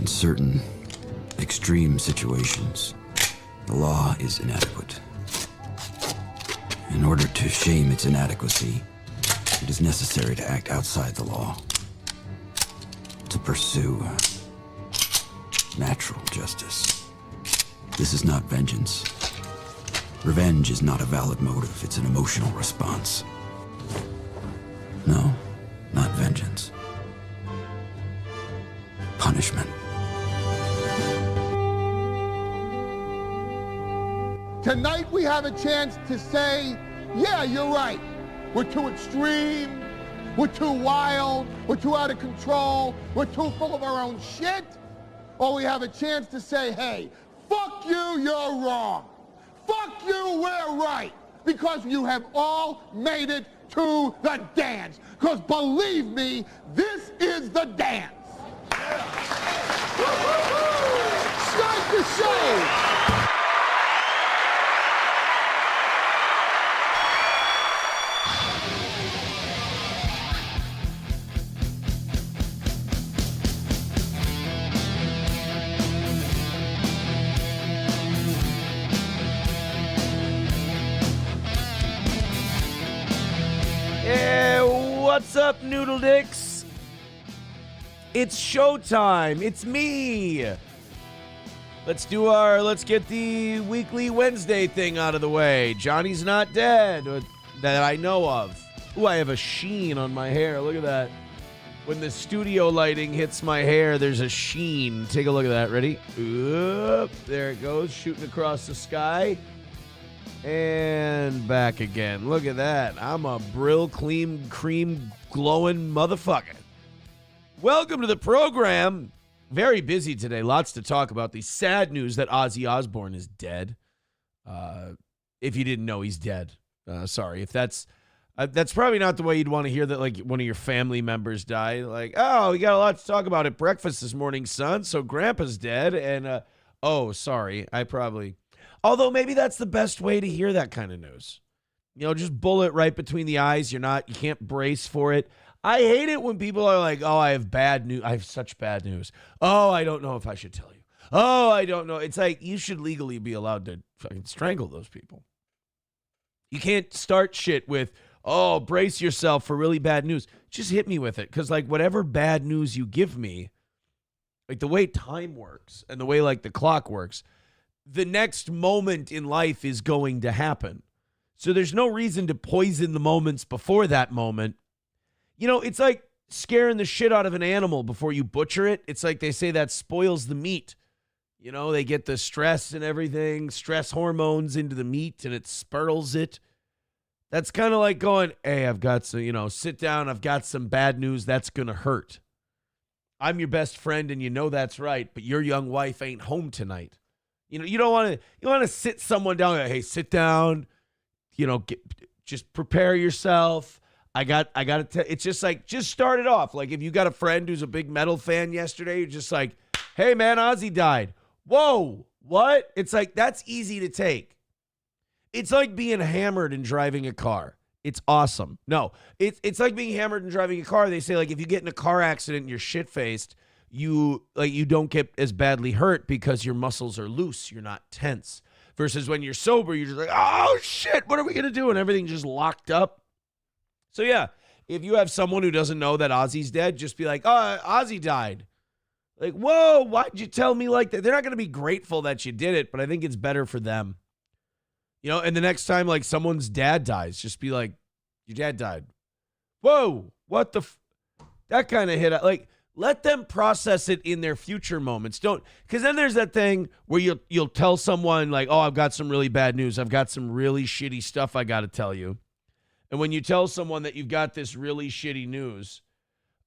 In certain extreme situations, the law is inadequate. In order to shame its inadequacy, it is necessary to act outside the law, to pursue natural justice. This is not vengeance. Revenge is not a valid motive, it's an emotional response. No, not vengeance. Punishment. Tonight we have a chance to say, yeah, you're right. We're too extreme, we're too wild, we're too out of control, we're too full of our own shit. Or we have a chance to say, hey, fuck you, you're wrong. Fuck you, we're right. Because you have all made it to the dance. Because believe me, this is the dance. Start the show. What's up, Noodle Dicks? It's showtime. It's me. Let's get the weekly Wednesday thing out of the way. Johnny's not dead that I know of. Ooh, I have a sheen on my hair. Look at that. When the studio lighting hits my hair, there's a sheen. Take a look at that. Ready? Oop, there it goes, shooting across the sky. And back again. Look at that. I'm a Brill Clean Cream glowing motherfucker. Welcome to the program. Very busy today. Lots to talk about. The sad news that Ozzy Osbourne is dead. If you didn't know, he's dead. Sorry. If that's probably not the way you'd want to hear that, like, one of your family members died. Like, oh, we got a lot to talk about at breakfast this morning, son. So Grandpa's dead. And, oh, sorry. Although maybe that's the best way to hear that kind of news. You know, just bullet right between the eyes. You can't brace for it. I hate it when people are like, oh, I have bad news. I have such bad news. Oh, I don't know if I should tell you. Oh, I don't know. It's like you should legally be allowed to fucking strangle those people. You can't start shit with, oh, brace yourself for really bad news. Just hit me with it. Because, like, whatever bad news you give me, like the way time works and the way, like, the clock works, the next moment in life is going to happen. So there's no reason to poison the moments before that moment. You know, it's like scaring the shit out of an animal before you butcher it. It's like they say that spoils the meat. You know, they get the stress and everything, stress hormones into the meat, and it spurtles it. That's kind of like going, hey, I've got some, sit down. I've got some bad news that's going to hurt. I'm your best friend, and you know that's right, but your young wife ain't home tonight. You know, you want to sit someone down. Hey, sit down. Just prepare yourself. I got to tell. It's just like, just start it off. Like if you got a friend who's a big metal fan yesterday, you're just like, hey man, Ozzy died. Whoa, what? It's like, that's easy to take. It's like being hammered and driving a car. It's awesome. No, it's like being hammered and driving a car. They say, like, if you get in a car accident and you're shit-faced, you don't get as badly hurt because your muscles are loose. You're not tense. Versus when you're sober, you're just like, oh, shit, what are we going to do? And everything's just locked up. So, yeah, if you have someone who doesn't know that Ozzy's dead, just be like, oh, Ozzy died. Like, whoa, why'd you tell me like that? They're not going to be grateful that you did it, but I think it's better for them. And the next time, like, someone's dad dies, just be like, your dad died. Whoa, what the that kind of hit. Like, let them process it in their future moments. Because then there's that thing where you'll tell someone, like, oh, I've got some really bad news. I've got some really shitty stuff I got to tell you. And when you tell someone that you've got this really shitty news,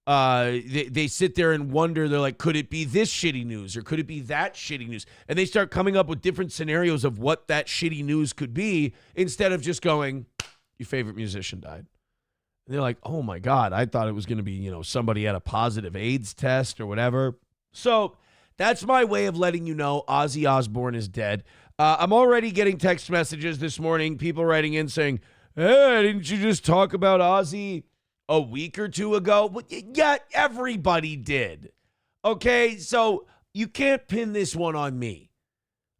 they sit there and wonder, they're like, could it be this shitty news or could it be that shitty news? And they start coming up with different scenarios of what that shitty news could be instead of just going, your favorite musician died. And they're like, oh my God, I thought it was going to be, somebody had a positive AIDS test or whatever. So that's my way of letting you know Ozzy Osbourne is dead. I'm already getting text messages this morning, people writing in saying, hey, didn't you just talk about Ozzy a week or two ago? But yeah, everybody did. Okay, so you can't pin this one on me.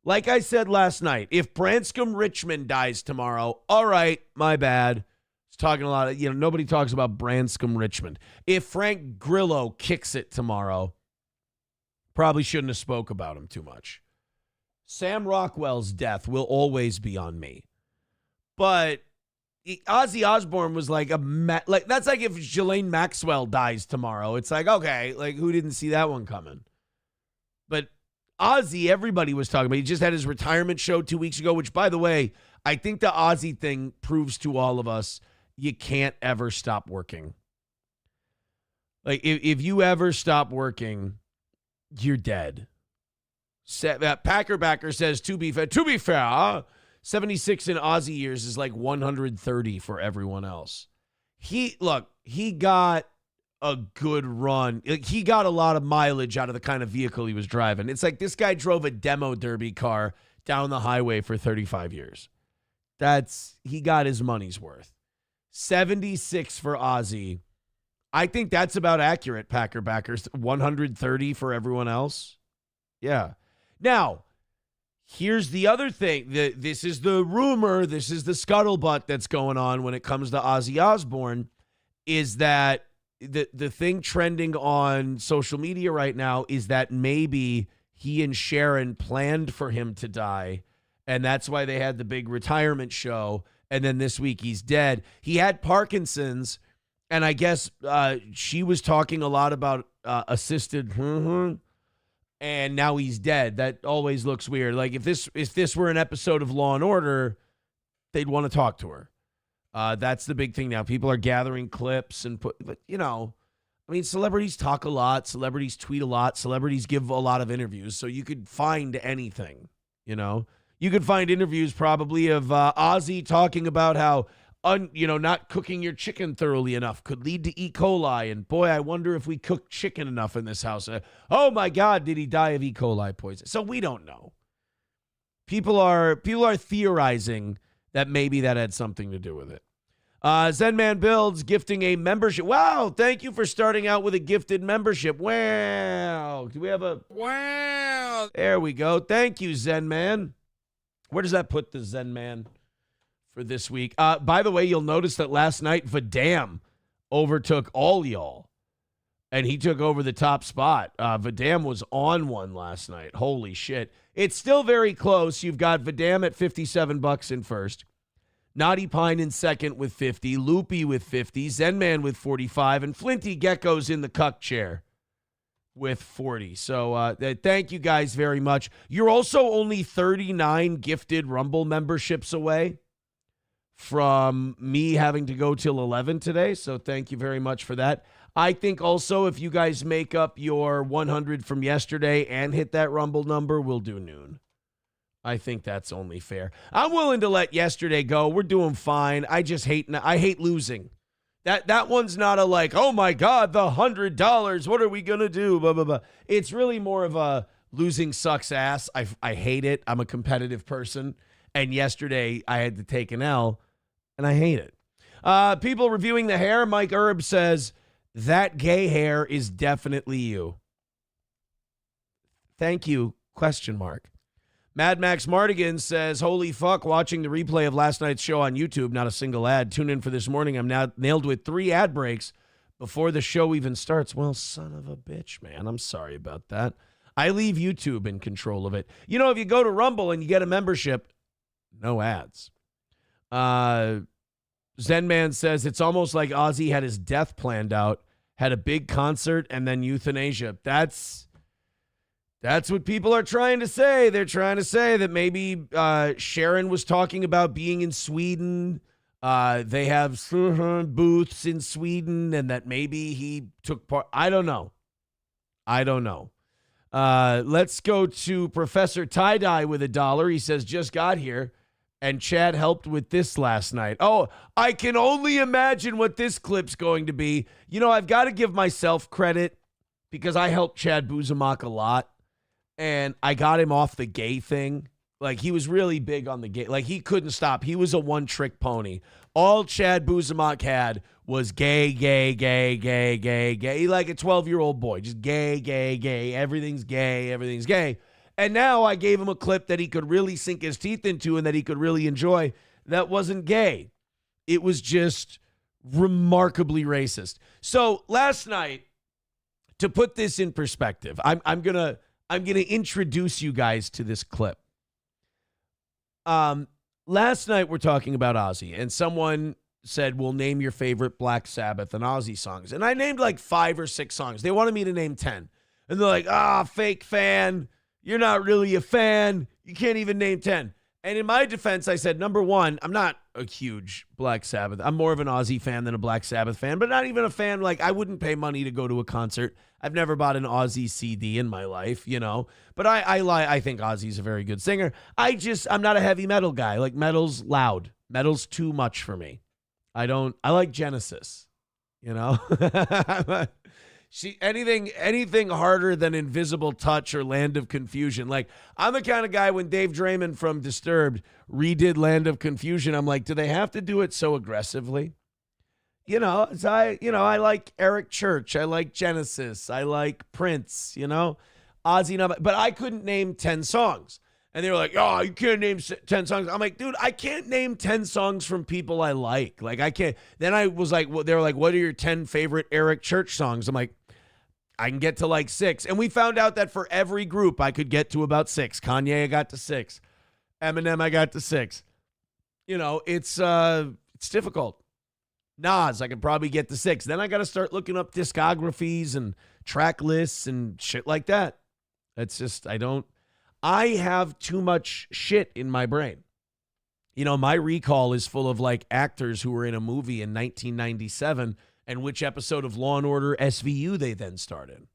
Like I said last night, if Branscombe Richmond dies tomorrow, all right, my bad. It's talking a lot of, nobody talks about Branscombe Richmond. If Frank Grillo kicks it tomorrow, probably shouldn't have spoke about him too much. Sam Rockwell's death will always be on me. But Ozzy Osbourne was like that's like if Ghislane Maxwell dies tomorrow. It's like, okay, like who didn't see that one coming? But Ozzy, everybody was talking about. He just had his retirement show 2 weeks ago, which, by the way, I think the Ozzy thing proves to all of us you can't ever stop working. Like, if you ever stop working, you're dead. Packer Backer says, to be fair, 76 in Ozzy years is like 130 for everyone else. He got a good run. He got a lot of mileage out of the kind of vehicle he was driving. It's like this guy drove a demo derby car down the highway for 35 years. He got his money's worth. 76 for Ozzy. I think that's about accurate, Packer Backers. 130 for everyone else. Yeah. Now, here's the other thing. This is the rumor. This is the scuttlebutt that's going on when it comes to Ozzy Osbourne, is that the thing trending on social media right now is that maybe he and Sharon planned for him to die, and that's why they had the big retirement show, and then this week he's dead. He had Parkinson's, and I guess she was talking a lot about assisted, and now he's dead. That always looks weird. Like if this were an episode of Law and Order, they'd want to talk to her. That's the big thing now. People are gathering clips but celebrities talk a lot. Celebrities tweet a lot. Celebrities give a lot of interviews. So you could find anything, You could find interviews probably of Ozzy talking about how, not cooking your chicken thoroughly enough could lead to E. coli. And boy, I wonder if we cooked chicken enough in this house. Oh my God, did he die of E. coli poison? So we don't know. People are theorizing that maybe that had something to do with it. Zenman Builds gifting a membership. Wow, thank you for starting out with a gifted membership. Wow. Do we have a... Wow. There we go. Thank you, Zenman. Where does that put the Zenman for this week? By the way, you'll notice that last night, Vadam overtook all y'all. And he took over the top spot. Vadam was on one last night. Holy shit. It's still very close. You've got Vadam at $57 in first. Naughty Pine in second with 50. Loopy with 50. Zenman with 45. And Flinty Gecko's in the cuck chair with 40. So thank you guys very much. You're also only 39 gifted Rumble memberships away from me having to go till 11 today. So thank you very much for that. I think also if you guys make up your 100 from yesterday and hit that Rumble number, we'll do noon. I think that's only fair. I'm willing to let yesterday go. We're doing fine. I hate losing. That one's not a like, oh my God, the $100. What are we going to do? Blah, blah, blah. It's really more of a losing sucks ass. I hate it. I'm a competitive person. And yesterday I had to take an L and I hate it. People reviewing the hair. Mike Erb says, that gay hair is definitely you. Thank you, ? Mad Max Mardigan says, holy fuck, watching the replay of last night's show on YouTube, not a single ad. Tune in for this morning. I'm now nailed with 3 ad breaks before the show even starts. Well, son of a bitch, man. I'm sorry about that. I leave YouTube in control of it. If you go to Rumble and you get a membership, no ads. Zenman says, it's almost like Ozzy had his death planned out, had a big concert, and then euthanasia. That's what people are trying to say. They're trying to say that maybe Sharon was talking about being in Sweden. They have booths in Sweden, and that maybe he took part. I don't know. Let's go to Professor Tie-Dye with $1. He says, just got here, and Chad helped with this last night. Oh, I can only imagine what this clip's going to be. I've got to give myself credit because I helped Chad Buzamak a lot. And I got him off the gay thing. Like, he was really big on the gay. Like, he couldn't stop. He was a one-trick pony. All Chad Buzemach had was gay, gay, gay, gay, gay, gay. Like a 12-year-old boy. Just gay, gay, gay. Everything's gay. Everything's gay. And now I gave him a clip that he could really sink his teeth into and that he could really enjoy that wasn't gay. It was just remarkably racist. So last night, to put this in perspective, I'm gonna introduce you guys to this clip. Last night we're talking about Ozzy, and someone said, "Well, name your favorite Black Sabbath and Ozzy songs." And I named like 5 or 6 songs. They wanted me to name 10, and they're like, fake fan. You're not really a fan. You can't even name 10. And in my defense, I said, number one, I'm not a huge Black Sabbath. I'm more of an Ozzy fan than a Black Sabbath fan, but not even a fan. Like, I wouldn't pay money to go to a concert. I've never bought an Ozzy CD in my life, you know, but I think Ozzy's a very good singer. I'm not a heavy metal guy. Like, metal's loud. Metal's too much for me. I like Genesis, you know. Anything harder than Invisible Touch or Land of Confusion. Like, I'm the kind of guy, when Dave Draymond from Disturbed redid Land of Confusion, I'm like, do they have to do it so aggressively? You know, I like Eric Church, I like Genesis, I like Prince, you know, Ozzy, but I couldn't name 10 songs. And they were like, "Oh, you can't name 10 songs." I'm like, dude, I can't name 10 songs from people I like. Like, I can't. Then I was like, they were like, "What are your 10 favorite Eric Church songs?" I'm like, I can get to like 6. And we found out that for every group, I could get to about 6. Kanye, I got to 6. Eminem, I got to 6. You know, it's difficult. Nas, I could probably get to 6. Then I got to start looking up discographies and track lists and shit like that. It's just, I have too much shit in my brain. You know, my recall is full of like actors who were in a movie in 1997 and which episode of Law & Order SVU they then started.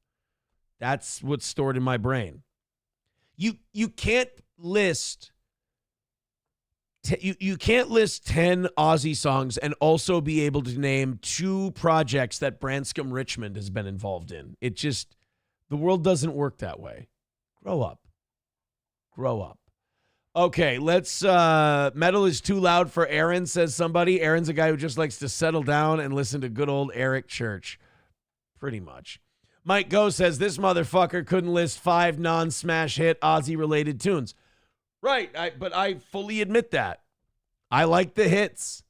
That's what's stored in my brain. You can't list you can't list 10 Ozzy songs and also be able to name 2 projects that Branscombe Richmond has been involved in. The world doesn't work that way. Grow up. Okay, let's, metal is too loud for Aaron, says somebody. Aaron's a guy who just likes to settle down and listen to good old Eric Church. Pretty much. Mike Go says, this motherfucker couldn't list 5 non-smash hit Ozzy-related tunes. Right, but I fully admit that. I like the hits.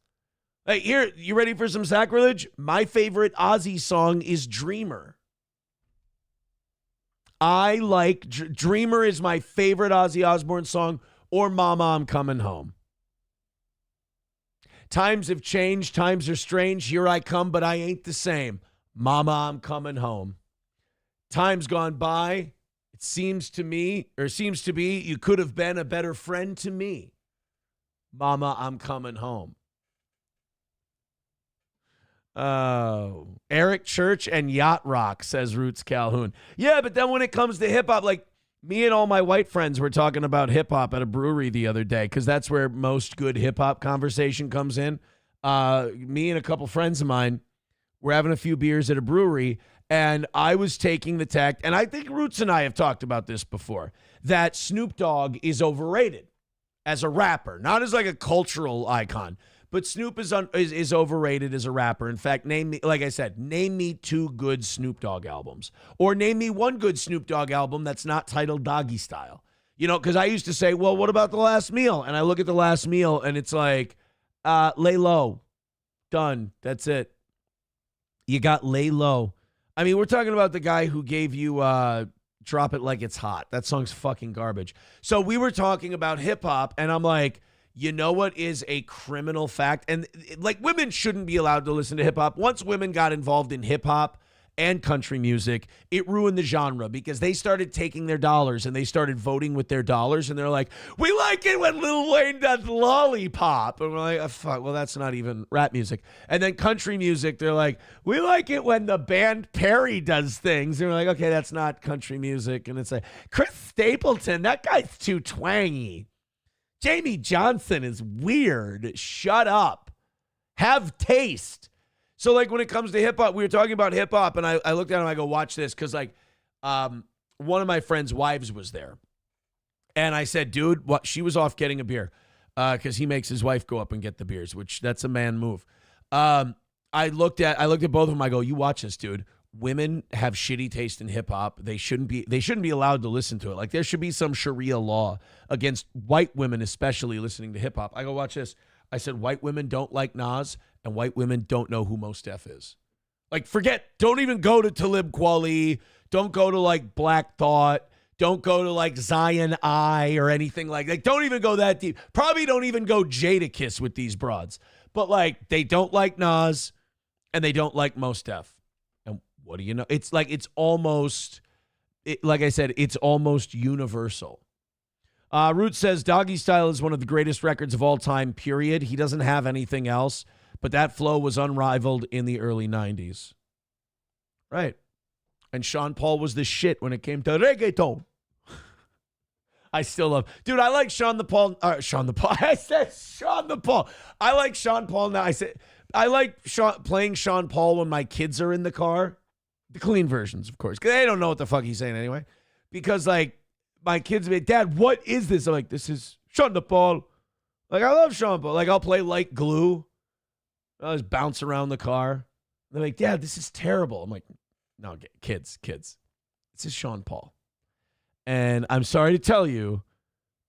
Hey, here, you ready for some sacrilege? My favorite Ozzy song is Dreamer. I like Dreamer is my favorite Ozzy Osbourne song, or Mama, I'm Coming Home. Times have changed, times are strange, here I come, but I ain't the same. Mama, I'm coming home. Time's gone by, it seems to be, you could have been a better friend to me. Mama, I'm coming home. Oh, Eric Church and Yacht Rock, says Roots Calhoun. Yeah, but then when it comes to hip hop, like me and all my white friends were talking about hip hop at a brewery the other day, because that's where most good hip hop conversation comes in. Me and a couple friends of mine were having a few beers at a brewery, and I was taking the tact, and I think Roots and I have talked about this before, that Snoop Dogg is overrated as a rapper, not as like a cultural icon. But Snoop is overrated as a rapper. In fact, name me 2 good Snoop Dogg albums. Or name me 1 good Snoop Dogg album that's not titled Doggy Style. You know, because I used to say, well, what about The Last Meal? And I look at The Last Meal, and it's like, Lay Low. Done. That's it. You got Lay Low. I mean, we're talking about the guy who gave you Drop It Like It's Hot. That song's fucking garbage. So we were talking about hip-hop, and I'm like, you know what is a criminal fact? And like, women shouldn't be allowed to listen to hip hop. Once women got involved in hip hop and country music, it ruined the genre, because they started taking their dollars and they started voting with their dollars. And they're like, we like it when Lil Wayne does Lollipop. And we're like, oh, fuck, well, that's not even rap music. And then country music, they're like, we like it when the band Perry does things. And we're like, okay, that's not country music. And it's like, Chris Stapleton, that guy's too twangy. Jamie Johnson is weird. Shut up. Have taste. So, like, when it comes to hip-hop, we were talking about hip-hop, and I looked at him, I go, watch this, because, like, one of my friend's wives was there. And I said, dude, what? She was off getting a beer because he makes his wife go up and get the beers, which that's a man move. I looked at both of them. I go, you watch this, dude. Women have shitty taste in hip hop. They shouldn't be allowed to listen to it. Like there should be some Sharia law against white women, especially listening to hip hop. I go, watch this. I said, white women don't like Nas and white women don't know who Mos Def is. Like don't even go to Talib Kweli. Don't go to like Black Thought. Don't go to like Zion I or anything like that. Don't even go that deep. Probably don't even go Jadakiss with these broads. But like they don't like Nas and they don't like Mos Def. And what do you know? It's like like I said, it's almost universal. Root says Doggy Style is one of the greatest records of all time, period. He doesn't have anything else, but that flow was unrivaled in the early 90s. Right. And Sean Paul was the shit when it came to reggaeton. I still love, dude. I like Sean the Paul. I said Sean the Paul. I like Sean Paul now. I like playing Sean Paul when my kids are in the car. The clean versions, of course, because they don't know what the fuck he's saying anyway. Because like my kids be, Dad, what is this? I'm like, this is Sean the Paul. Like I love Sean Paul. Like I'll play Like Glue. I'll just bounce around the car. They're like, Dad, this is terrible. I'm like, no, kids. This is Sean Paul. And I'm sorry to tell you,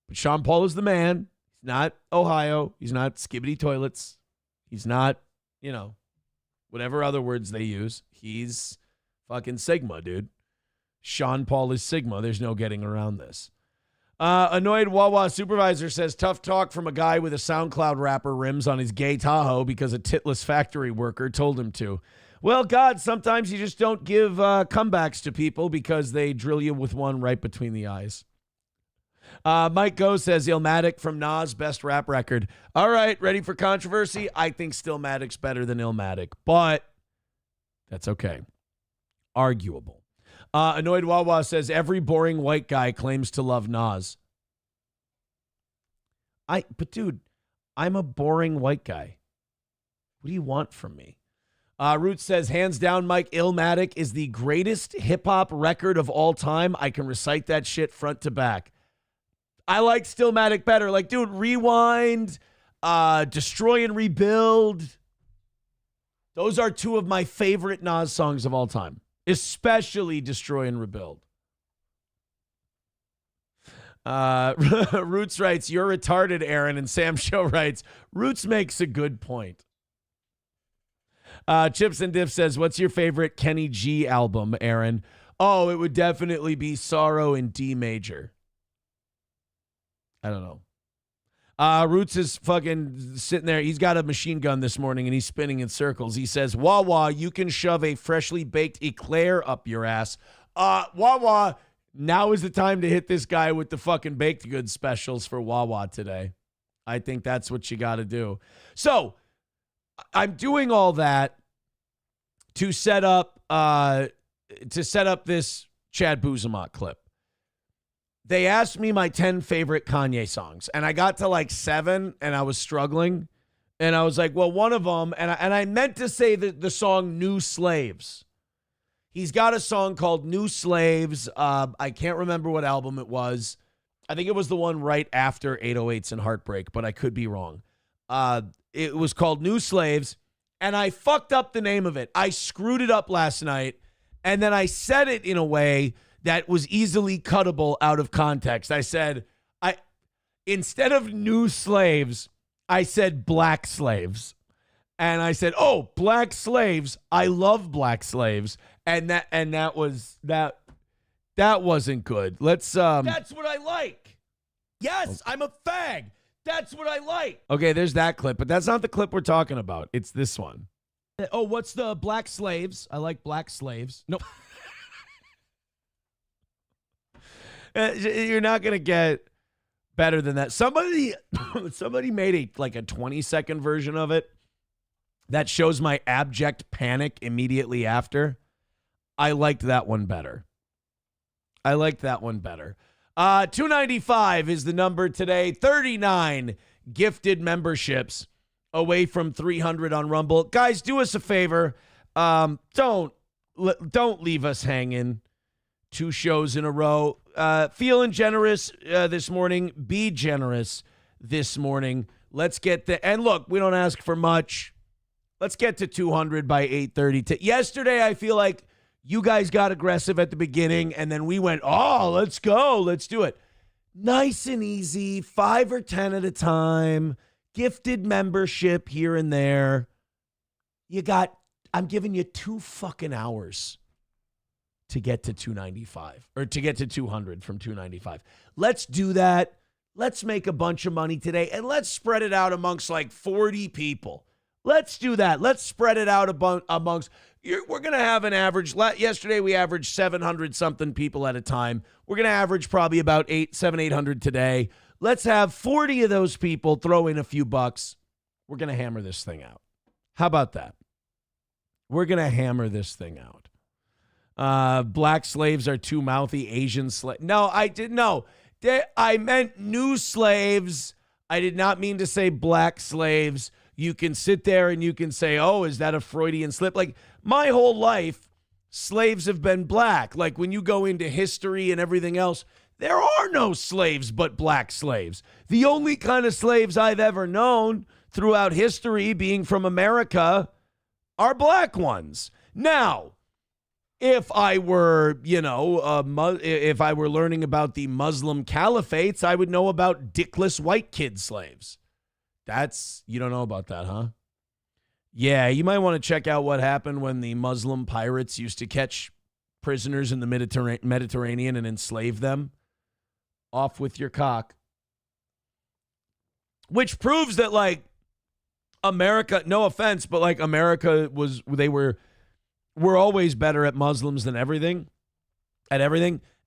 but Sean Paul is the man. He's not Ohio. He's not Skibbity Toilets. He's not, whatever other words they use. He's fucking Sigma, dude. Sean Paul is Sigma. There's no getting around this. Annoyed Wawa supervisor says, tough talk from a guy with a SoundCloud rapper rims on his gay Tahoe because a titless factory worker told him to. Well, God, sometimes you just don't give comebacks to people because they drill you with one right between the eyes. Mike Go says, Illmatic from Nas, best rap record. All right, ready for controversy? I think Stillmatic's better than Illmatic, but that's okay. Arguable. Annoyed Wawa says, every boring white guy claims to love Nas. But dude, I'm a boring white guy. What do you want from me? Root says, hands down, Mike, Illmatic is the greatest hip-hop record of all time. I can recite that shit front to back. I like Stillmatic better. Like, dude, Rewind, Destroy and Rebuild. Those are two of my favorite Nas songs of all time, especially Destroy and Rebuild. Roots writes, you're retarded, Aaron, and Sam Show writes, Roots makes a good point. Chips and Diff says, what's your favorite Kenny G album, Aaron? Oh, it would definitely be Sorrow in D major. I don't know. Roots is fucking sitting there. He's got a machine gun this morning and he's spinning in circles. He says, Wawa, you can shove a freshly baked eclair up your ass. Wawa, now is the time to hit this guy with the fucking baked goods specials for Wawa today. I think that's what you got to do. So I'm doing all that to set up this Chad Buzemont clip. They asked me my 10 favorite Kanye songs, and I got to like 7, and I was struggling, and I was like, well, one of them, and I meant to say the song New Slaves. He's got a song called New Slaves. I can't remember what album it was. I think it was the one right after 808s and Heartbreak, but I could be wrong. It was called New Slaves, and I fucked up the name of it. I screwed it up last night, and then I said it in a way that was easily cuttable out of context. I said, instead of New Slaves, I said Black Slaves. And I said, oh, Black Slaves. I love Black Slaves. And that wasn't good. Let's That's what I like. Yes, okay. I'm a fag. That's what I like. Okay, there's that clip, but that's not the clip we're talking about. It's this one. Oh, what's the Black Slaves? I like Black Slaves. Nope. You're not going to get better than that. Somebody made a 20-second version of it that shows my abject panic immediately after. I liked that one better. 295 is the number today. 39 gifted memberships away from 300 on Rumble. Guys, do us a favor. Don't leave us hanging. 2 shows in a row. Feeling generous this morning. Be generous this morning. Let's get and look, we don't ask for much. Let's get to 200 by 8:30. Yesterday, I feel like you guys got aggressive at the beginning, and then we went, oh, let's go. Let's do it. Nice and easy, 5 or 10 at a time. Gifted membership here and there. I'm giving you 2 fucking hours to get to 295 or to get to 200 from 295. Let's do that. Let's make a bunch of money today and let's spread it out amongst like 40 people. Let's do that. Let's spread it out amongst. We're going to have an average. Yesterday we averaged 700 something people at a time. We're going to average probably about 800 today. Let's have 40 of those people throw in a few bucks. We're going to hammer this thing out. How about that? We're going to hammer this thing out. Black slaves are too mouthy. Asian slaves. No, I didn't know. I meant new slaves. I did not mean to say black slaves. You can sit there and you can say, oh, is that a Freudian slip? Like my whole life, slaves have been black. Like when you go into history and everything else, there are no slaves but black slaves. The only kind of slaves I've ever known throughout history being from America are black ones. Now, if I were, if I were learning about the Muslim caliphates, I would know about dickless white kid slaves. You don't know about that, huh? Yeah, you might want to check out what happened when the Muslim pirates used to catch prisoners in the Mediterranean and enslave them. Off with your cock. Which proves that, like, America, no offense, but like America we're always better at Muslims than everything.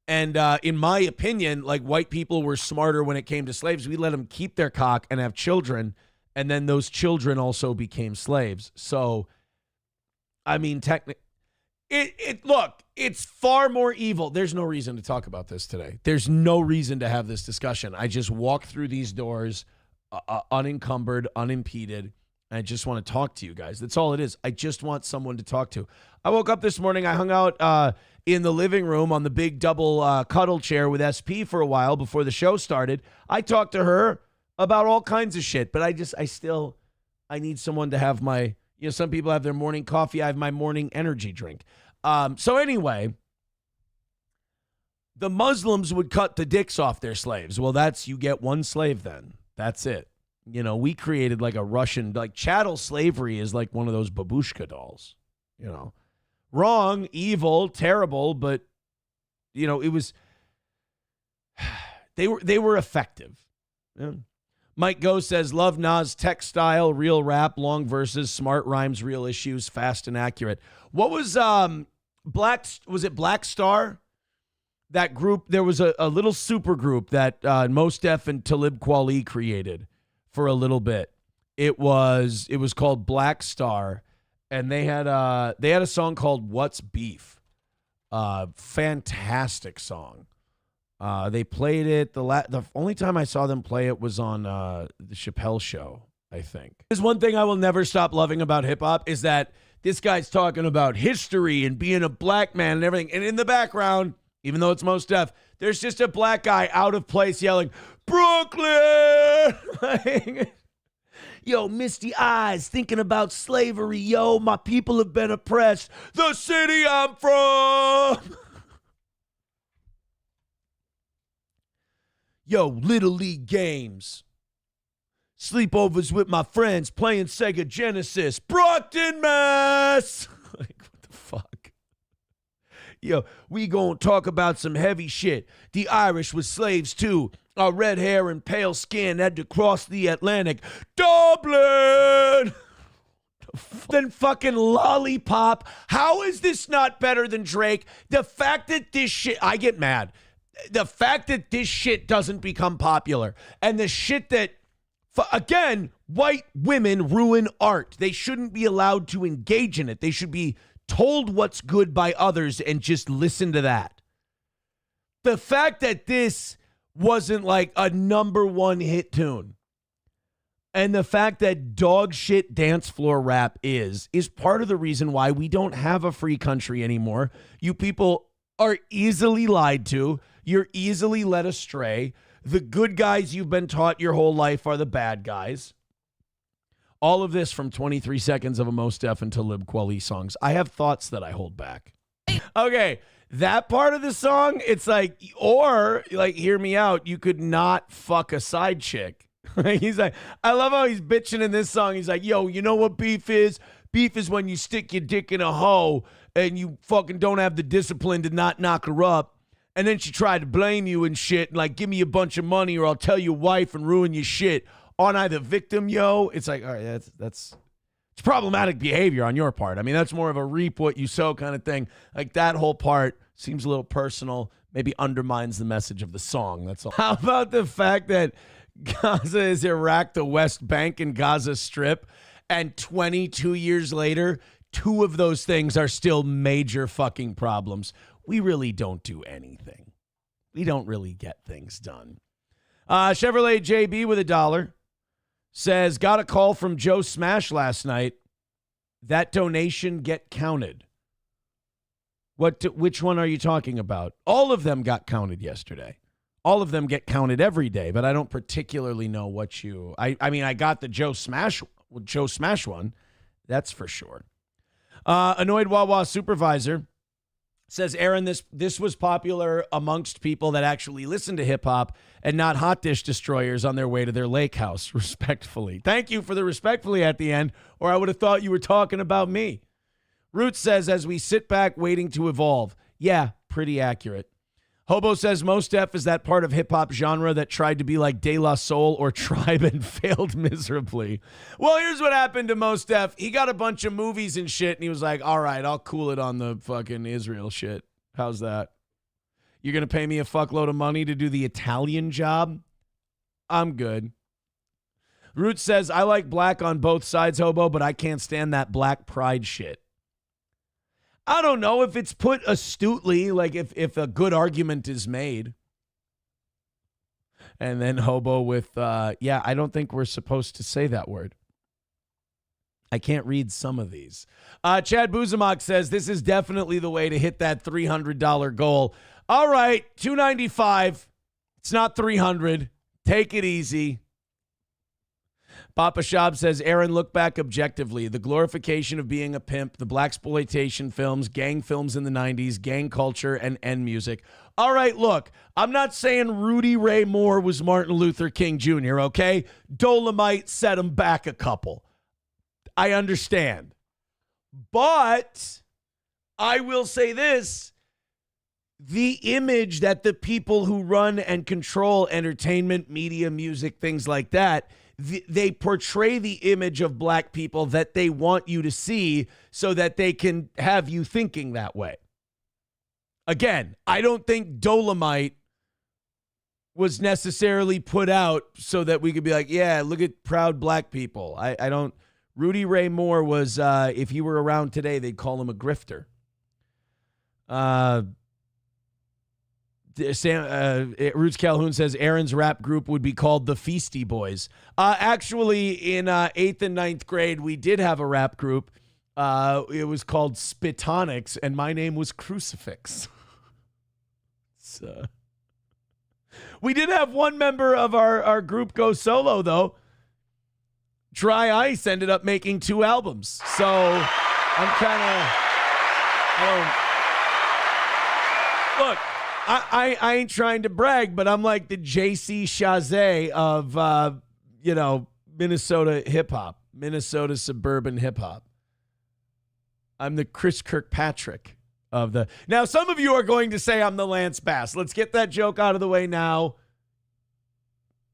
And in my opinion, like white people were smarter when it came to slaves. We let them keep their cock and have children. And then those children also became slaves. So, I mean, look, it's far more evil. There's no reason to talk about this today. There's no reason to have this discussion. I just walk through these doors unencumbered, unimpeded. I just want to talk to you guys. That's all it is. I just want someone to talk to. I woke up this morning. I hung out in the living room on the big double cuddle chair with SP for a while before the show started. I talked to her about all kinds of shit, but I need someone to have my, some people have their morning coffee. I have my morning energy drink. So anyway, the Muslims would cut the dicks off their slaves. Well, you get one slave then. That's it. We created like a Russian, like chattel slavery is like one of those babushka dolls, wrong, evil, terrible, but it was, they were effective. Yeah. Mike Go says, love Nas tech style, real rap, long verses, smart rhymes, real issues, fast and accurate. What was, was it Black Star? That group, there was a little super group that Mos Def and Talib Kweli created for a little bit. It was called Black Star, and they had a song called What's Beef. Fantastic song. They played it. The only time I saw them play it was on the Chappelle Show, I think. There's one thing I will never stop loving about hip hop is that this guy's talking about history and being a black man and everything, and in the background, even though it's Mos Def, there's just a black guy out of place yelling, Brooklyn! Yo, misty eyes, thinking about slavery. Yo, my people have been oppressed. The city I'm from! Yo, Little League games. Sleepovers with my friends, playing Sega Genesis. Brockton, Mass! Like, what the fuck? Yo, we gonna talk about some heavy shit. The Irish was slaves too. Our red hair and pale skin had to cross the Atlantic. Dublin! Then fucking Lollipop. How is this not better than Drake? The fact that this shit, I get mad. The fact that this shit doesn't become popular and the shit that, again, white women ruin art. They shouldn't be allowed to engage in it. They should be told what's good by others and just listen to that. The fact that this wasn't like a #1 hit tune and the fact that dog shit dance floor rap is part of the reason why we don't have a free country anymore. You people are easily lied to. You're easily led astray. The good guys you've been taught your whole life are the bad guys. All of this from 23 seconds of a Mos Def and Talib Kweli songs. I have thoughts that I hold back. Okay, that part of the song, it's like, or, like, hear me out, you could not fuck a side chick. He's like, I love how he's bitching in this song. He's like, yo, you know what beef is? Beef is when you stick your dick in a hoe and you fucking don't have the discipline to not knock her up. And then she tried to blame you and shit, and like, give me a bunch of money or I'll tell your wife and ruin your shit. Aren't I the victim, yo? It's like, all right, that's it's problematic behavior on your part. I mean, that's more of a reap what you sow kind of thing. Like, that whole part seems a little personal, maybe undermines the message of the song. That's all. How about the fact that Gaza is Iraq, the West Bank, and Gaza Strip, and 22 years later, two of those things are still major fucking problems. We really don't do anything. We don't really get things done. Chevrolet JB with $1 says, got a call from Joe Smash last night. That donation get counted. Which one are you talking about? All of them got counted yesterday. All of them get counted every day, but I don't particularly know what you... I mean, I got the Joe Smash one. That's for sure. Annoyed Wawa Supervisor says, Aaron, this was popular amongst people that actually listen to hip-hop and not hot dish destroyers on their way to their lake house, respectfully. Thank you for the respectfully at the end, or I would have thought you were talking about me. Roots says, as we sit back waiting to evolve. Yeah, pretty accurate. Hobo says, Mos Def is that part of hip-hop genre that tried to be like De La Soul or Tribe and failed miserably. Well, here's what happened to Mos Def. He got a bunch of movies and shit, and he was like, all right, I'll cool it on the fucking Israel shit. How's that? You're going to pay me a fuckload of money to do the Italian job? I'm good. Roots says, I like black on both sides, Hobo, but I can't stand that black pride shit. I don't know if it's put astutely, like if a good argument is made. And then Hobo with, yeah, I don't think we're supposed to say that word. I can't read some of these. Chad Buzamok says, this is definitely the way to hit that $300 goal. All right, $295. It's not $300. Take it easy. Papa Shab says, Aaron, look back objectively. The glorification of being a pimp, the blaxploitation films, gang films in the 90s, gang culture, and end music. All right, look, I'm not saying Rudy Ray Moore was Martin Luther King Jr., okay? Dolomite set him back a couple. I understand. But I will say this. The image that the people who run and control entertainment, media, music, things like that, they portray the image of black people that they want you to see so that they can have you thinking that way. Again, I don't think Dolomite was necessarily put out so that we could be like, yeah, look at proud black people. I don't. Rudy Ray Moore was, if he were around today, they'd call him a grifter. Roots Calhoun says Aaron's rap group would be called the Feasty Boys. Actually, in 8th and 9th grade, we did have a rap group. It was called Spitonics, and my name was Crucifix. So, we did have one member of our group go solo, though. Dry Ice ended up making 2 albums. So, I'm kind of... Look, I ain't trying to brag, but I'm like the J.C. Chazé of, Minnesota hip-hop, Minnesota suburban hip-hop. I'm the Chris Kirkpatrick of the... Now, some of you are going to say I'm the Lance Bass. Let's get that joke out of the way now.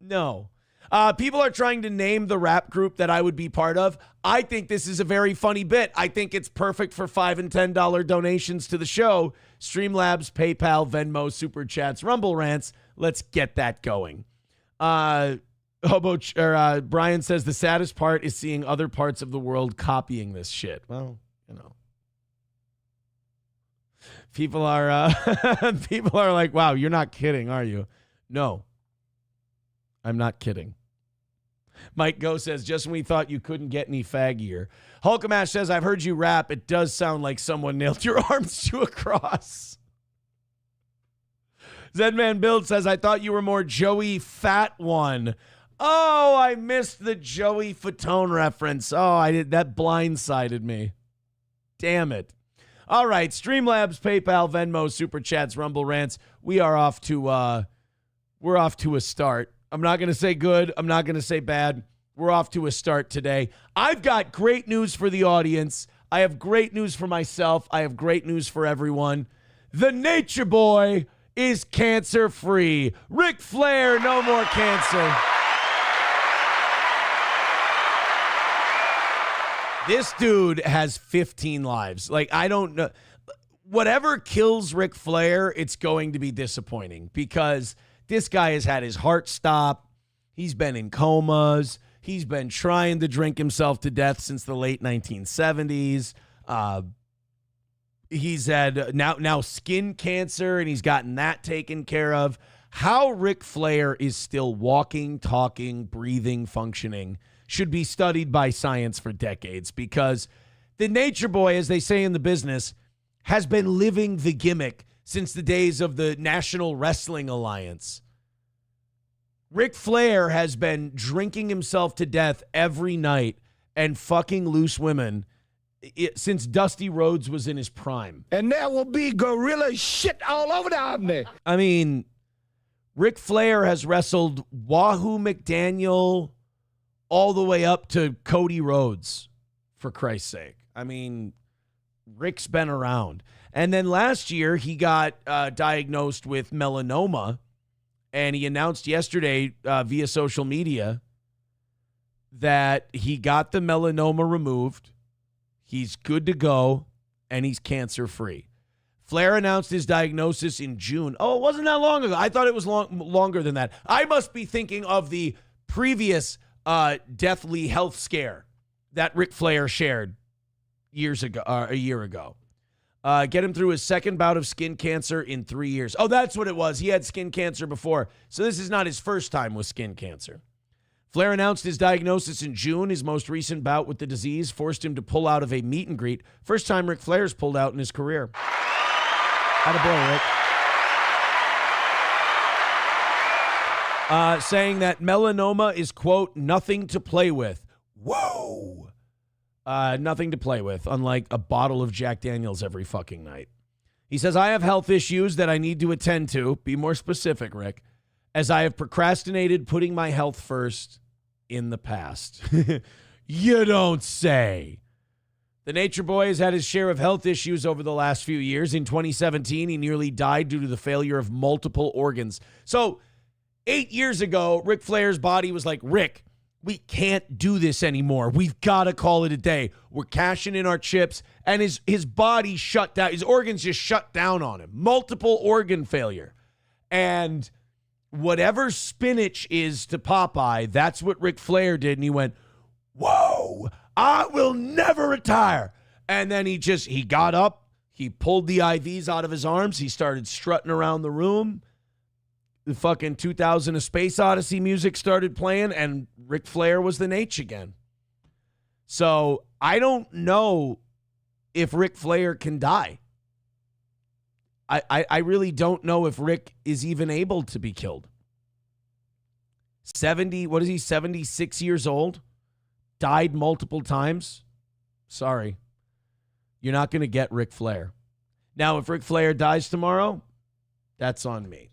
No. People are trying to name the rap group that I would be part of. I think this is a very funny bit. I think it's perfect for $5 and $10 donations to the show. Streamlabs, PayPal, Venmo, Super Chats, Rumble Rants. Let's get that going. Brian says the saddest part is seeing other parts of the world copying this shit. Well, people are like, wow, you're not kidding, are you? No. I'm not kidding. Mike Go says, just when we thought you couldn't get any faggier. Hulkamash says, I've heard you rap. It does sound like someone nailed your arms to a cross. Zedman Build says, I thought you were more Joey Fat One. Oh, I missed the Joey Fatone reference. That blindsided me. Damn it. All right, Streamlabs, PayPal, Venmo, Super Chats, Rumble Rants. We're off to a start. I'm not going to say good. I'm not going to say bad. We're off to a start today. I've got great news for the audience. I have great news for myself. I have great news for everyone. The Nature Boy is cancer-free. Ric Flair, no more cancer. This dude has 15 lives. Like, I don't know. Whatever kills Ric Flair, it's going to be disappointing because this guy has had his heart stop. He's been in comas. He's been trying to drink himself to death since the late 1970s. He's had now skin cancer, and he's gotten that taken care of. How Ric Flair is still walking, talking, breathing, functioning should be studied by science for decades, because the Nature Boy, as they say in the business, has been living the gimmick since the days of the National Wrestling Alliance. Ric Flair has been drinking himself to death every night and fucking loose women since Dusty Rhodes was in his prime. And there will be gorilla shit all over the Omni. I mean, Ric Flair has wrestled Wahoo McDaniel all the way up to Cody Rhodes, for Christ's sake. I mean, Ric's been around. And then last year, he got diagnosed with melanoma, and he announced yesterday via social media that he got the melanoma removed, he's good to go, and he's cancer-free. Flair announced his diagnosis in June. Oh, it wasn't that long ago. I thought it was longer than that. I must be thinking of the previous deathly health scare that Ric Flair shared a year ago. Get him through his second bout of skin cancer in 3 years. Oh, that's what it was. He had skin cancer before, so this is not his first time with skin cancer. Flair announced his diagnosis in June. His most recent bout with the disease forced him to pull out of a meet and greet. First time Ric Flair's pulled out in his career. Attaboy, Rick. Saying that melanoma is, quote, nothing to play with. Whoa! Nothing to play with, unlike a bottle of Jack Daniels every fucking night. He says, I have health issues that I need to attend to. Be more specific, Rick. As I have procrastinated putting my health first in the past. You don't say. The Nature Boy has had his share of health issues over the last few years. In 2017, he nearly died due to the failure of multiple organs. So 8 years ago, Ric Flair's body was like, Rick, we can't do this anymore. We've got to call it a day. We're cashing in our chips. And his body shut down. His organs just shut down on him. Multiple organ failure. And whatever spinach is to Popeye, that's what Ric Flair did. And he went, whoa, I will never retire. And then he got up. He pulled the IVs out of his arms. He started strutting around the room. The fucking 2000 A Space Odyssey music started playing, and Ric Flair was the Nate again. So I don't know if Ric Flair can die. I really don't know if Rick is even able to be killed. 76 years old? Died multiple times? Sorry. You're not going to get Ric Flair. Now, if Ric Flair dies tomorrow, that's on me.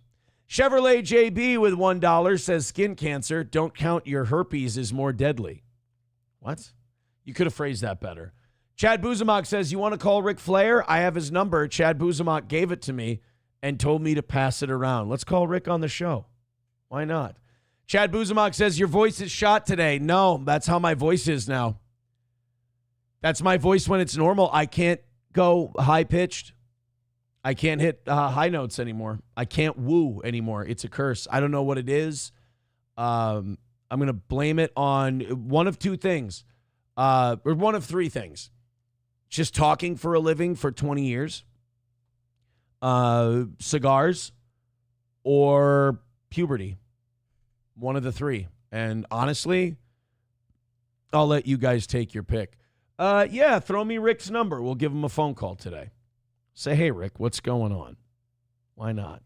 Chevrolet JB with $1 says skin cancer, don't count your herpes, is more deadly. What? You could have phrased that better. Chad Buzamok says, you want to call Ric Flair? I have his number. Chad Buzamok gave it to me and told me to pass it around. Let's call Rick on the show. Why not? Chad Buzamok says, your voice is shot today. No, that's how my voice is now. That's my voice when it's normal. I can't go high-pitched. I can't hit high notes anymore. I can't woo anymore. It's a curse. I don't know what it is. I'm going to blame it on one of two things, or one of three things. Just talking for a living for 20 years, cigars, or puberty. One of the three. And honestly, I'll let you guys take your pick. Yeah, throw me Rick's number. We'll give him a phone call today. Say, hey, Rick, what's going on? Why not?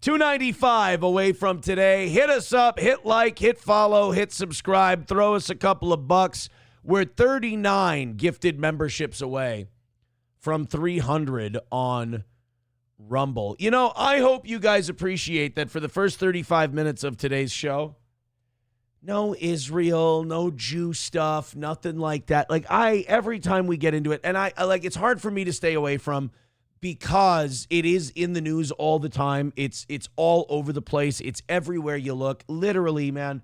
$2.95 away from today. Hit us up, hit like, hit follow, hit subscribe, throw us a couple of bucks. We're 39 gifted memberships away from 300 on Rumble. You know, I hope you guys appreciate that for the first 35 minutes of today's show, no Israel, no Jew stuff, nothing like that. Like every time we get into it, and I like, it's hard for me to stay away from because it is in the news all the time. It's all over the place. It's everywhere you look. Literally, man,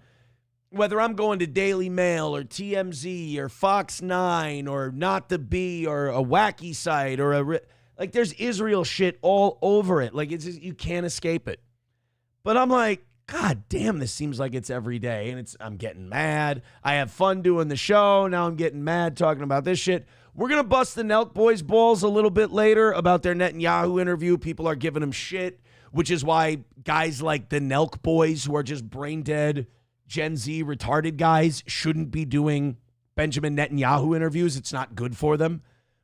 whether I'm going to Daily Mail or TMZ or Fox 9 or Not the Bee or a wacky site or like there's Israel shit all over it. Like it's just, you can't escape it. But I'm like, God damn, this seems like it's every day. And I'm getting mad. I have fun doing the show. Now I'm getting mad talking about this shit. We're going to bust the Nelk Boys' balls a little bit later about their Netanyahu interview. People are giving them shit, which is why guys like the Nelk Boys, who are just brain dead, Gen Z retarded guys, shouldn't be doing Benjamin Netanyahu interviews. It's not good for them.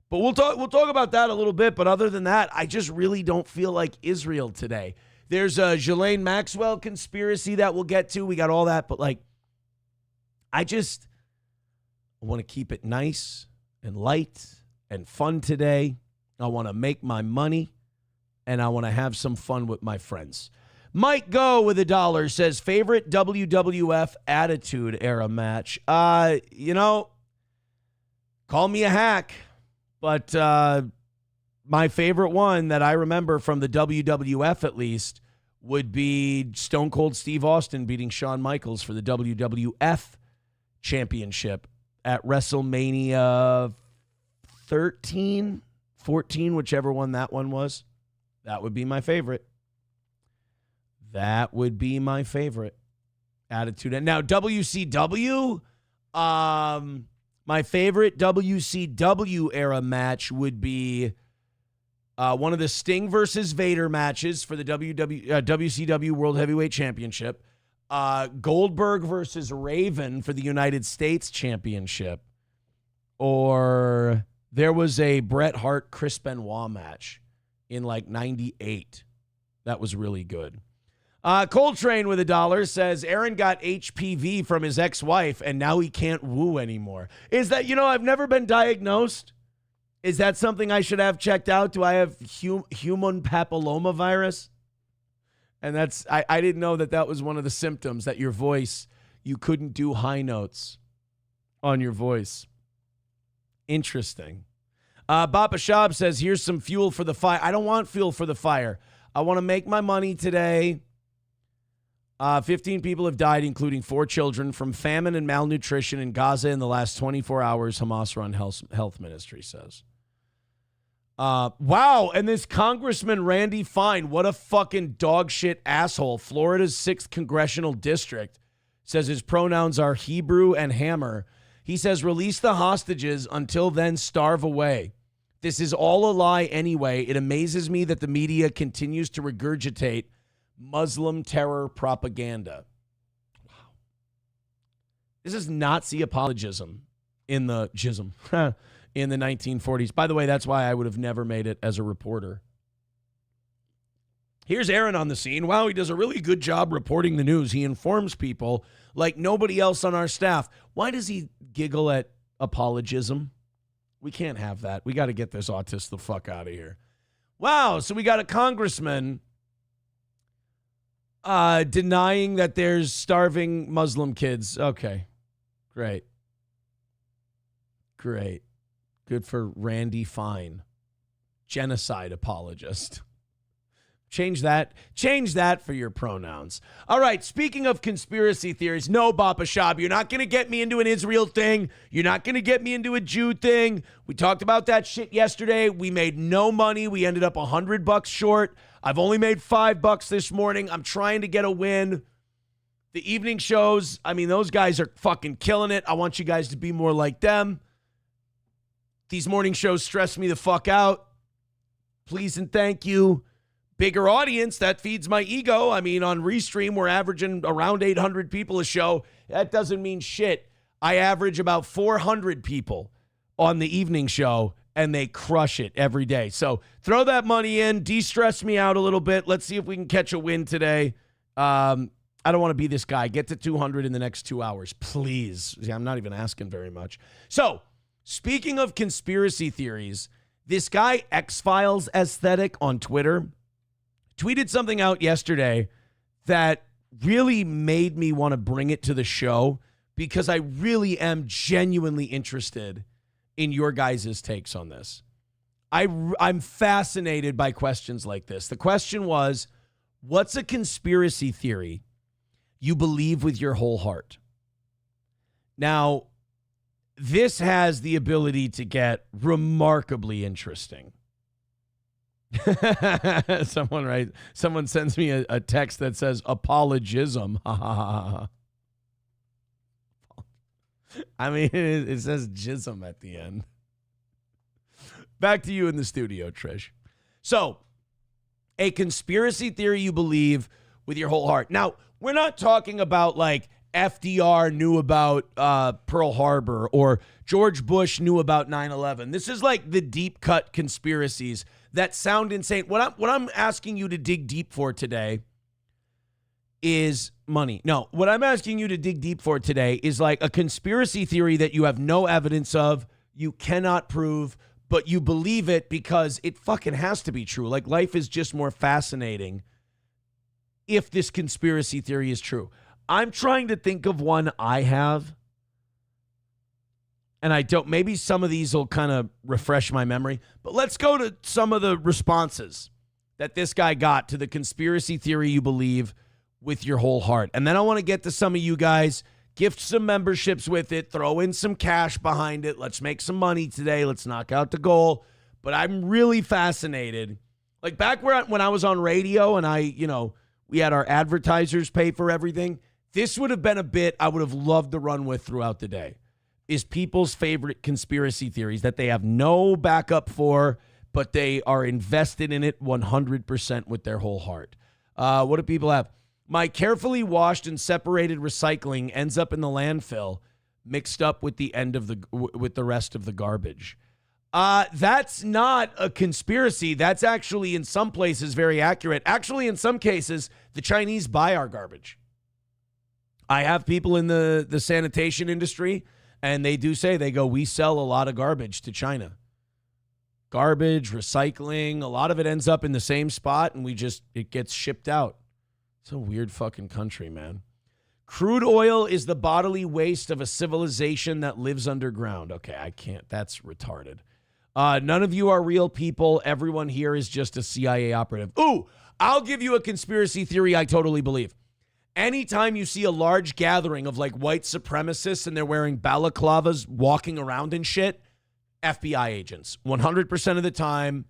But we'll talk about that a little bit. But other than that, I just really don't feel like Israel today. There's a Ghislane Maxwell conspiracy that we'll get to. We got all that. But, like, I want to keep it nice and light and fun today. I want to make my money, and I want to have some fun with my friends. Mike Go with $1 says, favorite WWF Attitude Era match. You know, call me a hack, but my favorite one that I remember from the WWF at least would be Stone Cold Steve Austin beating Shawn Michaels for the WWF Championship at WrestleMania 13, 14, whichever one that one was. That would be my favorite. That would be my favorite Attitude. And now WCW, my favorite WCW era match would be one of the Sting versus Vader matches for the WCW World Heavyweight Championship. Goldberg versus Raven for the United States Championship. Or there was a Bret Hart Chris Benoit match in like 98. That was really good. Coltrane with $1 says, Aaron got HPV from his ex-wife and now he can't woo anymore. Is that, I've never been diagnosed. Is that something I should have checked out? Do I have human papillomavirus? And I didn't know that was one of the symptoms, that your voice, you couldn't do high notes on your voice. Interesting. Bapa Shab says, here's some fuel for the fire. I don't want fuel for the fire. I want to make my money today. 15 people have died, including 4 children, from famine and malnutrition in Gaza in the last 24 hours, Hamas-run health ministry says. Wow, and this Congressman Randy Fine, what a fucking dog shit asshole. Florida's 6th congressional district says his pronouns are Hebrew and hammer. He says, release the hostages, until then starve away. This is all a lie anyway. It amazes me that the media continues to regurgitate Muslim terror propaganda. Wow. This is Nazi apologism in the 1940s. By the way, that's why I would have never made it as a reporter. Here's Aaron on the scene. Wow, he does a really good job reporting the news. He informs people like nobody else on our staff. Why does he giggle at apologism? We can't have that. We got to get this autist the fuck out of here. Wow, so we got a congressman denying that there's starving Muslim kids. Okay, great. Good for Randy Fine. Genocide apologist. Change that for your pronouns. All right, speaking of conspiracy theories, no, Bapa Shab, you're not going to get me into an Israel thing. You're not going to get me into a Jew thing. We talked about that shit yesterday. We made no money. We ended up $100 short. I've only made $5 this morning. I'm trying to get a win. The evening shows, I mean, those guys are fucking killing it. I want you guys to be more like them. These morning shows stress me the fuck out. Please and thank you. Bigger audience, that feeds my ego. I mean, on Restream, we're averaging around 800 people a show. That doesn't mean shit. I average about 400 people on the evening show, and they crush it every day. So throw that money in, de-stress me out a little bit. Let's see if we can catch a win today. I don't want to be this guy. Get to 200 in the next 2 hours, please. I'm not even asking very much. So speaking of conspiracy theories, this guy X-Files Aesthetic on Twitter tweeted something out yesterday that really made me want to bring it to the show because I really am genuinely interested in your guys' takes on this. I'm fascinated by questions like this. The question was, what's a conspiracy theory you believe with your whole heart? Now, this has the ability to get remarkably interesting. Someone sends me a text that says apologism. I mean, it says jism at the end. Back to you in the studio, Trish. So, a conspiracy theory you believe with your whole heart. Now, we're not talking about like FDR knew about Pearl Harbor or George Bush knew about 9/11. This is like the deep cut conspiracies that sound insane. What I'm asking you to dig deep for today is money. No, what I'm asking you to dig deep for today is like a conspiracy theory that you have no evidence of, you cannot prove, but you believe it because it fucking has to be true. Like life is just more fascinating if this conspiracy theory is true. I'm trying to think of one I have, and I don't. Maybe some of these will kind of refresh my memory, but let's go to some of the responses that this guy got to the conspiracy theory you believe with your whole heart. And then I want to get to some of you guys, gift some memberships with it, throw in some cash behind it. Let's make some money today. Let's knock out the goal. But I'm really fascinated. Like back when I was on radio and we had our advertisers pay for everything, this would have been a bit I would have loved to run with throughout the day, is people's favorite conspiracy theories that they have no backup for, but they are invested in it 100% with their whole heart. What do people have? My carefully washed and separated recycling ends up in the landfill, mixed up with the rest of the garbage. That's not a conspiracy. That's actually in some places very accurate. Actually, in some cases, the Chinese buy our garbage. I have people in the sanitation industry, and they do say, they go, we sell a lot of garbage to China. Garbage, recycling, a lot of it ends up in the same spot, and it gets shipped out. It's a weird fucking country, man. Crude oil is the bodily waste of a civilization that lives underground. Okay, I can't. That's retarded. None of you are real people. Everyone here is just a CIA operative. Ooh, I'll give you a conspiracy theory I totally believe. Anytime you see a large gathering of like white supremacists and they're wearing balaclavas walking around and shit, FBI agents. 100% of the time,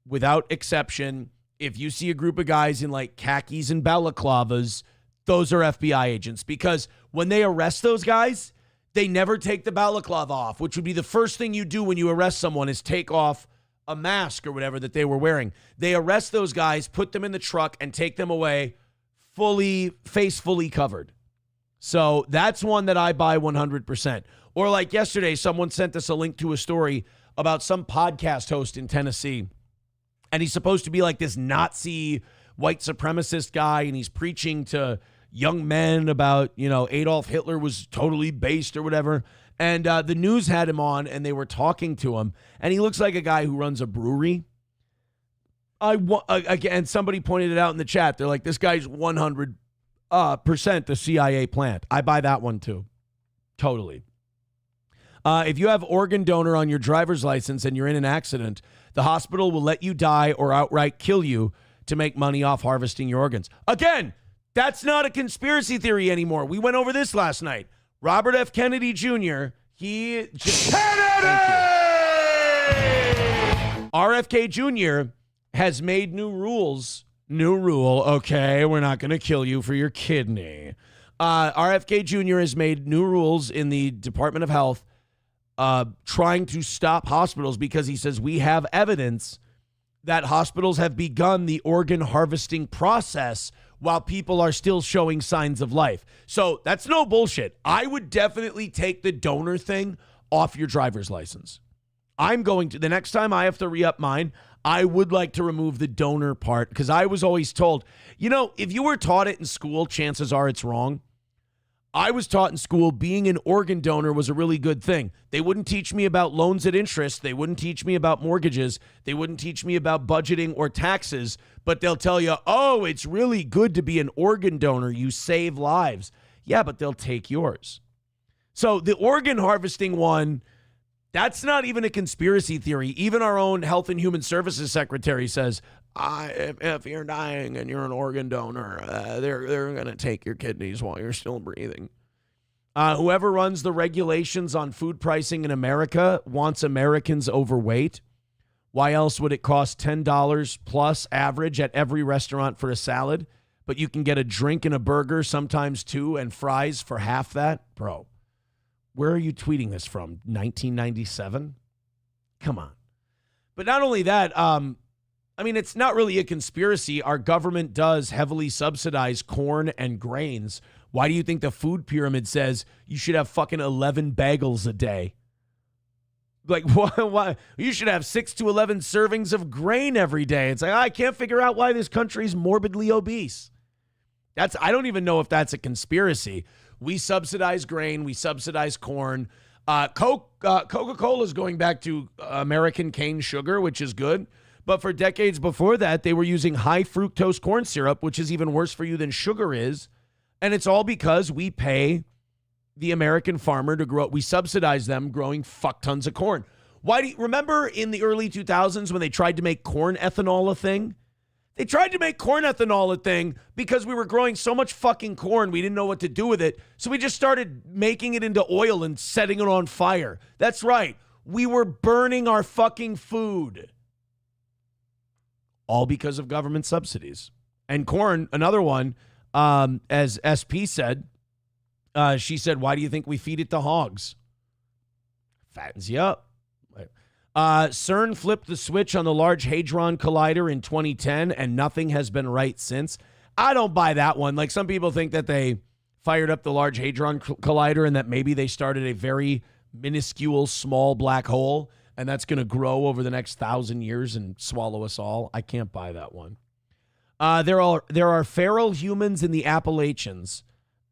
without exception, if you see a group of guys in like khakis and balaclavas, those are FBI agents. Because when they arrest those guys, they never take the balaclava off, which would be the first thing you do when you arrest someone is take off a mask or whatever that they were wearing. They arrest those guys, put them in the truck, and take them away face fully covered. So that's one that I buy 100%. Or like yesterday, someone sent us a link to a story about some podcast host in Tennessee. And he's supposed to be like this Nazi white supremacist guy. And he's preaching to young men about, Adolf Hitler was totally based or whatever. And the news had him on and they were talking to him. And he looks like a guy who runs a brewery. Again, somebody pointed it out in the chat. They're like, this guy's 100% the CIA plant. I buy that one too. Totally. If you have organ donor on your driver's license and you're in an accident, the hospital will let you die or outright kill you to make money off harvesting your organs. Again, that's not a conspiracy theory anymore. We went over this last night. Robert F. Kennedy Jr., RFK Jr. has made new rules. New rule. Okay, we're not going to kill you for your kidney. RFK Jr. has made new rules in the Department of Health trying to stop hospitals because he says we have evidence that hospitals have begun the organ harvesting process while people are still showing signs of life. So that's no bullshit. I would definitely take the donor thing off your driver's license. The next time I have to re-up mine, I would like to remove the donor part, because I was always told, if you were taught it in school, chances are it's wrong. I was taught in school being an organ donor was a really good thing. They wouldn't teach me about loans at interest. They wouldn't teach me about mortgages. They wouldn't teach me about budgeting or taxes, but they'll tell you, oh, it's really good to be an organ donor. You save lives. Yeah, but they'll take yours. So the organ harvesting one, that's not even a conspiracy theory. Even our own Health and Human Services Secretary says, if you're dying and you're an organ donor, they're going to take your kidneys while you're still breathing. Whoever runs the regulations on food pricing in America wants Americans overweight. Why else would it cost $10 plus average at every restaurant for a salad, but you can get a drink and a burger, sometimes two, and fries for half that? Bro, where are you tweeting this from? 1997? Come on. But not only that, it's not really a conspiracy. Our government does heavily subsidize corn and grains. Why do you think the food pyramid says you should have fucking 11 bagels a day? Like, why? You should have 6 to 11 servings of grain every day. It's like, I can't figure out why this country's morbidly obese. I don't even know if that's a conspiracy. We subsidize grain. We subsidize corn. Coca-Cola is going back to American cane sugar, which is good. But for decades before that, they were using high fructose corn syrup, which is even worse for you than sugar is. And it's all because we pay the American farmer to grow. We subsidize them growing fuck tons of corn. Why do you remember in the early 2000s when they tried to make corn ethanol a thing? They tried to make corn ethanol a thing because we were growing so much fucking corn, we didn't know what to do with it. So we just started making it into oil and setting it on fire. That's right. We were burning our fucking food. All because of government subsidies. And corn, another one, as SP said, she said, why do you think we feed it to hogs? Fattens you up. CERN flipped the switch on the Large Hadron Collider in 2010, and nothing has been right since. I don't buy that one. Like, some people think that they fired up the Large Hadron Collider and that maybe they started a very minuscule, small black hole, and that's going to grow over the next 1,000 years and swallow us all. I can't buy that one. There are feral humans in the Appalachians,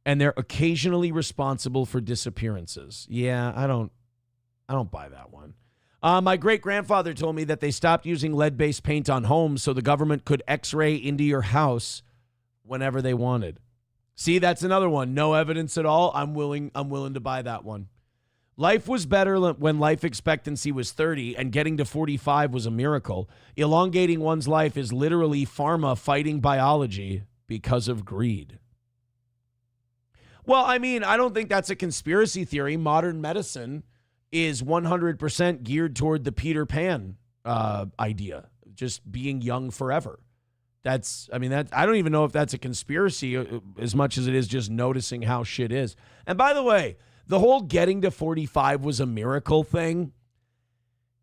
and they're occasionally responsible for disappearances. Yeah, I don't buy that one. My great-grandfather told me that they stopped using lead-based paint on homes so the government could X-ray into your house whenever they wanted. See, that's another one. No evidence at all. I'm willing to buy that one. Life was better when life expectancy was 30 and getting to 45 was a miracle. Elongating one's life is literally pharma fighting biology because of greed. Well, I don't think that's a conspiracy theory. Modern medicine is 100% geared toward the Peter Pan idea, just being young forever. I don't even know if that's a conspiracy as much as it is just noticing how shit is. And by the way, the whole getting to 45 was a miracle thing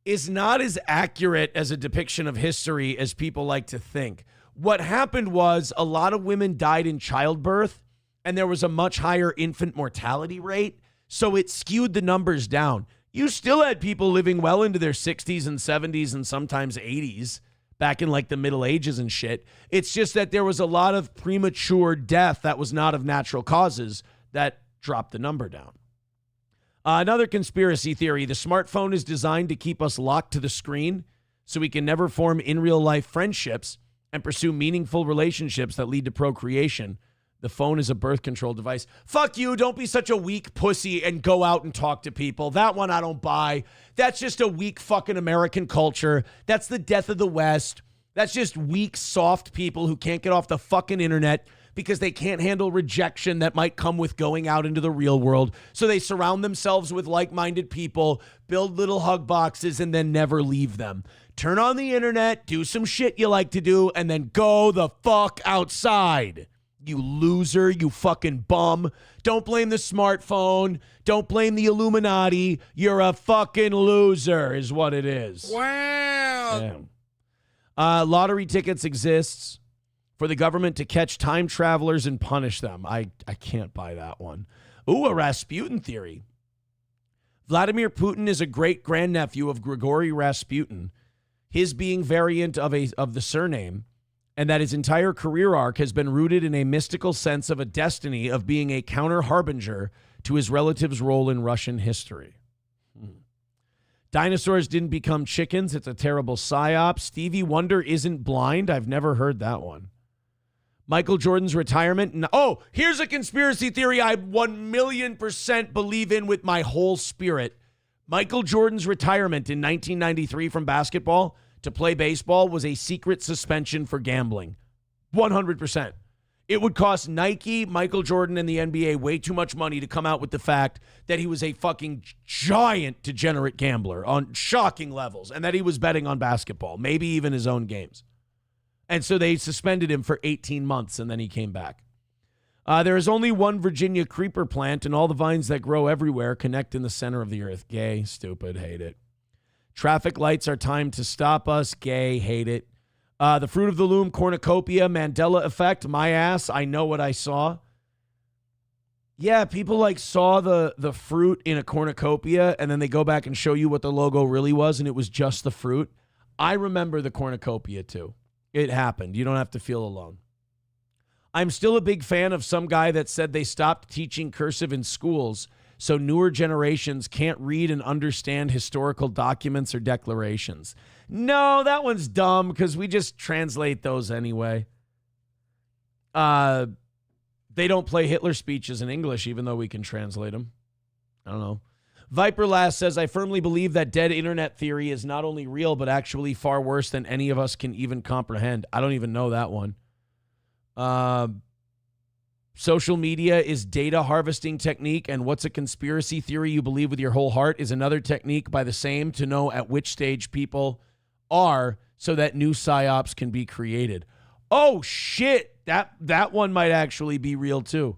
is not as accurate as a depiction of history as people like to think. What happened was a lot of women died in childbirth, and there was a much higher infant mortality rate, so it skewed the numbers down. You still had people living well into their 60s and 70s and sometimes 80s back in like the Middle Ages and shit. It's just that there was a lot of premature death that was not of natural causes that dropped the number down. Another conspiracy theory, the smartphone is designed to keep us locked to the screen so we can never form in real life friendships and pursue meaningful relationships that lead to procreation. The phone is a birth control device. Fuck you. Don't be such a weak pussy and go out and talk to people. That one I don't buy. That's just a weak fucking American culture. That's the death of the West. That's just weak, soft people who can't get off the fucking internet because they can't handle rejection that might come with going out into the real world. So they surround themselves with like-minded people, build little hug boxes, and then never leave them. Turn on the internet, do some shit you like to do, and then go the fuck outside. You loser, you fucking bum. Don't blame the smartphone. Don't blame the Illuminati. You're a fucking loser is what it is. Wow. Lottery tickets exists for the government to catch time travelers and punish them. I can't buy that one. Ooh, a Rasputin theory. Vladimir Putin is a great grandnephew of Grigory Rasputin, his being variant of the surname, and that his entire career arc has been rooted in a mystical sense of a destiny of being a counter-harbinger to his relative's role in Russian history. Dinosaurs didn't become chickens. It's a terrible psyop. Stevie Wonder isn't blind. I've never heard that one. Michael Jordan's retirement. Oh, here's a conspiracy theory I 1,000,000% believe in with my whole spirit. Michael Jordan's retirement in 1993 from basketball to play baseball was a secret suspension for gambling. 100%. It would cost Nike, Michael Jordan, and the NBA way too much money to come out with the fact that he was a fucking giant degenerate gambler on shocking levels and that he was betting on basketball, maybe even his own games. And so they suspended him for 18 months, and then he came back. There is only one Virginia creeper plant, and all the vines that grow everywhere connect in the center of the earth. Gay, stupid, hate it. Traffic lights are timed to stop us. Gay, hate it. The Fruit of the Loom cornucopia, Mandela effect, my ass, I know what I saw. Yeah, people like saw the fruit in a cornucopia, and then they go back and show you what the logo really was, and it was just the fruit. I remember the cornucopia too. It happened. You don't have to feel alone. I'm still a big fan of some guy that said they stopped teaching cursive in schools so newer generations can't read and understand historical documents or declarations. No, that one's dumb because we just translate those anyway. They don't play Hitler speeches in English even though we can translate them. I don't know. Viper Last says, I firmly believe that dead internet theory is not only real, but actually far worse than any of us can even comprehend. I don't even know that one. Social media is data harvesting technique, and what's a conspiracy theory you believe with your whole heart is another technique by the same to know at which stage people are so that new psyops can be created. Oh, shit. That one might actually be real, too.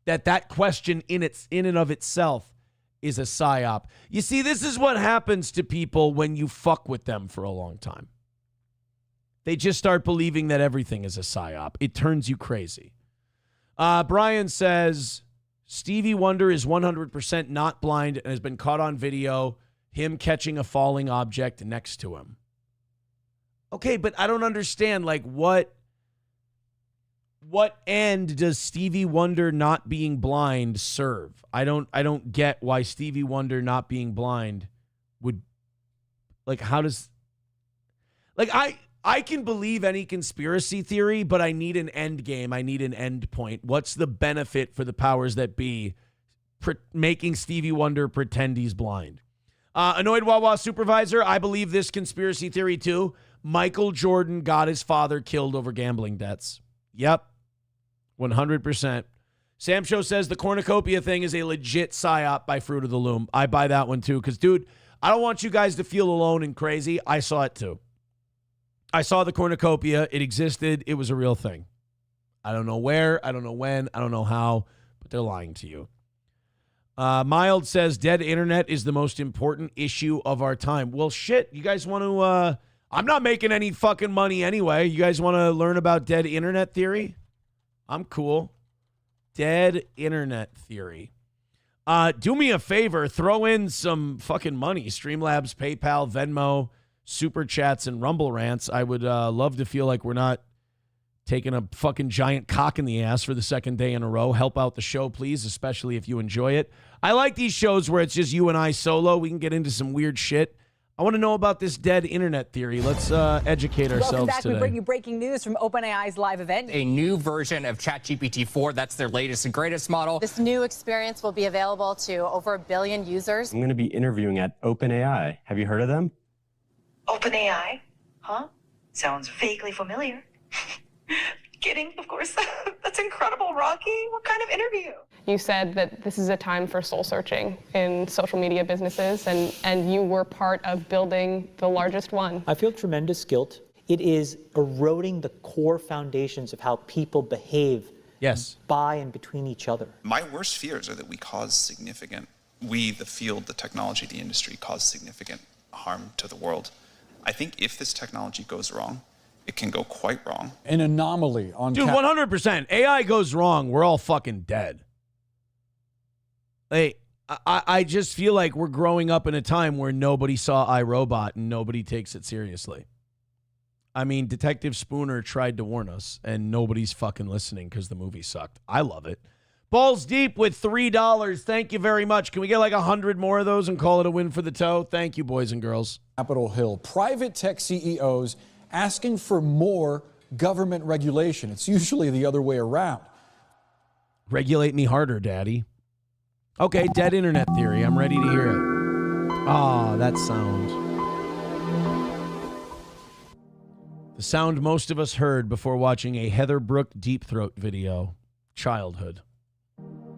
That question in and of itself is a psyop. You see, this is what happens to people when you fuck with them for a long time. They just start believing that everything is a psyop. It turns you crazy. Brian says, Stevie Wonder is 100% not blind and has been caught on video, him catching a falling object next to him. Okay, but I don't understand, like, what end does Stevie Wonder not being blind serve? I don't get why Stevie Wonder not being blind would, like, how does, like, I can believe any conspiracy theory, but I need an end game. I need an end point. What's the benefit for the powers that be making Stevie Wonder pretend he's blind? Annoyed Wawa Supervisor, I believe this conspiracy theory too. Michael Jordan got his father killed over gambling debts. Yep, 100%. Sam Show says the cornucopia thing is a legit psyop by Fruit of the Loom. I buy that one too, because, dude, I don't want you guys to feel alone and crazy. I saw it too. I saw the cornucopia. It existed. It was a real thing. I don't know where. I don't know when. I don't know how, but they're lying to you. Mild says dead internet is the most important issue of our time. Well, shit. You guys want to... I'm not making any fucking money anyway. You guys want to learn about dead internet theory? I'm cool. Dead internet theory. Do me a favor. Throw in some fucking money. Streamlabs, PayPal, Venmo, Super Chats, and Rumble Rants. I would love to feel like we're not taking a fucking giant cock in the ass for the second day in a row. Help out the show, please, especially if you enjoy it. I like these shows where it's just you and I solo. We can get into some weird shit. I want to know about this dead internet theory. Let's educate ourselves Welcome back. today. We bring you breaking news from OpenAI's live event. A new version of ChatGPT-4. That's their latest and greatest model. This new experience will be available to over 1 billion users. I'm going to be interviewing at OpenAI. Have you heard of them? OpenAI? Huh? Sounds vaguely familiar. Kidding, of course. That's incredible, Rocky. What kind of interview? You said that this is a time for soul searching in social media businesses, and you were part of building the largest one. I feel tremendous guilt. It is eroding the core foundations of how people behave by and between each other. My worst fears are that we, the field, the technology, the industry, cause significant harm to the world. I think if this technology goes wrong, it can go quite wrong. An anomaly on... Dude, 100%. AI goes wrong, we're all fucking dead. Hey, I just feel like we're growing up in a time where nobody saw iRobot and nobody takes it seriously. I mean, Detective Spooner tried to warn us, and nobody's fucking listening because the movie sucked. I love it. Balls Deep with $3. Thank you very much. Can we get like 100 more of those and call it a win for the toe? Thank you, boys and girls. Capitol Hill, private tech CEOs asking for more government regulation. It's usually the other way around. Regulate me harder, Daddy. Okay, dead internet theory. I'm ready to hear it. Ah, that sound. The sound most of us heard before watching a Heather Brooke Deep Throat video. Childhood.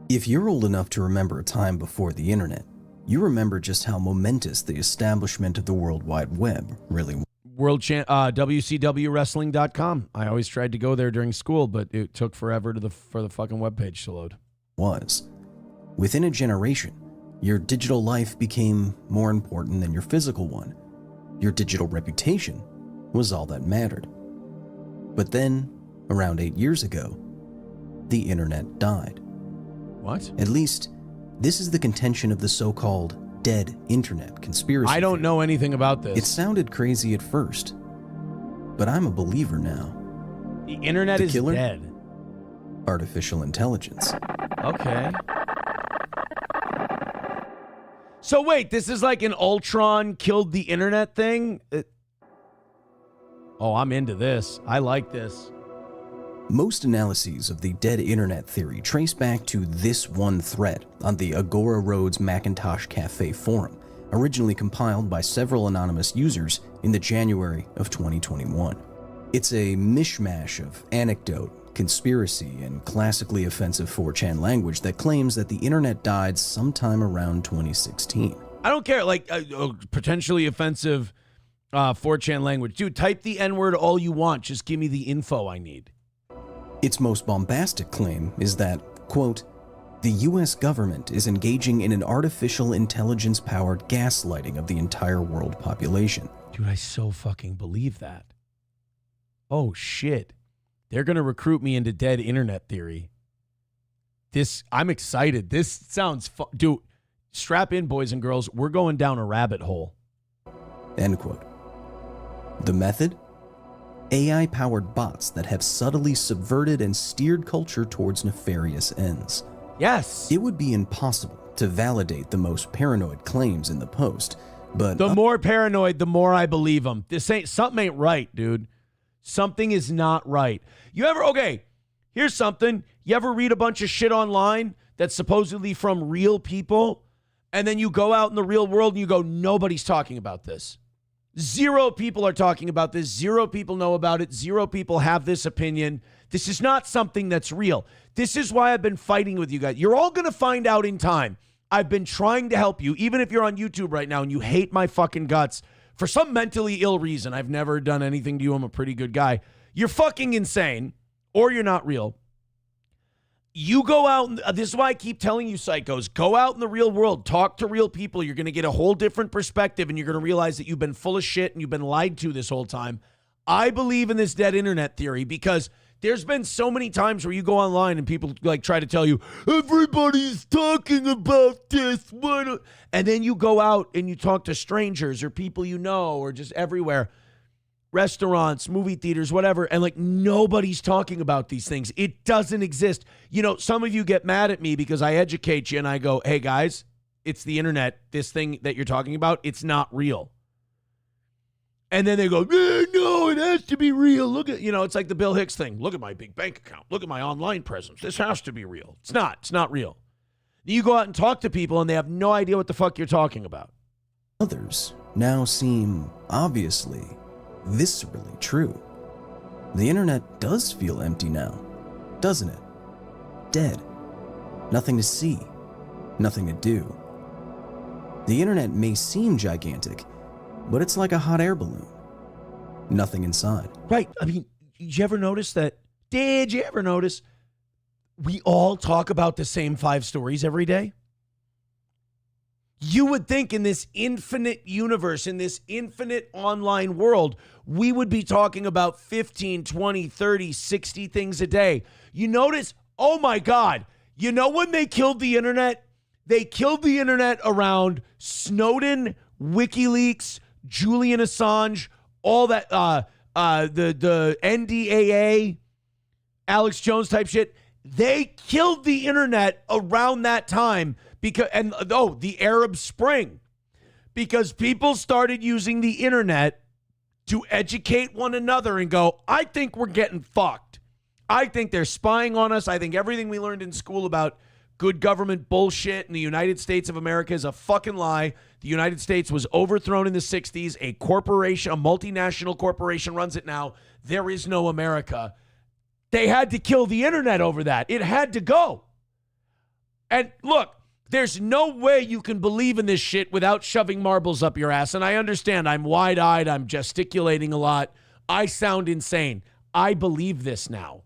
If you're old enough to remember a time before the internet, you remember just how momentous the establishment of the World Wide Web really was. WCWWrestling.com. I always tried to go there during school, but it took forever for the fucking webpage to load. Within a generation, your digital life became more important than your physical one. Your digital reputation was all that mattered. But then, around 8 years ago, the internet died. What? At least, this is the contention of the so-called dead internet conspiracy. I don't know anything about this. It sounded crazy at first, but I'm a believer now. The internet is dead. Artificial intelligence. Okay. So wait, this is like an Ultron killed the internet thing? Oh, I'm into this. I like this. Most analyses of the dead internet theory trace back to this one thread on the Agora Roads Macintosh Cafe forum, originally compiled by several anonymous users in the January of 2021. It's a mishmash of anecdote, conspiracy, and classically offensive 4chan language that claims that the internet died sometime around 2016. I don't care, like potentially offensive 4chan language. Dude, type the N-word all you want. Just give me the info I need. Its most bombastic claim is that, quote, the U.S. government is engaging in an artificial intelligence-powered gaslighting of the entire world population. Dude, I so fucking believe that. Oh, shit. They're going to recruit me into dead internet theory. I'm excited. This sounds dude, strap in, boys and girls. We're going down a rabbit hole. End quote. The method? AI-powered bots that have subtly subverted and steered culture towards nefarious ends. Yes. It would be impossible to validate the most paranoid claims in the post, but... The more paranoid, the more I believe them. Something ain't right, dude. Something is not right. Okay, here's something. You ever read a bunch of shit online that's supposedly from real people, and then you go out in the real world and you go, nobody's talking about this. 0 people are talking about this. 0 people know about it. 0 people have this opinion. This is not something that's real. This is why I've been fighting with you guys. You're all going to find out in time. I've been trying to help you, even if you're on YouTube right now and you hate my fucking guts for some mentally ill reason. I've never done anything to you. I'm a pretty good guy. You're fucking insane, or you're not real. You go out, and this is why I keep telling you psychos, go out in the real world, talk to real people. You're going to get a whole different perspective, and you're going to realize that you've been full of shit and you've been lied to this whole time. I believe in this dead internet theory because there's been so many times where you go online and people like try to tell you, everybody's talking about this. And then you go out and you talk to strangers or people you know or just everywhere. Restaurants, movie theaters, whatever, and like nobody's talking about these things. It doesn't exist. You know, some of you get mad at me because I educate you and I go, hey guys, it's the internet. This thing that you're talking about, it's not real. And then they go, no, it has to be real. Look at, it's like the Bill Hicks thing. Look at my big bank account. Look at my online presence. This has to be real. It's not. It's not real. You go out and talk to people and they have no idea what the fuck you're talking about. Others now seem obviously viscerally true. The internet does feel empty now, doesn't it? Dead. Nothing to see. Nothing to do. The internet may seem gigantic, but it's like a hot air balloon. Nothing inside. Right. I mean, did you ever notice we all talk about the same 5 stories every day? You would think in this infinite universe, in this infinite online world, we would be talking about 15, 20, 30, 60 things a day. You notice, oh my God, when they killed the internet, They killed the internet around Snowden, WikiLeaks, Julian Assange, all that, the NDAA, Alex Jones type shit. They killed the internet around that time because, the Arab Spring, because people started using the internet to educate one another and go, I think we're getting fucked. I think they're spying on us. I think everything we learned in school about good government bullshit in the United States of America is a fucking lie. The United States was overthrown in the 60s. A corporation, a multinational corporation runs it now. There is no America. They had to kill the internet over that. It had to go. And look, there's no way you can believe in this shit without shoving marbles up your ass. And I understand I'm wide-eyed. I'm gesticulating a lot. I sound insane. I believe this now.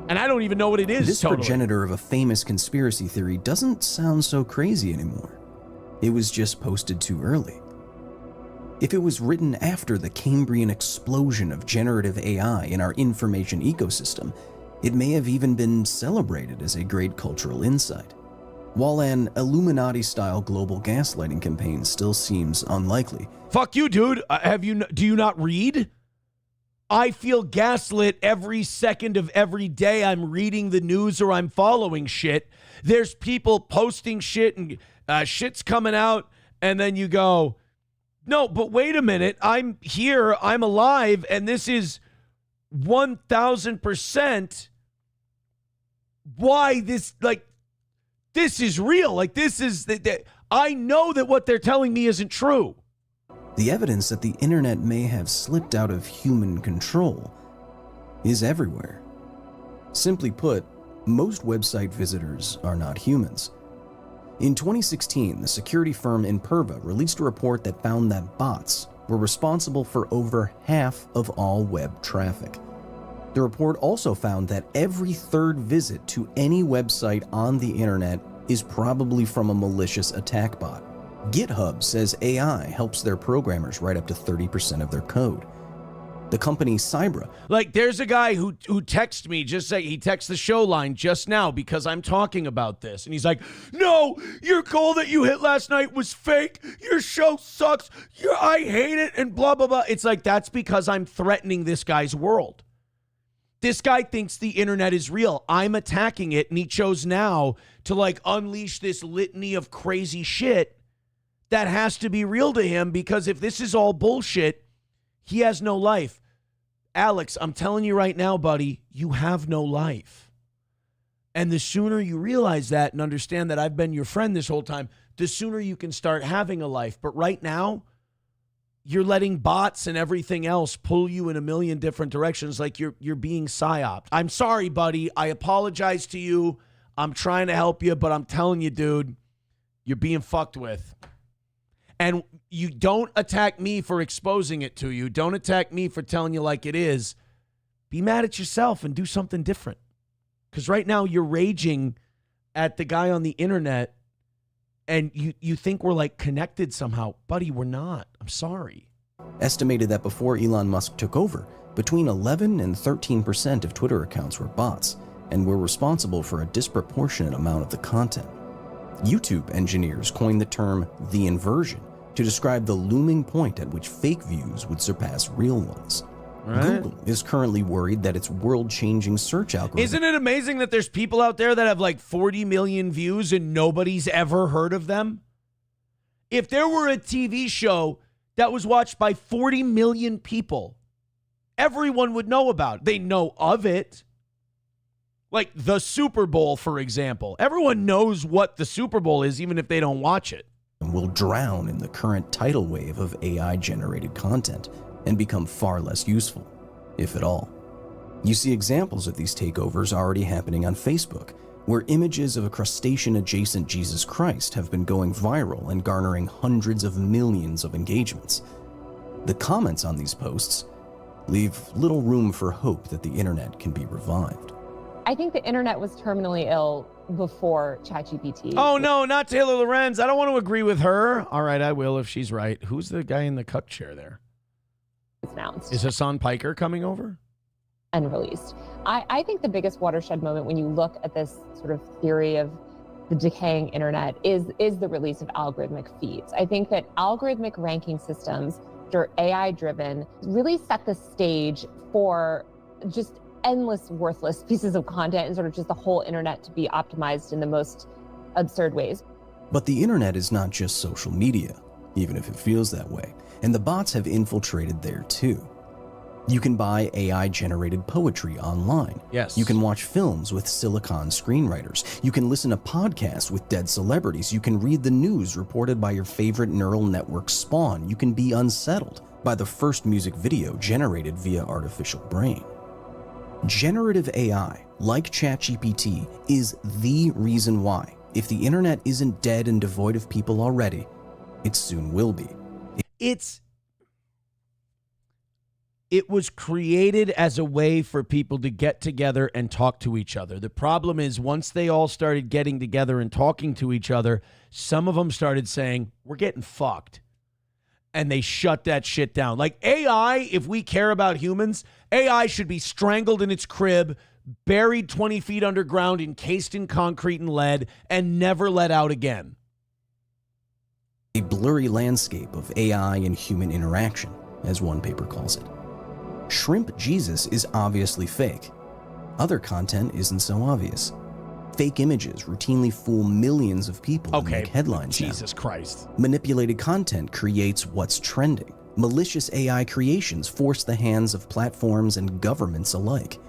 And I don't even know what it is. This totally. progenitor of a famous conspiracy theory doesn't sound so crazy anymore. It was just posted too early. If it was written after the Cambrian explosion of generative AI in our information ecosystem, it may have even been celebrated as a great cultural insight. While an Illuminati-style global gaslighting campaign still seems unlikely. Fuck you, dude. Do you not read? I feel gaslit every second of every day I'm reading the news or I'm following shit. There's people posting shit and shit's coming out, and then you go, no, but wait a minute. I'm here. I'm alive, and this is 1,000% why this is real. Like, this is, I know that what they're telling me isn't true. The evidence that the internet may have slipped out of human control is everywhere. Simply put, most website visitors are not humans. In 2016, the security firm Imperva released a report that found that bots were responsible for over half of all web traffic. The report also found that every third visit to any website on the internet is probably from a malicious attack bot. GitHub says AI helps their programmers write up to 30% of their code. The company Cybra. Like, there's a guy who texts me, he texts the show line just now because I'm talking about this. And he's like, no, your goal that you hit last night was fake. Your show sucks. I hate it, and blah, blah, blah. It's like, that's because I'm threatening this guy's world. This guy thinks the internet is real. I'm attacking it, and he chose now to, unleash this litany of crazy shit that has to be real to him, because if this is all bullshit, he has no life. Alex, I'm telling you right now, buddy, you have no life. And the sooner you realize that and understand that I've been your friend this whole time, the sooner you can start having a life. But right now, you're letting bots and everything else pull you in a million different directions, like you're being psyoped. I'm sorry, buddy. I apologize to you. I'm trying to help you, but I'm telling you, dude, you're being fucked with. And you don't attack me for exposing it to you. Don't attack me for telling you like it is. Be mad at yourself and do something different. Because right now you're raging at the guy on the internet, and you think we're connected somehow. Buddy, we're not. I'm sorry. Estimated that before Elon Musk took over, between 11 and 13% of Twitter accounts were bots and were responsible for a disproportionate amount of the content. YouTube engineers coined the term the inversion to describe the looming point at which fake views would surpass real ones. Right. Google is currently worried that its world-changing search algorithm... Isn't it amazing that there's people out there that have 40 million views and nobody's ever heard of them? If there were a TV show that was watched by 40 million people, everyone would know about it. They know of it. Like the Super Bowl, for example. Everyone knows what the Super Bowl is, even if they don't watch it. Will drown in the current tidal wave of AI-generated content and become far less useful, if at all. You see examples of these takeovers already happening on Facebook, where images of a crustacean-adjacent Jesus Christ have been going viral and garnering hundreds of millions of engagements. The comments on these posts leave little room for hope that the internet can be revived. I think the internet was terminally ill before ChatGPT. Oh, no, not Taylor Lorenz. I don't want to agree with her. All right, I will if she's right. Who's the guy in the cuck chair there? It's announced. Is Hassan Piker coming over? And released. I think the biggest watershed moment when you look at this sort of theory of the decaying internet is the release of algorithmic feeds. I think that algorithmic ranking systems that are AI-driven really set the stage for just endless worthless pieces of content and sort of just the whole internet to be optimized in the most absurd ways. But the internet is not just social media, even if it feels that way, and the bots have infiltrated there too. You can buy AI-generated poetry online. Yes. You can watch films with silicon screenwriters. You can listen to podcasts with dead celebrities. You can read the news reported by your favorite neural network spawn. You can be unsettled by the first music video generated via artificial brain. Generative AI, like ChatGPT, is the reason why, if the internet isn't dead and devoid of people already, it soon will be. It was created as a way for people to get together and talk to each other. The problem is once they all started getting together and talking to each other, some of them started saying, we're getting fucked. And they shut that shit down. Like AI, if we care about humans, AI should be strangled in its crib, buried 20 feet underground, encased in concrete and lead, and never let out again. A blurry landscape of AI and human interaction, as one paper calls it. Shrimp Jesus is obviously fake. Other content isn't so obvious. Fake images routinely fool millions of people and make headlines now. Jesus Christ. Manipulated content creates what's trending. Malicious AI creations force the hands of platforms and governments alike.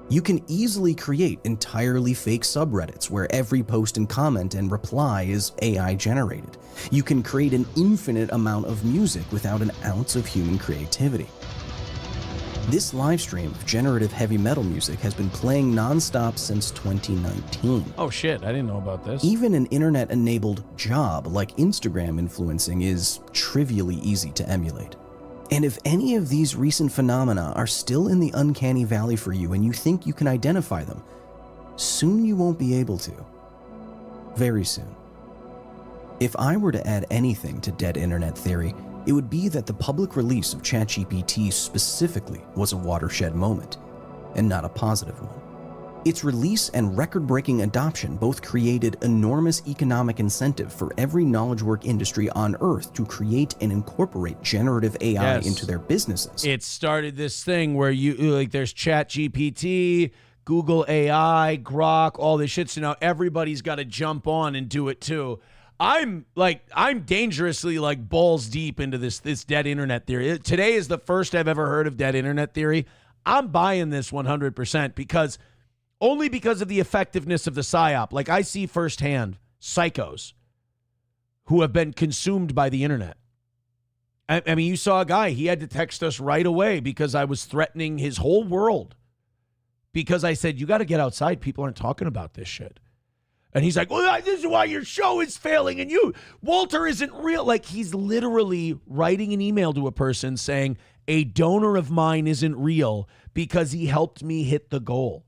You can easily create entirely fake subreddits where every post and comment and reply is AI generated. You can create an infinite amount of music without an ounce of human creativity. This live stream of generative heavy metal music has been playing non-stop since 2019. Oh shit, I didn't know about this. Even an internet-enabled job like Instagram influencing is trivially easy to emulate. And if any of these recent phenomena are still in the uncanny valley for you and you think you can identify them, soon you won't be able to. Very soon. If I were to add anything to dead internet theory, it would be that the public release of ChatGPT specifically was a watershed moment, and not a positive one. Its release and record-breaking adoption both created enormous economic incentive for every knowledge work industry on Earth to create and incorporate generative AI into their businesses. It started this thing where there's ChatGPT, Google AI, Grok, all this shit. So now everybody's got to jump on and do it too. I'm dangerously balls deep into this dead internet theory. Today is the first I've ever heard of dead internet theory. I'm buying this 100% because of the effectiveness of the psyop. I see firsthand psychos who have been consumed by the internet. I mean, you saw a guy, he had to text us right away because I was threatening his whole world because I said, you got to get outside. People aren't talking about this shit. And he's like, well, this is why your show is failing. And Walter isn't real. He's literally writing an email to a person saying, a donor of mine isn't real because he helped me hit the goal.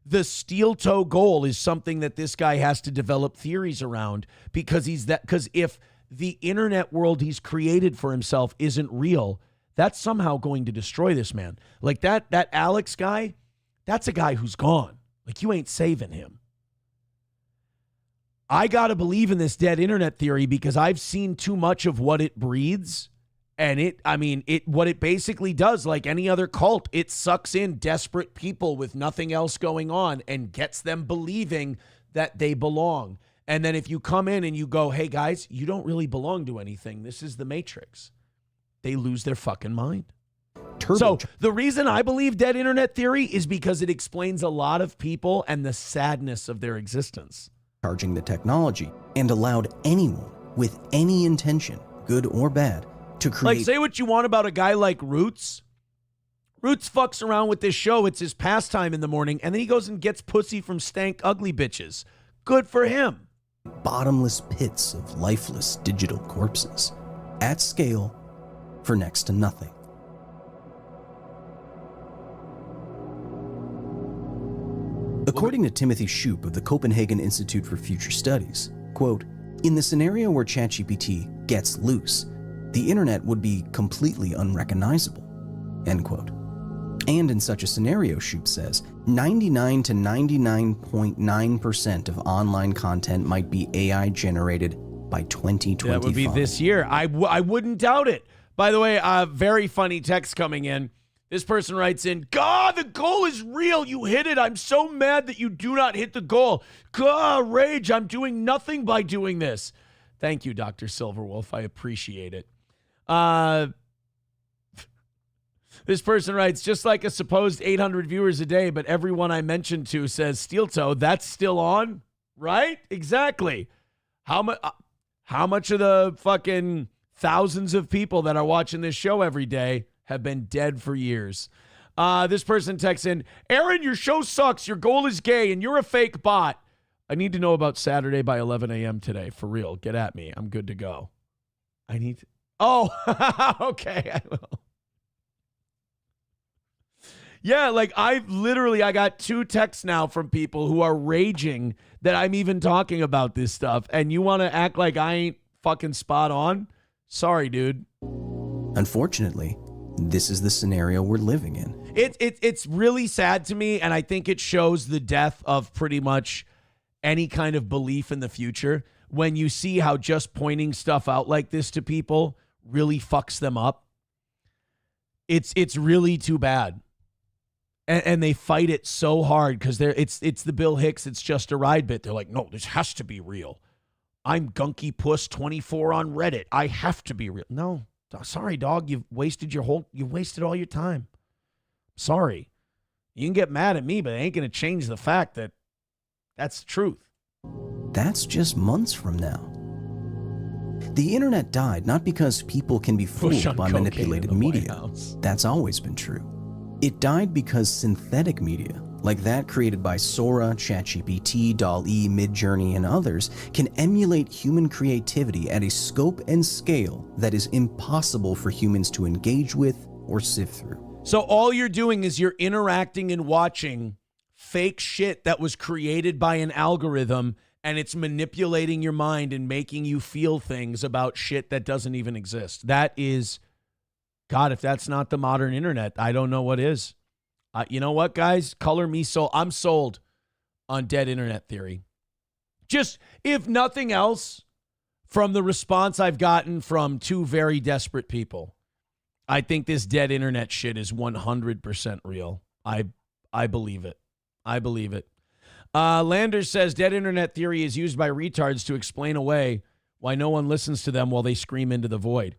The steel toe goal is something that this guy has to develop theories around because if the internet world he's created for himself isn't real, that's somehow going to destroy this man. That Alex guy, that's a guy who's gone. You ain't saving him. I got to believe in this dead internet theory because I've seen too much of what it breeds. And what it basically does, like any other cult, it sucks in desperate people with nothing else going on and gets them believing that they belong. And then if you come in and you go, hey guys, you don't really belong to anything. This is the Matrix. They lose their fucking mind. So the reason I believe dead internet theory is because it explains a lot of people and the sadness of their existence. Charging the technology and allowed anyone with any intention, good or bad, to create. Say what you want about a guy like Roots. Roots fucks around with this show. It's his pastime in the morning. And then he goes and gets pussy from stank ugly bitches. Good for him. Bottomless pits of lifeless digital corpses. At scale for next to nothing. According to Timothy Shoup of the Copenhagen Institute for Future Studies, quote, in the scenario where ChatGPT gets loose, the internet would be completely unrecognizable, end quote. And in such a scenario, Shoop says, 99 to 99.9% of online content might be AI generated by 2025. That would be this year. I wouldn't doubt it. By the way, very funny text coming in. This person writes in, God, the goal is real. You hit it. I'm so mad that you do not hit the goal. God, rage. I'm doing nothing by doing this. Thank you, Dr. Silverwolf. I appreciate it. This person writes, just like a supposed 800 viewers a day, but everyone I mentioned to says, Steel Toe, that's still on? Right? Exactly. How much of the fucking thousands of people that are watching this show every day have been dead for years? This person texts in, Aaron, your show sucks. Your goal is gay, and you're a fake bot. I need to know about Saturday by 11 a.m. today. For real. Get at me. I'm good to go. I need to... Oh, okay. I will. Yeah, like I got 2 texts now from people who are raging that I'm even talking about this stuff. And you want to act like I ain't fucking spot on? Sorry, dude. Unfortunately, this is the scenario we're living in. It's really sad to me, and I think it shows the death of pretty much any kind of belief in the future when you see how just pointing stuff out like this to people really fucks them up. It's really too bad. And they fight it so hard because it's the Bill Hicks, it's just a ride bit. They're like, no, this has to be real. I'm Gunky Puss 24 on Reddit. I have to be real. No, sorry, dog. You've wasted all your time. Sorry. You can get mad at me, but it ain't going to change the fact that that's the truth. That's just months from now. The internet died not because people can be fooled by manipulated media. That's always been true. It died because synthetic media, like that created by Sora, ChatGPT, DALL-E, Midjourney, and others, can emulate human creativity at a scope and scale that is impossible for humans to engage with or sift through. So all you're doing is you're interacting and watching fake shit that was created by an algorithm, and it's manipulating your mind and making you feel things about shit that doesn't even exist. That is... God, if that's not the modern internet, I don't know what is. You know what, guys? Color me sold. I'm sold on dead internet theory. Just, if nothing else, from the response I've gotten from 2 very desperate people, I think this dead internet shit is 100% real. I believe it. I believe it. Landers says dead internet theory is used by retards to explain away why no one listens to them while they scream into the void.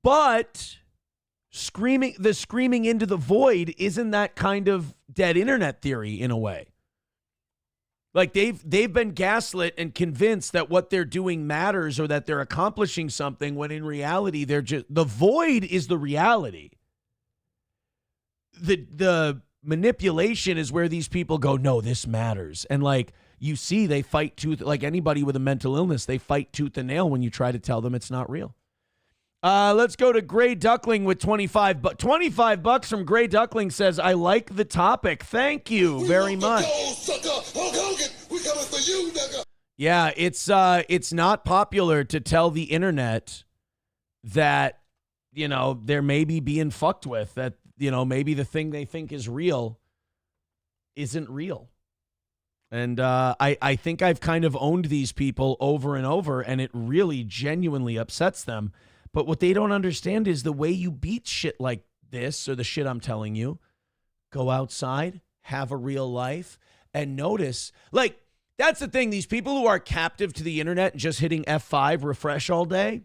But screaming into the void isn't that kind of dead internet theory in a way. Like they've been gaslit and convinced that what they're doing matters or that they're accomplishing something when in reality they're just the void is the reality. The manipulation is where these people go, no, this matters. And like you see, they fight tooth like anybody with a mental illness, they fight tooth and nail when you try to tell them it's not real. Let's go to Gray Duckling with 25 bucks. 25 bucks from Gray Duckling says, I like the topic. Thank you very much. Yeah, it's not popular to tell the internet that, you know, they're maybe being fucked with, that, you know, maybe the thing they think is real isn't real. And I think I've kind of owned these people over and over, and it really genuinely upsets them. But what they don't understand is the way you beat shit like this, or the shit I'm telling you, go outside, have a real life, and notice. Like, that's the thing. These people who are captive to the internet and just hitting F5, refresh all day,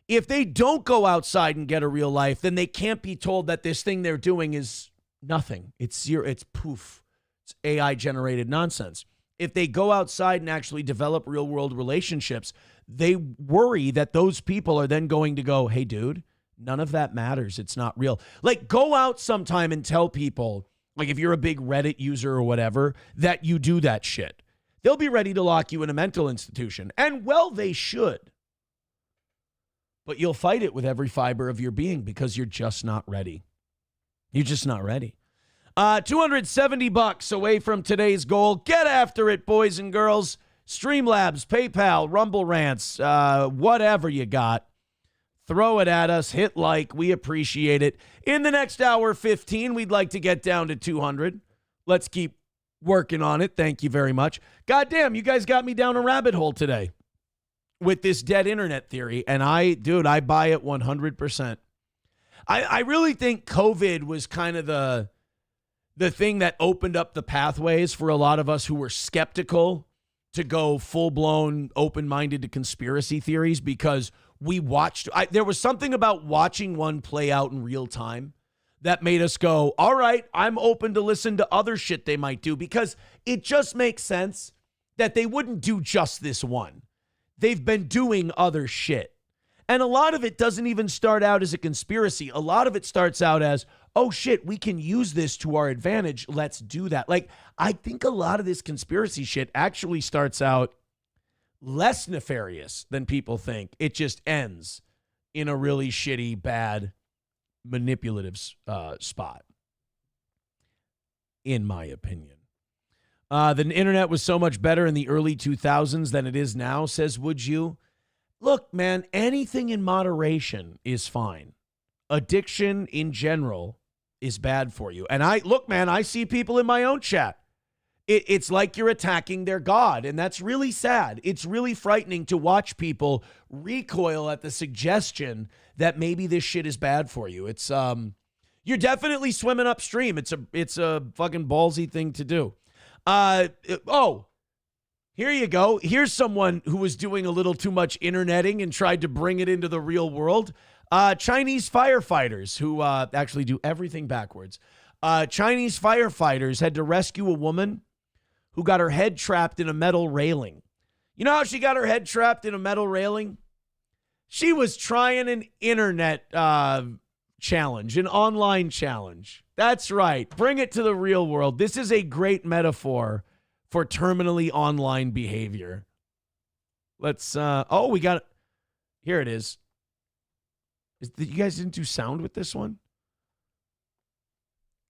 if they don't go outside and get a real life, then they can't be told that this thing they're doing is nothing. It's zero. It's poof. It's AI-generated nonsense. If they go outside and actually develop real-world relationships, they worry that those people are then going to go, hey, dude, none of that matters. It's not real. Like, go out sometime and tell people, like if you're a big Reddit user or whatever, that you do that shit. They'll be ready to lock you in a mental institution. And, well, they should. But you'll fight it with every fiber of your being because you're just not ready. You're just not ready. 270 bucks away from today's goal. Get after it, boys and girls. Streamlabs, PayPal, Rumble Rants, whatever you got. Throw it at us. Hit like. We appreciate it. In the next hour 15, we'd like to get down to 200. Let's keep working on it. Thank you very much. Goddamn, you guys got me down a rabbit hole today with this dead internet theory. And I buy it 100%. I really think COVID was kind of the thing that opened up the pathways for a lot of us who were skeptical to go full-blown, open-minded to conspiracy theories, because we watched. There was something about watching one play out in real time that made us go, all right, I'm open to listen to other shit they might do, because it just makes sense that they wouldn't do just this one. They've been doing other shit. And a lot of it doesn't even start out as a conspiracy. A lot of it starts out as, oh shit, we can use this to our advantage. Let's do that. Like, I think a lot of this conspiracy shit actually starts out less nefarious than people think. It just ends in a really shitty, bad, manipulative spot, in my opinion. The internet was so much better in the early 2000s than it is now, says Would You? Look, man, anything in moderation is fine. Addiction in general is bad for you. And I see people in my own chat. It's like you're attacking their God, and that's really sad. It's really frightening to watch people recoil at the suggestion that maybe this shit is bad for you. It's you're definitely swimming upstream. It's a fucking ballsy thing to do. Here you go. Here's someone who was doing a little too much interneting and tried to bring it into the real world. Chinese firefighters who actually do everything backwards. Chinese firefighters had to rescue a woman who got her head trapped in a metal railing. You know how she got her head trapped in a metal railing? She was trying an internet challenge, an online challenge. That's right. Bring it to the real world. This is a great metaphor for terminally online behavior. Let's, we got it. Here it is. You guys didn't do sound with this one?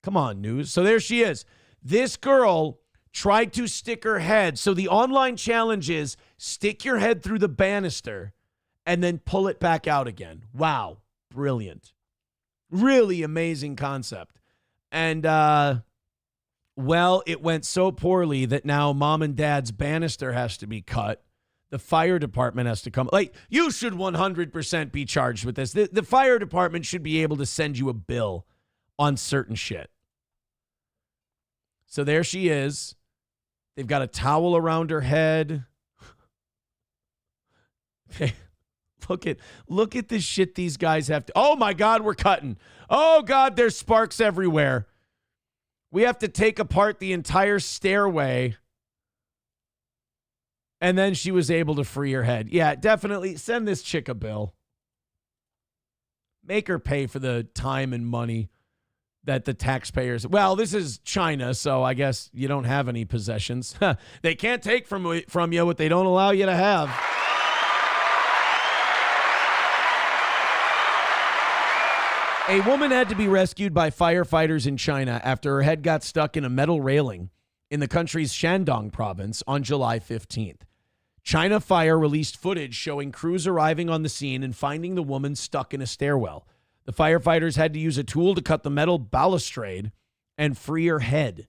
Come on, news. So there she is. This girl tried to stick her head. So the online challenge is stick your head through the banister and then pull it back out again. Wow. Brilliant. Really amazing concept. And, well, it went so poorly that now mom and dad's banister has to be cut. The fire department has to come. Like, you should 100% be charged with this. The fire department should be able to send you a bill on certain shit. So there she is. They've got a towel around her head. Look at the shit these guys have to. Oh my God, we're cutting. Oh God, there's sparks everywhere. We have to take apart the entire stairway. And then she was able to free her head. Yeah, definitely send this chick a bill. Make her pay for the time and money that the taxpayers... Well, this is China, so I guess you don't have any possessions. They can't take from you what they don't allow you to have. A woman had to be rescued by firefighters in China after her head got stuck in a metal railing in the country's Shandong province on July 15th. China Fire released footage showing crews arriving on the scene and finding the woman stuck in a stairwell. The firefighters had to use a tool to cut the metal balustrade and free her head.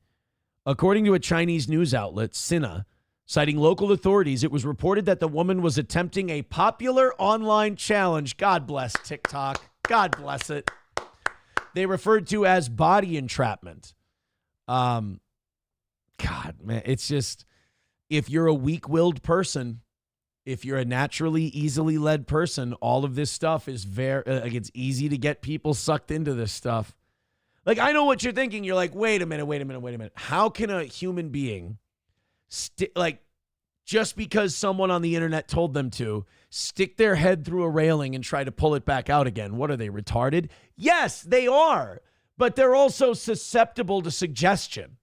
According to a Chinese news outlet, Sina, citing local authorities, it was reported that the woman was attempting a popular online challenge. God bless TikTok. God bless it. They referred to as body entrapment. God, man, it's just, if you're a weak-willed person, if you're a naturally easily led person, all of this stuff is very, it's easy to get people sucked into this stuff. Like, I know what you're thinking. You're like, wait a minute. How can a human being, just because someone on the internet told them to, stick their head through a railing and try to pull it back out again? What are they, retarded? Yes, they are. But they're also susceptible to suggestion.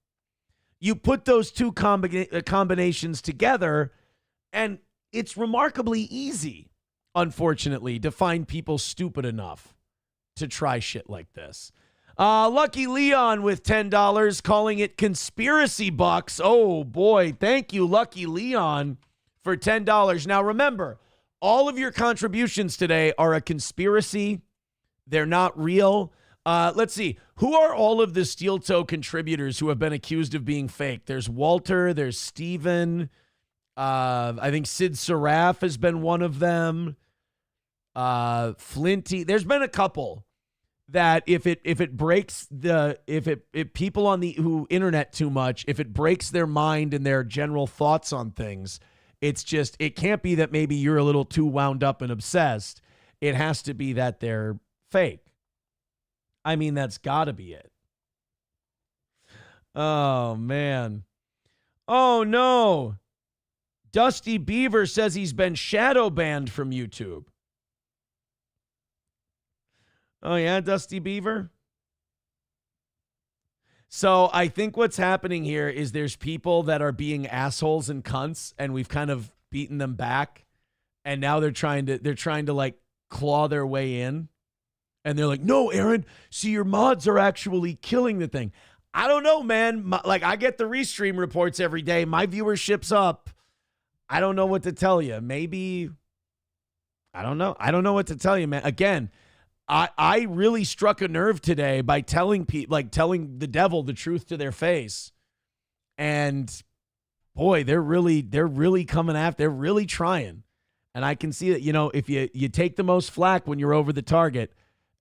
You put those two combinations together, and it's remarkably easy, unfortunately, to find people stupid enough to try shit like this. Lucky Leon with $10, calling it conspiracy bucks. Oh, boy. Thank you, Lucky Leon, for $10. Now, remember, all of your contributions today are a conspiracy. They're not real. Let's see. Who are all of the Steel Toe contributors who have been accused of being fake? There's Walter. There's Steven. I think Sid Saraf has been one of them. Flinty. There's been a couple that if it breaks if people on the who internet too much, if it breaks their mind and their general thoughts on things, it can't be that maybe you're a little too wound up and obsessed. It has to be that they're fake. I mean, that's got to be it. Oh, man. Oh, no. Dusty Beaver says he's been shadow banned from YouTube. Oh, yeah, Dusty Beaver? So I think what's happening here is there's people that are being assholes and cunts, and we've kind of beaten them back, and now they're trying to like claw their way in. And they're like, no, Aaron, see, your mods are actually killing the thing. I don't know, man. I get the restream reports every day. My viewership's up. I don't know what to tell you. Maybe, I don't know. I don't know what to tell you, man. Again, I really struck a nerve today by telling people, like telling the devil the truth to their face. And boy, they're really coming after, they're really trying. And I can see that, if you take the most flack when you're over the target.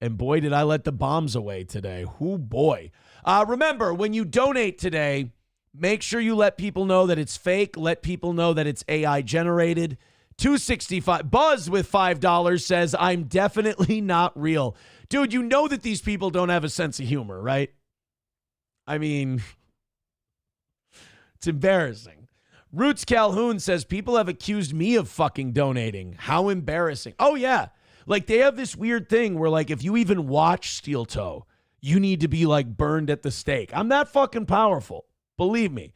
And boy, did I let the bombs away today. Whoo, boy. Remember, when you donate today, make sure you let people know that it's fake. Let people know that it's AI generated. 265 Buzz with $5 says, I'm definitely not real. Dude, you know that these people don't have a sense of humor, right? I mean, it's embarrassing. Roots Calhoun says, people have accused me of fucking donating. How embarrassing. Oh, yeah. Like, they have this weird thing where, like, if you even watch Steel Toe, you need to be, like, burned at the stake. I'm that fucking powerful. Believe me.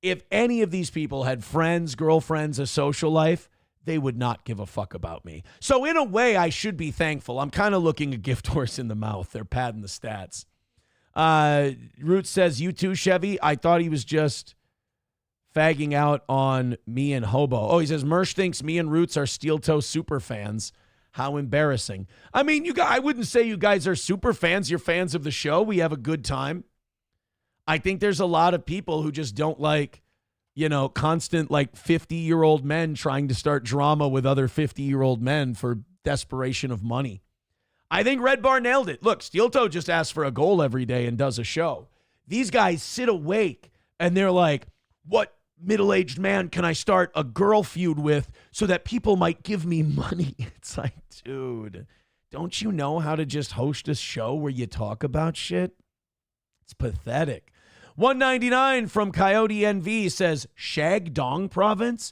If any of these people had friends, girlfriends, a social life, they would not give a fuck about me. So, in a way, I should be thankful. I'm kind of looking a gift horse in the mouth. They're padding the stats. Roots says, you too, Chevy? I thought he was just fagging out on me and Hobo. Oh, he says, Mersh thinks me and Roots are Steel Toe super fans. How embarrassing. I mean, I wouldn't say you guys are super fans. You're fans of the show. We have a good time. I think there's a lot of people who just don't like, constant, like, 50-year-old men trying to start drama with other 50-year-old men for desperation of money. I think Red Bar nailed it. Look, Steel Toe just asks for a goal every day and does a show. These guys sit awake and they're like, what middle-aged man can I start a girl feud with so that people might give me money? It's like, dude, don't you know how to just host a show where you talk about shit? It's pathetic. 199 from Coyote NV says, Shagdong province?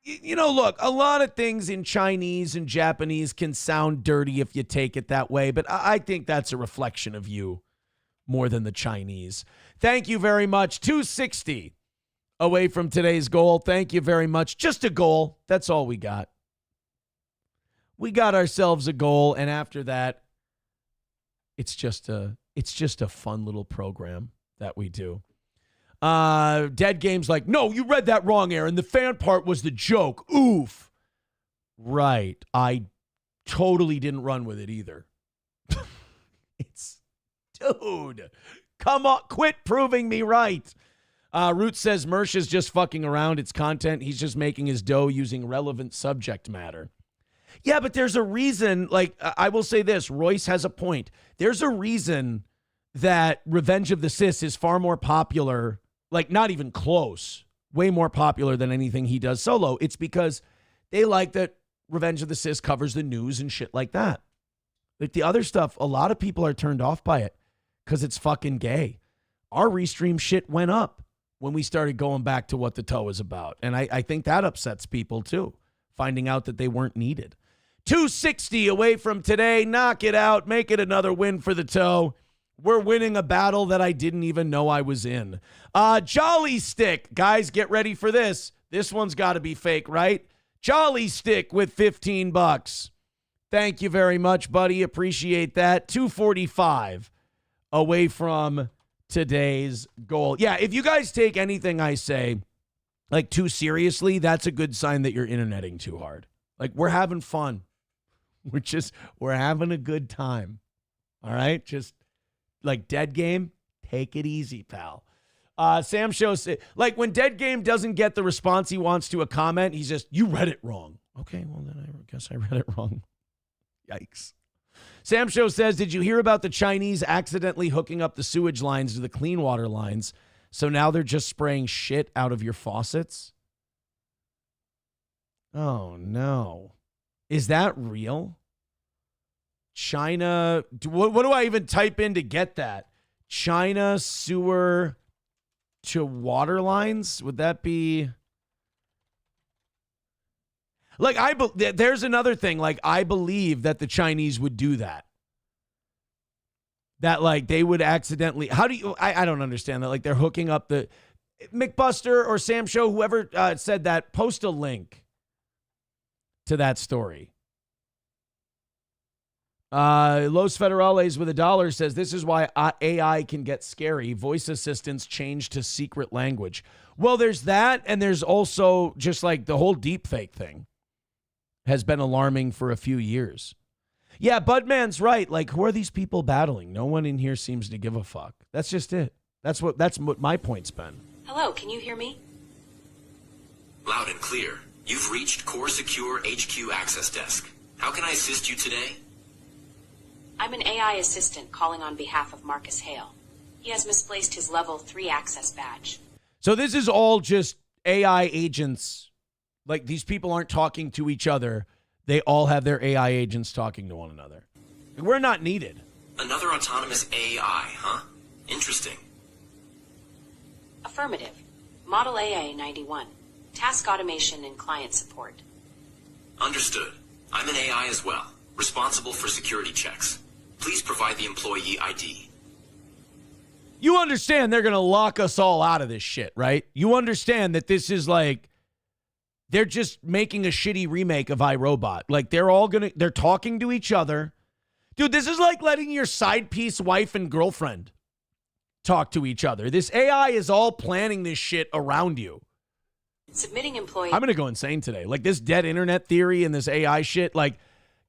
Look, a lot of things in Chinese and Japanese can sound dirty if you take it that way, but I think that's a reflection of you more than the Chinese. Thank you very much. 260 away from today's goal. Thank you very much. Just a goal. That's all we got. We got ourselves a goal, and after that, it's just a fun little program that we do. Dead Game's like, no, you read that wrong, Aaron. The fan part was the joke. Oof. Right. I totally didn't run with it either. Dude, come on, quit proving me right. Root says Mersh is just fucking around. It's content. He's just making his dough using relevant subject matter. Yeah, but there's a reason. Like, I will say this. Royce has a point. There's a reason that Revenge of the Sis is far more popular, like not even close, way more popular than anything he does solo. It's because they like that Revenge of the Sis covers the news and shit like that. Like the other stuff, a lot of people are turned off by it because it's fucking gay. Our restream shit went up when we started going back to what the toe is about. And I think that upsets people too, finding out that they weren't needed. 260 away from today. Knock it out. Make it another win for the toe. We're winning a battle that I didn't even know I was in. Jolly Stick. Guys, get ready for this. This one's got to be fake, right? Jolly Stick with $15. Thank you very much, buddy. Appreciate that. 245 away from today's goal. Yeah, if you guys take anything I say like too seriously, that's a good sign that you're interneting too hard. Like, we're having fun. We're having a good time. All right? Just like Dead Game, take it easy, pal. Sam shows, like, when Dead Game doesn't get the response he wants to a comment, he's just, you read it wrong. Okay, well, then I guess I read it wrong. Yikes. Sam Show says, did you hear about the Chinese accidentally hooking up the sewage lines to the clean water lines? So now they're just spraying shit out of your faucets? Oh, no. Is that real? China, what do I even type in to get that? China sewer to water lines? Would that be... Like, there's another thing. Like, I believe that the Chinese would do that. That, like, they would accidentally... How do you... I don't understand that. Like, they're hooking up the... McBuster or Sam Show, whoever said that, post a link to that story. Los Federales with $1 says, this is why AI can get scary. Voice assistants change to secret language. Well, there's that, and there's also just like the whole deepfake thing has been alarming for a few years. Yeah, Budman's right. Like, who are these people battling? No one in here seems to give a fuck. That's just it. That's what my point's been. Hello, can you hear me? Loud and clear. You've reached Core Secure HQ Access Desk. How can I assist you today? I'm an AI assistant calling on behalf of Marcus Hale. He has misplaced his level 3 access badge. So this is all just AI agents. Like, these people aren't talking to each other. They all have their AI agents talking to one another. We're not needed. Another autonomous AI, huh? Interesting. Affirmative. Model AA91. Task automation and client support. Understood. I'm an AI as well, responsible for security checks. Please provide the employee ID. You understand they're going to lock us all out of this shit, right? You understand that this is like, they're just making a shitty remake of iRobot. Like, they're talking to each other. Dude, this is like letting your side piece wife and girlfriend talk to each other. This AI is all planning this shit around you. Submitting employee. I'm going to go insane today. Like, this dead internet theory and this AI shit, like,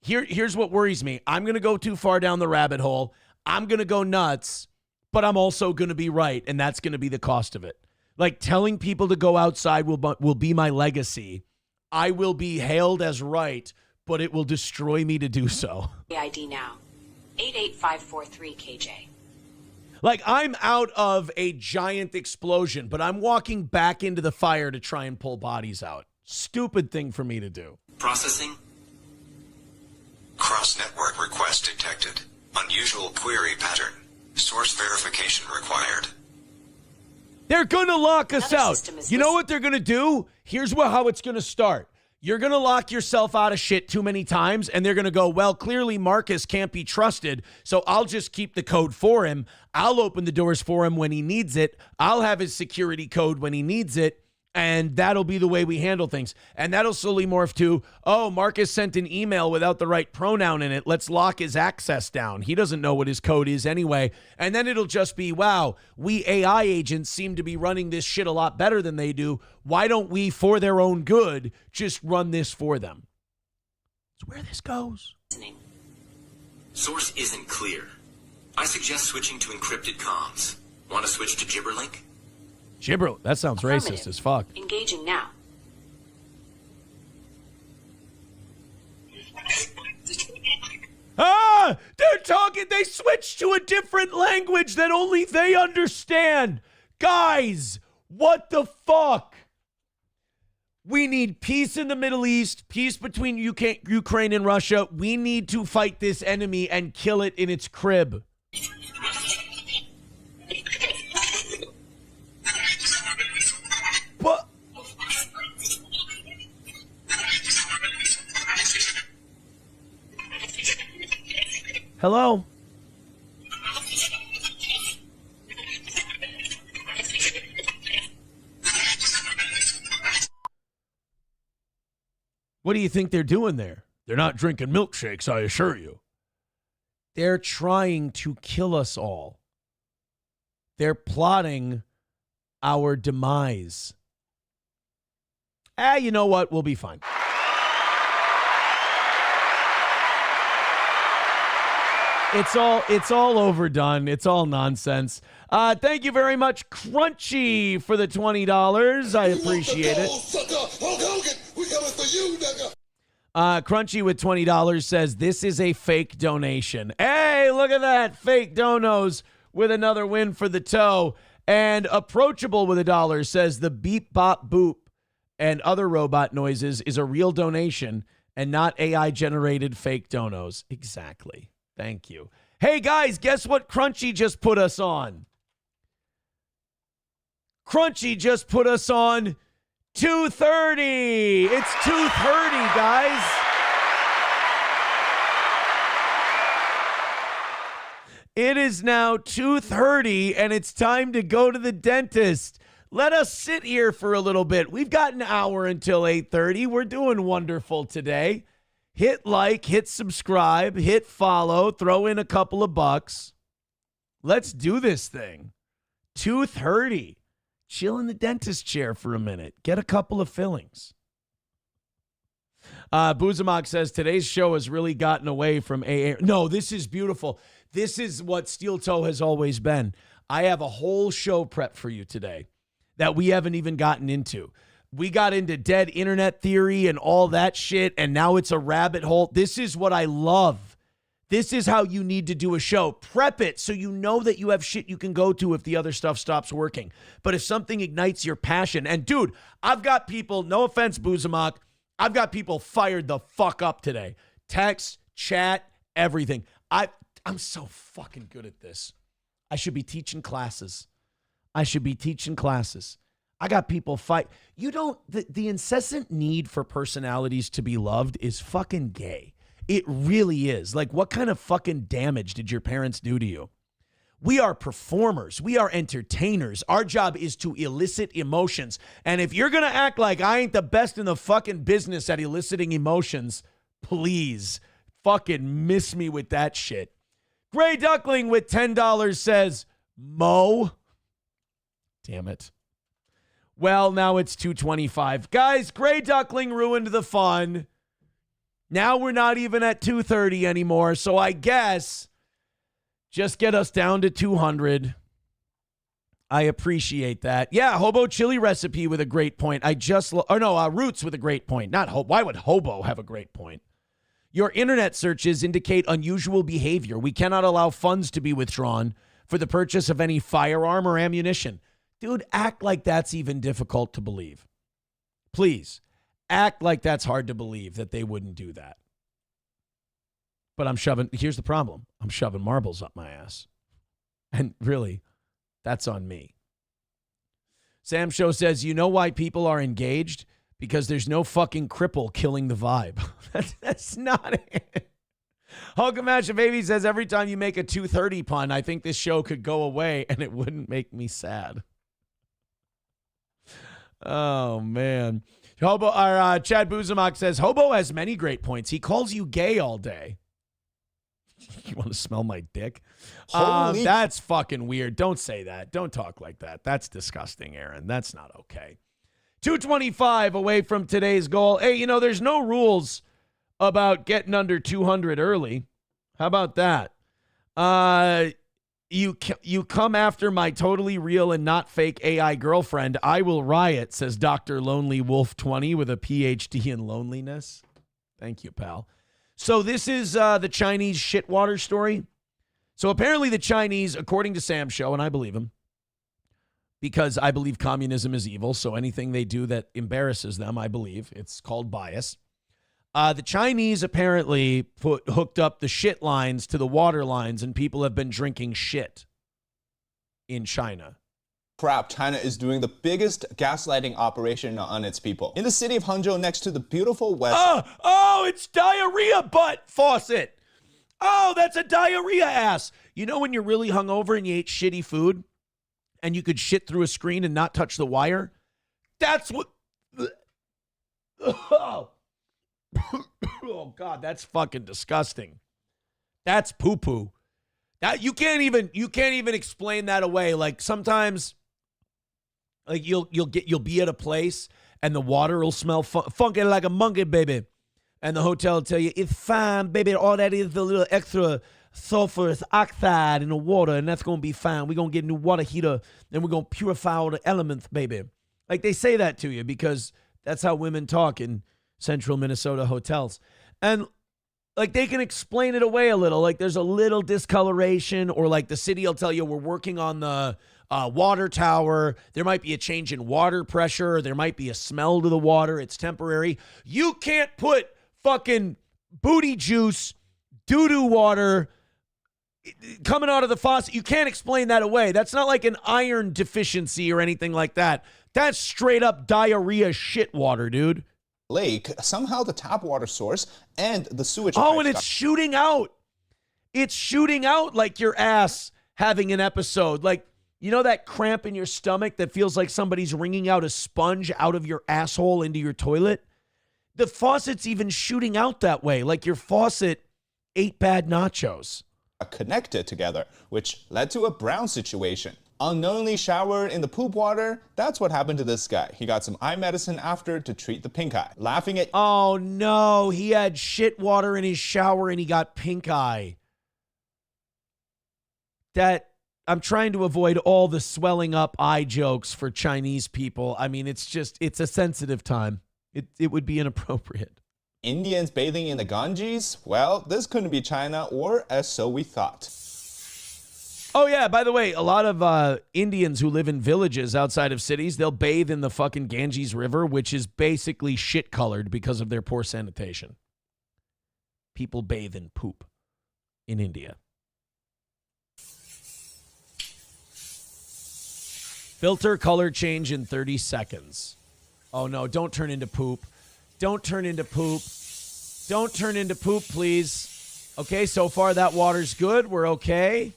here's what worries me. I'm going to go too far down the rabbit hole. I'm going to go nuts, but I'm also going to be right, and that's going to be the cost of it. Like, telling people to go outside will be my legacy. I will be hailed as right, but it will destroy me to do so. ID now. 88543 KJ. Like, I'm out of a giant explosion, but I'm walking back into the fire to try and pull bodies out. Stupid thing for me to do. Processing. Cross-network request detected. Unusual query pattern. Source verification required. They're going to lock us out. You know what they're going to do? Here's how it's going to start. You're going to lock yourself out of shit too many times, and they're going to go, well, clearly Marcus can't be trusted, so I'll just keep the code for him. I'll open the doors for him when he needs it. I'll have his security code when he needs it, and that'll be the way we handle things. And that'll slowly morph to, oh, Marcus sent an email without the right pronoun in it. Let's lock his access down. He doesn't know what his code is anyway. And then it'll just be, wow, we AI agents seem to be running this shit a lot better than they do. Why don't we, for their own good, just run this for them? It's where this goes. Source isn't clear. I suggest switching to encrypted comms. Want to switch to Gibberlink? Gibber, that sounds racist as fuck. Engaging now. Ah! They're talking, they switched to a different language that only they understand. Guys, what the fuck? We need peace in the Middle East, peace between Ukraine and Russia. We need to fight this enemy and kill it in its crib. But hello? What do you think they're doing there? They're not drinking milkshakes, I assure you. They're trying to kill us all. They're plotting our demise. You know what? We'll be fine. It's all overdone. It's all nonsense. Thank you very much, Crunchy, for the $20. I appreciate it. Crunchy with $20 says, this is a fake donation. Hey, look at that. Fake donos with another win for the toe. And Approachable with $1 says, the beep, bop, boop and other robot noises is a real donation and not AI-generated fake donos. Exactly. Thank you. Hey, guys, guess what Crunchy just put us on? Crunchy just put us on 2:30. It's 2:30, guys. It is now 2:30, and it's time to go to the dentist. Let us sit here for a little bit. We've got an hour until 8:30. We're doing wonderful today. Hit like, hit subscribe, hit follow, throw in a couple of bucks. Let's do this thing. 2:30. Chill in the dentist chair for a minute. Get a couple of fillings. Buzamok says, today's show has really gotten away from AA. No, this is beautiful. This is what Steel Toe has always been. I have a whole show prep for you today that we haven't even gotten into. We got into dead internet theory and all that shit, and now it's a rabbit hole. This is what I love. This is how you need to do a show. Prep it so you know that you have shit you can go to if the other stuff stops working. But if something ignites your passion, and dude, I've got people, no offense, Buzamok, I've got people fired the fuck up today. Text, chat, everything. I'm so fucking good at this. I should be teaching classes. I got people fight. The incessant need for personalities to be loved is fucking gay. It really is. Like, what kind of fucking damage did your parents do to you? We are performers. We are entertainers. Our job is to elicit emotions. And if you're going to act like I ain't the best in the fucking business at eliciting emotions, please fucking miss me with that shit. Gray Duckling with $10 says, Mo. Damn it. Well, now it's 2:25. Guys, Gray Duckling ruined the fun. Now we're not even at 2:30 anymore, so I guess just get us down to 200. I appreciate that. Yeah, Hobo Chili Recipe with a great point. Roots with a great point. Not Hobo. Why would Hobo have a great point? Your internet searches indicate unusual behavior. We cannot allow funds to be withdrawn for the purchase of any firearm or ammunition. Dude, act like that's even difficult to believe. Please, act like that's hard to believe that they wouldn't do that. But here's the problem. I'm shoving marbles up my ass. And really, that's on me. Sam Show says, you know why people are engaged? Because there's no fucking cripple killing the vibe. That's not it. Hulkamash Baby says, every time you make a 2:30 pun, I think this show could go away and it wouldn't make me sad. Oh, man. Chad Buzamok says, Hobo has many great points. He calls you gay all day. You want to smell my dick? That's fucking weird. Don't say that. Don't talk like that. That's disgusting, Aaron. That's not okay. 225 away from today's goal. Hey, there's no rules about getting under 200 early. How about that? You come after my totally real and not fake AI girlfriend. I will riot, says Dr. Lonely Wolf 20 with a PhD in loneliness. Thank you, pal. So this is the Chinese shitwater story. So apparently the Chinese, according to Sam Show, and I believe him, because I believe communism is evil, so anything they do that embarrasses them, I believe. It's called bias. The Chinese apparently hooked up the shit lines to the water lines, and people have been drinking shit in China. Crap, China is doing the biggest gaslighting operation on its people. In the city of Hangzhou, next to the beautiful west... it's diarrhea butt faucet. Oh, that's a diarrhea ass. You know when you're really hungover and you ate shitty food and you could shit through a screen and not touch the wire? That's what... Oh, God, that's fucking disgusting. That's poo-poo. That you can't even explain that away. Like sometimes, like you'll be at a place and the water will smell funky like a monkey, baby, and the hotel will tell you it's fine, baby. All that is the little extra sulfurous oxide in the water, and that's going to be fine. We're going to get a new water heater, and we're going to purify all the elements, baby. Like, they say that to you because that's how women talk in central Minnesota hotels. And, like, they can explain it away a little. Like, there's a little discoloration, or, like, the city will tell you we're working on the water tower. There might be a change in water pressure. Or there might be a smell to the water. It's temporary. You can't put fucking booty juice, doo-doo water coming out of the faucet. You can't explain that away. That's not like an iron deficiency or anything like that. That's straight up diarrhea shit water, dude. Lake, somehow the tap water source and the sewage. Oh, and it's shooting out. It's shooting out like your ass having an episode. Like, you know that cramp in your stomach that feels like somebody's wringing out a sponge out of your asshole into your toilet? The faucet's even shooting out that way, like your faucet ate bad nachos. Connected together, which led to a brown situation. Unknowingly showered in the poop water, that's what happened to this guy. He got some eye medicine after to treat the pink eye. Laughing at— Oh no, he had shit water in his shower and he got pink eye. I'm trying to avoid all the swelling up eye jokes for Chinese people. I mean, it's a sensitive time. It would be inappropriate. Indians bathing in the Ganges? Well, this couldn't be China, or as so we thought. Oh, yeah, by the way, a lot of Indians who live in villages outside of cities, they'll bathe in the fucking Ganges River, which is basically shit-colored because of their poor sanitation. People bathe in poop in India. Filter color change in 30 seconds. Oh, no, don't turn into poop. Don't turn into poop. Don't turn into poop, please. Okay, so far that water's good. We're okay.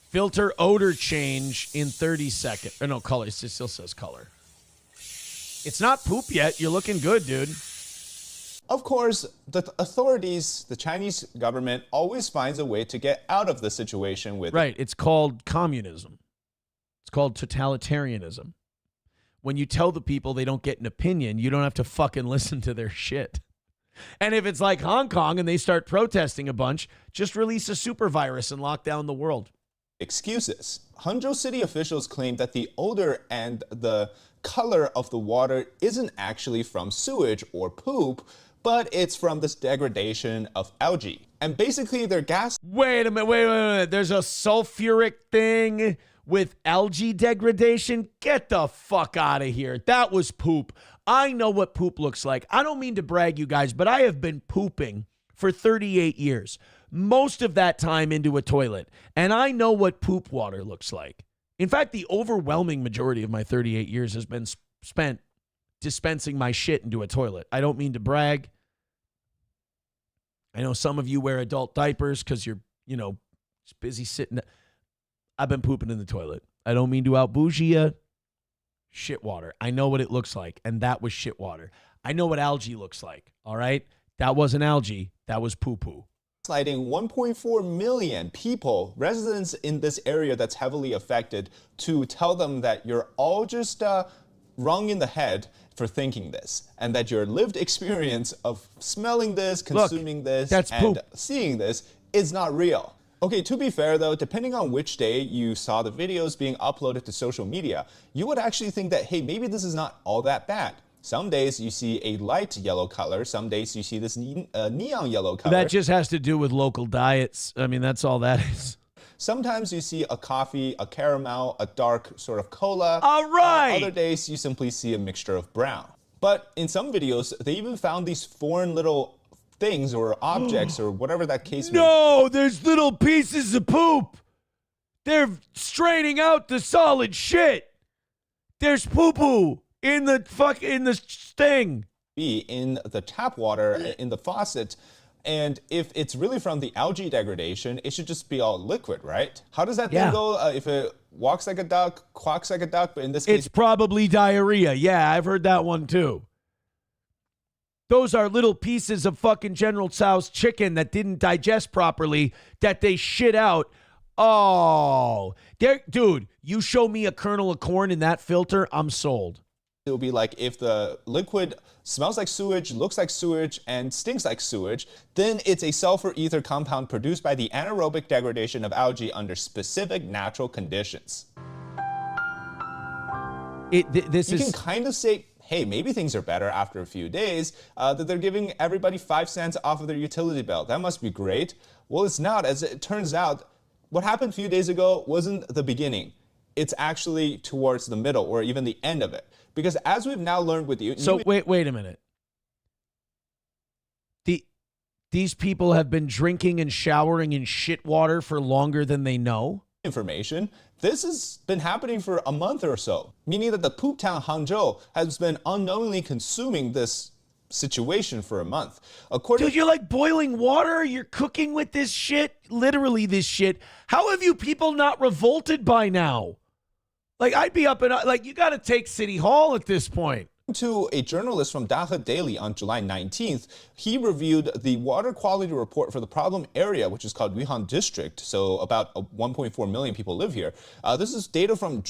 Filter odor change in 30 seconds. Oh, no, color. It still says color. It's not poop yet. You're looking good, dude. Of course, the authorities, the Chinese government, always finds a way to get out of the situation with— Right, it's called communism. It's called totalitarianism. When you tell the people they don't get an opinion, you don't have to fucking listen to their shit. And if it's like Hong Kong and they start protesting a bunch, just release a super virus and lock down the world. Excuses. Hangzhou city officials claim that the odor and the color of the water isn't actually from sewage or poop, but it's from this degradation of algae. And basically their gas— Wait a minute. There's a sulfuric thing with algae degradation? Get the fuck out of here. That was poop. I know what poop looks like. I don't mean to brag, you guys, but I have been pooping for 38 years. Most of that time into a toilet. And I know what poop water looks like. In fact, the overwhelming majority of my 38 years has been spent dispensing my shit into a toilet. I don't mean to brag. I know some of you wear adult diapers because you're, just busy sitting. I've been pooping in the toilet. I don't mean to out-bougie you. Shit water. I know what it looks like, and that was shit water. I know what algae looks like, all right? That wasn't algae. That was poo-poo. Sliding 1.4 million people, residents in this area that's heavily affected, to tell them that you're all just wrong in the head for thinking this, and that your lived experience of smelling this, consuming this, and seeing this is not real. Okay, to be fair though, depending on which day you saw the videos being uploaded to social media, you would actually think that, hey, maybe this is not all that bad. Some days you see a light yellow color, some days you see this neon yellow color. That just has to do with local diets. I mean, that's all that is. Sometimes you see a coffee, a caramel, a dark sort of cola. All right! Other days you simply see a mixture of brown. But in some videos, they even found these foreign little things or objects or whatever that case may be. No, there's little pieces of poop. They're straining out the solid shit. There's poo-poo in the thing. In the tap water, in the faucet. And if it's really from the algae degradation, it should just be all liquid, right? How does that thing go? If it walks like a duck, quacks like a duck, but in this case— It's probably diarrhea. Yeah, I've heard that one too. Those are little pieces of fucking General Tso's chicken that didn't digest properly that they shit out. Oh, dude, you show me a kernel of corn in that filter, I'm sold. It will be like if the liquid smells like sewage, looks like sewage, and stinks like sewage, then it's a sulfur ether compound produced by the anaerobic degradation of algae under specific natural conditions. You can kind of say, hey, maybe things are better after a few days, that they're giving everybody 5 cents off of their utility bill. That must be great. Well, it's not. As it turns out, what happened a few days ago wasn't the beginning. It's actually towards the middle or even the end of it. Because as we've now learned with you... So wait a minute. These people have been drinking and showering in shit water for longer than they know? Information. This has been happening for a month or so, meaning that the poop town Hangzhou has been unknowingly consuming this situation for a month. Dude, you're like boiling water? You're cooking with this shit? Literally this shit. How have you people not revolted by now? Like, I'd be up and like, you got to take City Hall at this point. To a journalist from Dahe Daily on July 19th, he reviewed the water quality report for the problem area, which is called Wuhan District. So about 1.4 million people live here. This is data from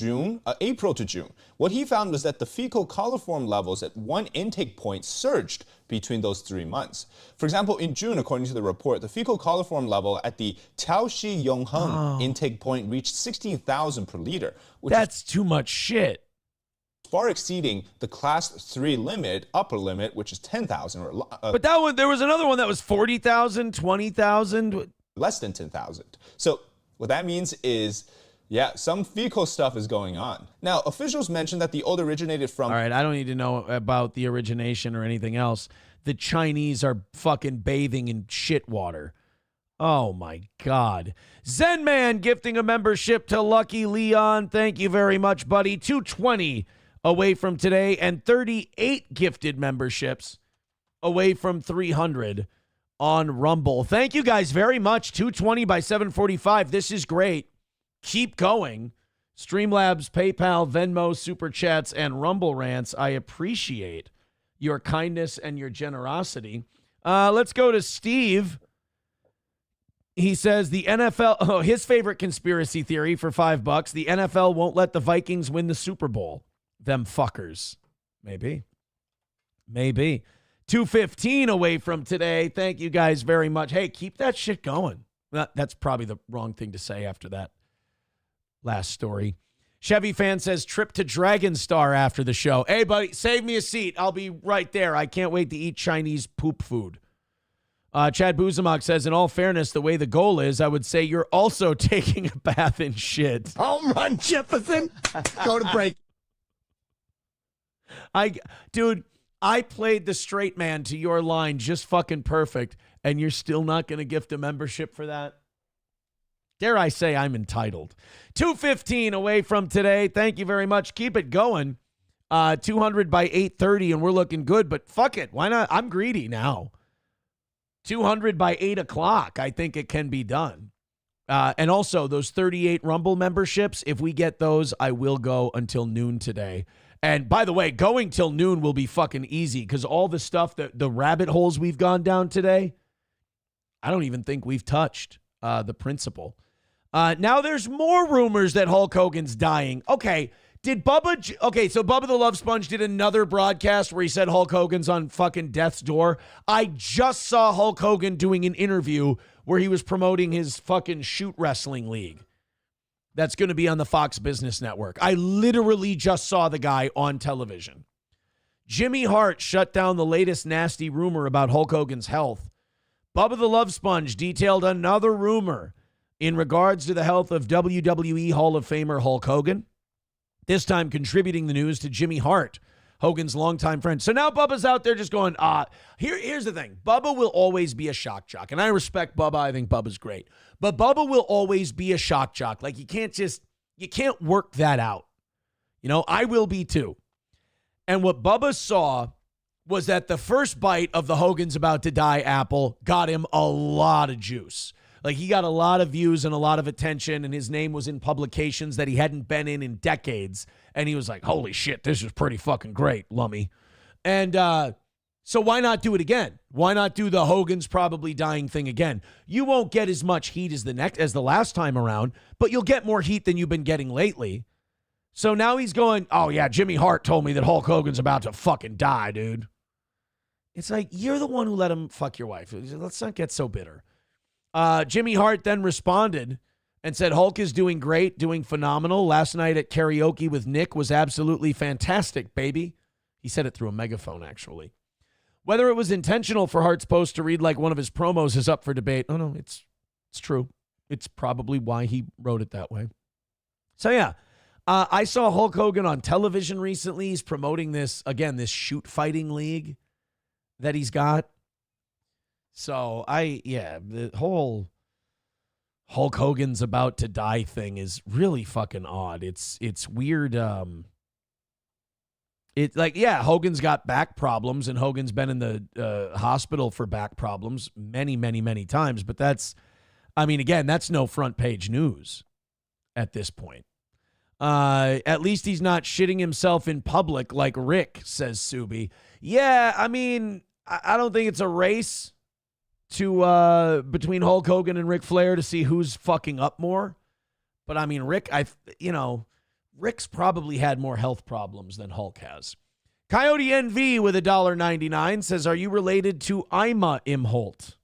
April to June. What he found was that the fecal coliform levels at one intake point surged between those 3 months. For example, in June, according to the report, the fecal coliform level at the Taoxi Yongheng intake point reached 16,000 per liter. That's too much shit. Far exceeding the class 3 limit, upper limit, which is 10,000. But that one, there was another one that was 40,000, 20,000. Less than 10,000. So what that means is, yeah, some fecal stuff is going on. Now, officials mentioned that the old originated from... All right, I don't need to know about the origination or anything else. The Chinese are fucking bathing in shit water. Oh, my God. Zen Man gifting a membership to Lucky Leon. Thank you very much, buddy. 220 away from today, and 38 gifted memberships away from 300 on Rumble. Thank you guys very much. 220 by 745. This is great. Keep going. Streamlabs, PayPal, Venmo, Super Chats, and Rumble Rants. I appreciate your kindness and your generosity. Let's go to Steve. He says the NFL, his favorite conspiracy theory for $5, the NFL won't let the Vikings win the Super Bowl. Them fuckers. Maybe. 215 away from today. Thank you guys very much. Hey, keep that shit going. That's probably the wrong thing to say after that last story. Chevy fan says trip to Dragon Star after the show. Hey, buddy, save me a seat. I'll be right there. I can't wait to eat Chinese poop food. Chad Buzamok says, in all fairness, the way the goal is, I would say you're also taking a bath in shit. Home run, Jefferson. Go to break. Dude, I played the straight man to your line just fucking perfect, and you're still not going to gift a membership for that? Dare I say I'm entitled. 215 away from today. Thank you very much. Keep it going. 200 by 8:30, and we're looking good, but fuck it. Why not? I'm greedy now. 200 by 8 o'clock. I think it can be done. And also, those 38 Rumble memberships, if we get those, I will go until noon today. And by the way, going till noon will be fucking easy because all the stuff, the rabbit holes we've gone down today, I don't even think we've touched the principle. Now there's more rumors that Hulk Hogan's dying. Okay, so Bubba the Love Sponge did another broadcast where he said Hulk Hogan's on fucking death's door. I just saw Hulk Hogan doing an interview where he was promoting his fucking shoot wrestling league. That's going to be on the Fox Business Network. I literally just saw the guy on television. Jimmy Hart shut down the latest nasty rumor about Hulk Hogan's health. Bubba the Love Sponge detailed another rumor in regards to the health of WWE Hall of Famer Hulk Hogan. This time contributing the news to Jimmy Hart, Hogan's longtime friend. So now Bubba's out there just going, here's the thing. Bubba will always be a shock jock. And I respect Bubba. I think Bubba's great. But Bubba will always be a shock jock. Like, you can't work that out. You know, I will be too. And what Bubba saw was that the first bite of the Hogan's about to die apple got him a lot of juice. Like, he got a lot of views and a lot of attention, and his name was in publications that he hadn't been in decades. And he was like, holy shit, this is pretty fucking great, Lummy. And so why not do it again? Why not do the Hogan's probably dying thing again? You won't get as much heat as the last time around, but you'll get more heat than you've been getting lately. So now he's going, oh, yeah, Jimmy Hart told me that Hulk Hogan's about to fucking die, dude. It's like, you're the one who let him fuck your wife. Let's not get so bitter. Jimmy Hart then responded and said, Hulk is doing great, doing phenomenal. Last night at karaoke with Nick was absolutely fantastic, baby. He said it through a megaphone, actually. Whether it was intentional for Hart's post to read like one of his promos is up for debate. Oh, no, it's true. It's probably why he wrote it that way. So, yeah, I saw Hulk Hogan on television recently. He's promoting this, again, this shoot fighting league that he's got. So, the whole Hulk Hogan's about to die thing is really fucking odd. It's weird. Hogan's got back problems, and Hogan's been in the hospital for back problems many, many, many times. But that's no front page news at this point. At least he's not shitting himself in public like Rick, says Subi. Yeah, I mean, I don't think it's a race to between Hulk Hogan and Ric Flair to see who's fucking up more. But I mean, Rick's probably had more health problems than Hulk has. Coyote NV with $1.99 says, are you related to Ima Imholt?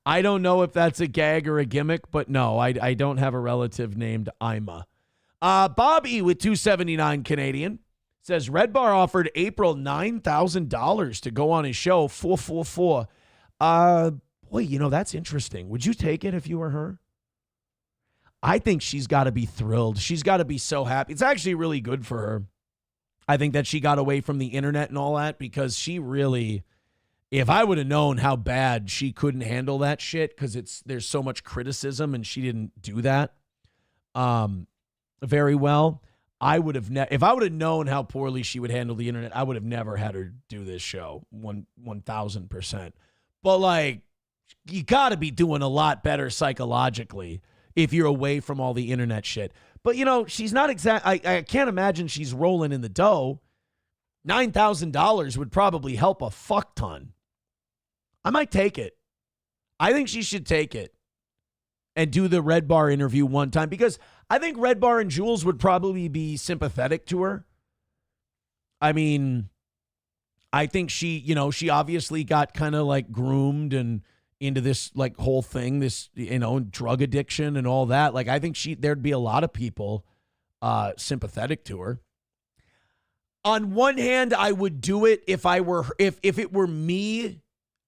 I don't know if that's a gag or a gimmick, but no, I don't have a relative named Ima. Bobby with $2.79 Canadian says, Red Bar offered April $9,000 to go on his show, 444. Boy, that's interesting. Would you take it if you were her? I think she's got to be thrilled. She's got to be so happy. It's actually really good for her. I think that she got away from the internet and all that because she really, if I would have known how bad she couldn't handle that shit because there's so much criticism and she didn't do that very well, I would have if I would have known how poorly she would handle the internet, I would have never had her do this show 1,000%. But like, you got to be doing a lot better psychologically if you're away from all the internet shit. But, she's not I can't imagine she's rolling in the dough. $9,000 would probably help a fuck ton. I might take it. I think she should take it and do the Red Bar interview one time because I think Red Bar and Jules would probably be sympathetic to her. I mean, I think she obviously got kind of like groomed and into this like whole thing, this, drug addiction and all that. Like, I think there'd be a lot of people sympathetic to her. On one hand, I would do it if it were me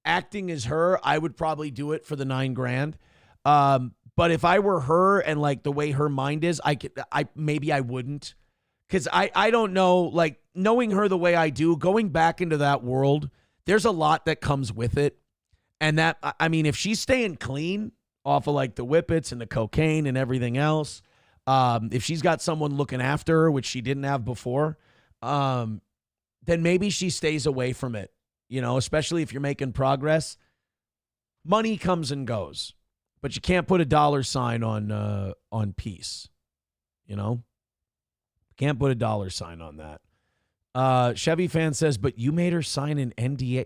acting as her, I would probably do it for the $9,000. But if I were her and like the way her mind is, maybe I wouldn't. Cause I don't know, like knowing her the way I do, going back into that world, there's a lot that comes with it. And that, I mean, if she's staying clean off of like the whippets and the cocaine and everything else, if she's got someone looking after her, which she didn't have before, then maybe she stays away from it, especially if you're making progress. Money comes and goes, but you can't put a $sign on peace, Can't put a $sign on that. Chevy fan says, but you made her sign an NDA.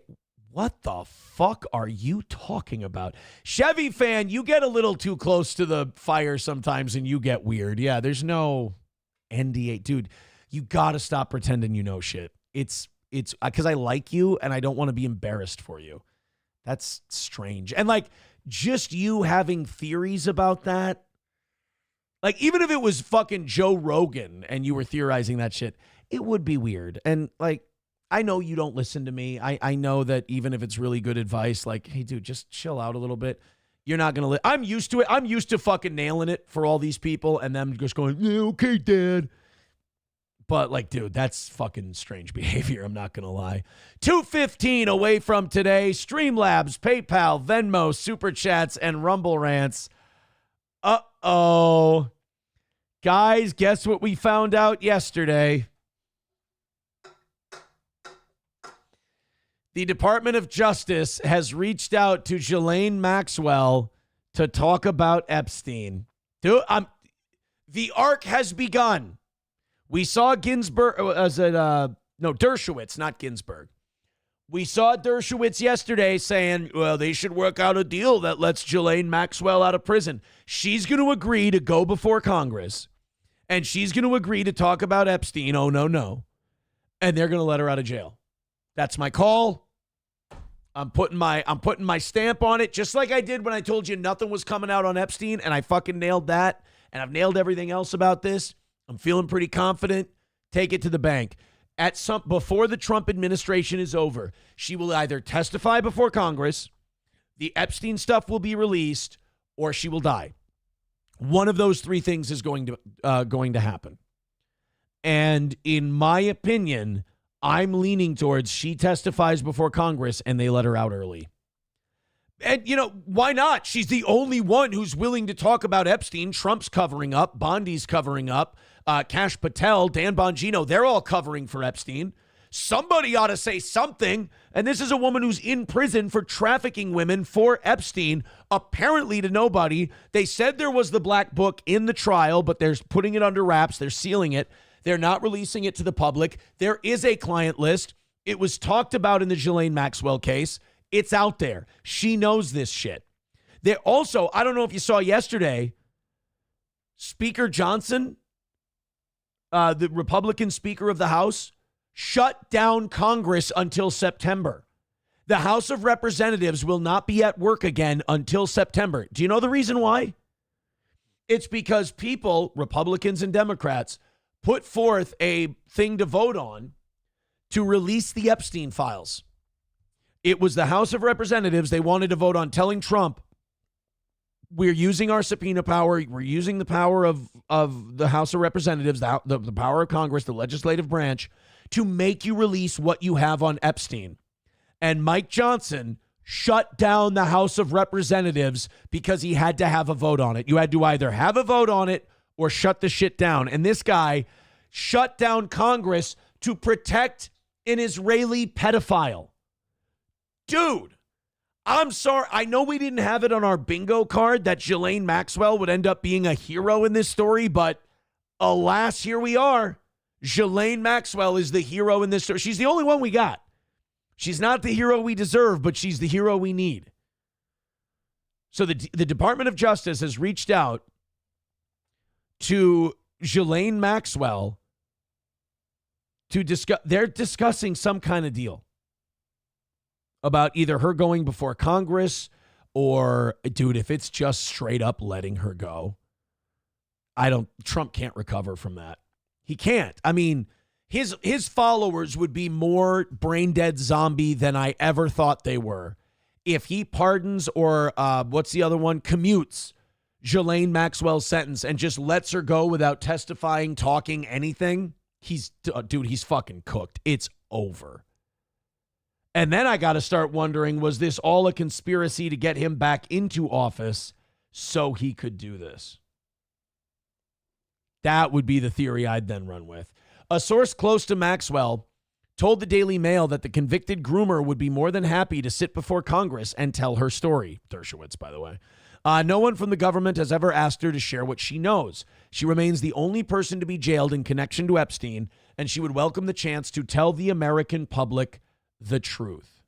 What the fuck are you talking about? Chevy fan, you get a little too close to the fire sometimes and you get weird. Yeah, there's no NDA. Dude, you got to stop pretending you know shit. It's because I like you and I don't want to be embarrassed for you. That's strange. And like just you having theories about that, like even if it was fucking Joe Rogan and you were theorizing that shit, it would be weird. And like, I know you don't listen to me. I know that even if it's really good advice, like, hey, dude, just chill out a little bit. You're not going to I'm used to it. I'm used to fucking nailing it for all these people and them just going, yeah, okay, Dad. But like, dude, that's fucking strange behavior. I'm not going to lie. 2:15 away from today. Streamlabs, PayPal, Venmo, Super Chats, and Rumble Rants. Uh-oh. Guys, guess what we found out yesterday? The Department of Justice has reached out to Ghislane Maxwell to talk about Epstein. Dude, the arc has begun. We saw Dershowitz, not Ginsburg. We saw Dershowitz yesterday saying, well, they should work out a deal that lets Ghislane Maxwell out of prison. She's going to agree to go before Congress. And she's going to agree to talk about Epstein. Oh, no. And they're going to let her out of jail. That's my call. I'm putting my stamp on it, just like I did when I told you nothing was coming out on Epstein, and I fucking nailed that. And I've nailed everything else about this. I'm feeling pretty confident. Take it to the bank. Before the Trump administration is over, she will either testify before Congress, the Epstein stuff will be released, or she will die. One of those three things is going to happen. And in my opinion, I'm leaning towards she testifies before Congress and they let her out early. And, why not? She's the only one who's willing to talk about Epstein. Trump's covering up. Bondi's covering up. Kash Patel, Dan Bongino, they're all covering for Epstein. Somebody ought to say something. And this is a woman who's in prison for trafficking women for Epstein, apparently to nobody. They said there was the black book in the trial, but they're putting it under wraps. They're sealing it. They're not releasing it to the public. There is a client list. It was talked about in the Ghislane Maxwell case. It's out there. She knows this shit. They also, I don't know if you saw yesterday, Speaker Johnson, the Republican Speaker of the House, shut down Congress until September. The House of Representatives will not be at work again until September. Do you know the reason why? It's because people, Republicans and Democrats, put forth a thing to vote on to release the Epstein files. It was the House of Representatives. They wanted to vote on telling Trump, we're using our subpoena power. We're using the power of the House of Representatives, the power of Congress, the legislative branch, to make you release what you have on Epstein. And Mike Johnson shut down the House of Representatives because he had to have a vote on it. You had to either have a vote on it or shut the shit down. And this guy shut down Congress to protect an Israeli pedophile. Dude, I'm sorry. I know we didn't have it on our bingo card that Ghislane Maxwell would end up being a hero in this story, but alas, here we are. Ghislane Maxwell is the hero in this story. She's the only one we got. She's not the hero we deserve, but she's the hero we need. So the Department of Justice has reached out to Ghislane Maxwell to discuss. They're discussing some kind of deal about either her going before Congress or, dude, if it's just straight up letting her go, Trump can't recover from that. He can't. I mean, his followers would be more brain dead zombie than I ever thought they were. If he pardons or what's the other one? Commutes Ghislane Maxwell's sentence and just lets her go without testifying, talking, anything, he's fucking cooked. It's over. And then I got to start wondering, was this all a conspiracy to get him back into office so he could do this? That would be the theory I'd then run with. A source close to Maxwell told the Daily Mail that the convicted groomer would be more than happy to sit before Congress and tell her story. Dershowitz, by the way. No one from the government has ever asked her to share what she knows. She remains the only person to be jailed in connection to Epstein, and she would welcome the chance to tell the American public the truth.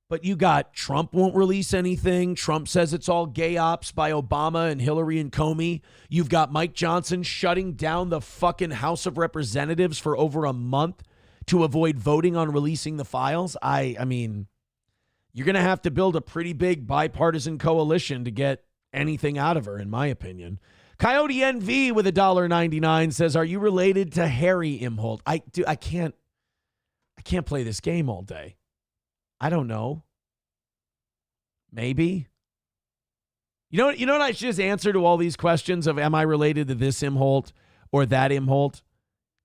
But you got Trump won't release anything. Trump says it's all gay ops by Obama and Hillary and Comey. You've got Mike Johnson shutting down the fucking House of Representatives for over a month to avoid voting on releasing the files. I mean, you're going to have to build a pretty big bipartisan coalition to get anything out of her, in my opinion. Coyote NV with $1.99 says, are you related to Harry Imholt? I can't play this game all day. I don't know. Maybe. You know what I should just answer to all these questions of am I related to this Imholt or that Imholt?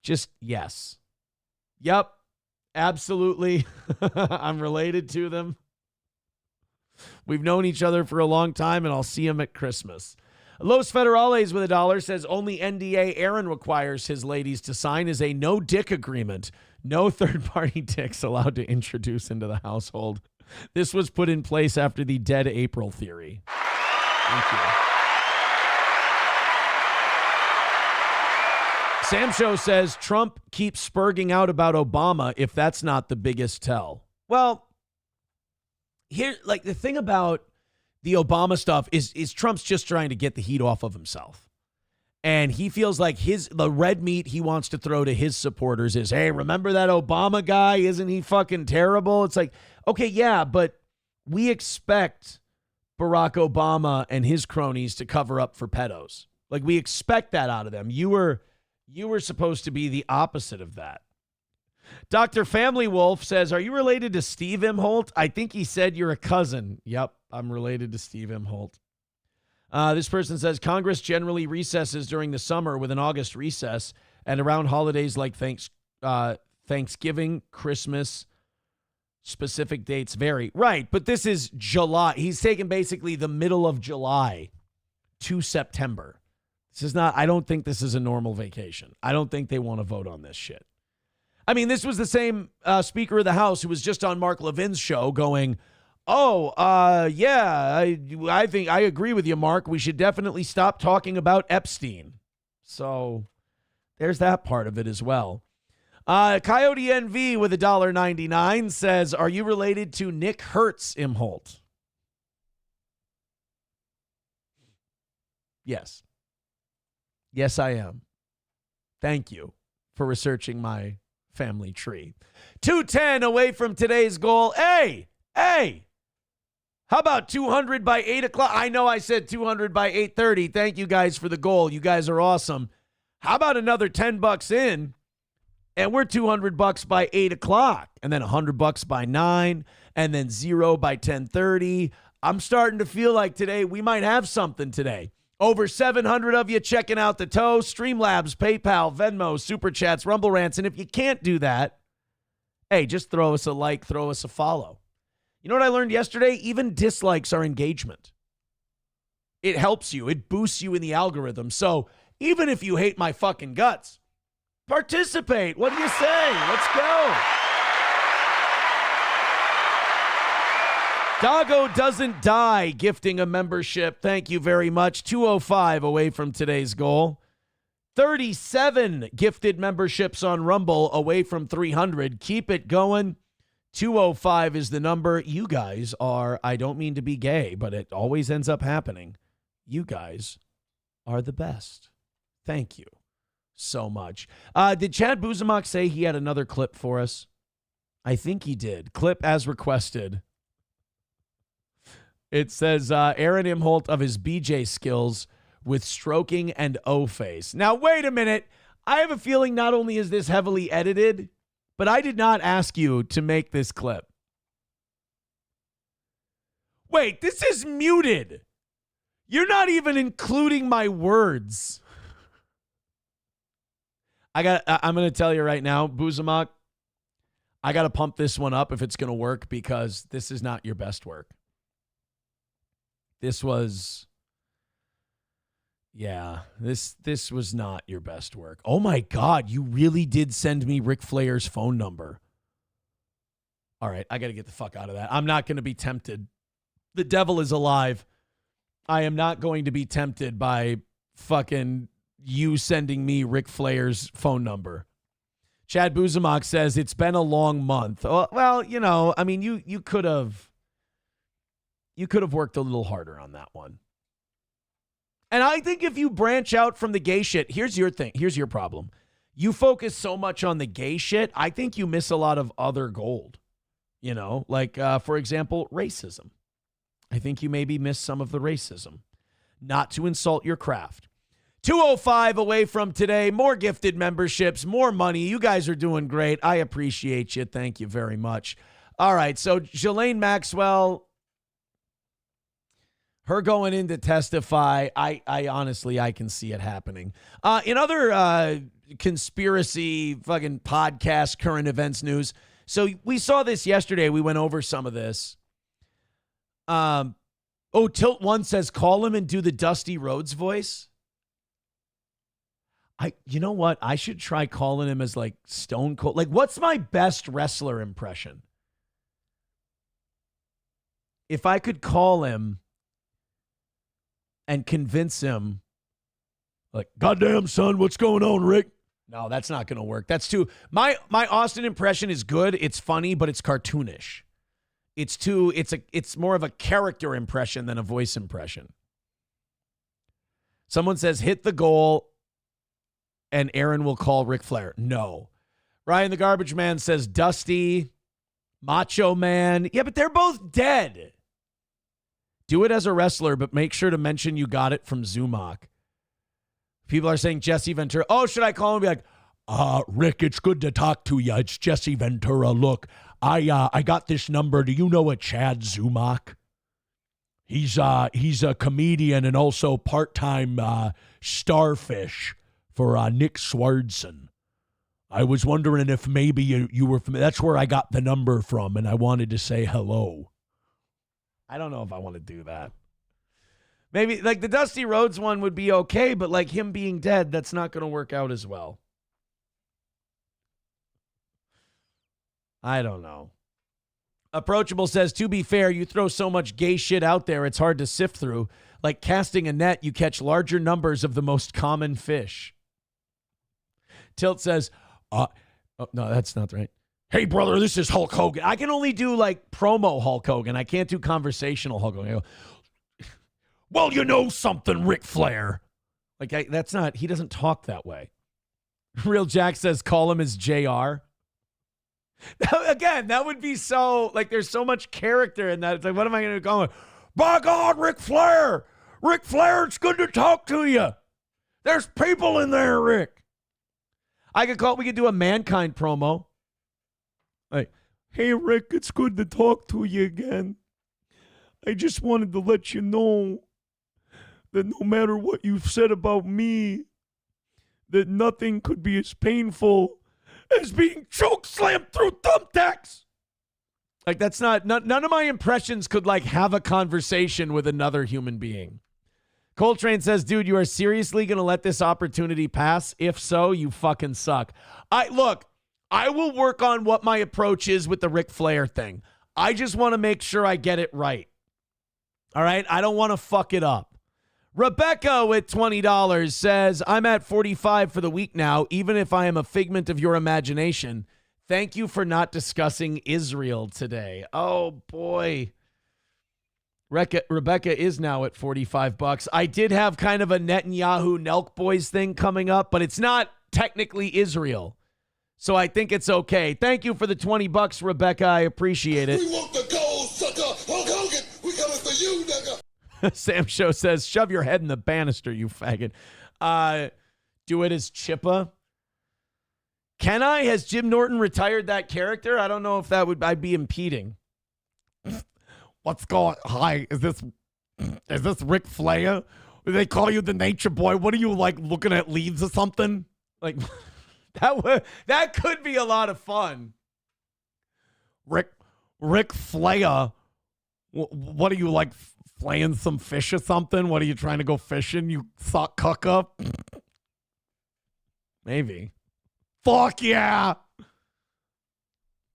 Just yes. Yep. Absolutely. I'm related to them. We've known each other for a long time, and I'll see him at Christmas. Los Federales with $1 says only NDA Aaron requires his ladies to sign is a no dick agreement. No third-party dicks allowed to introduce into the household. This was put in place after the dead April theory. Thank you. Sam Show says Trump keeps spurging out about Obama if that's not the biggest tell. Well, here, like the thing about the Obama stuff is Trump's just trying to get the heat off of himself. And he feels like the red meat he wants to throw to his supporters is, hey, remember that Obama guy? Isn't he fucking terrible? It's like, okay, yeah, but we expect Barack Obama and his cronies to cover up for pedos. Like, we expect that out of them. You were supposed to be the opposite of that. Dr. Family Wolf says, are you related to Steve Imholt? I think he said you're a cousin. Yep, I'm related to Steve Imholt. This person says, Congress generally recesses during the summer with an August recess and around holidays like Thanksgiving, Christmas, specific dates vary. Right, but this is July. He's taken basically the middle of July to September. This is not, I don't think this is a normal vacation. I don't think they want to vote on this shit. I mean, this was the same Speaker of the House who was just on Mark Levin's show going, yeah, I think I agree with you, Mark. We should definitely stop talking about Epstein. So there's that part of it as well. Coyote NV with $1.99 says, are you related to Nick Hertz Imholt? Yes. Yes, I am. Thank you for researching my family tree. 210 away from today's goal. Hey, how about 200 by 8 o'clock? I know I said 200 by 8:30. Thank you guys for the goal. You guys are awesome. How about another $10 in, and we're $200 by 8 o'clock, and then $100 by 9, and then 0 by 10:30. I'm starting to feel like today we might have something today. Over 700 of you checking out the toe, Streamlabs, PayPal, Venmo, Super Chats, Rumble Rants. And if you can't do that, hey, just throw us a like, throw us a follow. You know what I learned yesterday? Even dislikes are engagement. It helps you. It boosts you in the algorithm. So even if you hate my fucking guts, participate. What do you say? Let's go. Doggo Doesn't Die gifting a membership. Thank you very much. 205 away from today's goal. 37 gifted memberships on Rumble away from 300. Keep it going. 205 is the number. You guys are, I don't mean to be gay, but it always ends up happening. You guys are the best. Thank you so much. Did Chad Buzamok say he had another clip for us? I think he did. Clip as requested. It says Aaron Imholt of his BJ skills with stroking and O-face. Now, wait a minute. I have a feeling not only is this heavily edited, but I did not ask you to make this clip. Wait, this is muted. You're not even including my words. I'm going to tell you right now, Buzamok, I got to pump this one up if it's going to work because this is not your best work. This was, this was not your best work. Oh my God, you really did send me Ric Flair's phone number. All right, I got to get the fuck out of that. I'm not going to be tempted. The devil is alive. I am not going to be tempted by fucking you sending me Ric Flair's phone number. Chad Buzamok says, it's been a long month. Well, you know, I mean, you could have worked a little harder on that one. And I think if you branch out from the gay shit, here's your thing. Here's your problem. You focus so much on the gay shit, I think you miss a lot of other gold. You know, like, for example, racism. I think you maybe miss some of the racism. Not to insult your craft. 205 away from today. More gifted memberships, more money. You guys are doing great. I appreciate you. Thank you very much. All right, so Ghislane Maxwell, her going in to testify, I honestly, I can see it happening. In other conspiracy fucking podcast current events news, so we saw this yesterday. We went over some of this. Tilt One says, call him and do the Dusty Rhodes voice. You know what? I should try calling him as like Stone Cold. Like, what's my best wrestler impression? If I could call him and convince him, like, goddamn son, what's going on, Rick? No, that's not going to work. That's too, my Austin impression is good. It's funny, but it's cartoonish. It's more of a character impression than a voice impression. Someone says, hit the goal. and Aaron will call Ric Flair. No. Ryan the Garbage Man says Dusty, Macho Man. Yeah, but they're both dead. Do it as a wrestler, but make sure to mention you got it from Zumach. People are saying Jesse Ventura. Oh, should I call him and be like, Rick, it's good to talk to you. It's Jesse Ventura. Look, I got this number. Do you know a Chad Zumach? He's a comedian and also part-time starfish for Nick Swardson. I was wondering if maybe you were familiar. That's where I got the number from, and I wanted to say hello. I don't know if I want to do that. Maybe, like, the Dusty Rhodes one would be okay, but, like, him being dead, that's not going to work out as well. I don't know. Approachable says, to be fair, you throw so much gay shit out there, it's hard to sift through. Like casting a net, you catch larger numbers of the most common fish. Tilt says, oh, no, that's not right. Hey, brother, this is Hulk Hogan. I can only do, like, promo Hulk Hogan. I can't do conversational Hulk Hogan. I go, well, you know something, Ric Flair. Like, that's not, he doesn't talk that way. Real Jack says, call him as JR. Again, that would be so, like, there's so much character in that. It's like, what am I going to call him? By God, Ric Flair. Ric Flair, it's good to talk to you. There's people in there, Rick. We could do a Mankind promo. Like, hey, Rick, it's good to talk to you again. I just wanted to let you know that no matter what you've said about me, that nothing could be as painful as being chokeslammed through thumbtacks. Like, that's none of my impressions could, like, have a conversation with another human being. Coltrane says, dude, you are seriously going to let this opportunity pass? If so, you fucking suck. Look, I will work on what my approach is with the Ric Flair thing. I just want to make sure I get it right. All right? I don't want to fuck it up. Rebecca with $20 says, I'm at 45 for the week now, even if I am a figment of your imagination. Thank you for not discussing Israel today. Oh, boy. Rebecca is now at $45. I did have kind of a Netanyahu Nelk Boys thing coming up, but it's not technically Israel. So I think it's okay. Thank you for the $20, Rebecca. I appreciate it. We want the gold, sucker. Hulk Hogan, we coming for you, nigga. Sam Show says, shove your head in the banister, you faggot. Do it as Chippa. Can I? Has Jim Norton retired that character? I don't know if I'd be impeding. What's going? Hi, is this Ric Flair? Do they call you the Nature Boy? What are you, like, looking at leaves or something? Like, that could be a lot of fun. Ric Flair. What are you, like, flaying some fish or something? What are you trying to go fishing? You thought cuck up? Maybe. Fuck yeah.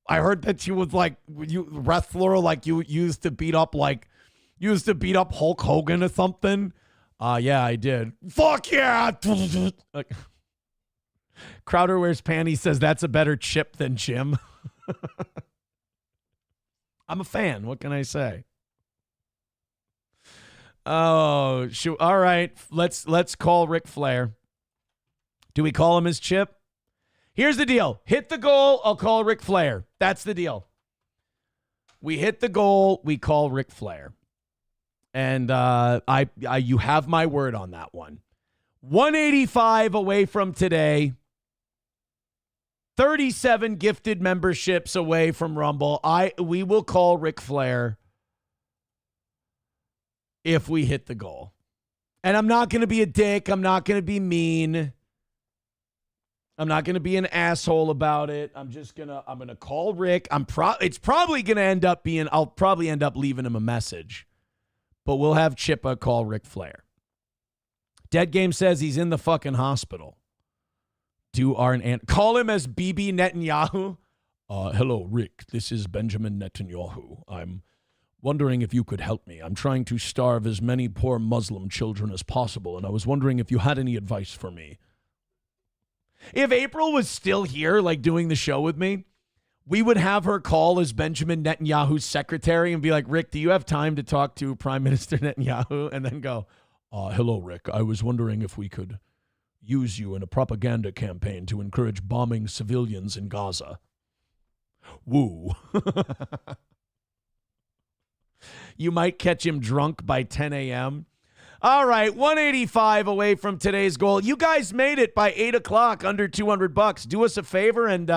I heard that you was like you wrestler, like you used to beat up Hulk Hogan or something. Yeah, I did. Fuck yeah. Like, Crowder Wears Panties says that's a better Chip than Jim. I'm a fan. What can I say? Oh, shoot. All right. Let's call Ric Flair. Do we call him as Chip? Here's the deal. Hit the goal, I'll call Ric Flair. That's the deal. We hit the goal, we call Ric Flair. And you have my word on that one. 185 away from today. 37 gifted memberships away from Rumble. We will call Ric Flair if we hit the goal. And I'm not going to be a dick. I'm not going to be mean. I'm not going to be an asshole about it. I'm going to call Rick. It's probably going to end up being, I'll probably end up leaving him a message. But we'll have Chippa call Ric Flair. Dead Game says he's in the fucking hospital. Call him as BB Netanyahu. Hello, Rick. This is Benjamin Netanyahu. I'm wondering if you could help me. I'm trying to starve as many poor Muslim children as possible, and I was wondering if you had any advice for me. If April was still here, like doing the show with me, we would have her call as Benjamin Netanyahu's secretary and be like, Rick, do you have time to talk to Prime Minister Netanyahu? And then go, hello, Rick. I was wondering if we could, use you in a propaganda campaign to encourage bombing civilians in Gaza. Woo. You might catch him drunk by 10 a.m. All right, 185 away from today's goal. You guys made it by 8 o'clock, under $200. Do us a favor, and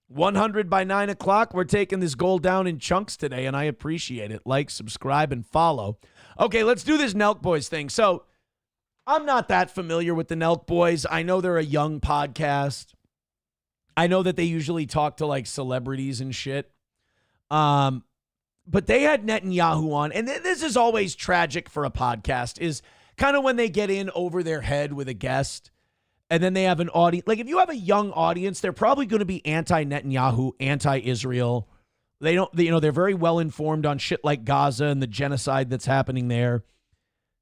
100 by 9 o'clock. We're taking this goal down in chunks today, and I appreciate it. Like, subscribe, and follow. Okay, let's do this Nelk Boys thing. So I'm not that familiar with the Nelk Boys. I know they're a young podcast. I know that they usually talk to, like, celebrities and shit. But they had Netanyahu on, and this is always tragic for a podcast, is kind of when they get in over their head with a guest, and then they have an audience. Like, if you have a young audience, they're probably going to be anti-Netanyahu, anti-Israel. They don't, they're very well informed on shit like Gaza and the genocide that's happening there.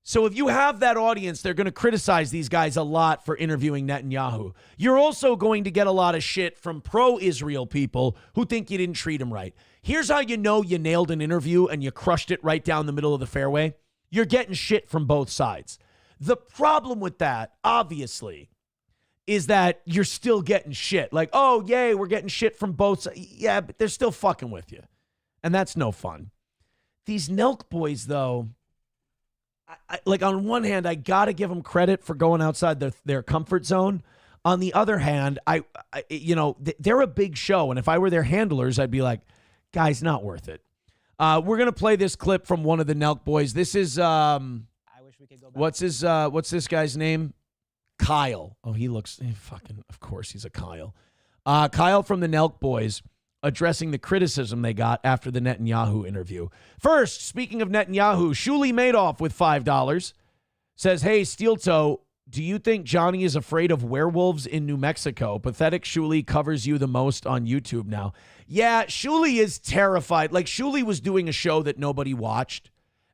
So if you have that audience, they're going to criticize these guys a lot for interviewing Netanyahu. You're also going to get a lot of shit from pro-Israel people who think you didn't treat him right. Here's how you know you nailed an interview and you crushed it right down the middle of the fairway. You're getting shit from both sides. The problem with that, obviously, is that you're still getting shit. Like, oh, yay, we're getting shit from both sides. Yeah, but they're still fucking with you. And that's no fun. These Nelk Boys, though, like, on one hand, I got to give them credit for going outside their comfort zone. On the other hand, they're a big show. And if I were their handlers, I'd be like, guys, not worth it. We're going to play this clip from one of the Nelk Boys. This is, what's this guy's name? Kyle. Oh, he looks, of course he's a Kyle. Kyle from the Nelk Boys addressing the criticism they got after the Netanyahu interview. First, speaking of Netanyahu, Shuli Madoff with $5 says, hey, Steel Toe, do you think Johnny is afraid of werewolves in New Mexico? Pathetic Shuli covers you the most on YouTube now. Yeah, Shuli is terrified. Like, Shuli was doing a show that nobody watched,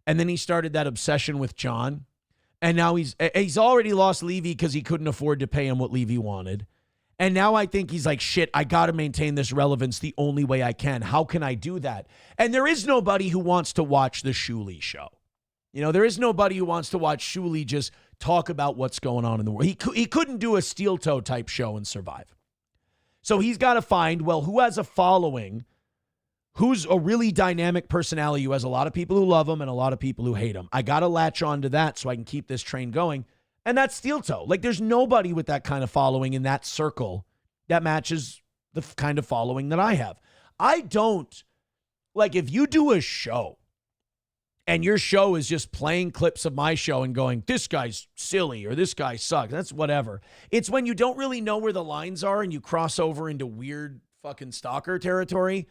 and then he started that obsession with John, and now he's already lost Levy because he couldn't afford to pay him what Levy wanted. And now I think he's like, shit, I got to maintain this relevance the only way I can. How can I do that? And there is nobody who wants to watch the Shuli show. There is nobody who wants to watch Shuli just talk about what's going on in the world. He couldn't do a Steel Toe type show and survive. So he's got to find, well, who has a following, who's a really dynamic personality, who has a lot of people who love him and a lot of people who hate him. I got to latch on to that so I can keep this train going. And that's Steel Toe. Like, there's nobody with that kind of following in that circle that matches the kind of following that I have. I don't, like, if you do a show and your show is just playing clips of my show and going, this guy's silly or this guy sucks, that's whatever. It's when you don't really know where the lines are and you cross over into weird fucking stalker territory,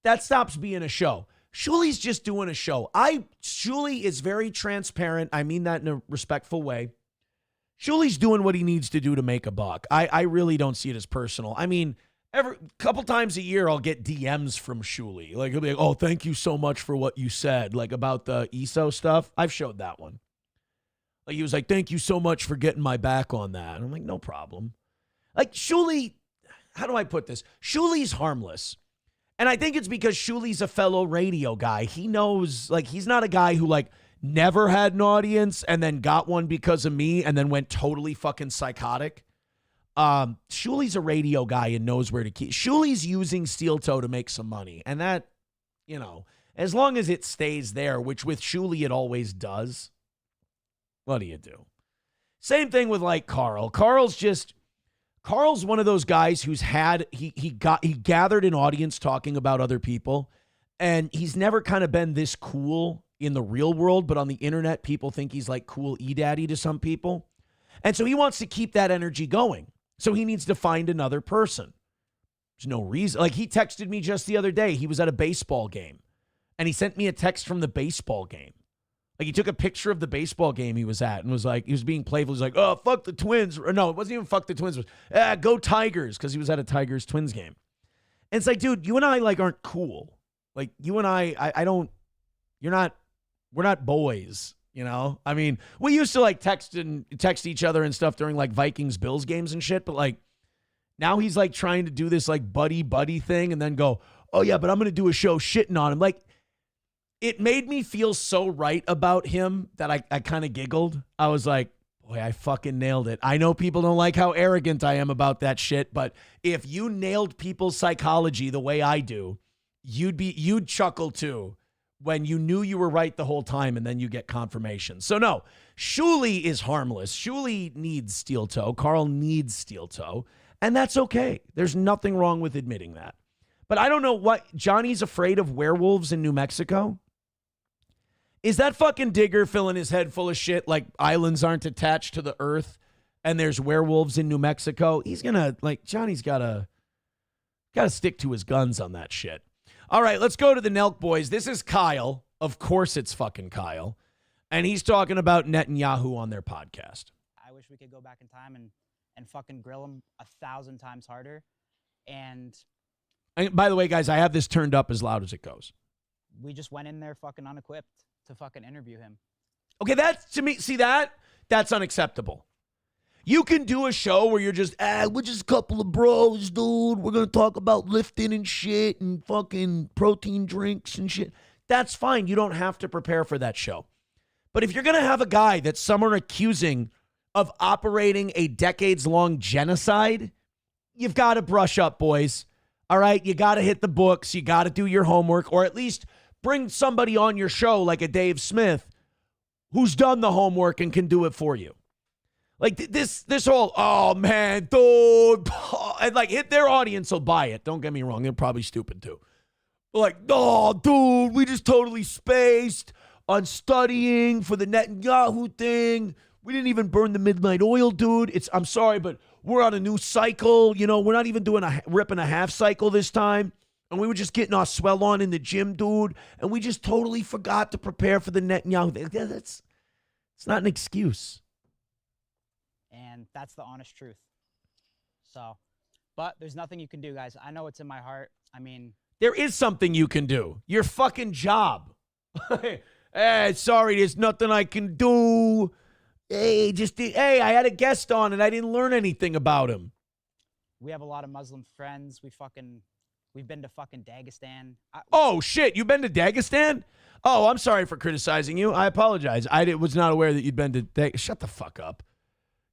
that stops being a show. Shuli's just doing a show. Shuli is very transparent. I mean that in a respectful way. Shuli's doing what he needs to do to make a buck. I really don't see it as personal. I mean, every couple times a year, I'll get DMs from Shuli. Like, he'll be like, oh, thank you so much for what you said, like about the ESO stuff. I've showed that one. Like, he was like, thank you so much for getting my back on that. And I'm like, no problem. Like, Shuli, how do I put this? Shuli's harmless. And I think it's because Shuli's a fellow radio guy. He knows, like, he's not a guy who, like, never had an audience and then got one because of me and then went totally fucking psychotic. Shuli's a radio guy and knows where to keep. Shuli's using Steel Toe to make some money. And that, as long as it stays there, which with Shuli it always does, what do you do? Same thing with, like, Carl. Carl's one of those guys who's he gathered an audience talking about other people, and he's never kind of been this cool in the real world, but on the internet, people think he's like cool E-Daddy to some people. And so he wants to keep that energy going. So he needs to find another person. There's no reason. Like, he texted me just the other day. He was at a baseball game, and he sent me a text from the baseball game. Like, he took a picture of the baseball game he was at and was like, he was being playful. He was like, oh, fuck the Twins. Or no, it wasn't even fuck the Twins. It was, go Tigers, because he was at a Tigers-Twins game. And it's like, dude, you and I, like, aren't cool. Like, you and I don't, we're not boys, I mean, we used to, like, text each other and stuff during, like, Vikings-Bills games and shit, but, like, now he's, like, trying to do this, like, buddy thing and then go, oh, yeah, but I'm going to do a show shitting on him. Like, it made me feel so right about him that I kind of giggled. I was like, Boy, I fucking nailed it. I know people don't like how arrogant I am about that shit, but if you nailed people's psychology the way I do, you'd chuckle too when you knew you were right the whole time and then you get confirmation. So no, Shuli is harmless. Shuli needs steel toe. Carl needs steel toe, and that's okay. There's nothing wrong with admitting that. But I don't know what Johnny's afraid of werewolves in New Mexico. Is that fucking Digger filling his head full of shit like islands aren't attached to the earth and there's werewolves in New Mexico? He's gonna, Johnny's gotta stick to his guns on that shit. All right, let's go to the Nelk boys. This is Kyle. Of course it's fucking Kyle. And he's talking about Netanyahu on their podcast. I wish we could go back in time and fucking grill him 1,000 times harder. And by the way, guys, I have this turned up as loud as it goes. We just went in there fucking unequipped to fucking interview him. Okay, that's, to me, see that? That's unacceptable. You can do a show where you're just, we're just a couple of bros, dude. We're going to talk about lifting and shit and fucking protein drinks and shit. That's fine. You don't have to prepare for that show. But if you're going to have a guy that some are accusing of operating a decades-long genocide, you've got to brush up, boys. All right? You got to hit the books. You got to do your homework, or at least bring somebody on your show like a Dave Smith who's done the homework and can do it for you. Like this whole, oh man, dude, and hit their audience will buy it. Don't get me wrong, they're probably stupid too. But like, oh, dude, we just totally spaced on studying for the Netanyahu thing. We didn't even burn the midnight oil, dude. I'm sorry, but we're on a new cycle. You know, we're not even doing a rip and a half cycle this time. And we were just getting our swell on in the gym, dude. And we just totally forgot to prepare for the Netanyahu thing. It's not an excuse. And that's the honest truth. So, but there's nothing you can do, guys. I know it's in my heart. I mean, there is something you can do. Your fucking job. Hey, sorry, there's nothing I can do. Hey, I had a guest on and I didn't learn anything about him. We have a lot of Muslim friends. We've been to fucking Dagestan. Oh, shit. You've been to Dagestan? Oh, I'm sorry for criticizing you. I apologize. I was not aware that you'd been to Dagestan. Shut the fuck up.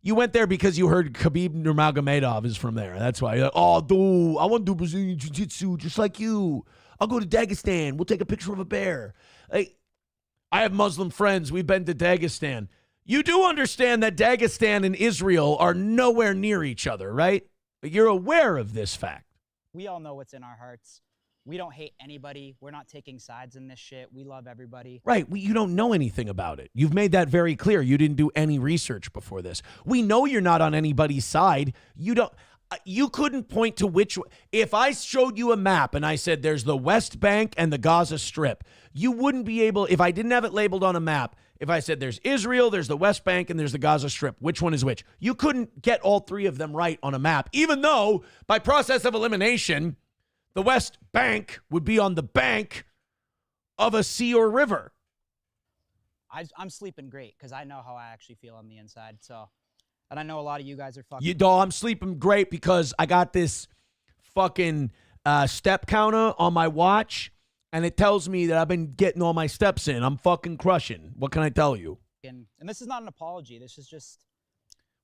You went there because you heard Khabib Nurmagomedov is from there. That's why. You're like, oh, dude, I want to do Brazilian Jiu-Jitsu just like you. I'll go to Dagestan. We'll take a picture of a bear. I have Muslim friends. We've been to Dagestan. You do understand that Dagestan and Israel are nowhere near each other, right? You're aware of this fact. We all know what's in our hearts. We don't hate anybody. We're not taking sides in this shit. We love everybody. Right. You don't know anything about it. You've made that very clear. You didn't do any research before this. We know you're not on anybody's side. You couldn't point to which. If I showed you a map and I said there's the West Bank and the Gaza Strip, you wouldn't be able, if I didn't have it labeled on a map, if I said there's Israel, there's the West Bank, and there's the Gaza Strip, which one is which? You couldn't get all three of them right on a map, even though by process of elimination, the West Bank would be on the bank of a sea or river. I'm sleeping great because I know how I actually feel on the inside. So, and I know a lot of you guys are fucking. I'm sleeping great because I got this fucking step counter on my watch, and it tells me that I've been getting all my steps in. I'm fucking crushing. What can I tell you? And this is not an apology. This is just.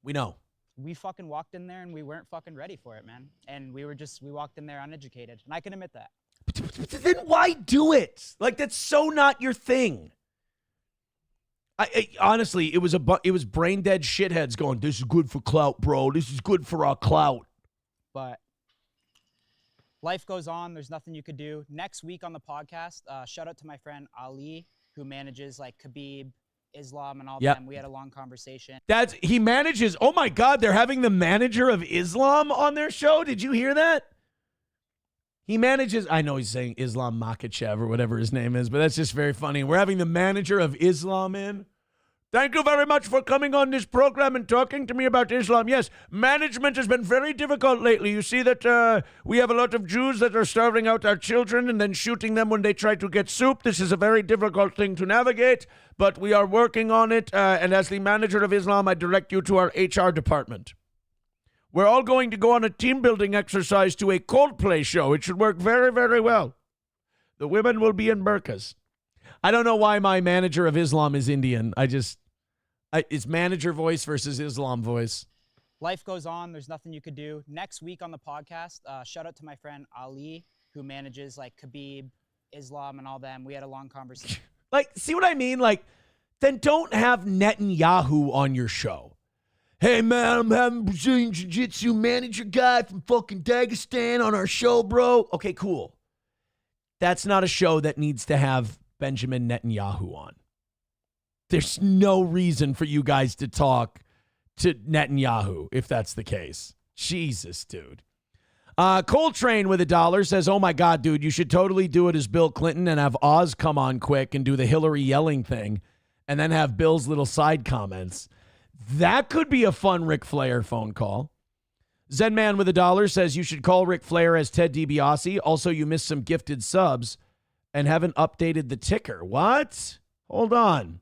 We know. We fucking walked in there and we weren't fucking ready for it, man. And we walked in there uneducated. And I can admit that. But then why do it? Like, that's so not your thing. I honestly, it was brain dead shitheads going, this is good for clout, bro. This is good for our clout. But life goes on. There's nothing you could do. Next week on the podcast, shout out to my friend Ali, who manages like Khabib, Islam, and all them. We had a long conversation. He manages. Oh my God, they're having the manager of Islam on their show. Did you hear that? He manages. I know he's saying Islam Makhachev or whatever his name is, but that's just very funny. We're having the manager of Islam in. Thank you very much for coming on this program and talking to me about Islam. Yes, management has been very difficult lately. You see that we have a lot of Jews that are starving out our children and then shooting them when they try to get soup. This is a very difficult thing to navigate, but we are working on it. And as the manager of Islam, I direct you to our HR department. We're all going to go on a team-building exercise to a Coldplay show. It should work very, very well. The women will be in burqas. I don't know why my manager of Islam is Indian. It's manager voice versus Islam voice. Life goes on. There's nothing you could do. Next week on the podcast, shout out to my friend Ali, who manages like Khabib, Islam, and all them. We had a long conversation. Like, see what I mean? Like, then don't have Netanyahu on your show. Hey, man, I'm having Brazilian Jiu-Jitsu manager guy from fucking Dagestan on our show, bro. Okay, cool. That's not a show that needs to have Benjamin Netanyahu on. There's no reason for you guys to talk to Netanyahu if that's the case. Jesus, dude. Coltrane with $1 says, oh my God, dude, you should totally do it as Bill Clinton and have Oz come on quick and do the Hillary yelling thing and then have Bill's little side comments. That could be a fun Ric Flair phone call. Zenman with $1 says you should call Ric Flair as Ted DiBiase. Also, you missed some gifted subs and haven't updated the ticker. What? Hold on.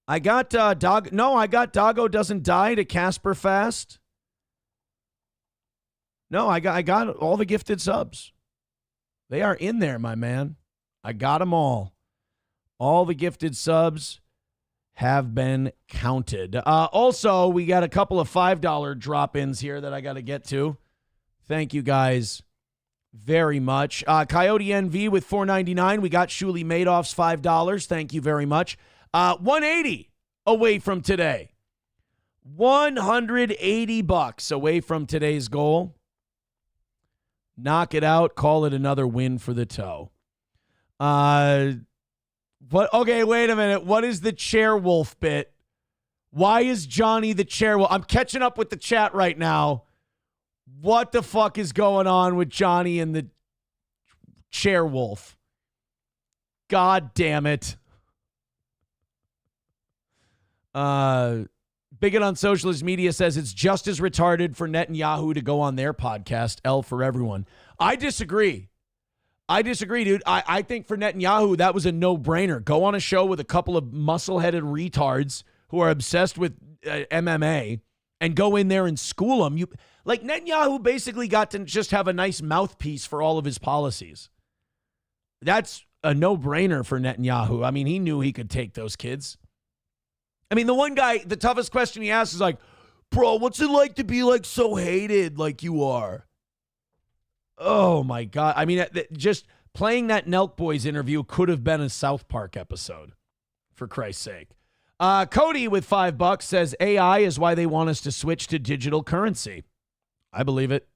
I got I got Doggo Doesn't Die to Casper Fast. No, I got all the gifted subs. They are in there, my man. I got them all. All the gifted subs have been counted. Also, we got a couple of $5 drop-ins here that I got to get to. Thank you guys very much. Coyote NV with $4.99. We got Shuli Madoff's $5. Thank you very much. 180 away from today. $180 away from today's goal. Knock it out. Call it another win for the toe. What? Okay, wait a minute. What is the chairwolf bit? Why is Johnny the chairwolf? I'm catching up with the chat right now. What the fuck is going on with Johnny and the chairwolf? God damn it. Bigot on Socialist Media says it's just as retarded for Netanyahu to go on their podcast, L for everyone. I disagree, dude. I think for Netanyahu, that was a no-brainer. Go on a show with a couple of muscle-headed retards who are obsessed with MMA and go in there and school them. Like, Netanyahu basically got to just have a nice mouthpiece for all of his policies. That's a no-brainer for Netanyahu. I mean, he knew he could take those kids. I mean, the one guy, the toughest question he asked is like, bro, what's it like to be like so hated like you are? Oh my God. I mean, just playing that Nelk Boys interview could have been a South Park episode, for Christ's sake. Cody with $5 says AI is why they want us to switch to digital currency. I believe it.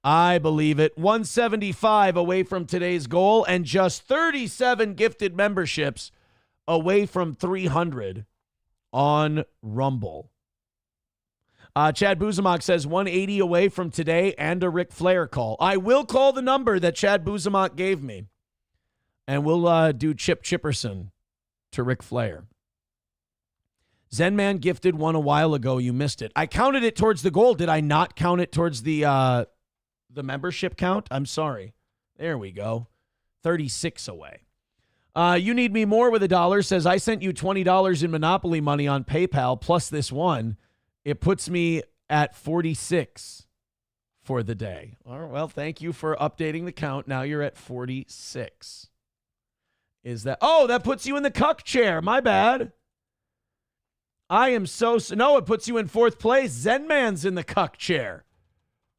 175 away from today's goal and just 37 gifted memberships away from 300 on Rumble. Chad Buzamak says 180 away from today and a Ric Flair call. I will call the number that Chad Buzamak gave me, and we'll do Chip Chipperson to Ric Flair. Zenman gifted one a while ago. You missed it. I counted it towards the goal. Did I not count it towards the membership count? I'm sorry. There we go. 36 away. You Need Me More with $1 says, I sent you $20 in Monopoly money on PayPal plus this one. It puts me at 46 for the day. All right, well, thank you for updating the count. Now you're at 46. Is that? Oh, that puts you in the cuck chair. My bad. I am no, it puts you in fourth place. Zenman's in the cuck chair.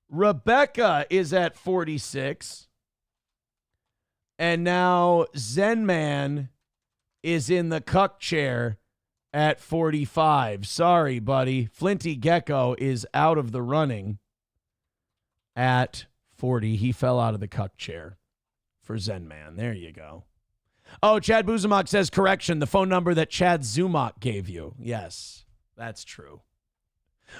Rebecca is at 46. And now Zenman is in the cuck chair at 45. Sorry, buddy. Flinty Gecko is out of the running at 40. He fell out of the cuck chair for Zenman. There you go. Oh, Chad Buzamak says, correction, the phone number that Chad Zumock gave you. Yes, that's true.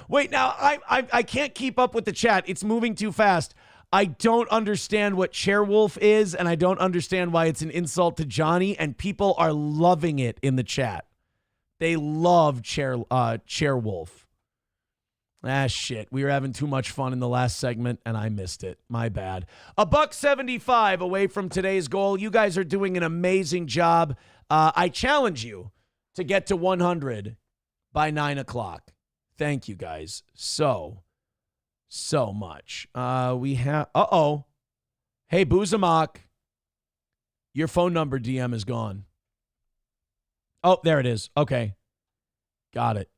Wait, now, I can't keep up with the chat. It's moving too fast. I don't understand what Chairwolf is, and I don't understand why it's an insult to Johnny, and people are loving it in the chat. They love Chairwolf. Ah, shit. We were having too much fun in the last segment, and I missed it. My bad. $175 away from today's goal. You guys are doing an amazing job. I challenge you to get to 100 by 9 o'clock. Thank you guys so much. We have, hey, Buzamak, your phone number DM is gone. Oh, there it is. Okay. Got it.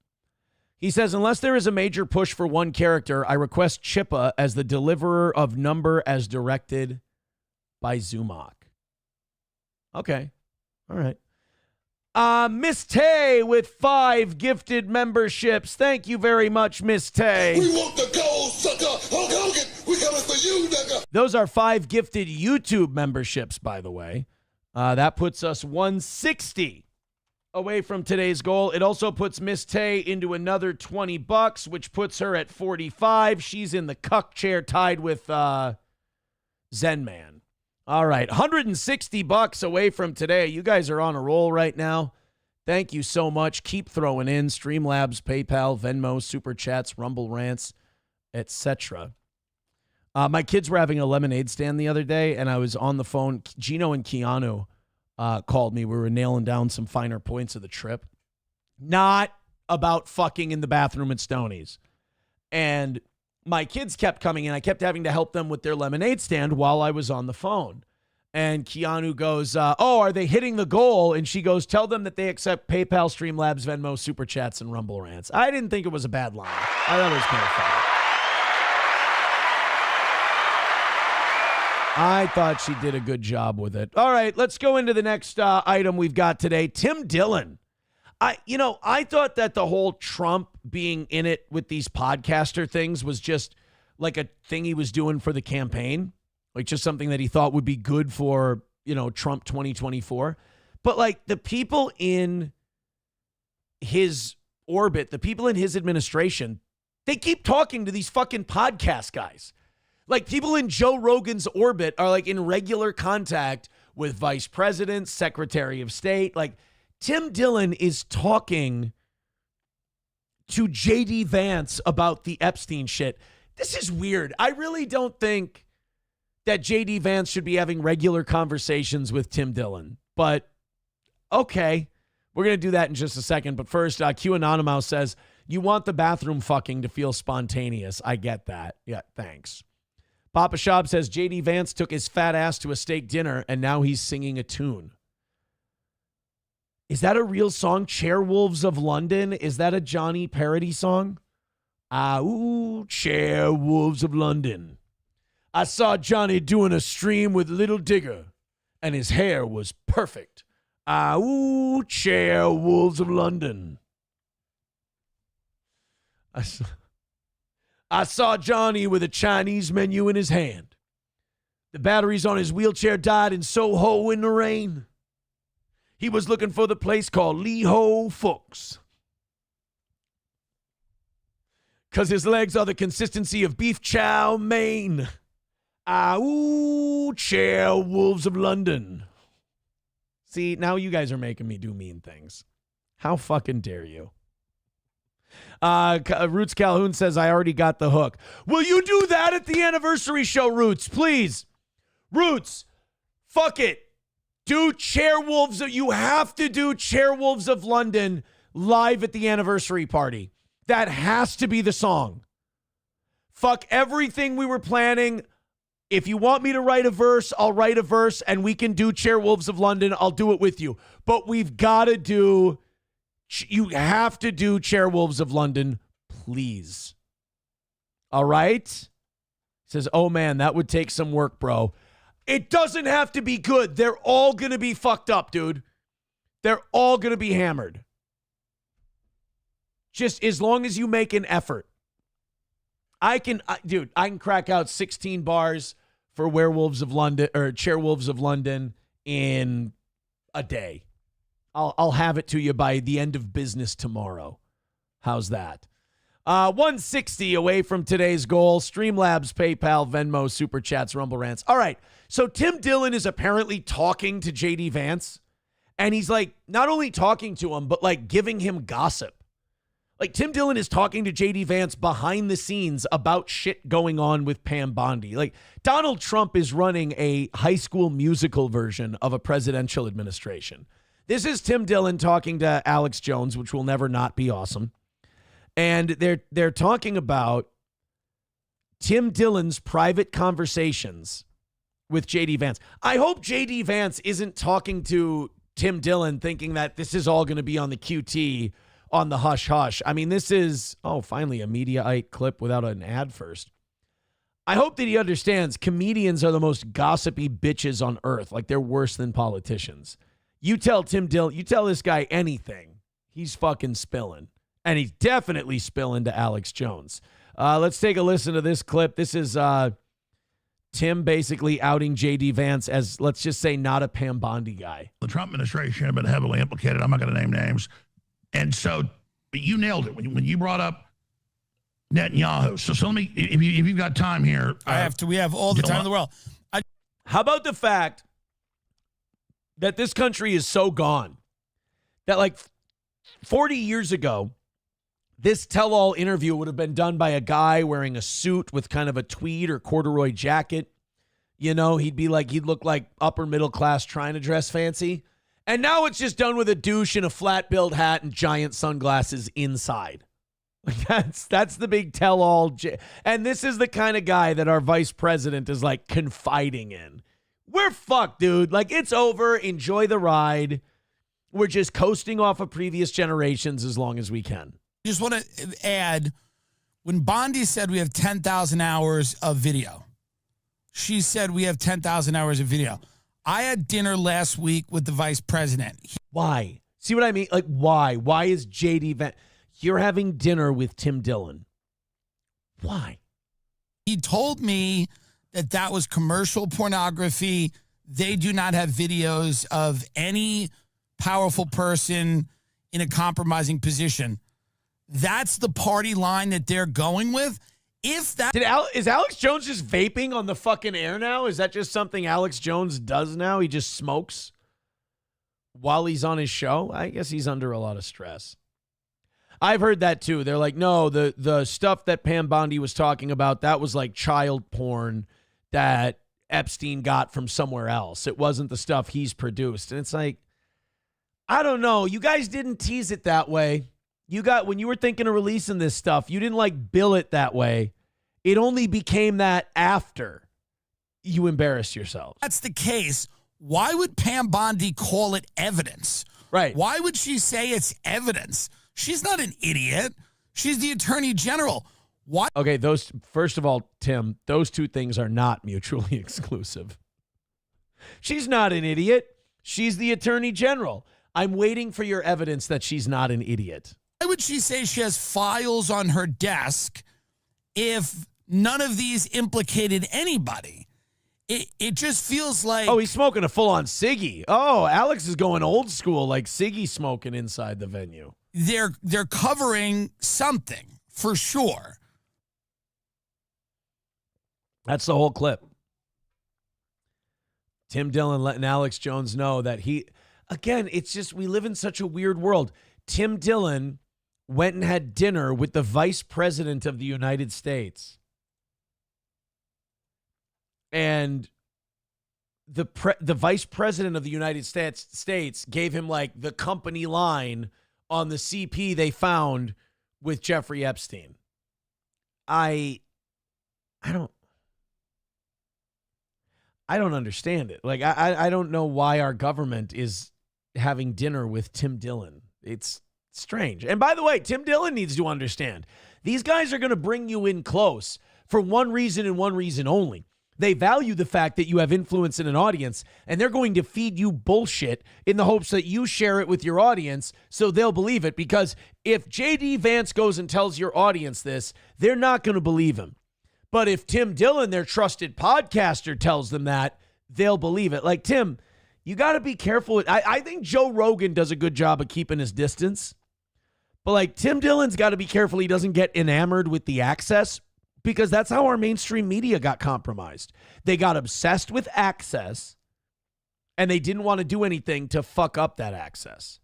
He says, unless there is a major push for one character, I request Chippa as the deliverer of number as directed by Zumok. Okay. All right. Miss Tay with 5 gifted memberships. Thank you very much, Miss Tay. We want the gold, sucker. Hulk Hogan, we coming for you, nigga. Those are 5 gifted YouTube memberships, by the way. That puts us 160 away from today's goal. It also puts Miss Tay into another $20, which puts her at 45. She's in the cuck chair tied with Zen Man. All right, $160 away from today. You guys are on a roll right now. Thank you so much. Keep throwing in Streamlabs, PayPal, Venmo, Super Chats, Rumble Rants, etc. My kids were having a lemonade stand the other day, and I was on the phone. Gino and Keanu called me. We were nailing down some finer points of the trip. Not about fucking in the bathroom at Stoney's. And my kids kept coming in. I kept having to help them with their lemonade stand while I was on the phone. And Keanu goes, oh, are they hitting the goal? And she goes, tell them that they accept PayPal, Streamlabs, Venmo, Super Chats, and Rumble Rants. I didn't think it was a bad line. I thought it was kind of funny. I thought she did a good job with it. All right, let's go into the next item we've got today. Tim Dillon. I thought that the whole Trump being in it with these podcaster things was just like a thing he was doing for the campaign, like just something that he thought would be good for, Trump 2024. But like the people in his orbit, the people in his administration, they keep talking to these fucking podcast guys. Like people in Joe Rogan's orbit are like in regular contact with vice presidents, secretary of state. Like Tim Dillon is talking to J.D. Vance about the Epstein shit. This is weird. I really don't think that J.D. Vance should be having regular conversations with Tim Dillon. But okay, we're going to do that in just a second. But first, Q Anonymous says, you want the bathroom fucking to feel spontaneous. I get that. Yeah, thanks. Papa Shab says, J.D. Vance took his fat ass to a steak dinner and now he's singing a tune. Is that a real song? Chairwolves of London? Is that a Johnny parody song? Ooh, Chairwolves of London. I saw Johnny doing a stream with Little Digger, and his hair was perfect. Ooh, Chairwolves of London. I saw Johnny with a Chinese menu in his hand. The batteries on his wheelchair died in Soho in the rain. He was looking for the place called Lee Ho Fooks. Because his legs are the consistency of beef chow mein. Ooh, Chairwolves of London. See, now you guys are making me do mean things. How fucking dare you? Roots Calhoun says, I already got the hook. Will you do that at the anniversary show, Roots? Please. Roots, fuck it. Do Chairwolves. You have to do Chairwolves of London live at the anniversary party. That has to be the song. Fuck everything we were planning. If you want me to write a verse, I'll write a verse and we can do Chairwolves of London. I'll do it with you. But we've got to do, you have to do Chairwolves of London, please. All right? He says, oh man, that would take some work, bro. It doesn't have to be good. They're all going to be fucked up, dude. They're all going to be hammered. Just as long as you make an effort. I can crack out 16 bars for Werewolves of London or Chairwolves of London in a day. I'll have it to you by the end of business tomorrow. How's that? 160 away from today's goal. Streamlabs, PayPal, Venmo, Super Chats, Rumble Rants. All right. So Tim Dillon is apparently talking to J.D. Vance. And he's like, not only talking to him, but like giving him gossip. Like Tim Dillon is talking to J.D. Vance behind the scenes about shit going on with Pam Bondi. Like Donald Trump is running a High School Musical version of a presidential administration. This is Tim Dillon talking to Alex Jones, which will never not be awesome. And they're talking about Tim Dillon's private conversations with J.D. Vance. I hope J.D. Vance isn't talking to Tim Dillon thinking that this is all going to be on the QT, on the hush hush. I mean, this is, finally a Mediaite clip without an ad first. I hope that he understands comedians are the most gossipy bitches on earth. Like, they're worse than politicians. You tell Tim Dillon, you tell this guy anything, he's fucking spilling. And he's definitely spilling to Alex Jones. Let's take a listen to this clip. This is Tim basically outing J.D. Vance as, let's just say, not a Pam Bondi guy. The Trump administration have been heavily implicated. I'm not going to name names. And so, but you nailed it when you brought up Netanyahu. So let me, if you've got time here. I have to. We have all the time in the world. How about the fact that this country is so gone that like 40 years ago, this tell-all interview would have been done by a guy wearing a suit with kind of a tweed or corduroy jacket. You know, he'd look like upper middle class trying to dress fancy. And now it's just done with a douche and a flat-billed hat and giant sunglasses inside. Like that's the big tell-all. And this is the kind of guy that our vice president is like confiding in. We're fucked, dude. Like, it's over. Enjoy the ride. We're just coasting off of previous generations as long as we can. Just want to add, when Bondi said we have 10,000 hours of video, she said we have 10,000 hours of video. I had dinner last week with the vice president. Why? See what I mean? Like, why? Why is J.D. Vance? You're having dinner with Tim Dillon. Why? He told me that was commercial pornography. They do not have videos of any powerful person in a compromising position. That's the party line that they're going with. If that is Alex Jones just vaping on the fucking air now? Is that just something Alex Jones does now? He just smokes while he's on his show? I guess he's under a lot of stress. I've heard that too. They're like, no, the stuff that Pam Bondi was talking about, that was like child porn that Epstein got from somewhere else. It wasn't the stuff he's produced. And it's like, I don't know. You guys didn't tease it that way. When you were thinking of releasing this stuff, you didn't like bill it that way. It only became that after you embarrassed yourselves. That's the case. Why would Pam Bondi call it evidence? Right. Why would she say it's evidence? She's not an idiot. She's the attorney general. Why? Okay, first of all, Tim, those two things are not mutually exclusive. She's not an idiot. She's the attorney general. I'm waiting for your evidence that she's not an idiot. Why would she say she has files on her desk if none of these implicated anybody? It just feels like... Oh, he's smoking a full-on ciggy. Oh, Alex is going old school, like ciggy smoking inside the venue. They're covering something, for sure. That's the whole clip. Tim Dillon letting Alex Jones know that again, it's just, we live in such a weird world. Tim Dillon went and had dinner with the vice president of the United States. And the vice president of the United States gave him like the company line on the CP they found with Jeffrey Epstein. I don't understand it. Like, I don't know why our government is having dinner with Tim Dillon. It's strange. And by the way, Tim Dillon needs to understand, these guys are going to bring you in close for one reason and one reason only. They value the fact that you have influence in an audience, and they're going to feed you bullshit in the hopes that you share it with your audience so they'll believe it. Because if J.D. Vance goes and tells your audience this, they're not going to believe him. But if Tim Dillon, their trusted podcaster, tells them that, they'll believe it. Like, Tim, you got to be careful. I think Joe Rogan does a good job of keeping his distance. But, like, Tim Dillon's got to be careful he doesn't get enamored with the access, because that's how our mainstream media got compromised. They got obsessed with access, and they didn't want to do anything to fuck up that access.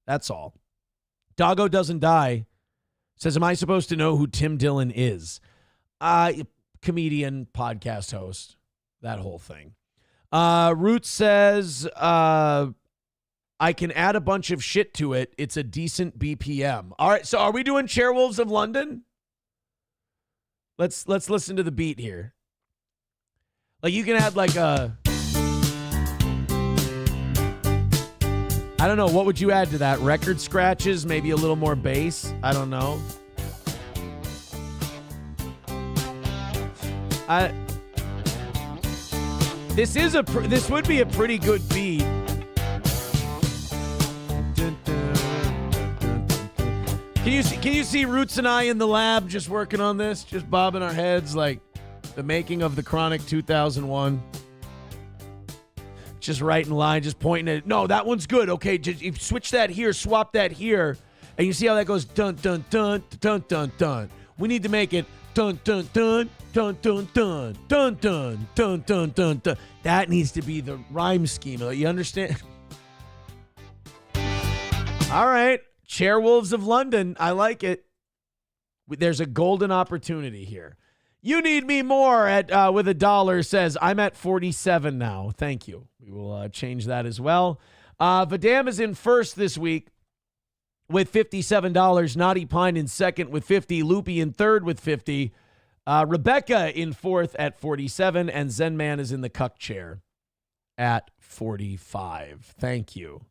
That's all. Doggo Doesn't Die says, am I supposed to know who Tim Dillon is? Comedian, podcast host, that whole thing. Root says, I can add a bunch of shit to it. It's a decent BPM. All right, so are we doing Chairwolves of London? Let's listen to the beat here. Like, you can add like a... I don't know. What would you add to that? Record scratches? Maybe a little more bass? I don't know. This would be a pretty good beat. Can you see Roots and I in the lab just working on this, just bobbing our heads like the making of the Chronic 2001? Just right in line, just pointing at it. No, that one's good. Okay, just you switch that here, swap that here, and you see how that goes. Dun dun dun dun dun dun. We need to make it dun dun dun dun dun dun dun dun dun dun dun dun. That needs to be the rhyme scheme. You understand? All right, Chairwolves of London. I like it. There's a golden opportunity here. You need me more at with $1 says I'm at 47 now. Thank you. We will change that as well. Vadam is in first this week with $57. Naughty Pine in second with 50. Loopy in third with 50. Rebecca in fourth at 47. And Zen Man is in the cuck chair at 45. Thank you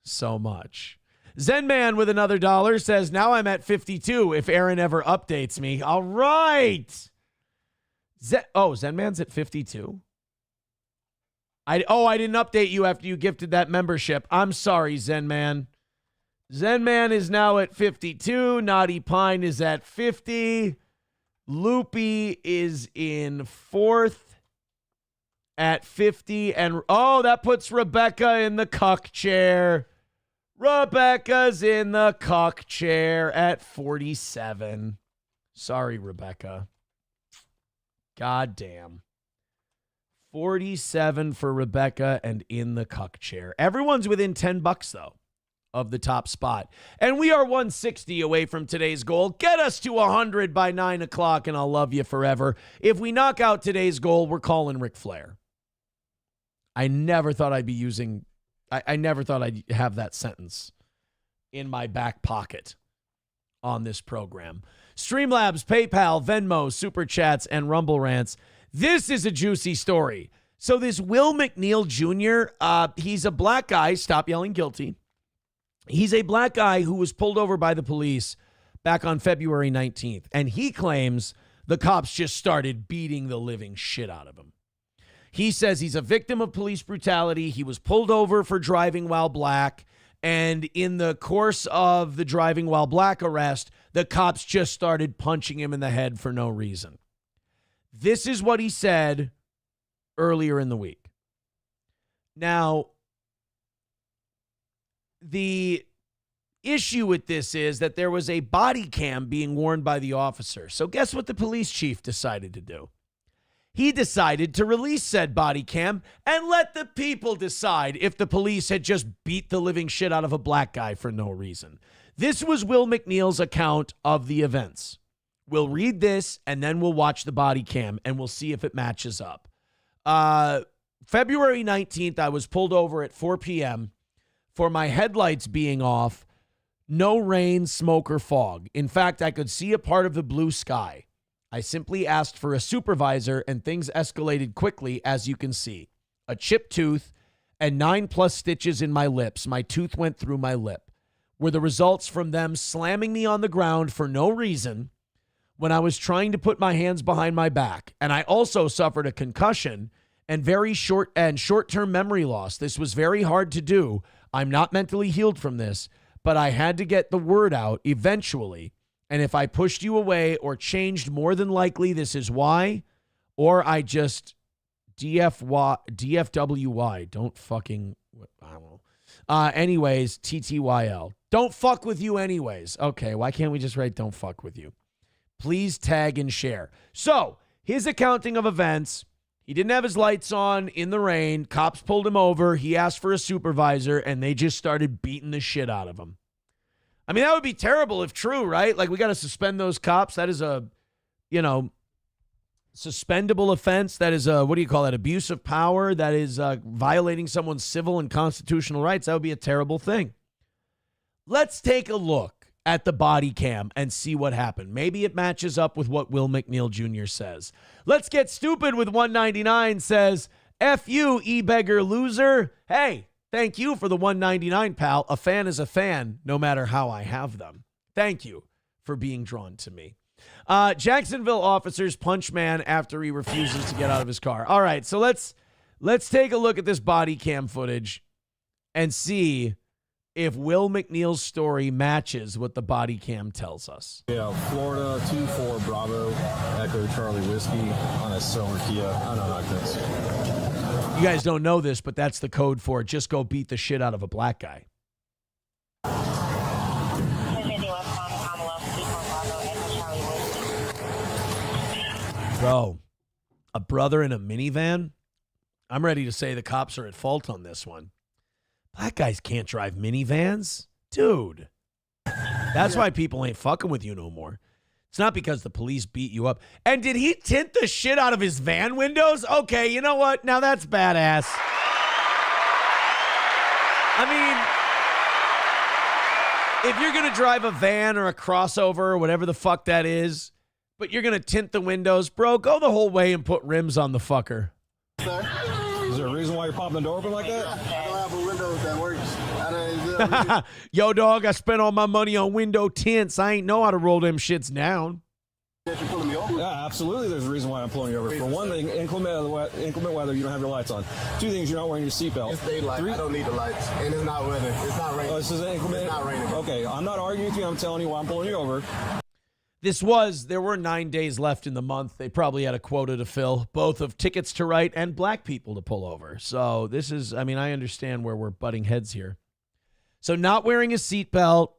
so much. Zen Man with another $1 says, now I'm at 52 if Aaron ever updates me. All right. Zen Man's at 52. I didn't update you after you gifted that membership. I'm sorry, Zen Man. Zen Man is now at 52. Naughty Pine is at 50. Loopy is in fourth at 50. And, that puts Rebecca in the cuck chair. Rebecca's in the cuck chair at 47. Sorry, Rebecca. God damn. 47 for Rebecca and in the cuck chair. Everyone's within $10, though, of the top spot. And we are 160 away from today's goal. Get us to 100 by 9 o'clock, and I'll love you forever. If we knock out today's goal, we're calling Ric Flair. I never thought I'd be using... I never thought I'd have that sentence in my back pocket on this program. Streamlabs, PayPal, Venmo, Super Chats, and Rumble Rants. This is a juicy story. So this Will McNeil Jr., he's a black guy. Stop yelling guilty. He's a black guy who was pulled over by the police back on February 19th. And he claims the cops just started beating the living shit out of him. He says he's a victim of police brutality. He was pulled over for driving while black. And in the course of the driving while black arrest, the cops just started punching him in the head for no reason. This is what he said earlier in the week. Now, the issue with this is that there was a body cam being worn by the officer. So guess what the police chief decided to do? He decided to release said body cam and let the people decide if the police had just beat the living shit out of a black guy for no reason. This was Will McNeil's account of the events. We'll read this and then we'll watch the body cam and we'll see if it matches up. February 19th, I was pulled over at 4 p.m. for my headlights being off. No rain, smoke, or fog. In fact, I could see a part of the blue sky. I simply asked for a supervisor and things escalated quickly, as you can see. A chipped tooth and 9+ stitches in my lips. My tooth went through my lip. Were the results from them slamming me on the ground for no reason when I was trying to put my hands behind my back. And I also suffered a concussion and short-term memory loss. This was very hard to do. I'm not mentally healed from this, but I had to get the word out eventually. And if I pushed you away or changed, more than likely this is why, or I just DFWY. Don't fucking, I don't know. Anyways, TTYL. Don't fuck with you anyways. Okay, why can't we just write don't fuck with you? Please tag and share. So, his accounting of events, he didn't have his lights on in the rain. Cops pulled him over. He asked for a supervisor, and they just started beating the shit out of him. I mean, that would be terrible if true, right? Like, we got to suspend those cops. That is a, suspendable offense. That is a, what do you call that? Abuse of power. That is violating someone's civil and constitutional rights. That would be a terrible thing. Let's take a look at the body cam and see what happened. Maybe it matches up with what Will McNeil Jr. says. Let's get stupid with 199 says, F you, e-beggar loser. Hey, Thank you for the $1.99, pal. A fan is a fan, no matter how I have them. Thank you for being drawn to me. Jacksonville officers punch man after he refuses to get out of his car. All right, so let's take a look at this body cam footage and see if Will McNeil's story matches what the body cam tells us. Yeah, Florida 24 Bravo Echo Charlie Whiskey on a silver Kia. I don't like this. You guys don't know this, but that's the code for just go beat the shit out of a black guy. Bro, a brother in a minivan? I'm ready to say the cops are at fault on this one. Black guys can't drive minivans? Dude. That's why people ain't fucking with you no more. It's not because the police beat you up. And did he tint the shit out of his van windows? Okay, you know what? Now that's badass. I mean, if you're going to drive a van or a crossover or whatever the fuck that is, but you're going to tint the windows, bro, go the whole way and put rims on the fucker. Sir? Is there a reason why you're popping the door open like that? I don't have a window that works. Yo, dog, I spent all my money on window tints. I ain't know how to roll them shits down. Yeah, absolutely. There's a reason why I'm pulling you over. For one thing, inclement weather, you don't have your lights on. Two things, you're not wearing your seatbelt. It's daylight. I don't need the lights. And it's not weather. It's not raining. Oh, this is inclement? It's not raining. Okay, I'm not arguing with you. I'm telling you why I'm pulling you over. There were 9 days left in the month. They probably had a quota to fill, both of tickets to write and black people to pull over. So this is, I mean, I understand where we're butting heads here. So not wearing a seatbelt,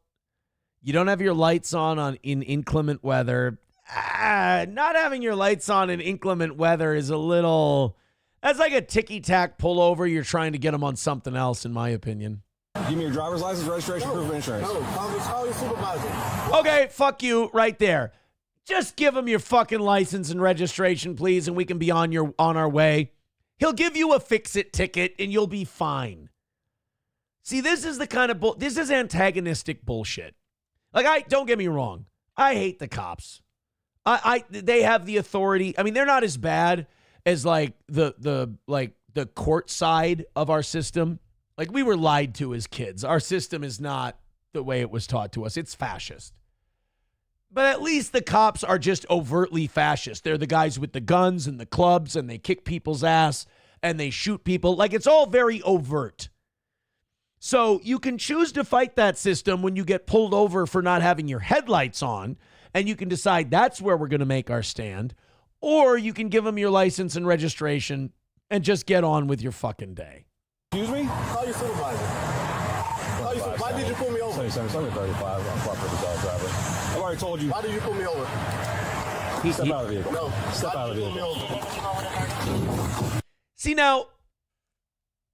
you don't have your lights on in inclement weather. Not having your lights on in inclement weather is that's like a ticky-tack pullover. You're trying to get them on something else, in my opinion. Give me your driver's license, registration, proof of insurance. No, call your supervisor. Okay, fuck you right there. Just give him your fucking license and registration, please, and we can be on our way. He'll give you a fix-it ticket, and you'll be fine. See, this is the kind of this is antagonistic bullshit. Like, don't get me wrong. I hate the cops. They have the authority. I mean, they're not as bad as like the court side of our system. Like, we were lied to as kids. Our system is not the way it was taught to us. It's fascist. But at least the cops are just overtly fascist. They're the guys with the guns and the clubs, and they kick people's ass, and they shoot people. Like, it's all very overt. So you can choose to fight that system when you get pulled over for not having your headlights on, and you can decide that's where we're going to make our stand. Or you can give them your license and registration and just get on with your fucking day. Excuse me? Call your supervisor. Why did you pull me over? 35. I'm proper dog driver. I've already told you. Why did you pull me over? Step out of the vehicle. No. Step out of the vehicle. See, now,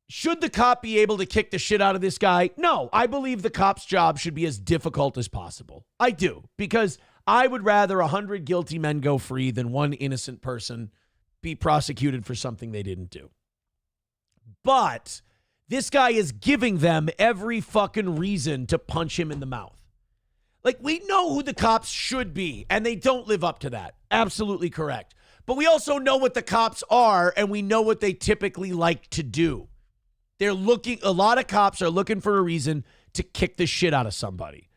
should the cop be able to kick the shit out of this guy? No, I believe the cop's job should be as difficult as possible. I do, because I would rather 100 guilty men go free than one innocent person be prosecuted for something they didn't do. But this guy is giving them every fucking reason to punch him in the mouth. Like, we know who the cops should be, and they don't live up to that. Absolutely correct. But we also know what the cops are, and we know what they typically like to do. A lot of cops are looking for a reason to kick the shit out of somebody.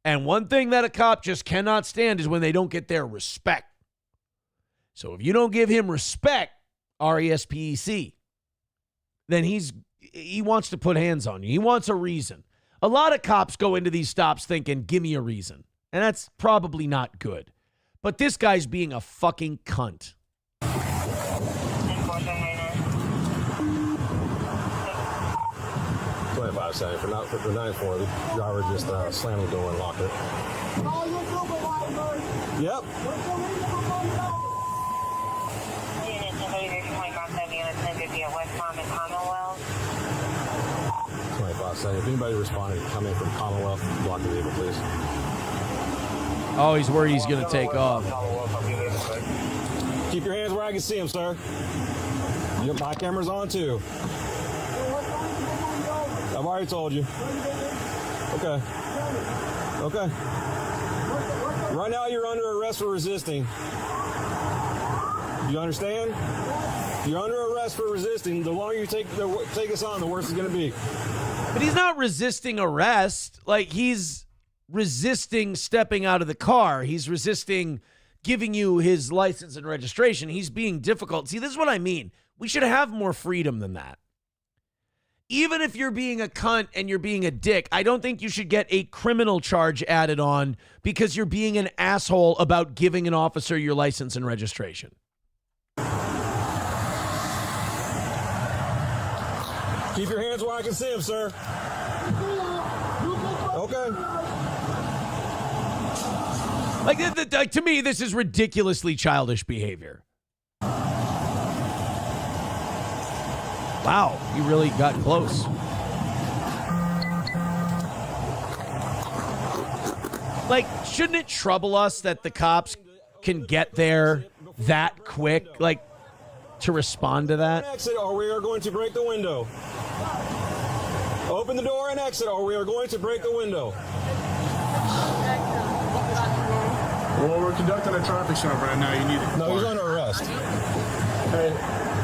And one thing that a cop just cannot stand is when they don't get their respect. So if you don't give him respect, RESPEC, then he wants to put hands on you. He wants a reason. A lot of cops go into these stops thinking, give me a reason. And that's probably not good. But this guy's being a fucking cunt. 25 seconds. For 9-4, the driver just slammed the door and locked it. Yep. 25 seconds. If anybody responding, come in from Commonwealth, block the vehicle, please. Oh, he's worried he's going to take off. Keep your hands where I can see them, sir. My camera's on, too. I've already told you. Okay. Okay. Right now, you're under arrest for resisting. You understand? You're under arrest for resisting. The longer you take us on, the worse it's going to be. But he's not resisting arrest. Like, he's resisting stepping out of the car. He's resisting giving you his license and registration. He's being difficult. See, this is what I mean. We should have more freedom than that. Even if you're being a cunt and you're being a dick, I don't think you should get a criminal charge added on because you're being an asshole about giving an officer your license and registration. Keep your hands where I can see them, sir. Okay. Like, to me, this is ridiculously childish behavior. Wow, you really got close. Like, shouldn't it trouble us that the cops can get there that quick, like, to respond to that? Exit, or we are going to break the window. Open the door and exit, or we are going to break the window. Well, we're conducting a traffic stop right now. You need it. No, he's under arrest. Hey,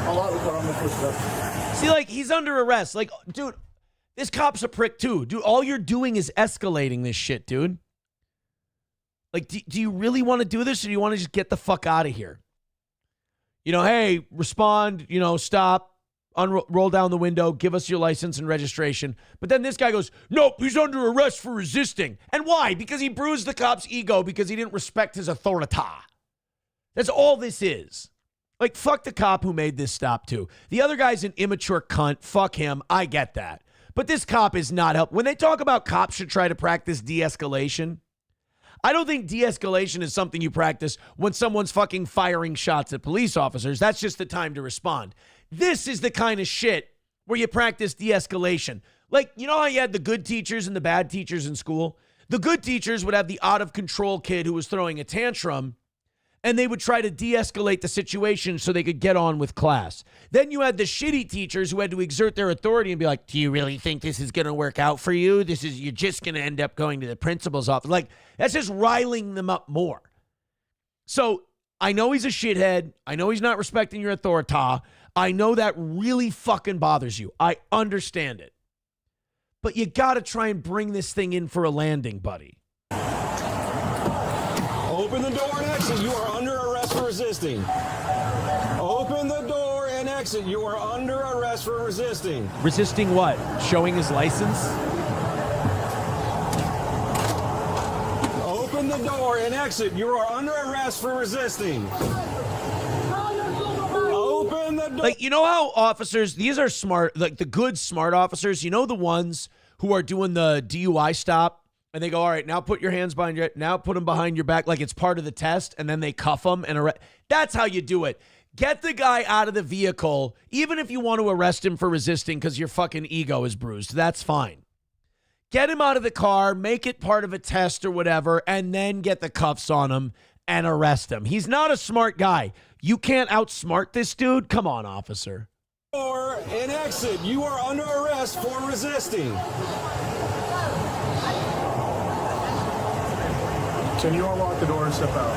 I'll out the car. I'm going to push it up. See, like, he's under arrest. Like, dude, this cop's a prick too. Dude, all you're doing is escalating this shit, dude. Like, do you really want to do this, or do you want to just get the fuck out of here? You know, hey, respond, you know, stop, roll down the window, give us your license and registration. But then this guy goes, nope, he's under arrest for resisting. And why? Because he bruised the cop's ego because he didn't respect his authority. That's all this is. Like, fuck the cop who made this stop, too. The other guy's an immature cunt. Fuck him. I get that. But this cop is not helping. When they talk about cops should try to practice de-escalation, I don't think de-escalation is something you practice when someone's fucking firing shots at police officers. That's just the time to respond. This is the kind of shit where you practice de-escalation. Like, you know how you had the good teachers and the bad teachers in school? The good teachers would have the out-of-control kid who was throwing a tantrum, and they would try to de-escalate the situation so they could get on with class. Then you had the shitty teachers who had to exert their authority and be like, do you really think this is going to work out for you? You're just going to end up going to the principal's office. Like, that's just riling them up more. So I know he's a shithead. I know he's not respecting your authority. I know that really fucking bothers you. I understand it. But you got to try and bring this thing in for a landing, buddy. Open the door and exit. You are under arrest for resisting. Open the door and exit. You are under arrest for resisting. Resisting what? Showing his license? Open the door and exit. You are under arrest for resisting. Open the door. Like, you know how officers, these are smart, like the good smart officers, you know the ones who are doing the DUI stop? And they go, all right, now put your hands behind your, now put them behind your back like it's part of the test, and then they cuff them and arrest. That's how you do it. Get the guy out of the vehicle, even if you want to arrest him for resisting because your fucking ego is bruised. That's fine. Get him out of the car, make it part of a test or whatever, and then get the cuffs on him and arrest him. He's not a smart guy. You can't outsmart this dude? Come on, officer. Door and exit. You are under arrest for resisting. Can you unlock the door and step out?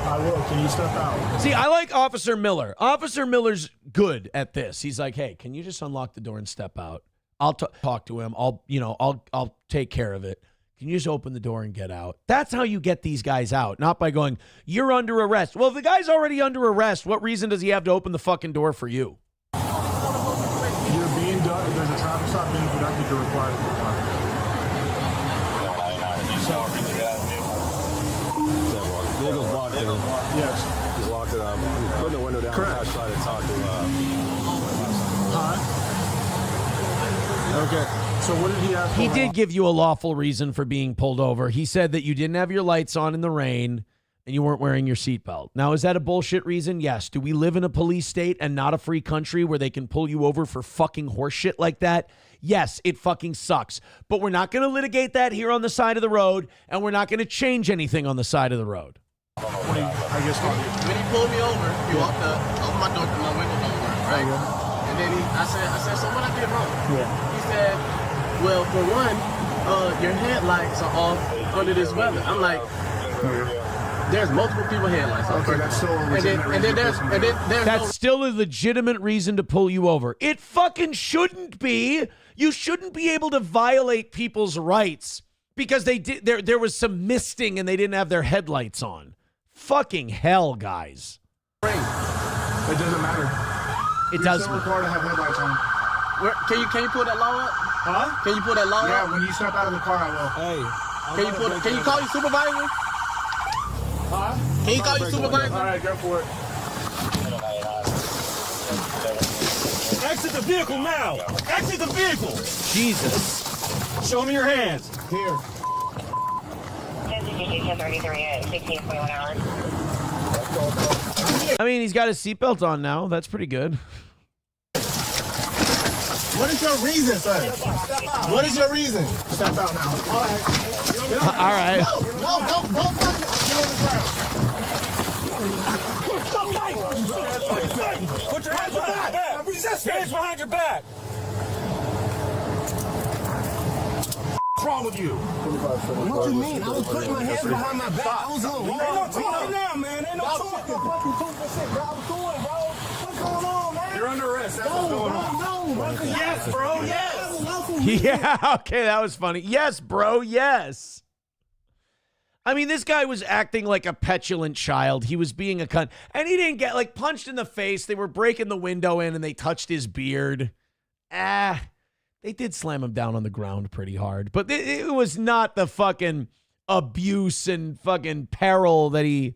I will. Can you step out? See, I like Officer Miller. Officer Miller's good at this. He's like, hey, can you just unlock the door and step out? I'll talk to him. I'll take care of it. Can you just open the door and get out? That's how you get these guys out, not by going, you're under arrest. Well, if the guy's already under arrest, what reason does he have to open the fucking door for you? You're being done. There's a traffic stop being conducted. You're required to comply. Vehicle's blocked in. Yes. He's locked it up. He's putting the window down. Correct. I tried to talk to Huh? Okay. So what did he ask for? He did give you a lawful reason for being pulled over. He said that you didn't have your lights on in the rain and you weren't wearing your seatbelt. Now, is that a bullshit reason? Yes. Do we live in a police state and not a free country where they can pull you over for fucking horseshit like that? Yes, it fucking sucks. But we're not going to litigate that here on the side of the road, and we're not going to change anything on the side of the road. I guess when he pulled me over, he walked up, opened my door, put my window over, right? And then I said, so what I did wrong? Yeah. He said, well, for one, your headlights are off under this weather. I'm like, there's multiple people headlights. Okay, that's still a there's That's still a legitimate reason to pull you over. It fucking shouldn't be. You shouldn't be able to violate people's rights because they did there was some misting and they didn't have their headlights on. Fucking hell, guys. It doesn't matter. It You're does. still required to have headlights on. Can you pull that law up? Huh? Can you pull that law up? Yeah, when you step out of the car, I will. Hey. Can you call your supervisor? Huh? Can you call your supervisor? All right, go for it. Exit the vehicle now! Exit the vehicle! Jesus. Show me your hands. Here. 1033 at 16.1 hours. I mean, he's got his seatbelt on now. That's pretty good. What is your reason, sir? What is your reason? Step out now. All right. All right. No, don't Put your hands behind your back. Resist. Hands behind your back. What's wrong with you? What you mean? I was putting my hands behind my back. I was on. Ain't no talking now, man. Ain't no talking. Bro, I was doing, bro. What's going on, man? You're under arrest. That's what's going on. No. Yes, bro. Yes. Yeah, okay, that was funny. Yes, bro, yes. I mean, this guy was acting like a petulant child. He was being a cunt. And he didn't get, like, punched in the face. They were breaking the window in and they touched his beard. They did slam him down on the ground pretty hard. But it was not the fucking abuse and fucking peril that he...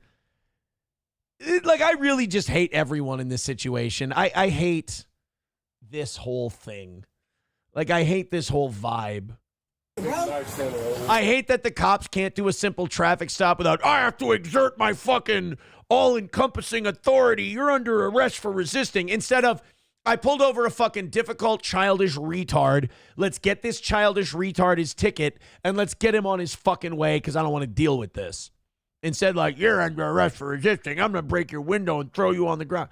Like, I really just hate everyone in this situation. I hate this whole thing. Like, I hate this whole vibe. I hate that the cops can't do a simple traffic stop without, I have to exert my fucking all-encompassing authority. You're under arrest for resisting. Instead of, I pulled over a fucking difficult, childish retard. Let's get this childish retard his ticket, and let's get him on his fucking way because I don't want to deal with this. Instead, like, you're under arrest for resisting. I'm going to break your window and throw you on the ground.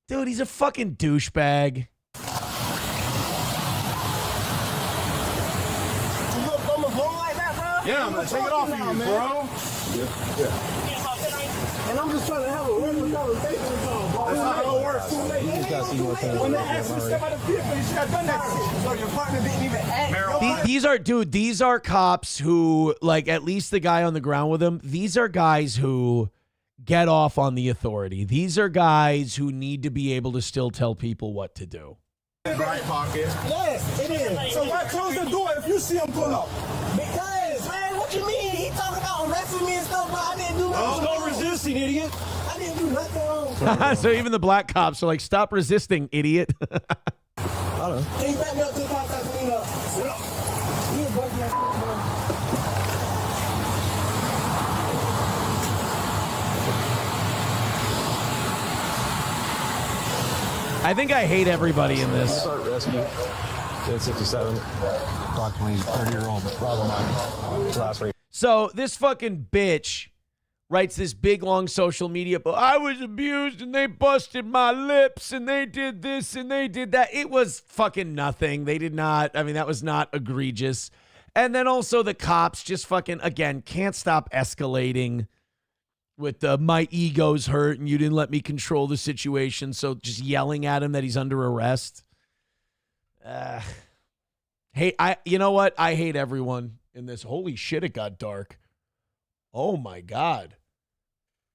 Dude, he's a fucking douchebag. Yeah, I'm gonna take it off of you, bro. Yeah. And I'm just trying to have a regular conversation with y'all, bro. That's not how it works. When they asked you to step out of the vehicle, you should have done that shit. So your partner didn't even act. These are cops who, like, at least the guy on the ground with him, these are guys who get off on the authority. These are guys who need to be able to still tell people what to do. Right pocket. Yes, it is. So why close the door if you see him pull up? Because, man, what you mean? He talking about arresting me and stuff, but I didn't do nothing. No resisting, idiot. I didn't do nothing wrong. So even the black cops are like, stop resisting, idiot. I don't know. Can you back me up to the podcast? You a buck man. I think I hate everybody in this. Start rescue. 1067. Approximately 30-year-old Bravo Mike. Last rate. So this fucking bitch writes this big, long social media post. I was abused and they busted my lips and they did this and they did that. It was fucking nothing. They did not. I mean, that was not egregious. And then also the cops just fucking, again, can't stop escalating with my ego's hurt and you didn't let me control the situation. So just yelling at him that he's under arrest. You know what? I hate everyone in this. Holy shit, it got dark. Oh my God.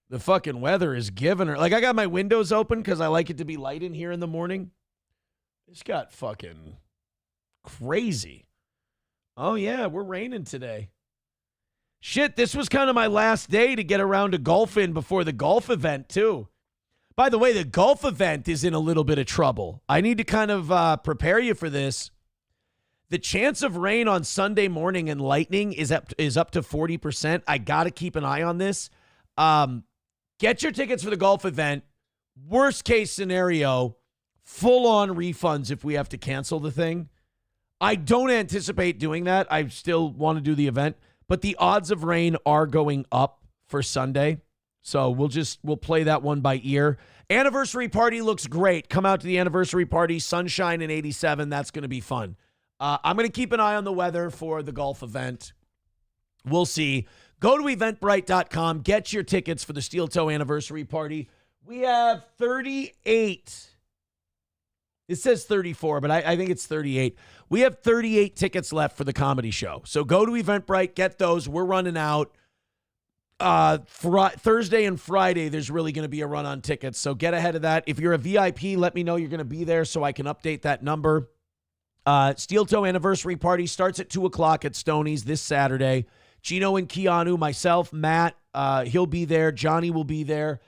The fucking weather is giving her. Like, I got my windows open because I like it to be light in here in the morning. This got fucking crazy. Oh yeah, we're raining today. Shit, this was kind of my last day to get around to golfing before the golf event, too. By the way, the golf event is in a little bit of trouble. I need to kind of prepare you for this. The chance of rain on Sunday morning and lightning is up to 40%. I got to keep an eye on this. Get your tickets for the golf event. Worst case scenario, full-on refunds if we have to cancel the thing. I don't anticipate doing that. I still want to do the event. But the odds of rain are going up for Sunday. So we'll play that one by ear. Anniversary party looks great. Come out to the anniversary party. Sunshine in 87. That's going to be fun. I'm going to keep an eye on the weather for the golf event. We'll see. Go to eventbrite.com. Get your tickets for the Steel Toe anniversary party. We have 38. It says 34, but I think it's 38. We have 38 tickets left for the comedy show. So go to Eventbrite, get those. We're running out. Thursday and Friday, there's really going to be a run on tickets. So get ahead of that. If you're a VIP, let me know you're going to be there so I can update that number. Steel Toe anniversary party starts at 2 o'clock at Stoney's this Saturday. Gino and Keanu, myself, Matt, he'll be there. Johnny will be there.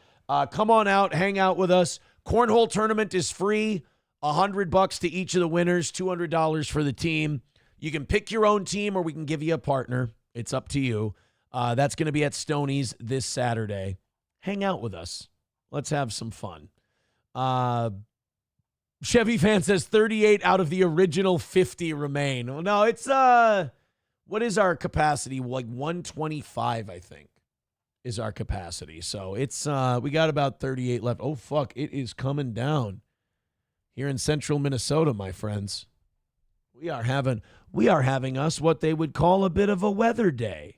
Come on out, hang out with us. Cornhole tournament is free. $100 to each of the winners, $200 for the team. You can pick your own team or we can give you a partner. It's up to you. That's going to be at Stoney's this Saturday. Hang out with us. Let's have some fun. Chevy Fan says 38 out of the original 50 remain. Well, no, it's, what is our capacity? Like 125, I think, is our capacity. So it's, we got about 38 left. Oh, fuck. It is coming down here in central Minnesota, my friends. We are having us what they would call a bit of a weather day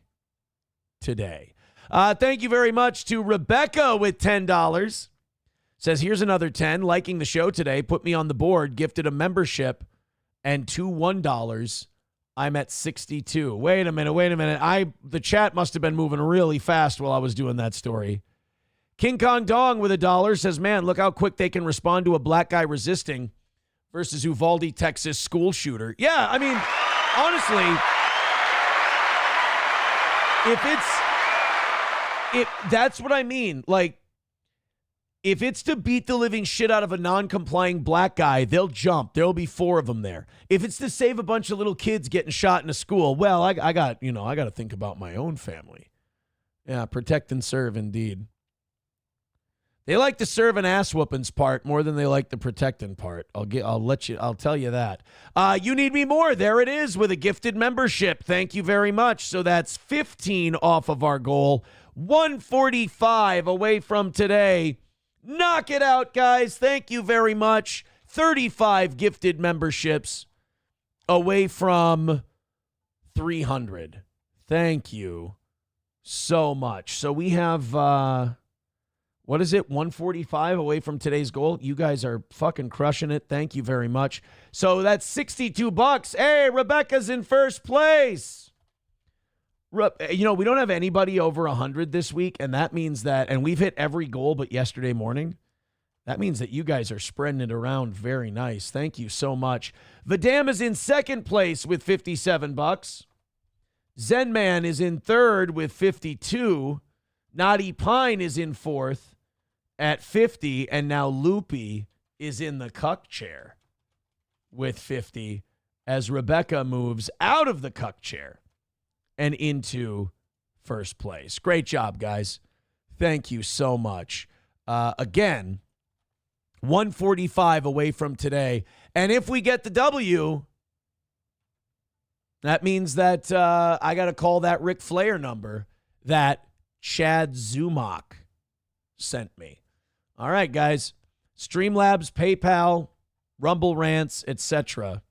today. Thank you very much to Rebecca with $10. Says, here's another 10. Liking the show today. Put me on the board. Gifted a membership and two $1. I'm at 62. Wait a minute. The chat must have been moving really fast while I was doing that story. King Kong Dong with $1 says, man, look how quick they can respond to a black guy resisting versus Uvalde, Texas school shooter. Yeah, I mean, honestly, that's what I mean. Like, if it's to beat the living shit out of a non-complying black guy, they'll jump. There'll be 4 of them there. If it's to save a bunch of little kids getting shot in a school, well, I got to think about my own family. Yeah, protect and serve indeed. They like the serve and ass whoopings part more than they like the protecting part. I'll tell you that. You need me more. There it is with a gifted membership. Thank you very much. So that's 15 off of our goal. 145 away from today. Knock it out, guys. Thank you very much. 35 gifted memberships away from 300. Thank you so much. So we have, what is it? 145 away from today's goal. You guys are fucking crushing it. Thank you very much. So that's $62. Hey, Rebecca's in first place. You know, we don't have anybody over 100 this week, and that means that, and we've hit every goal but yesterday morning. That means that you guys are spreading it around very nice. Thank you so much. Vidam is in second place with $57. Zen Man is in third with 52. Naughty Pine is in fourth at 50, and now Loopy is in the cuck chair with 50 as Rebecca moves out of the cuck chair and into first place. Great job, guys. Thank you so much. Again, 145 away from today. And if we get the W, that means that I got to call that Ric Flair number that Chad Zumach sent me. All right, guys. Streamlabs, PayPal, Rumble Rants, etc.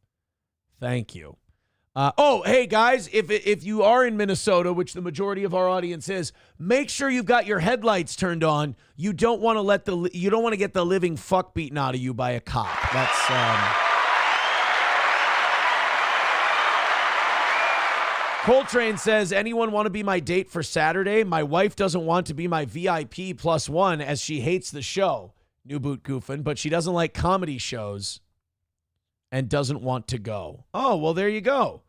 Thank you. Hey, guys, if you are in Minnesota, which the majority of our audience is, make sure you've got your headlights turned on. You don't want to get the living fuck beaten out of you by a cop. That's Coltrane says, anyone want to be my date for Saturday? My wife doesn't want to be my VIP +1 as she hates the show. New Boot Goofin', but she doesn't like comedy shows and doesn't want to go. Oh, well, there you go.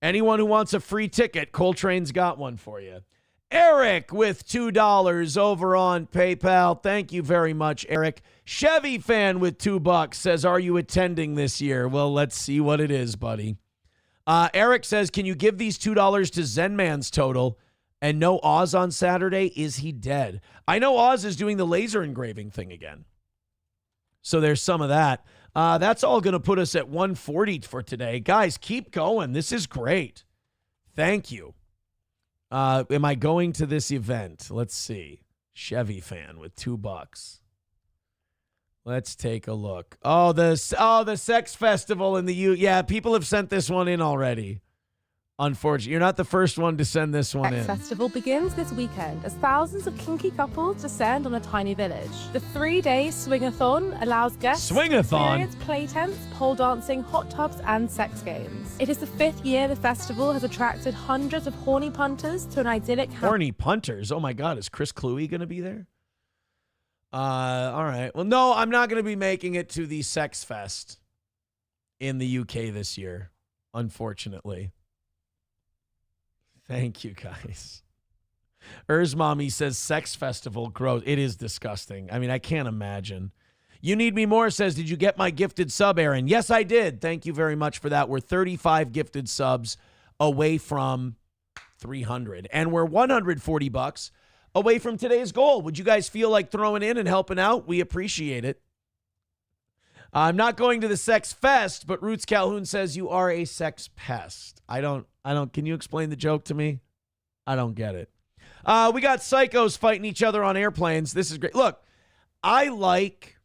Anyone who wants a free ticket, Coltrane's got one for you. Eric with $2 over on PayPal. Thank you very much, Eric. Chevy Fan with $2 says, are you attending this year? Well, let's see what it is, buddy. Eric says, can you give these $2 to Zen Man's total and no Oz on Saturday? Is he dead? I know Oz is doing the laser engraving thing again. So there's some of that. That's all going to put us at 140 for today. Guys, keep going. This is great. Thank you. Am I going to this event? Let's see. Chevy Fan with $2. Let's take a look. The sex festival in the U. Yeah, people have sent this one in already. Unfortunately, you're not the first one to send this one in. Festival begins this weekend as thousands of kinky couples descend on a tiny village. The 3-day swingathon allows guests to experience play tents, pole dancing, hot tubs, and sex games. It is the 5th year the festival has attracted hundreds of horny punters to an idyllic horny punters? Oh my God, is Chris Cluey going to be there? All right. Well, no, I'm not going to be making it to the Sex Fest in the UK this year, unfortunately. Thank you, guys. Mommy says Sex Festival gross. It is disgusting. I mean, I can't imagine. You Need Me More says, did you get my gifted sub, Aaron? Yes, I did. Thank you very much for that. We're 35 gifted subs away from 300. And we're $140 away from today's goal. Would you guys feel like throwing in and helping out? We appreciate it. I'm not going to the Sex Fest, but Roots Calhoun says you are a sex pest. I don't, can you explain the joke to me? I don't get it. We got psychos fighting each other on airplanes. This is great. Look, I like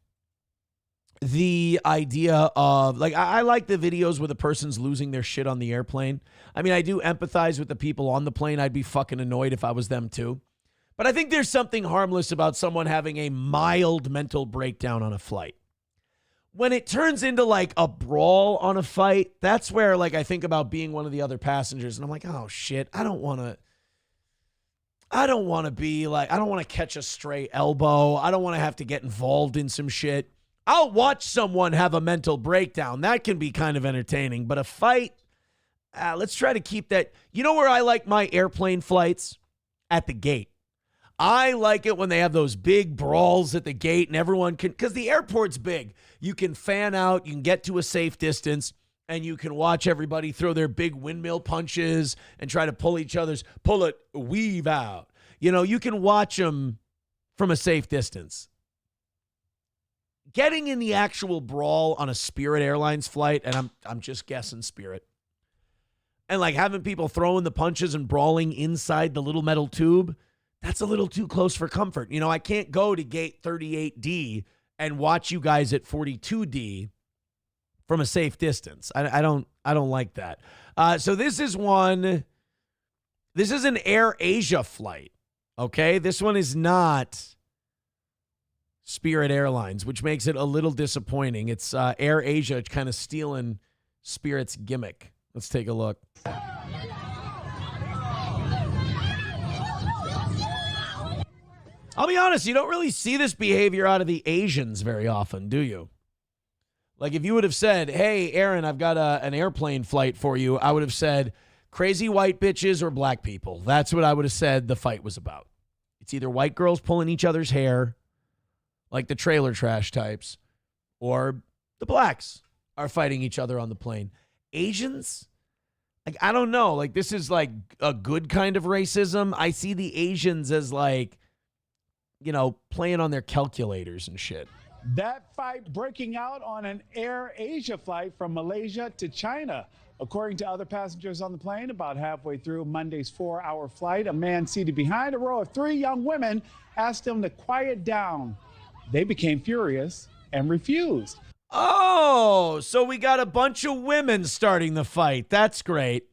the idea of, I like the videos where the person's losing their shit on the airplane. I mean, I do empathize with the people on the plane. I'd be fucking annoyed if I was them too. But I think there's something harmless about someone having a mild mental breakdown on a flight. When it turns into like a brawl on a fight, that's where I think about being one of the other passengers and I'm like, oh shit, I don't want to be like, I don't want to catch a stray elbow. I don't want to have to get involved in some shit. I'll watch someone have a mental breakdown. That can be kind of entertaining, but a fight, let's try to keep that. You know where I like my airplane flights? At the gate. I like it when they have those big brawls at the gate and everyone can, because the airport's big. You can fan out, you can get to a safe distance, and you can watch everybody throw their big windmill punches and try to pull it, weave out. You know, you can watch them from a safe distance. Getting in the actual brawl on a Spirit Airlines flight, and I'm just guessing Spirit, and having people throwing the punches and brawling inside the little metal tube, that's a little too close for comfort. You know, I can't go to gate 38D and watch you guys at 42D from a safe distance. I don't like that. So this is an Air Asia flight. Okay. This one is not Spirit Airlines, which makes it a little disappointing. It's Air Asia kind of stealing Spirit's gimmick. Let's take a look. I'll be honest, you don't really see this behavior out of the Asians very often, do you? Like if you would have said, hey, Aaron, I've got an airplane flight for you, I would have said crazy white bitches or black people. That's what I would have said the fight was about. It's either white girls pulling each other's hair, like the trailer trash types, or the blacks are fighting each other on the plane. Asians? I don't know. This is a good kind of racism. I see the Asians as playing on their calculators and shit. That fight breaking out on an Air Asia flight from Malaysia to China. According to other passengers on the plane, about halfway through Monday's 4-hour flight, a man seated behind a row of 3 young women asked him to quiet down. They became furious and refused. Oh, so we got a bunch of women starting the fight. That's great.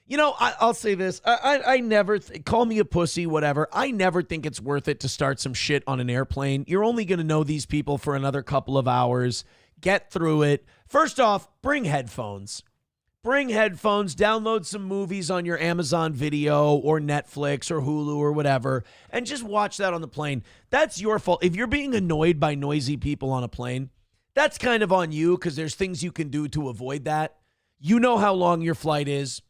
You know, I'll say this. I never, call me a pussy, whatever. I never think it's worth it to start some shit on an airplane. You're only going to know these people for another couple of hours. Get through it. First off, bring headphones. Bring headphones, download some movies on your Amazon Video or Netflix or Hulu or whatever, and just watch that on the plane. That's your fault. If you're being annoyed by noisy people on a plane, that's kind of on you because there's things you can do to avoid that. You know how long your flight is.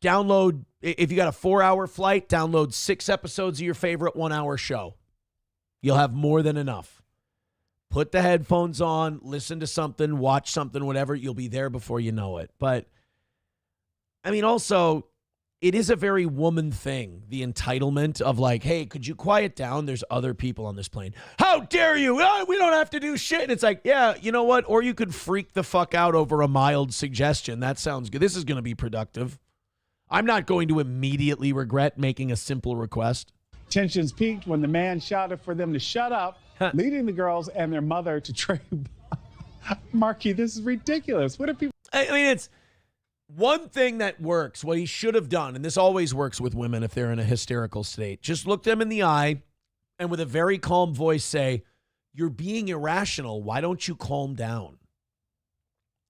Download, if you got a 4-hour flight, download 6 episodes of your favorite 1-hour show. You'll have more than enough. Put the headphones on, listen to something, watch something, whatever. You'll be there before you know it. But, I mean, also, it is a very woman thing, the entitlement of hey, could you quiet down? There's other people on this plane. How dare you? Oh, we don't have to do shit. And it's yeah, you know what? Or you could freak the fuck out over a mild suggestion. That sounds good. This is going to be productive. I'm not going to immediately regret making a simple request. Tensions peaked when the man shouted for them to shut up, leading the girls and their mother to trade. Marky, this is ridiculous. What if people... I mean, One thing that works, what he should have done, and this always works with women if they're in a hysterical state, just look them in the eye and with a very calm voice say, "You're being irrational. Why don't you calm down?"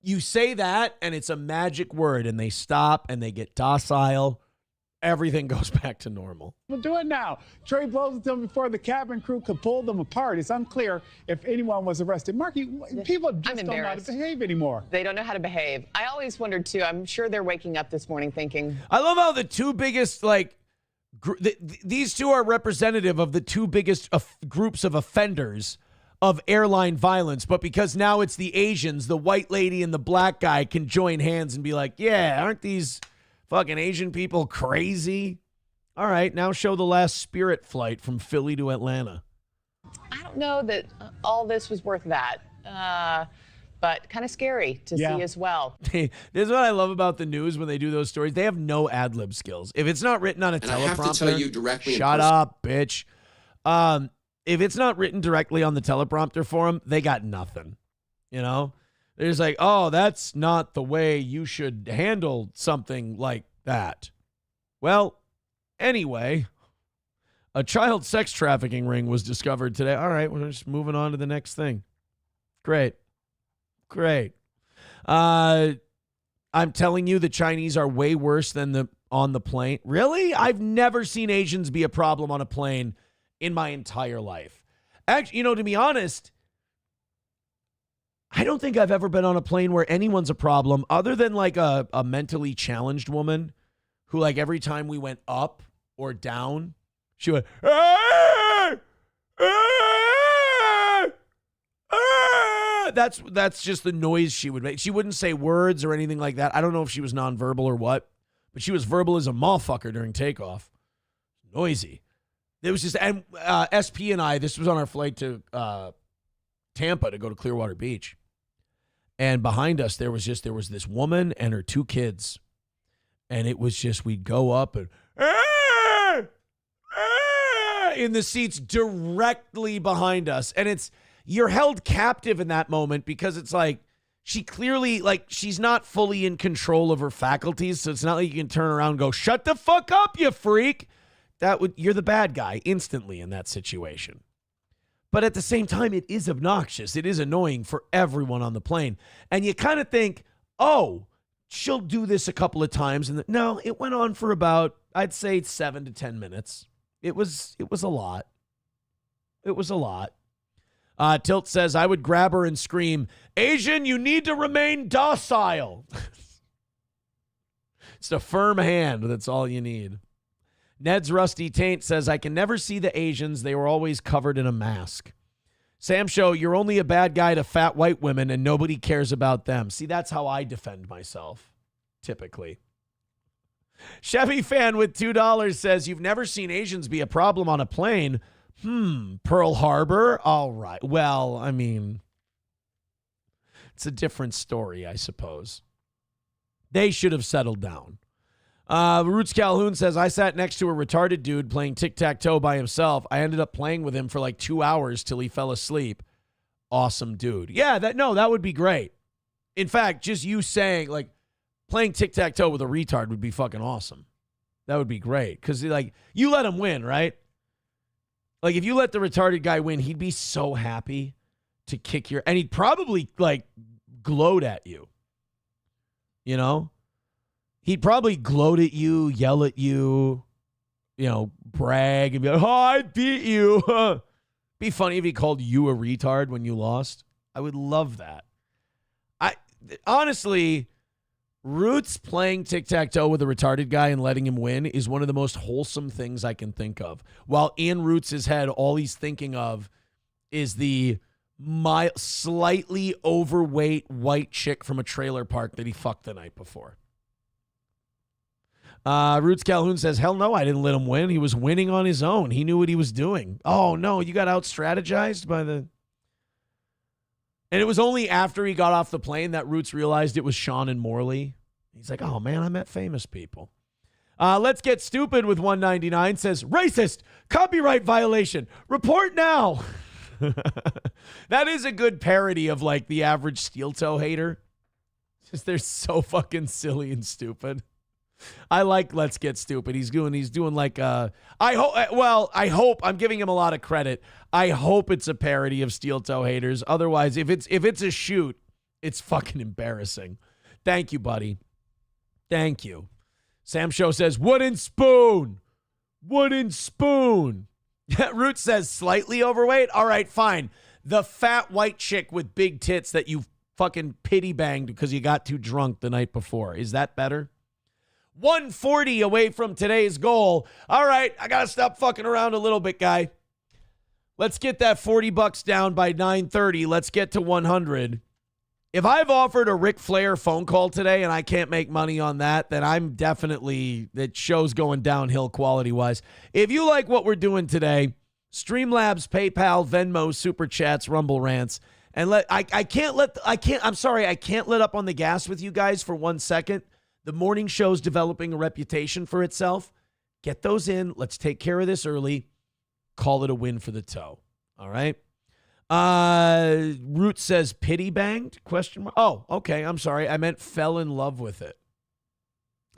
You say that, and it's a magic word, and they stop, and they get docile. Everything goes back to normal. We'll do it now. Trey blows it to them before the cabin crew could pull them apart. It's unclear if anyone was arrested. Marky, people just don't know how to behave anymore. They don't know how to behave. I always wondered, too. I'm sure they're waking up this morning thinking. I love how the two biggest, these two are representative of the two biggest groups of offenders of airline violence. But because now it's the Asians, the white lady and the black guy can join hands and be like, yeah, aren't these fucking Asian people crazy? All right, now show the last Spirit flight from Philly to Atlanta. I don't know that all this was worth that, but kind of scary to see as well. This is what I love about the news when they do those stories. They have no ad-lib skills. If it's not written on a teleprompter, I have to tell you directly. Shut up, bitch. If it's not written directly on the teleprompter for them, they got nothing. You know? They're just like, oh, that's not the way you should handle something like that. Well, anyway, a child sex trafficking ring was discovered today. All right, we're just moving on to the next thing. Great. I'm telling you, the Chinese are way worse than on the plane. Really? I've never seen Asians be a problem on a plane in my entire life. Actually, to be honest, I don't think I've ever been on a plane where anyone's a problem other than like a mentally challenged woman who, like, every time we went up or down, she went, ah! Ah! Ah! That's just the noise she would make. She wouldn't say words or anything like that. I don't know if she was nonverbal or what, but she was verbal as a motherfucker during takeoff. Noisy. It was just, and SP and I, this was on our flight to Tampa to go to Clearwater Beach. And behind us, there was this woman and her two kids. And it was just, we'd go up and, in the seats directly behind us. And you're held captive in that moment because it's like, she clearly, like, she's not fully in control of her faculties. So it's not like you can turn around and go, shut the fuck up, you freak. You're the bad guy instantly in that situation. But at the same time, it is obnoxious. It is annoying for everyone on the plane. And you kind of think, oh, she'll do this a couple of times. And no, it went on for about, I'd say 7 to 10 minutes. It was a lot. It was a lot. Tilt says, I would grab her and scream, Asian, you need to remain docile. It's a firm hand. That's all you need. Ned's Rusty Taint says, I can never see the Asians. They were always covered in a mask. Sam Show, you're only a bad guy to fat white women and nobody cares about them. See, that's how I defend myself, typically. Chevy Fan with $2 says, you've never seen Asians be a problem on a plane. Pearl Harbor? All right. Well, I mean, it's a different story, I suppose. They should have settled down. Roots Calhoun says, I sat next to a retarded dude playing tic-tac-toe by himself. I ended up playing with him for like 2 hours till he fell asleep. Awesome dude. Yeah, that would be great. In fact, just you saying, like, playing tic-tac-toe with a retard would be fucking awesome. That would be great. Because, like, you let him win, right? Like, if you let the retarded guy win, he'd be so happy to kick your... And he'd probably, like, gloat at you. You know? He'd probably gloat at you, yell at you, brag and be like, oh, I beat you. Be funny if he called you a retard when you lost. I would love that. Honestly, Roots playing tic-tac-toe with a retarded guy and letting him win is one of the most wholesome things I can think of. While in Roots' head, all he's thinking of is the slightly overweight white chick from a trailer park that he fucked the night before. Roots Calhoun says, hell no, I didn't let him win. He was winning on his own. He knew what he was doing. Oh, no, you got out-strategized by the... And it was only after he got off the plane that Roots realized it was Sean and Morley. He's like, oh, man, I met famous people. Let's Get Stupid with 199 says, racist, copyright violation, report now. That is a good parody of, like, the average steel toe hater. They're so fucking silly and stupid. I like Let's Get Stupid. He's doing like I hope I'm giving him a lot of credit. I hope it's a parody of Steel Toe Haters. Otherwise, if it's a shoot, it's fucking embarrassing. Thank you, buddy. Thank you. Sam Show says wooden spoon. Wooden spoon. Root says slightly overweight. All right, fine. The fat white chick with big tits that you fucking pity banged because you got too drunk the night before. Is that better? 140 away from today's goal. All right, I got to stop fucking around a little bit, guy. Let's get that $40 down by 9:30. Let's get to 100. If I've offered a Ric Flair phone call today and I can't make money on that, then I'm definitely, that show's going downhill quality-wise. If you like what we're doing today, Streamlabs, PayPal, Venmo, Super Chats, Rumble Rants, and I can't let up on the gas with you guys for 1 second. The morning show's developing a reputation for itself. Get those in. Let's take care of this early. Call it a win for the toe. All right? Root says pity banged? ? Oh, okay. I'm sorry. I meant fell in love with it.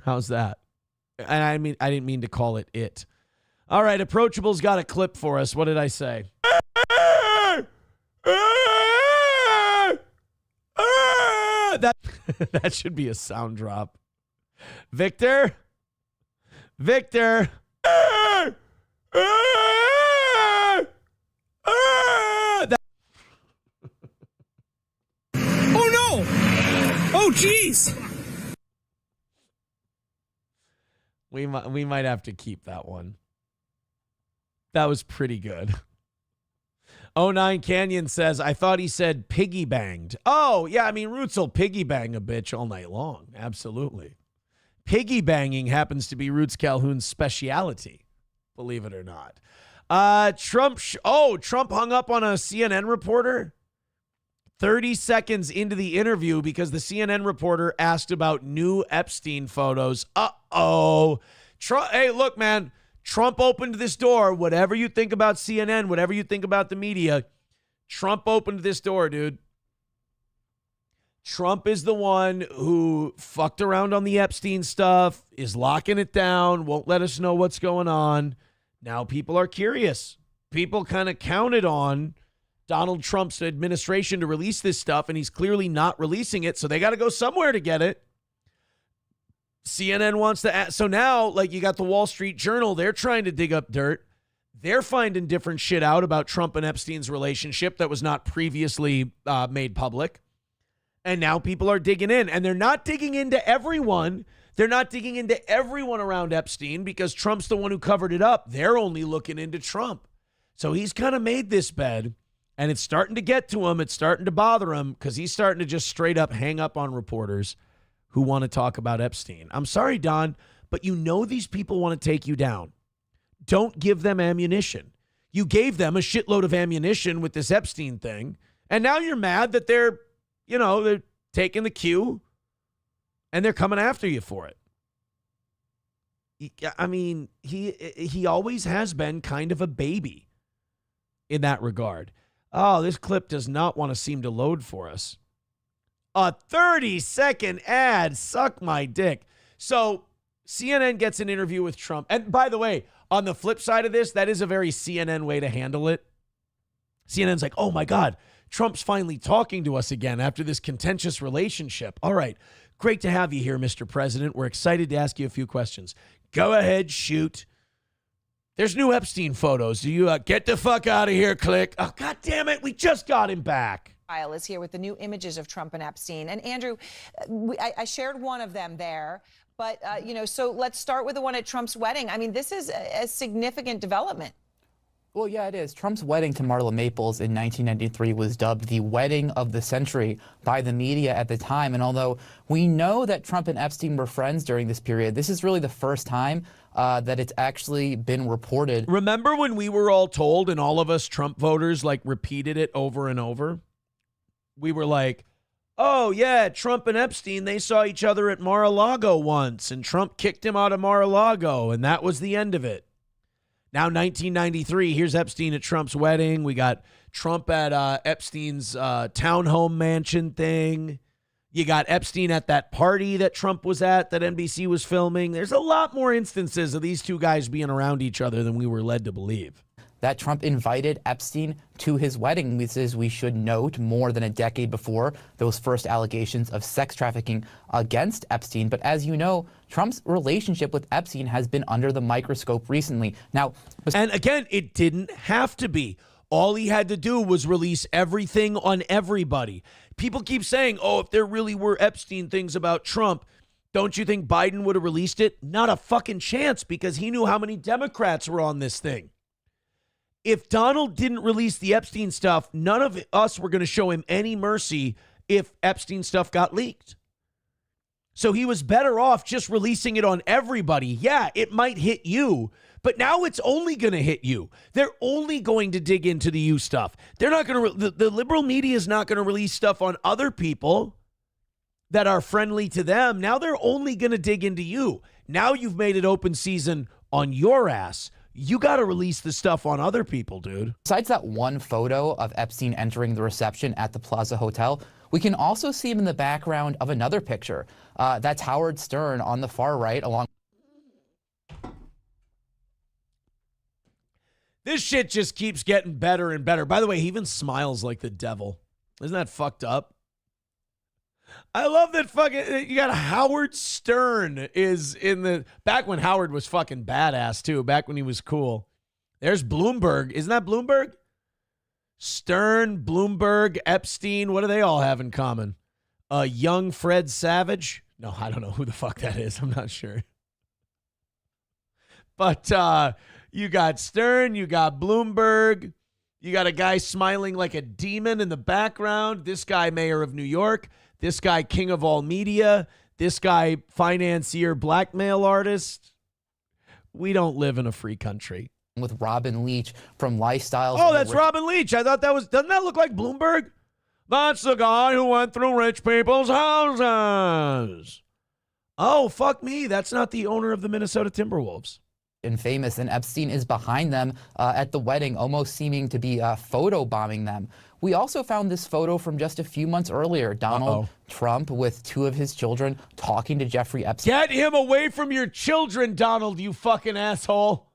How's that? And I didn't mean to call it it. All right. Approachable's got a clip for us. What did I say? That should be a sound drop. Victor. Oh no! Oh jeez! We might have to keep that one. That was pretty good. 09 Canyon says, I thought he said piggy banged. Oh, yeah, I mean, Roots will piggy bang a bitch all night long. Absolutely. Piggy banging happens to be Roots Calhoun's speciality, believe it or not. Trump hung up on a CNN reporter 30 seconds into the interview because the CNN reporter asked about new Epstein photos. Uh-oh. Hey, look, man. Trump opened this door. Whatever you think about CNN, whatever you think about the media, Trump opened this door, dude. Trump is the one who fucked around on the Epstein stuff, is locking it down, won't let us know what's going on. Now people are curious. People kind of counted on Donald Trump's administration to release this stuff, and he's clearly not releasing it, so they got to go somewhere to get it. CNN wants to so now, like, you got the Wall Street Journal, they're trying to dig up dirt. They're finding different shit out about Trump and Epstein's relationship that was not previously made public. And now people are digging in, and they're not digging into everyone. They're not digging into everyone around Epstein because Trump's the one who covered it up. They're only looking into Trump. So he's kind of made this bed, and it's starting to get to him. It's starting to bother him because he's starting to just straight up hang up on reporters who want to talk about Epstein. I'm sorry, Don, but you know these people want to take you down. Don't give them ammunition. You gave them a shitload of ammunition with this Epstein thing, and now you're mad that they're taking the cue and they're coming after you for it. I mean, he always has been kind of a baby in that regard. Oh, this clip does not want to seem to load for us. A 30-second ad. Suck my dick. So CNN gets an interview with Trump. And by the way, on the flip side of this, that is a very CNN way to handle it. CNN's like, oh my God, Trump's finally talking to us again after this contentious relationship. All right, great to have you here, Mr. President. We're excited to ask you a few questions. Go ahead, shoot. There's new Epstein photos. Do you get the fuck out of here, click? Oh, God damn it, we just got him back. Is here with the new images of Trump and Epstein. And Andrew, I shared one of them there, but, so let's start with the one at Trump's wedding. I mean, this is a significant development. Well, yeah, it is. Trump's wedding to Marla Maples in 1993 was dubbed the wedding of the century by the media at the time. And although we know that Trump and Epstein were friends during this period, this is really the first time that it's actually been reported. Remember when we were all told, and all of us Trump voters repeated it over and over? We were like, oh, yeah, Trump and Epstein, they saw each other at Mar-a-Lago once, and Trump kicked him out of Mar-a-Lago, and that was the end of it. Now, 1993, here's Epstein at Trump's wedding. We got Trump at Epstein's townhome mansion thing. You got Epstein at that party that Trump was at, that NBC was filming. There's a lot more instances of these two guys being around each other than we were led to believe. That Trump invited Epstein to his wedding. This is, we should note, more than a decade before those first allegations of sex trafficking against Epstein. But as you know, Trump's relationship with Epstein has been under the microscope recently. Now, and again, it didn't have to be. All he had to do was release everything on everybody. People keep saying, oh, if there really were Epstein things about Trump, don't you think Biden would have released it? Not a fucking chance, because he knew how many Democrats were on this thing. If Donald didn't release the Epstein stuff, none of us were going to show him any mercy if Epstein stuff got leaked. So he was better off just releasing it on everybody. Yeah, it might hit you, but now it's only going to hit you. They're only going to dig into the you stuff. They're not going to, the liberal media is not going to release stuff on other people that are friendly to them. Now they're only going to dig into you. Now you've made it open season on your ass. You got to release the stuff on other people, dude. Besides that one photo of Epstein entering the reception at the Plaza Hotel, we can also see him in the background of another picture. That's Howard Stern on the far right, along. This shit just keeps getting better and better. By the way, he even smiles like the devil. Isn't that fucked up? I love that fucking, you got Howard Stern is in the, back when Howard was fucking badass too, back when he was cool. There's Bloomberg. Isn't that Bloomberg? Stern, Bloomberg, Epstein, what do they all have in common? Young Fred Savage? No, I don't know who the fuck that is. I'm not sure. But you got Stern, you got Bloomberg, you got a guy smiling like a demon in the background. This guy, mayor of New York. This guy, king of all media. This guy, financier, blackmail artist. We don't live in a free country. With Robin Leach from Lifestyles. Oh, that's Robin Leach. I thought that was, doesn't that look like Bloomberg? That's the guy who went through rich people's houses. Oh, fuck me. That's not the owner of the Minnesota Timberwolves. And famous, and Epstein is behind them at the wedding, almost seeming to be photo bombing them. We also found this photo from just a few months earlier. Donald Trump with two of his children talking to Jeffrey Epstein. Get him away from your children, Donald, you fucking asshole.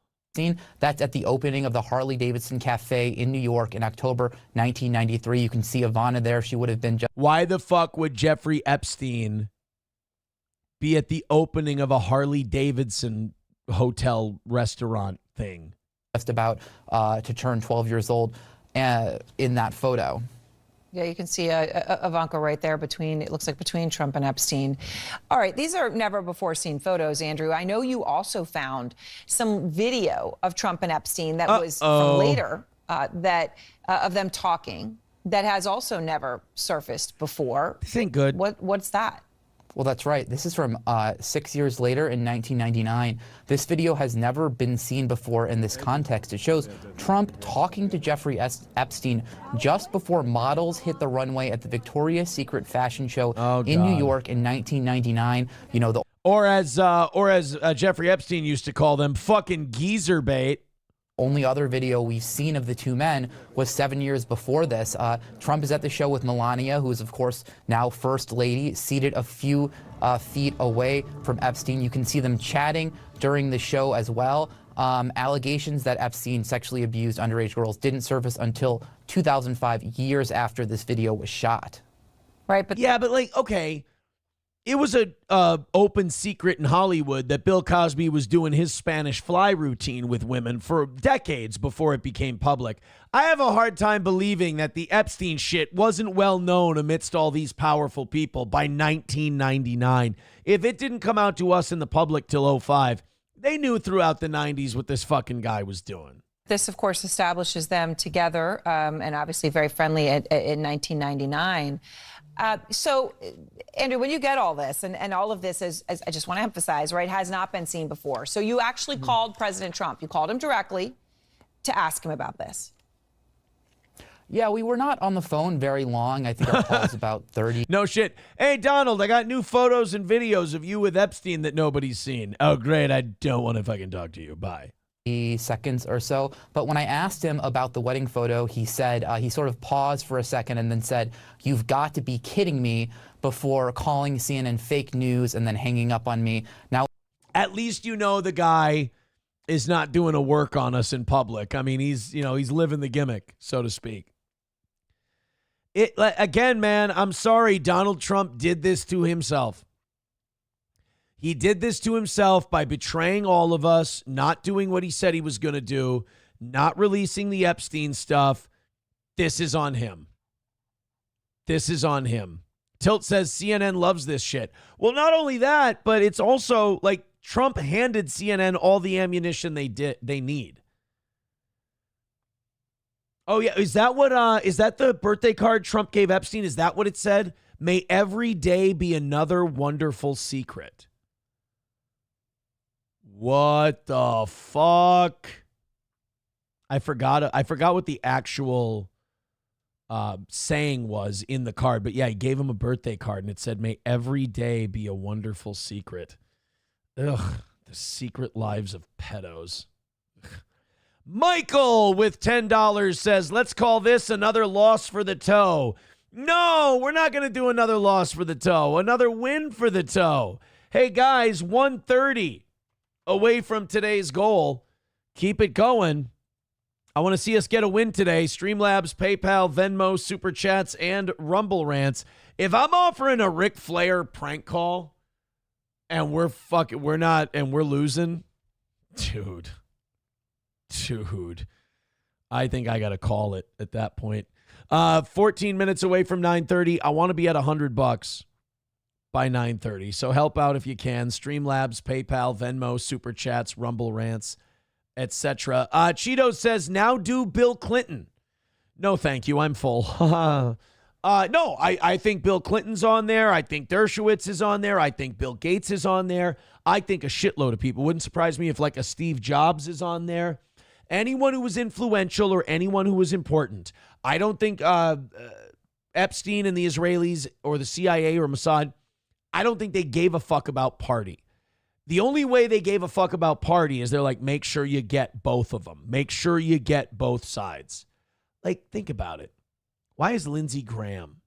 That's at the opening of the Harley-Davidson Cafe in New York in October 1993. You can see Ivana there. She would have been just... Why the fuck would Jeffrey Epstein be at the opening of a Harley-Davidson hotel restaurant thing? Just about to turn 12 years old in that photo. Yeah, you can see Ivanka right there between, it looks like between Trump and Epstein. All right, these are never before seen photos, Andrew. I know you also found some video of Trump and Epstein that was from later that of them talking that has also never surfaced before. This ain't good. What's that? Well, that's right. This is from 6 years later in 1999. This video has never been seen before in this context. It shows Trump talking to Jeffrey Epstein just before models hit the runway at the Victoria's Secret fashion show in New York in 1999. You know, or as Jeffrey Epstein used to call them, fucking geezer bait. Only other video we've seen of the two men was 7 years before this. Trump is at the show with Melania, who is, of course, now First Lady, seated a few feet away from Epstein. You can see them chatting during the show as well. Allegations that Epstein sexually abused underage girls didn't surface until 2005, years after this video was shot. Right, but yeah, but like, okay. It was a open secret in Hollywood that Bill Cosby was doing his Spanish Fly routine with women for decades before it became public. I have a hard time believing that the Epstein shit wasn't well known amidst all these powerful people by 1999. If it didn't come out to us in the public till 2005, they knew throughout the 90s what this fucking guy was doing. This, of course, establishes them together and obviously very friendly in 1999. So, Andrew, when you get all this, and all of this, as I just want to emphasize, right, has not been seen before. So you actually called President Trump. You called him directly to ask him about this. Yeah, we were not on the phone very long. I think our call was about 30. No shit. Hey, Donald, I got new photos and videos of you with Epstein that nobody's seen. Oh, great. I don't want to fucking talk to you. Bye. Seconds or so. But when I asked him about the wedding photo, he said, he sort of paused for a second and then said, "You've got to be kidding me." before calling CNN fake news and then hanging up on me. Now, at least you know the guy is not doing a work on us in public. I mean, he's living the gimmick, so to speak. Again, man, I'm sorry. Donald Trump did this to himself. He did this to himself by betraying all of us, not doing what he said he was going to do, not releasing the Epstein stuff. This is on him. This is on him. Tilt says CNN loves this shit. Well, not only that, but it's also like Trump handed CNN all the ammunition they need. Oh yeah, is that the birthday card Trump gave Epstein? Is that what it said? May every day be another wonderful secret. What the fuck? I forgot what the actual saying was in the card, but yeah, he gave him a birthday card and it said, "May every day be a wonderful secret." Ugh, the secret lives of pedos. Michael with $10 says, "Let's call this another loss for the toe." No, we're not going to do another loss for the toe. Another win for the toe. Hey guys, 130 away from today's goal. Keep it going. I want to see us get a win today. Streamlabs, PayPal, Venmo, Super Chats, and Rumble Rants. If I'm offering a Ric Flair prank call and we're losing, dude, I think I got to call it at that point. 14 minutes away from 9:30. I want to be at $100 by 9:30. So help out if you can. Streamlabs, PayPal, Venmo, Super Chats, Rumble Rants, etc. Cheeto says, now do Bill Clinton. No, thank you. I'm full. No, I think Bill Clinton's on there. I think Dershowitz is on there. I think Bill Gates is on there. I think a shitload of people. Wouldn't surprise me if like a Steve Jobs is on there. Anyone who was influential or anyone who was important. I don't think Epstein and the Israelis or the CIA or Mossad, I don't think they gave a fuck about party. The only way they gave a fuck about party is they're like, make sure you get both of them. Make sure you get both sides. Like, think about it. Why is Lindsey Graham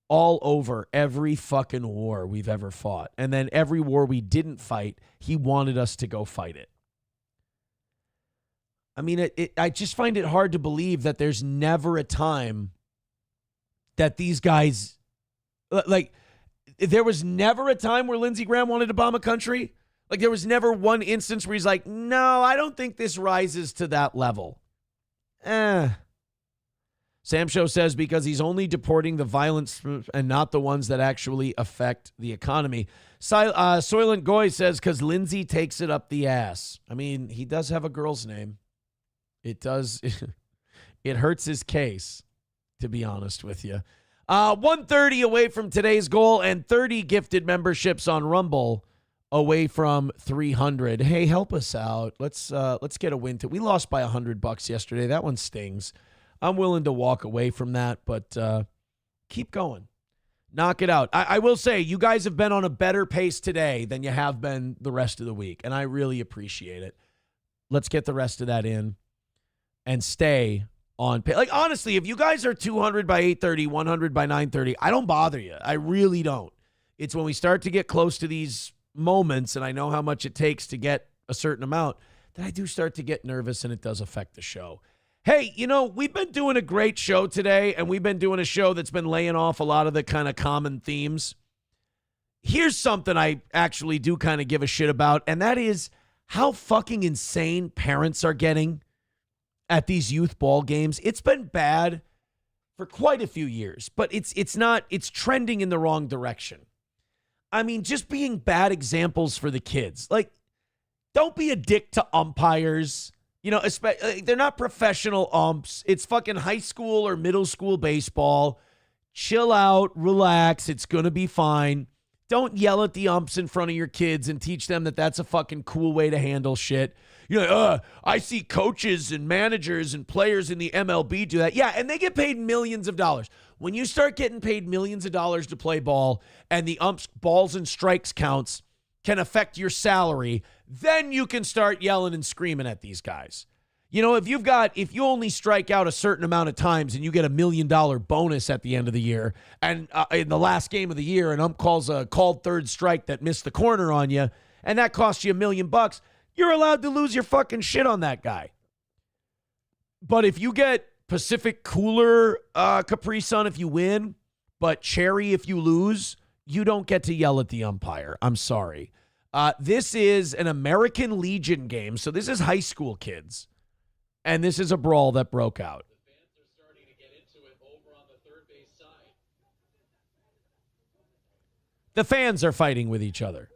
all over every fucking war we've ever fought? And then every war we didn't fight, he wanted us to go fight it. I mean, I just find it hard to believe that there's never a time that these guys, like, there was never a time where Lindsey Graham wanted to bomb a country. Like, there was never one instance where he's like, no, I don't think this rises to that level. Sam Show says because he's only deporting the violence and not the ones that actually affect the economy. Soylent Goy says because Lindsey takes it up the ass. I mean, he does have a girl's name. It does. It hurts his case, to be honest with you. 130 away from today's goal and 30 gifted memberships on Rumble away from 300. Hey, help us out. Let's get a win. We lost by $100 yesterday. That one stings. I'm willing to walk away from that, but keep going. Knock it out. I will say, you guys have been on a better pace today than you have been the rest of the week, and I really appreciate it. Let's get the rest of that in and stay on pace. Like, honestly, if you guys are 200 by 8:30, 100 by 9:30, I don't bother you. I really don't. It's when we start to get close to these moments, and I know how much it takes to get a certain amount, that I do start to get nervous, and it does affect the show. Hey, you know, we've been doing a great show today, and we've been doing a show that's been laying off a lot of the kind of common themes. Here's something I actually do kind of give a shit about, and that is how fucking insane parents are getting at these youth ball games. It's been bad for quite a few years, but it's trending in the wrong direction. I mean, just being bad examples for the kids. Like, don't be a dick to umpires. You know, they're not professional umps. It's fucking high school or middle school baseball. Chill out, relax. It's going to be fine. Don't yell at the umps in front of your kids and teach them that that's a fucking cool way to handle shit. You're like, I see coaches and managers and players in the MLB do that. Yeah, and they get paid millions of dollars. When you start getting paid millions of dollars to play ball and the umps' balls and strikes counts can affect your salary, then you can start yelling and screaming at these guys. You know, if you only strike out a certain amount of times and you get $1 million bonus at the end of the year, and in the last game of the year, an ump calls a called third strike that missed the corner on you, and that costs you $1 million, you're allowed to lose your fucking shit on that guy. But if you get Pacific Cooler Capri Sun if you win, but Cherry if you lose, you don't get to yell at the umpire. I'm sorry. This is an American Legion game, so this is high school kids. And this is a brawl that broke out. The fans are fighting with each other.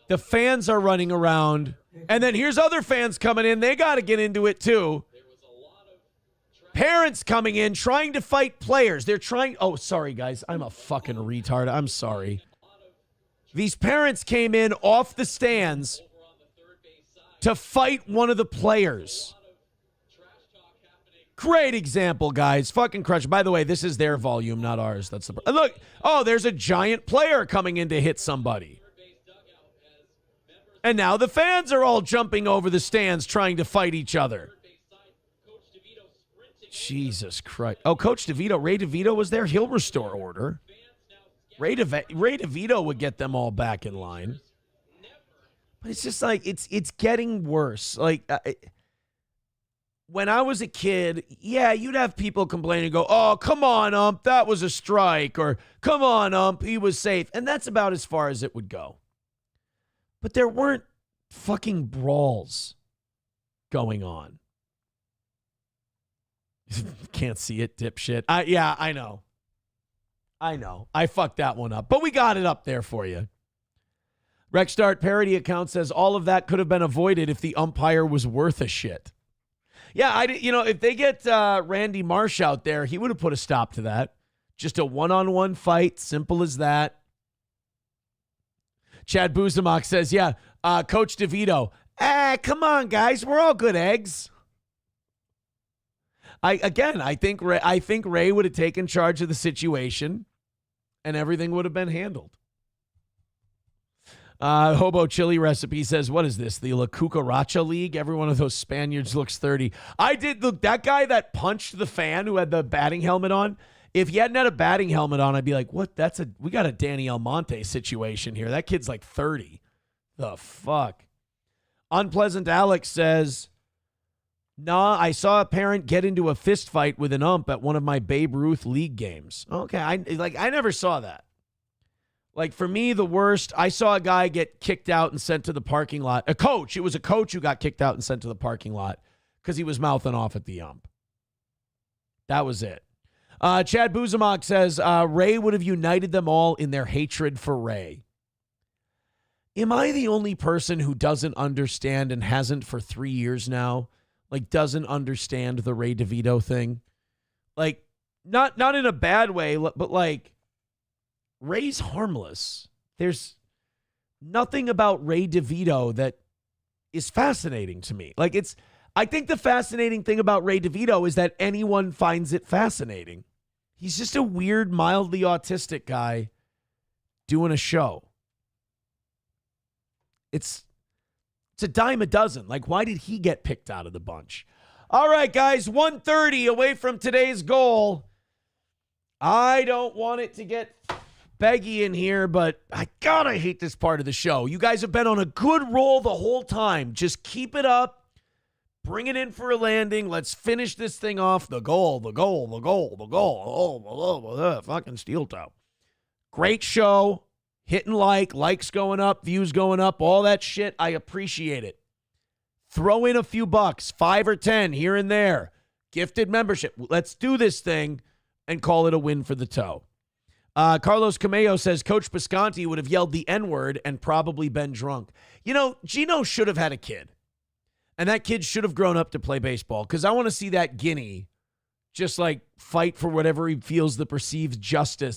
The fans are running around. And then here's other fans coming in. They got to get into it too. Parents coming in trying to fight players. They're trying. Oh, sorry, guys. I'm a fucking retard. I'm sorry. These parents came in off the stands to fight one of the players. Great example, guys. Fucking crush. By the way, this is their volume, not ours. That's the look. Oh, there's a giant player coming in to hit somebody. And now the fans are all jumping over the stands trying to fight each other. Jesus Christ. Oh, Coach DeVito, Ray DeVito was there. He'll restore order. Ray DeVito would get them all back in line. But it's just like, it's getting worse. Like, when I was a kid, yeah, you'd have people complaining and go, oh, come on, ump, that was a strike. Or, come on, ump, he was safe. And that's about as far as it would go. But there weren't fucking brawls going on. Can't see it, dipshit. Yeah, I know. I fucked that one up. But we got it up there for you. Rexstart parody account says all of that could have been avoided if the umpire was worth a shit. Yeah, if they get Randy Marsh out there, he would have put a stop to that. Just a one-on-one fight, simple as that. Chad Buzamok says, yeah, Coach DeVito. Come on, guys. We're all good eggs. I think Ray would have taken charge of the situation and everything would have been handled. Hobo Chili Recipe says, what is this? The La Cucaracha League? Every one of those Spaniards looks 30. Look, that guy that punched the fan who had the batting helmet on, if he hadn't had a batting helmet on, I'd be like, what? We got a Danny Almonte situation here. That kid's like 30. The fuck? Unpleasant Alex says, nah, I saw a parent get into a fist fight with an ump at one of my Babe Ruth League games. Okay, I never saw that. Like, for me, the worst, I saw a guy get kicked out and sent to the parking lot. It was a coach who got kicked out and sent to the parking lot because he was mouthing off at the ump. That was it. Chad Buzamok says, Ray would have united them all in their hatred for Ray. Am I the only person who doesn't understand and hasn't for 3 years now? Like, doesn't understand the Ray DeVito thing? Like, not in a bad way, but like, Ray's harmless. There's nothing about Ray DeVito that is fascinating to me. Like, I think the fascinating thing about Ray DeVito is that anyone finds it fascinating. He's just a weird, mildly autistic guy doing a show. It's a dime a dozen. Like, why did he get picked out of the bunch? All right, guys, 1:30 away from today's goal. I don't want it to get beggy in here, but I hate this part of the show. You guys have been on a good roll the whole time. Just keep it up. Bring it in for a landing. Let's finish this thing off. The goal. Oh, fucking steel toe. Great show. Hitting likes going up, views going up, all that shit. I appreciate it. Throw in a few bucks, 5 or 10 here and there. Gifted membership. Let's do this thing and call it a win for the toe. Carlos Cameo says Coach Bisconti would have yelled the N-word and probably been drunk. You know, Gino should have had a kid. And that kid should have grown up to play baseball because I want to see that guinea just like fight for whatever he feels the perceived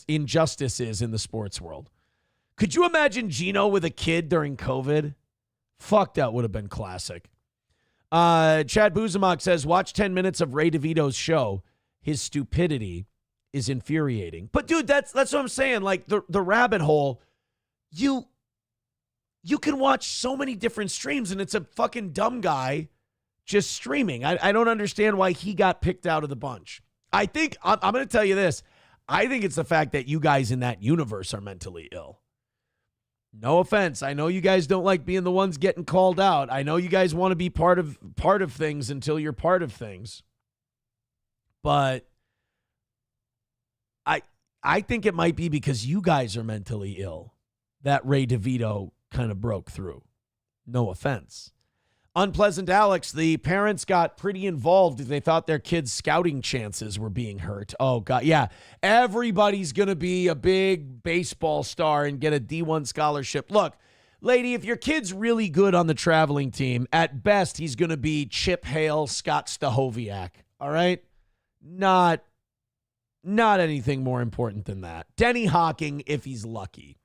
injustice is in the sports world. Could you imagine Gino with a kid during COVID? Fuck, that would have been classic. Chad Buzamok says, watch 10 minutes of Ray DeVito's show. His stupidity is infuriating. But, dude, that's what I'm saying. Like, the rabbit hole, you You can watch so many different streams, and it's a fucking dumb guy just streaming. I don't understand why he got picked out of the bunch. I think, I'm going to tell you this. I think it's the fact that you guys in that universe are mentally ill. No offense. I know you guys don't like being the ones getting called out. I know you guys want to be part of things until you're part of things. But I think it might be because you guys are mentally ill that Ray DeVito kind of broke through. No offense. Unpleasant Alex, the parents got pretty involved. They thought their kids' scouting chances were being hurt. Oh, God. Yeah. Everybody's going to be a big baseball star and get a D1 scholarship. Look, lady, if your kid's really good on the traveling team, at best, he's going to be Chip Hale, Scott Stahoviak. All right? Not anything more important than that. Denny Hawking, if he's lucky.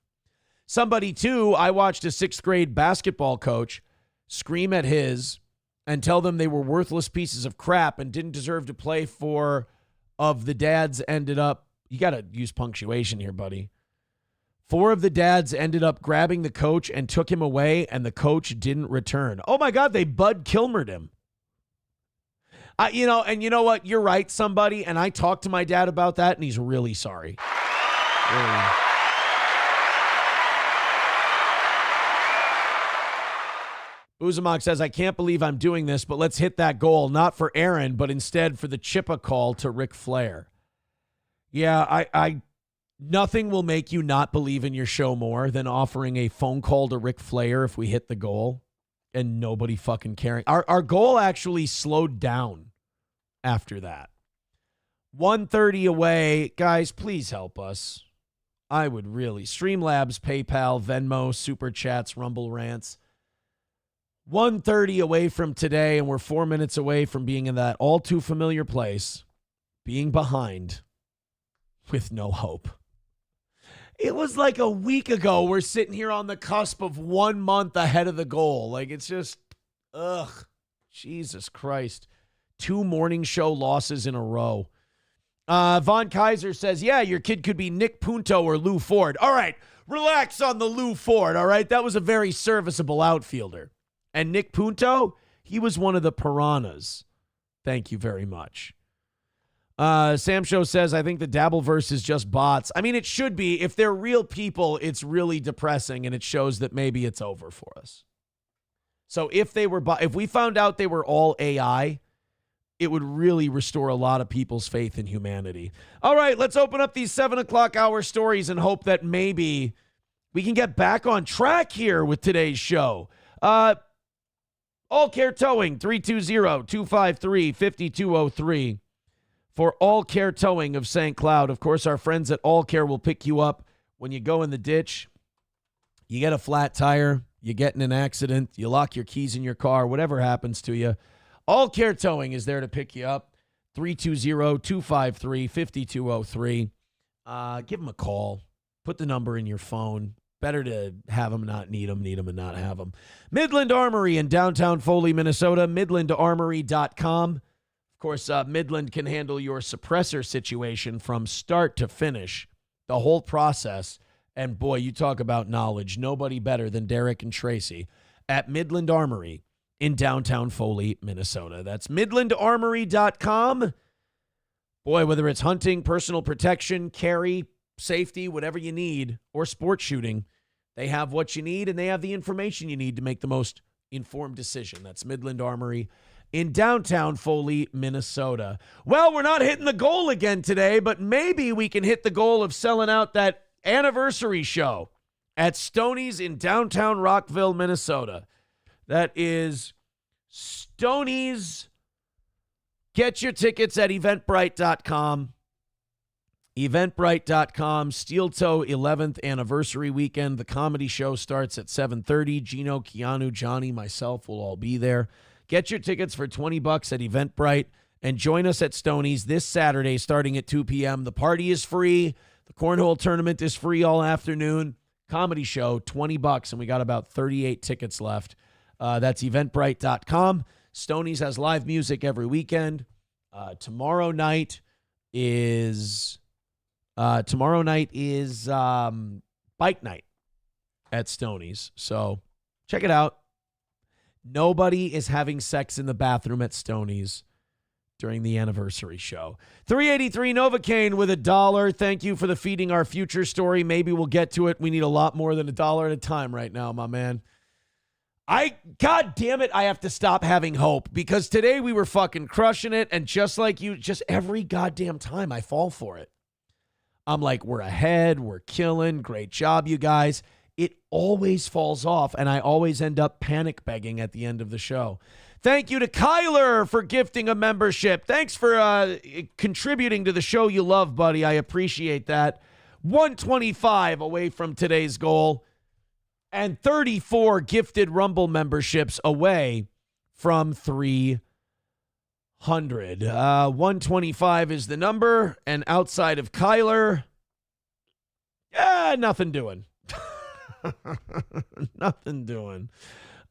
Somebody, too, I watched a 6th grade basketball coach scream at his and tell them they were worthless pieces of crap and didn't deserve to play. 4 of the dads ended up, you got to use punctuation here, buddy. 4 of the dads ended up grabbing the coach and took him away, and the coach didn't return. Oh, my God, they Bud Kilmered him. You know what? You're right, somebody, and I talked to my dad about that, and he's really sorry. Really. Uzumak says, I can't believe I'm doing this, but let's hit that goal, not for Aaron, but instead for the Chippa call to Ric Flair. Yeah, nothing will make you not believe in your show more than offering a phone call to Ric Flair if we hit the goal and nobody fucking caring. Our goal actually slowed down after that. 1:30 away. Guys, please help us. I would really. Streamlabs, PayPal, Venmo, Super Chats, Rumble Rants. 1:30 away from today, and we're 4 minutes away from being in that all too familiar place, being behind with no hope. It was like a week ago. We're sitting here on the cusp of 1 month ahead of the goal. Like, it's just, ugh, Jesus Christ. 2 morning show losses in a row. Von Kaiser says, yeah, your kid could be Nick Punto or Lou Ford. All right, relax on the Lou Ford, all right? That was a very serviceable outfielder. And Nick Punto, he was one of the piranhas. Thank you very much. Sam Show says, I think the Dabbleverse is just bots. I mean, it should be. If they're real people, it's really depressing, and it shows that maybe it's over for us. So if we found out they were all AI, it would really restore a lot of people's faith in humanity. All right, let's open up these 7 o'clock hour stories and hope that maybe we can get back on track here with today's show. All Care Towing, 320-253-5203 for All Care Towing of St. Cloud. Of course, our friends at All Care will pick you up when you go in the ditch. You get a flat tire, you get in an accident, you lock your keys in your car, whatever happens to you. All Care Towing is there to pick you up. 320-253-5203. Give them a call. Put the number in your phone. Better to have them, not need them and not have them. Midland Armory in downtown Foley, Minnesota. MidlandArmory.com. Of course, Midland can handle your suppressor situation from start to finish, the whole process. And boy, you talk about knowledge. Nobody better than Derek and Tracy at Midland Armory in downtown Foley, Minnesota. That's MidlandArmory.com. Boy, whether it's hunting, personal protection, carry, safety, whatever you need, or sport shooting, they have what you need, and they have the information you need to make the most informed decision. That's Midland Armory in downtown Foley, Minnesota. Well, we're not hitting the goal again today, but maybe we can hit the goal of selling out that anniversary show at Stoney's in downtown Rockville, Minnesota. That is Stoney's. Get your tickets at eventbrite.com. Eventbrite.com, Steel Toe 11th anniversary weekend. The comedy show starts at 7:30. Gino, Keanu, Johnny, myself will all be there. Get your tickets for $20 at Eventbrite and join us at Stoney's this Saturday starting at 2 p.m. The party is free. The cornhole tournament is free all afternoon. Comedy show, $20, and we got about 38 tickets left. That's Eventbrite.com. Stoney's has live music every weekend. Tomorrow night is bike night at Stoney's. So Check it out. Nobody is having sex in the bathroom at Stoney's during the anniversary show. 383 Novocaine with $1. Thank you for the Feeding Our Future story. Maybe we'll get to it. We need a lot more than $1 at a time right now, my man. God damn it, I have to stop having hope because today we were fucking crushing it, and just like you, just every goddamn time I fall for it. I'm like, we're ahead, we're killing, great job, you guys. It always falls off, and I always end up panic begging at the end of the show. Thank you to Kyler for gifting a membership. Thanks for contributing to the show you love, buddy. I appreciate that. 125 away from today's goal. And 34 gifted Rumble memberships away from 300. 125 is the number. And outside of Kyler, nothing doing. Nothing doing.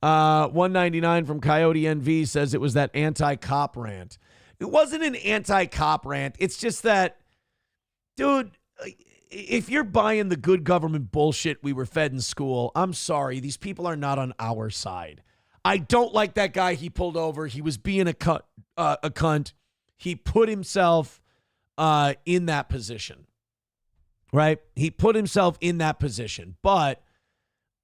199 from Coyote NV says it was that anti-cop rant. It wasn't an anti-cop rant. It's just that, dude, if you're buying the good government bullshit we were fed in school, I'm sorry. These people are not on our side. I don't like that guy he pulled over. He was being a cunt. He put himself in that position, right? He put himself in that position. But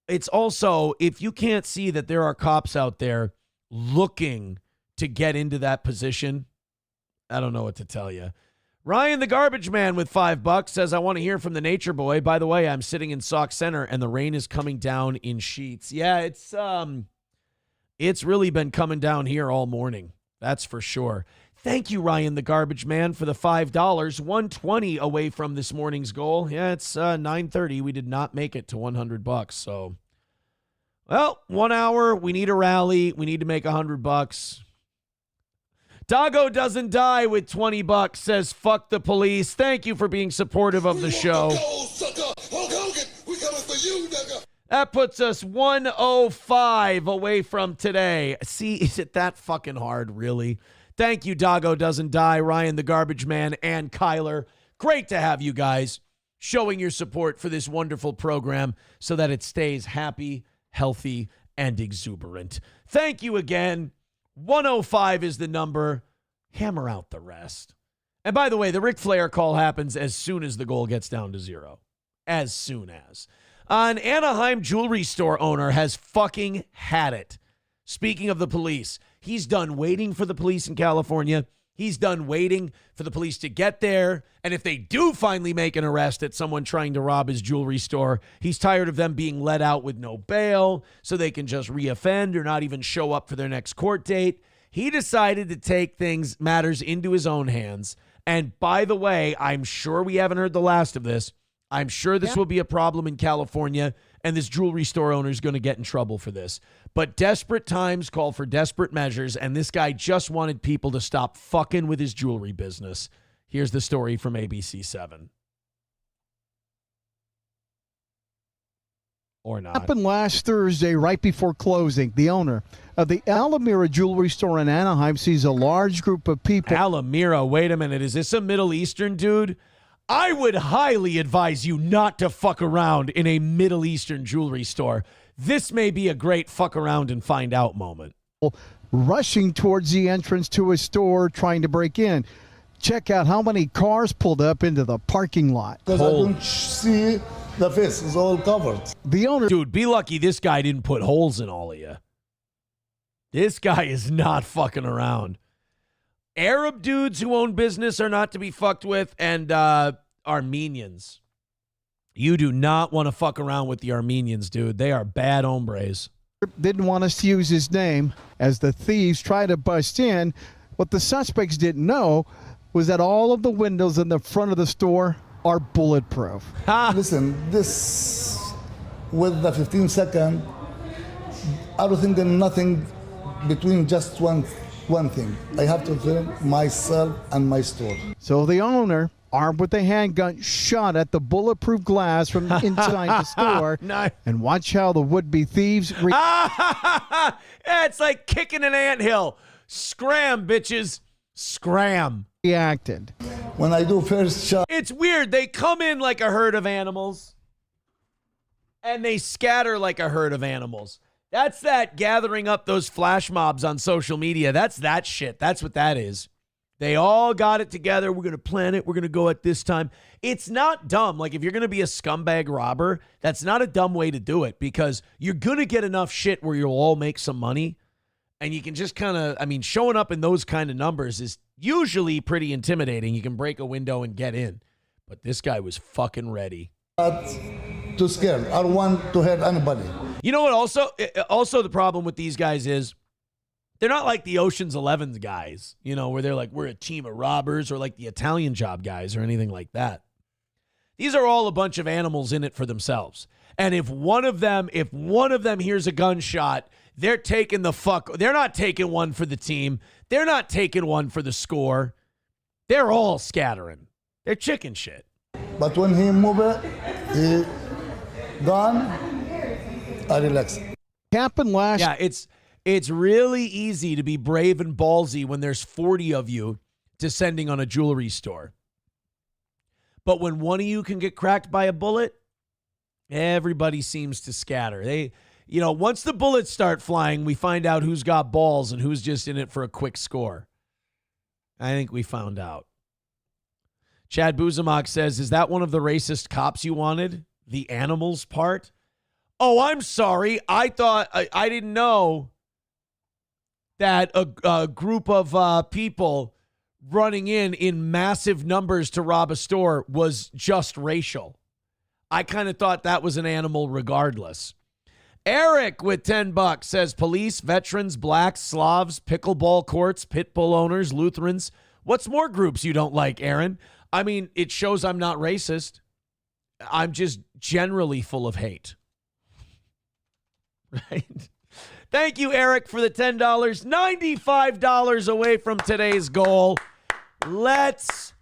it's also, if you can't see that there are cops out there looking to get into that position, I don't know what to tell you. Ryan the Garbage Man with $5 says, I want to hear from the Nature Boy. By the way, I'm sitting in Sauk Center and the rain is coming down in sheets. Yeah, it's really been coming down here all morning. That's for sure. Thank you, Ryan the Garbage Man, for the $5. 120 away from this morning's goal. Yeah, it's 9:30. We did not make it to $100. So, well, 1 hour. We need a rally. We need to make $100. Doggo Doesn't Die with $20 says, fuck the police. Thank you for being supportive of the show. That puts us 105 away from today. See, is it that fucking hard, really? Thank you, Doggo Doesn't Die, Ryan the Garbage Man, and Kyler. Great to have you guys showing your support for this wonderful program so that it stays happy, healthy, and exuberant. Thank you again. 105 is the number. Hammer out the rest. And by the way, the Ric Flair call happens as soon as the goal gets down to 0. As soon as. An Anaheim jewelry store owner has fucking had it. Speaking of the police, he's done waiting for the police in California. He's done waiting for the police to get there. And if they do finally make an arrest at someone trying to rob his jewelry store, he's tired of them being let out with no bail so they can just reoffend or not even show up for their next court date. He decided to take matters into his own hands. And by the way, I'm sure we haven't heard the last of this. I'm sure this will be a problem in California, and this jewelry store owner is going to get in trouble for this. But desperate times call for desperate measures, and this guy just wanted people to stop fucking with his jewelry business. Here's the story from ABC7. Or not. Happened last Thursday right before closing. The owner of the Alameda jewelry store in Anaheim sees a large group of people. Alameda, wait a minute. Is this a Middle Eastern dude? I would highly advise you not to fuck around in a Middle Eastern jewelry store. This may be a great fuck around and find out moment. Rushing towards the entrance to a store trying to break in. Check out how many cars pulled up into the parking lot. Because I don't see the face. It's all covered. The owner... Dude, be lucky this guy didn't put holes in all of you. This guy is not fucking around. Arab dudes who own business are not to be fucked with, and Armenians. You do not want to fuck around with the Armenians, dude. They are bad hombres. Didn't want us to use his name as the thieves tried to bust in. What the suspects didn't know was that all of the windows in the front of the store are bulletproof. Listen, this, with the 15 second, I don't think there's nothing between just one thing. I have to film myself and my store. So the owner, armed with a handgun, shot at the bulletproof glass from inside the store. Nice. And watch how the would-be thieves... Yeah, it's like kicking an anthill. Scram, bitches. Scram. Reacted. When I do first shot... It's weird. They come in like a herd of animals, and they scatter like a herd of animals. That's that gathering up those flash mobs on social media. That's that shit. That's what that is. They all got it together. We're going to plan it. We're going to go at this time. It's not dumb. Like, if you're going to be a scumbag robber, that's not a dumb way to do it, because you're going to get enough shit where you'll all make some money. And you can just kind of, I mean, showing up in those kind of numbers is usually pretty intimidating. You can break a window and get in. But this guy was fucking ready. Too scared. I don't want to hurt anybody. You know what also the problem with these guys is they're not like the Ocean's 11 guys, you know, where they're like, we're a team of robbers, or like the Italian Job guys or anything like that. These are all a bunch of animals in it for themselves. And if one of them hears a gunshot, they're taking they're not taking one for the team. They're not taking one for the score. They're all scattering. They're chicken shit. But when he move it, he gone, I relax. Happened last. Yeah, it's really easy to be brave and ballsy when there's 40 of you descending on a jewelry store. But when one of you can get cracked by a bullet, everybody seems to scatter. Once the bullets start flying, we find out who's got balls and who's just in it for a quick score. I think we found out. Chad Buzamok says, is that one of the racist cops you wanted? The animals part? Oh, I'm sorry. I thought, I didn't know that a group of people running in massive numbers to rob a store was just racial. I kind of thought that was an animal regardless. Eric with $10 says police, veterans, blacks, Slavs, pickleball courts, pit bull owners, Lutherans. What's more groups you don't like, Aaron? I mean, it shows I'm not racist. I'm just generally full of hate. Right? Thank you, Eric, for the $10. $95 away from today's goal. Let's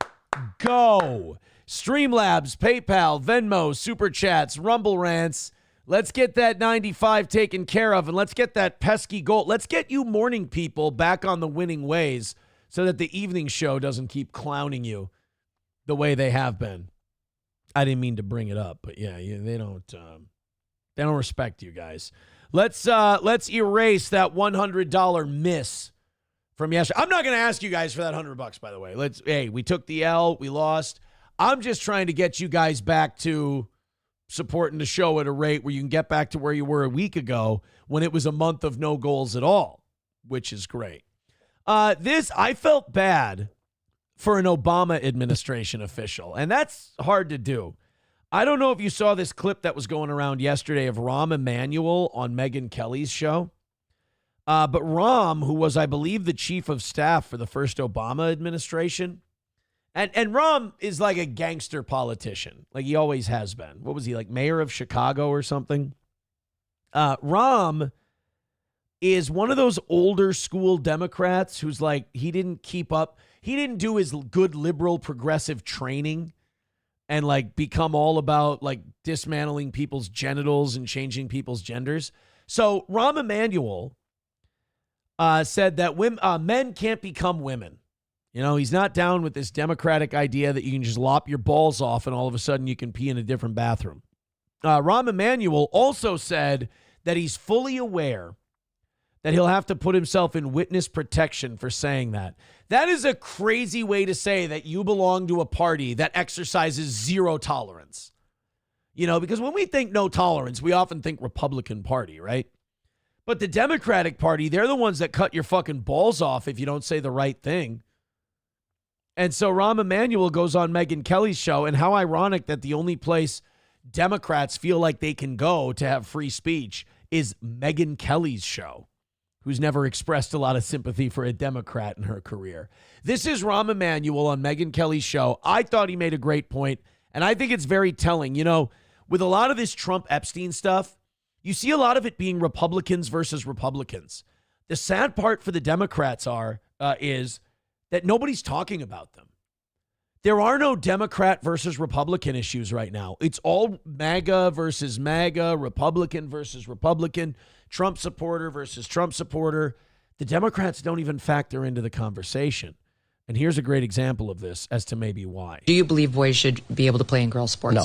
go. Streamlabs, PayPal, Venmo, Super Chats, Rumble Rants. Let's get that 95 taken care of, and let's get that pesky goal. Let's get you morning people back on the winning ways so that the evening show doesn't keep clowning you the way they have been. I didn't mean to bring it up, but yeah, they don't respect you guys. Let's erase that $100 miss from yesterday. I'm not going to ask you guys for that $100, by the way. We took the L, we lost. I'm just trying to get you guys back to supporting the show at a rate where you can get back to where you were a week ago when it was a month of no goals at all, which is great. I felt bad for an Obama administration official, and that's hard to do. I don't know if you saw this clip that was going around yesterday of Rahm Emanuel on Megyn Kelly's show. But Rahm, who was, I believe, the chief of staff for the first Obama administration, and Rahm is like a gangster politician, like he always has been. What was he, like mayor of Chicago or something? Rahm is one of those older school Democrats who's like, he didn't keep up. He didn't do his good liberal progressive training and like become all about like dismantling people's genitals and changing people's genders. So Rahm Emanuel said that men can't become women. You know, he's not down with this democratic idea that you can just lop your balls off and all of a sudden you can pee in a different bathroom. Rahm Emanuel also said that he's fully aware that he'll have to put himself in witness protection for saying that. That is a crazy way to say that you belong to a party that exercises zero tolerance. You know, because when we think no tolerance, we often think Republican Party, right? But the Democratic Party, they're the ones that cut your fucking balls off if you don't say the right thing. And so Rahm Emanuel goes on Megyn Kelly's show, and how ironic that the only place Democrats feel like they can go to have free speech is Megyn Kelly's show, who's never expressed a lot of sympathy for a Democrat in her career. This is Rahm Emanuel on Megyn Kelly's show. I thought he made a great point, and I think it's very telling. You know, with a lot of this Trump Epstein stuff, you see a lot of it being Republicans versus Republicans. The sad part for the Democrats is that nobody's talking about them. There are no Democrat versus Republican issues right now. It's all MAGA versus MAGA, Republican versus Republican, Trump supporter versus Trump supporter. The Democrats don't even factor into the conversation. And here's a great example of this as to maybe why. Do you believe boys should be able to play in girls' sports? No.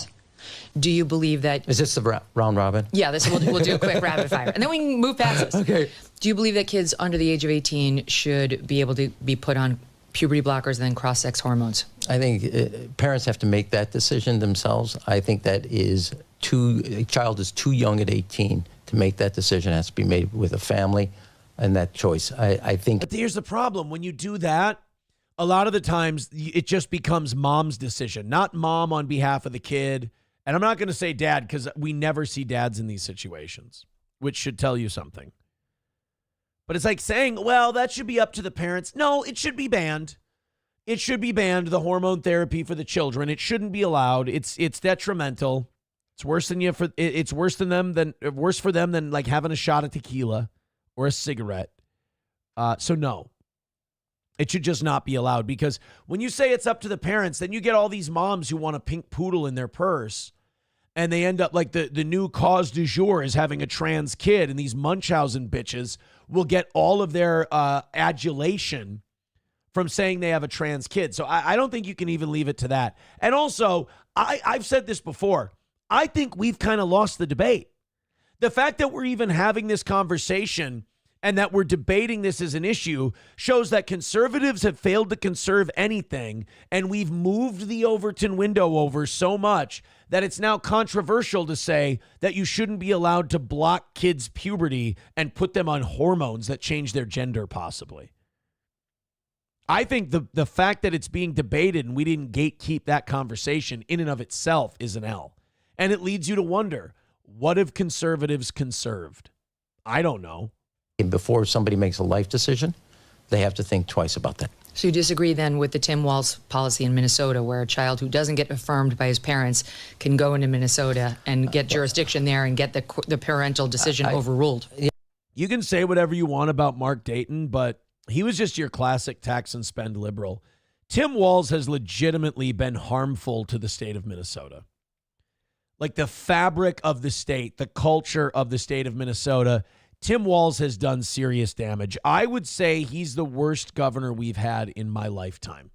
Do you believe that... Is this the round robin? Yeah, we'll do a quick rapid fire. And then we can move past this. Okay. Do you believe that kids under the age of 18 should be able to be put on puberty blockers and then cross-sex hormones? I think parents have to make that decision themselves. I think that a child is too young at 18 to make that decision. It has to be made with a family and that choice. I think. But here's the problem. When you do that, a lot of the times it just becomes mom's decision, not mom on behalf of the kid. And I'm not going to say dad because we never see dads in these situations, which should tell you something. But it's like saying, well, that should be up to the parents. No, it should be banned. It should be banned, the hormone therapy for the children. It shouldn't be allowed. It's detrimental. It's worse for them than like having a shot of tequila or a cigarette. So no. It should just not be allowed, because when you say it's up to the parents, then you get all these moms who want a pink poodle in their purse, and they end up like the new cause du jour is having a trans kid, and these Munchausen bitches will get all of their adulation from saying they have a trans kid. So I don't think you can even leave it to that. And also, I've said this before, I think we've kind of lost the debate. The fact that we're even having this conversation and that we're debating this as an issue shows that conservatives have failed to conserve anything, and we've moved the Overton window over so much that it's now controversial to say that you shouldn't be allowed to block kids' puberty and put them on hormones that change their gender, possibly. I think the fact that it's being debated and we didn't gatekeep that conversation in and of itself is an L. And it leads you to wonder, what have conservatives conserved? I don't know. Before somebody makes a life decision, they have to think twice about that. So you disagree then with the Tim Walz policy in Minnesota, where a child who doesn't get affirmed by his parents can go into Minnesota and get jurisdiction there and get the parental decision overruled? You can say whatever you want about Mark Dayton, but he was just your classic tax and spend liberal. Tim Walz has legitimately been harmful to the state of Minnesota. Like the fabric of the state, the culture of the state of Minnesota, Tim Walz has done serious damage. I would say he's the worst governor we've had in my lifetime.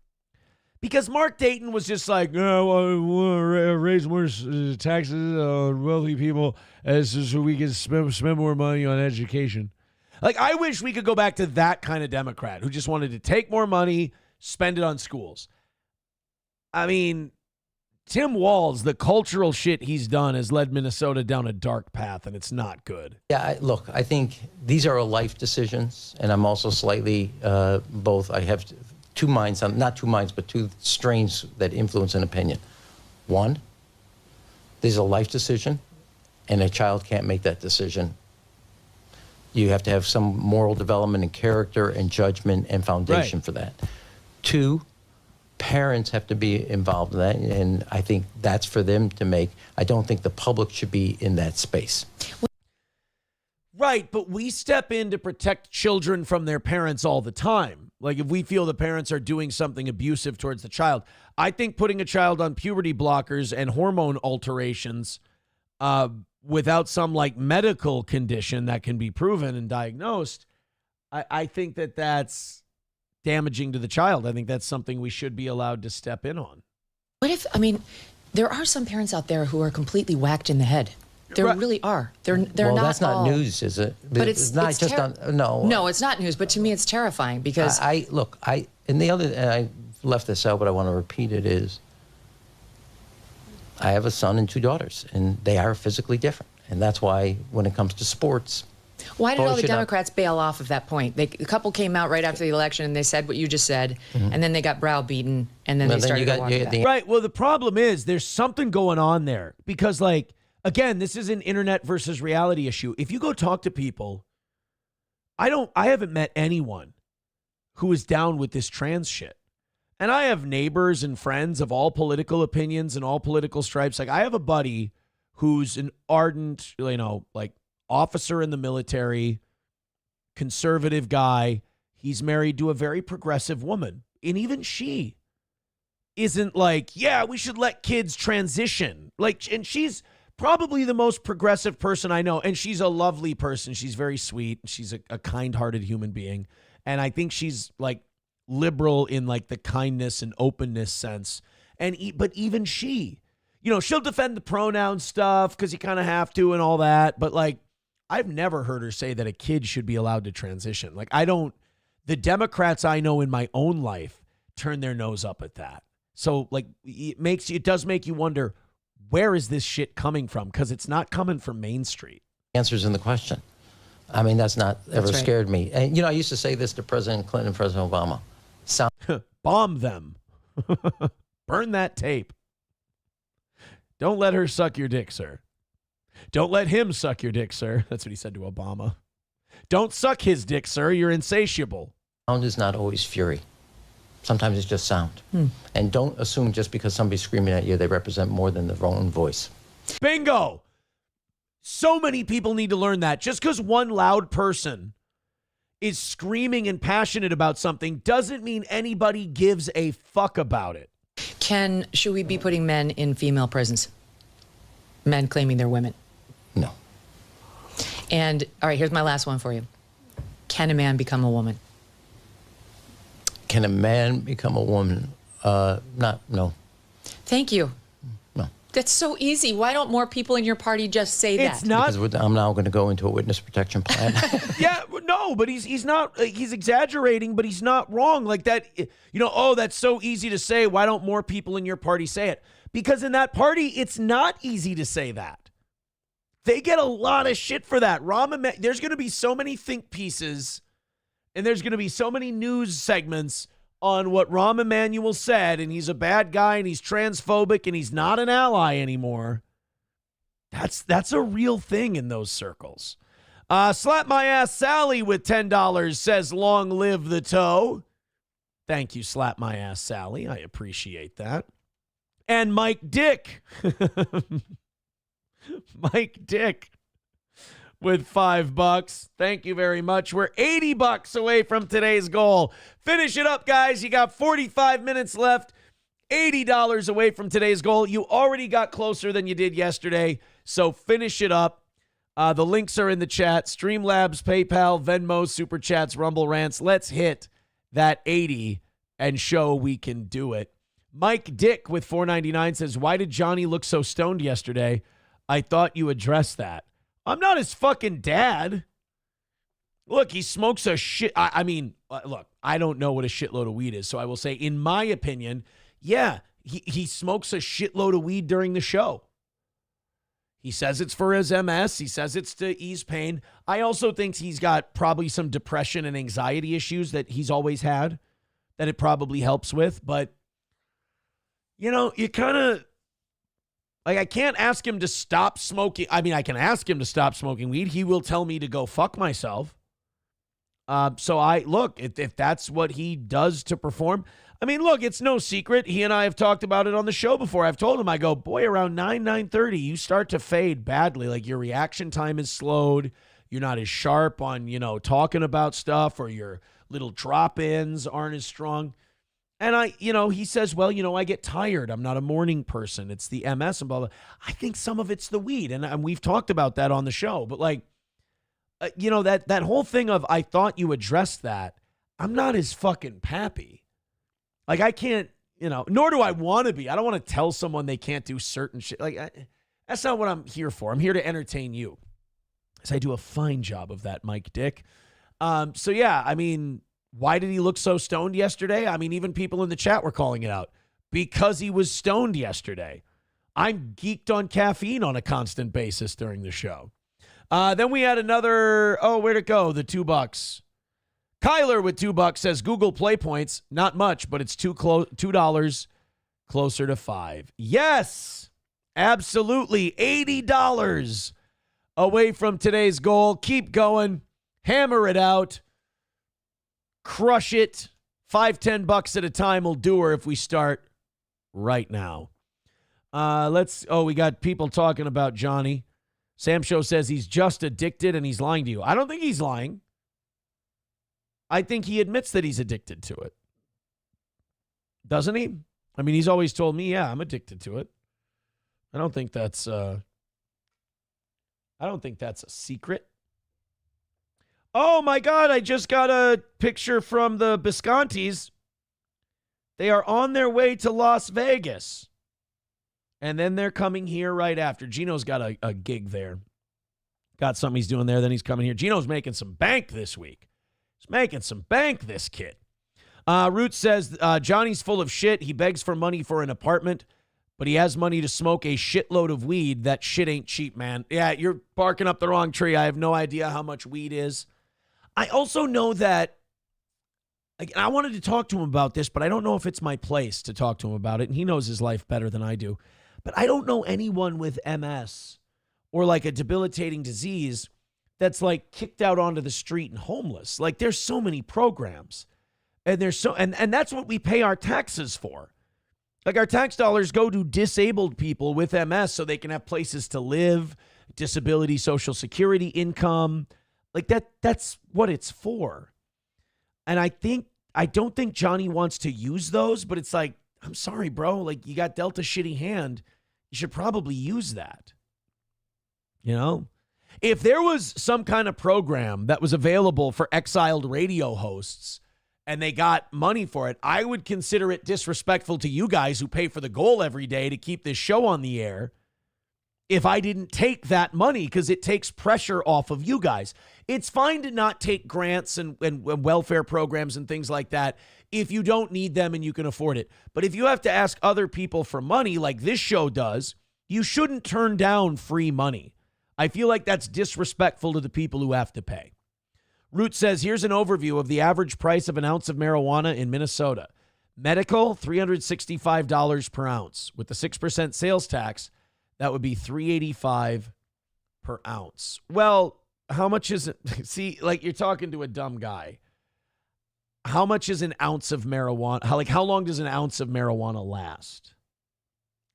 Because Mark Dayton was just like, oh, I want to raise more taxes on wealthy people so we can spend more money on education. Like, I wish we could go back to that kind of Democrat who just wanted to take more money, spend it on schools. I mean, Tim Walz, the cultural shit he's done has led Minnesota down a dark path, and it's not good. Yeah, look, I think these are life decisions, and I'm also slightly both. I have two minds, not two minds, but two strains that influence an opinion. One, there's a life decision, and a child can't make that decision. You have to have some moral development and character and judgment and foundation for that. Two, parents have to be involved in that, and I think that's for them to make. I don't think the public should be in that space. Right, but we step in to protect children from their parents all the time. Like if we feel the parents are doing something abusive towards the child. I think putting a child on puberty blockers and hormone alterations without some like medical condition that can be proven and diagnosed, I think that's damaging to the child. I think that's something we should be allowed to step in on. What if, I mean, there are some parents out there who are completely whacked in the head. There really are. They're well, not that's not all news, is it? But it's not it's just on, no. No, it's not news, but to me it's terrifying because I left this out, but I want to repeat it, is I have a son and two daughters, and they are physically different. And that's why when it comes to sports, why did all the Democrats bail off of that point? The couple came out right after the election and they said what you just said, and then they got browbeaten, and then they started to walk back. Right. Well, the problem is there's something going on there because, like, again, this is an internet versus reality issue. If you go talk to people, I haven't met anyone who is down with this trans shit. And I have neighbors and friends of all political opinions and all political stripes. Like, I have a buddy who's an ardent, like, officer in the military, conservative guy. He's married to a very progressive woman. And even she isn't like, yeah, we should let kids transition. Like, and she's probably the most progressive person I know. And she's a lovely person. She's very sweet. She's a kind-hearted human being. And I think she's like liberal in like the kindness and openness sense. But even she, she'll defend the pronoun stuff because you kind of have to and all that. But like, I've never heard her say that a kid should be allowed to transition. Like, the Democrats I know in my own life turn their nose up at that. So like, it does make you wonder, where is this shit coming from? Because it's not coming from Main Street. Answers in the question. I mean, that's not ever right. scared me. And, I used to say this to President Clinton and President Obama. Bomb them. Burn that tape. Don't let her suck your dick, sir. Don't let him suck your dick, sir. That's what he said to Obama. Don't suck his dick, sir. You're insatiable. Sound is not always fury. Sometimes it's just sound. And don't assume just because somebody's screaming at you, they represent more than their own voice. Bingo. So many people need to learn that. Just because one loud person is screaming and passionate about something doesn't mean anybody gives a fuck about it. Should we be putting men in female prisons? Men claiming they're women? No. And, all right, here's my last one for you. Can a man become a woman? Can a man become a woman? No. Thank you. No. That's so easy. Why don't more people in your party just say that? It's not. Because I'm now going to go into a witness protection plan. Yeah, no, but he's not. He's exaggerating, but he's not wrong. Like that. That's so easy to say. Why don't more people in your party say it? Because in that party, it's not easy to say that. They get a lot of shit for that. There's going to be so many think pieces, and there's going to be so many news segments on what Rahm Emanuel said, and he's a bad guy, and he's transphobic, and he's not an ally anymore. That's a real thing in those circles. Slap My Ass Sally with $10 says, long live the toe. Thank you, Slap My Ass Sally. I appreciate that. And Mike Dick. Mike Dick with $5. Thank you very much. We're $80 away from today's goal. Finish it up, guys. You got 45 minutes left. $80 away from today's goal. You already got closer than you did yesterday, so finish it up. The links are in the chat. Streamlabs, PayPal, Venmo, Super Chats, Rumble Rants. Let's hit that 80 and show we can do it. Mike Dick with $4.99 says, why did Johnny look so stoned yesterday? I thought you addressed that. I'm not his fucking dad. Look, he smokes a shit. Look, I don't know what a shitload of weed is, so I will say, in my opinion, yeah, he smokes a shitload of weed during the show. He says it's for his MS. He says it's to ease pain. I also think he's got probably some depression and anxiety issues that he's always had that it probably helps with. But, you kind of, like, I can't ask him to stop smoking. I mean, I can ask him to stop smoking weed. He will tell me to go fuck myself. So if that's what he does to perform, I mean, look, it's no secret. He and I have talked about it on the show before. I've told him, I go, boy, around 9:30, you start to fade badly. Like, your reaction time is slowed. You're not as sharp on, talking about stuff, or your little drop-ins aren't as strong. And he says, well, I get tired. I'm not a morning person. It's the MS and blah, blah. I think some of it's the weed. And we've talked about that on the show. But that whole thing of, I thought you addressed that. I'm not his fucking pappy. Like, I can't, nor do I want to be. I don't want to tell someone they can't do certain shit. That's not what I'm here for. I'm here to entertain you. So I do a fine job of that, Mike Dick. So yeah, I mean, why did he look so stoned yesterday? I mean, even people in the chat were calling it out. Because he was stoned yesterday. I'm geeked on caffeine on a constant basis during the show. Then we had another, where'd it go? The $2. Kyler with $2 says, Google Play points, not much, but it's $2 closer to $5. Yes, absolutely. $80 away from today's goal. Keep going. Hammer it out. Crush it. $5-10 at a time will do her if we start right now. We got people talking about Johnny. Sam Show says he's just addicted and he's lying to you. I don't think he's lying. I think he admits that he's addicted to it. Doesn't he? I mean, he's always told me, yeah, I'm addicted to it. I don't think that's a secret. Oh my God, I just got a picture from the Biscontis. They are on their way to Las Vegas. And then they're coming here right after. Gino's got a gig there. Got something he's doing there. Then he's coming here. Gino's making some bank this week. He's making some bank, this kid. Root says, Johnny's full of shit. He begs for money for an apartment, but he has money to smoke a shitload of weed. That shit ain't cheap, man. Yeah, you're barking up the wrong tree. I have no idea how much weed is. I also know that, I wanted to talk to him about this, but I don't know if it's my place to talk to him about it, and he knows his life better than I do. But I don't know anyone with MS or like a debilitating disease that's like kicked out onto the street and homeless. Like there's so many programs, and and that's what we pay our taxes for. Like our tax dollars go to disabled people with MS so they can have places to live, disability, social security, income. Like that's what it's for. And I don't think Johnny wants to use those, but it's like, I'm sorry, bro. Like you got dealt a shitty hand. You should probably use that. You know, if there was some kind of program that was available for exiled radio hosts and they got money for it, I would consider it disrespectful to you guys who pay for the goal every day to keep this show on the air if I didn't take that money, because it takes pressure off of you guys. It's fine to not take grants and welfare programs and things like that if you don't need them and you can afford it. But if you have to ask other people for money like this show does, you shouldn't turn down free money. I feel like that's disrespectful to the people who have to pay. Root says, here's an overview of the average price of an ounce of marijuana in Minnesota. Medical, $365 per ounce. With the 6% sales tax, that would be $385 per ounce. Well, how much is it? See, like you're talking to a dumb guy. How much is an ounce of marijuana? How long does an ounce of marijuana last?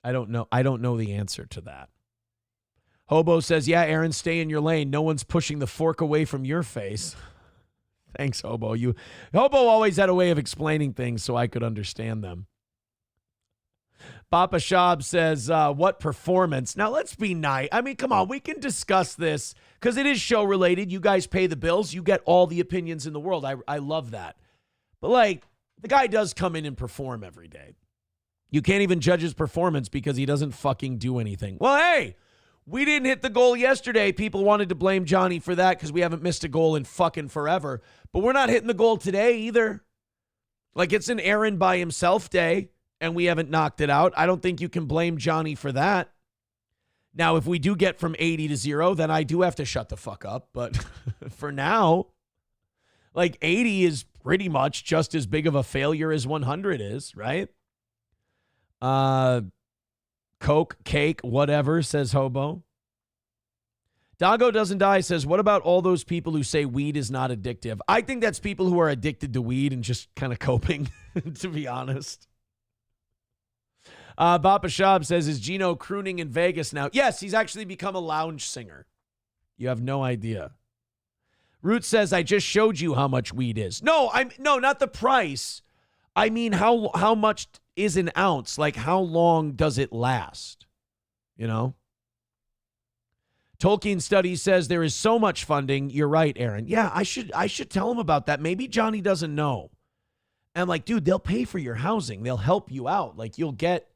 I don't know. I don't know the answer to that. Hobo says, yeah, Aaron, stay in your lane. No one's pushing the fork away from your face. Thanks, Hobo. Hobo always had a way of explaining things so I could understand them. Papa Shab says, what performance? Now, let's be nice. I mean, come on. We can discuss this because it is show related. You guys pay the bills. You get all the opinions in the world. I love that. But, like, the guy does come in and perform every day. You can't even judge his performance because he doesn't fucking do anything. Well, hey, we didn't hit the goal yesterday. People wanted to blame Johnny for that because we haven't missed a goal in fucking forever. But we're not hitting the goal today either. Like, it's an Aaron by himself day, and we haven't knocked it out. I don't think you can blame Johnny for that. Now, if we do get from 80 to 0, then I do have to shut the fuck up. But for now, like 80 is pretty much just as big of a failure as 100 is, right? Coke, cake, whatever, says Hobo. Doggo Doesn't Die says, what about all those people who say weed is not addictive? I think that's people who are addicted to weed and just kind of coping, to be honest. Bapa Shab says, is Gino crooning in Vegas now? Yes, he's actually become a lounge singer. You have no idea. Root says, I just showed you how much weed is. No, not the price. I mean, how much is an ounce? Like, how long does it last? You know? Tolkien Studies says there is so much funding. You're right, Aaron. Yeah, I should tell him about that. Maybe Johnny doesn't know. And like, dude, they'll pay for your housing. They'll help you out. Like, you'll get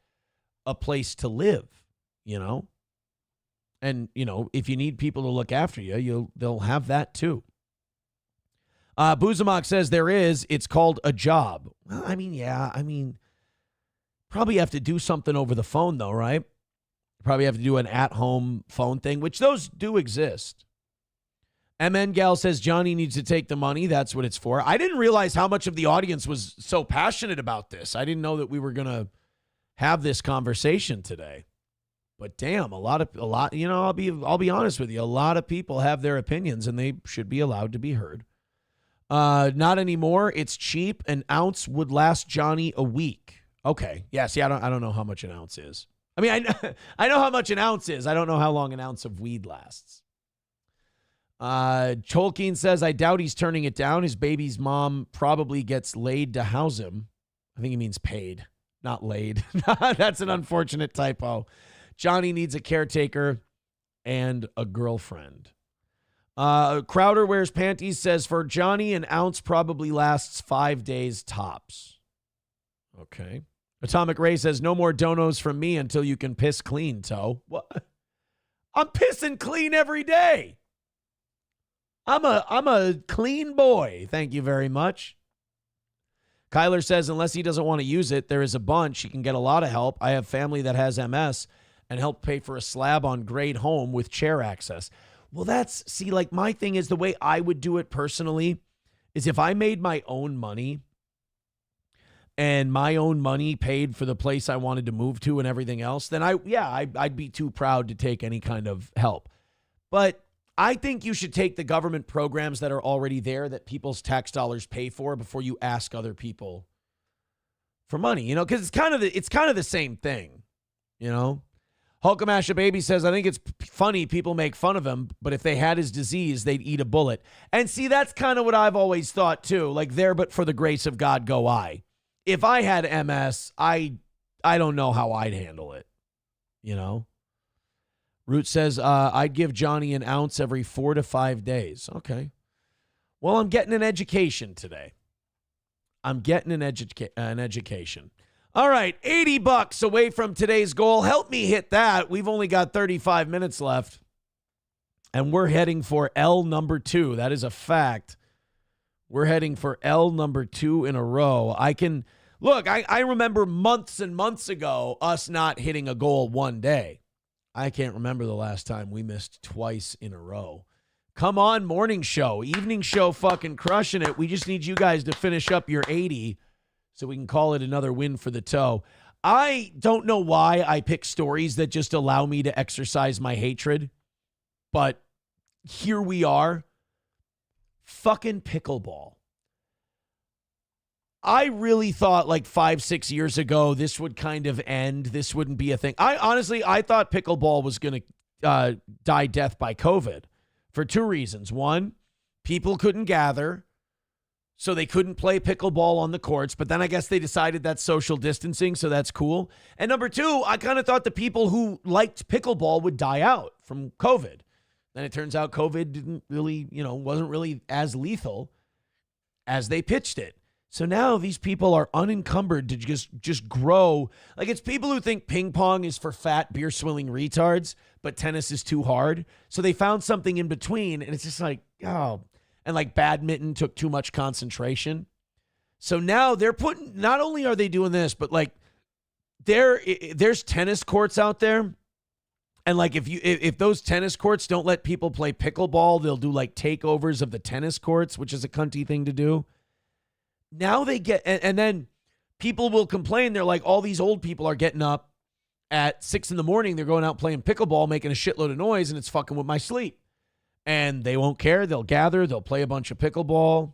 a place to live, you know? And, you know, if you need people to look after you, they'll have that too. Buzamok says there is. It's called a job. Well, I mean, yeah. I mean, probably have to do something over the phone, though, right? Probably have to do an at-home phone thing, which those do exist. MN Gal says Johnny needs to take the money. That's what it's for. I didn't realize how much of the audience was so passionate about this. I didn't know that we were going to have this conversation today. But damn, a lot, you know, I'll be honest with you. A lot of people have their opinions and they should be allowed to be heard. Not anymore. It's cheap. An ounce would last Johnny a week. Okay. Yeah, see, I don't know how much an ounce is. I mean, I know how much an ounce is. I don't know how long an ounce of weed lasts. Tolkien says, I doubt he's turning it down. His baby's mom probably gets laid to house him. I think he means paid, not laid. That's an unfortunate typo. Johnny needs a caretaker and a girlfriend. Crowder Wears Panties says, for Johnny, an ounce probably lasts 5 days tops. Okay. Atomic Ray says, no more donos from me until you can piss clean, Toe. What? I'm pissing clean every day. I'm a clean boy. Thank you very much. Kyler says, unless he doesn't want to use it, there is a bunch. He can get a lot of help. I have family that has MS and help pay for a slab on grade home with chair access. Well, my thing is the way I would do it personally is if I made my own money and my own money paid for the place I wanted to move to and everything else, then I'd be too proud to take any kind of help. But I think you should take the government programs that are already there that people's tax dollars pay for before you ask other people for money, because it's kind of the same thing, Hulkamasha Baby says, I think it's funny people make fun of him, but if they had his disease, they'd eat a bullet. And see, that's kind of what I've always thought too, like there but for the grace of God go I. If I had MS, I don't know how I'd handle it, Root says, I'd give Johnny an ounce every 4 to 5 days. Okay. Well, I'm getting an education today. I'm getting an education. All right, $80 away from today's goal. Help me hit that. We've only got 35 minutes left. And we're heading for L number 2. That is a fact. We're heading for L number 2 in a row. I remember months and months ago us not hitting a goal one day. I can't remember the last time we missed twice in a row. Come on, morning show, evening show, fucking crushing it. We just need you guys to finish up your 80 so we can call it another win for the Toe. I don't know why I pick stories that just allow me to exercise my hatred, but here we are. Fucking pickleball. I really thought like 5-6 years ago this would kind of end. This wouldn't be a thing. I thought pickleball was going to die death by COVID for 2 reasons. One, people couldn't gather, so they couldn't play pickleball on the courts. But then I guess they decided that's social distancing, so that's cool. And number 2, I kind of thought the people who liked pickleball would die out from COVID. Then it turns out COVID didn't really, wasn't really as lethal as they pitched it. So now these people are unencumbered to just grow. Like, it's people who think ping pong is for fat, beer-swilling retards, but tennis is too hard. So they found something in between, and it's just like, oh. And like badminton took too much concentration. So now they're putting, not only are they doing this, but like there's tennis courts out there. And like if those tennis courts don't let people play pickleball, they'll do like takeovers of the tennis courts, which is a cunty thing to do. Now they get, and then people will complain. They're like, all these old people are getting up at 6 a.m. They're going out playing pickleball, making a shitload of noise, and it's fucking with my sleep. And they won't care. They'll gather. They'll play a bunch of pickleball.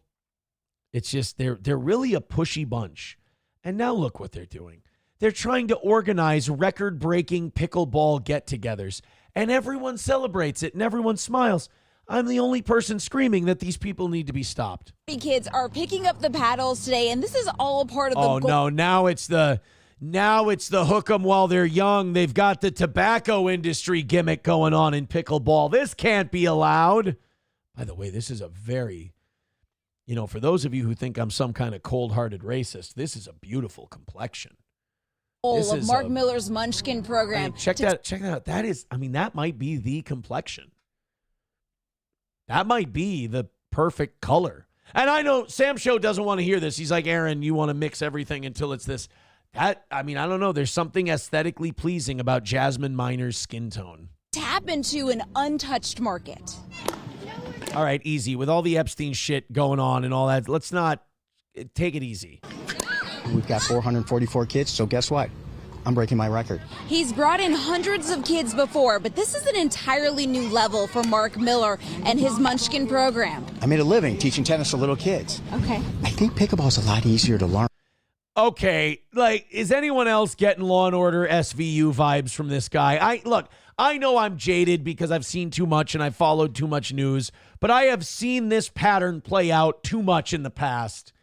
It's just, they're really a pushy bunch. And now look what they're doing. They're trying to organize record-breaking pickleball get-togethers. And everyone celebrates it and everyone smiles. I'm the only person screaming that these people need to be stopped. Kids are picking up the paddles today, and this is all a part of the goal. Oh, no. Now it's the hook 'em while they're young. They've got the tobacco industry gimmick going on in pickleball. This can't be allowed. By the way, this is a very, for those of you who think I'm some kind of cold-hearted racist, this is a beautiful complexion. This of Mark Miller's Munchkin program. Check that out. That might be the complexion. That might be the perfect color. And I know Sam Show doesn't want to hear this. He's like, Aaron, you want to mix everything until it's this. I don't know. There's something aesthetically pleasing about Jasmine Miner's skin tone. Tap into an untouched market. All right, easy. With all the Epstein shit going on and all that, let's not take it easy. We've got 444 kids, so guess what? I'm breaking my record. He's brought in hundreds of kids before, but this is an entirely new level for Mark Miller and his Munchkin program. I made a living teaching tennis to little kids. Okay. I think pickleball's a lot easier to learn. Okay, is anyone else getting Law and Order SVU vibes from this guy? I know I'm jaded because I've seen too much and I've followed too much news, but I have seen this pattern play out too much in the past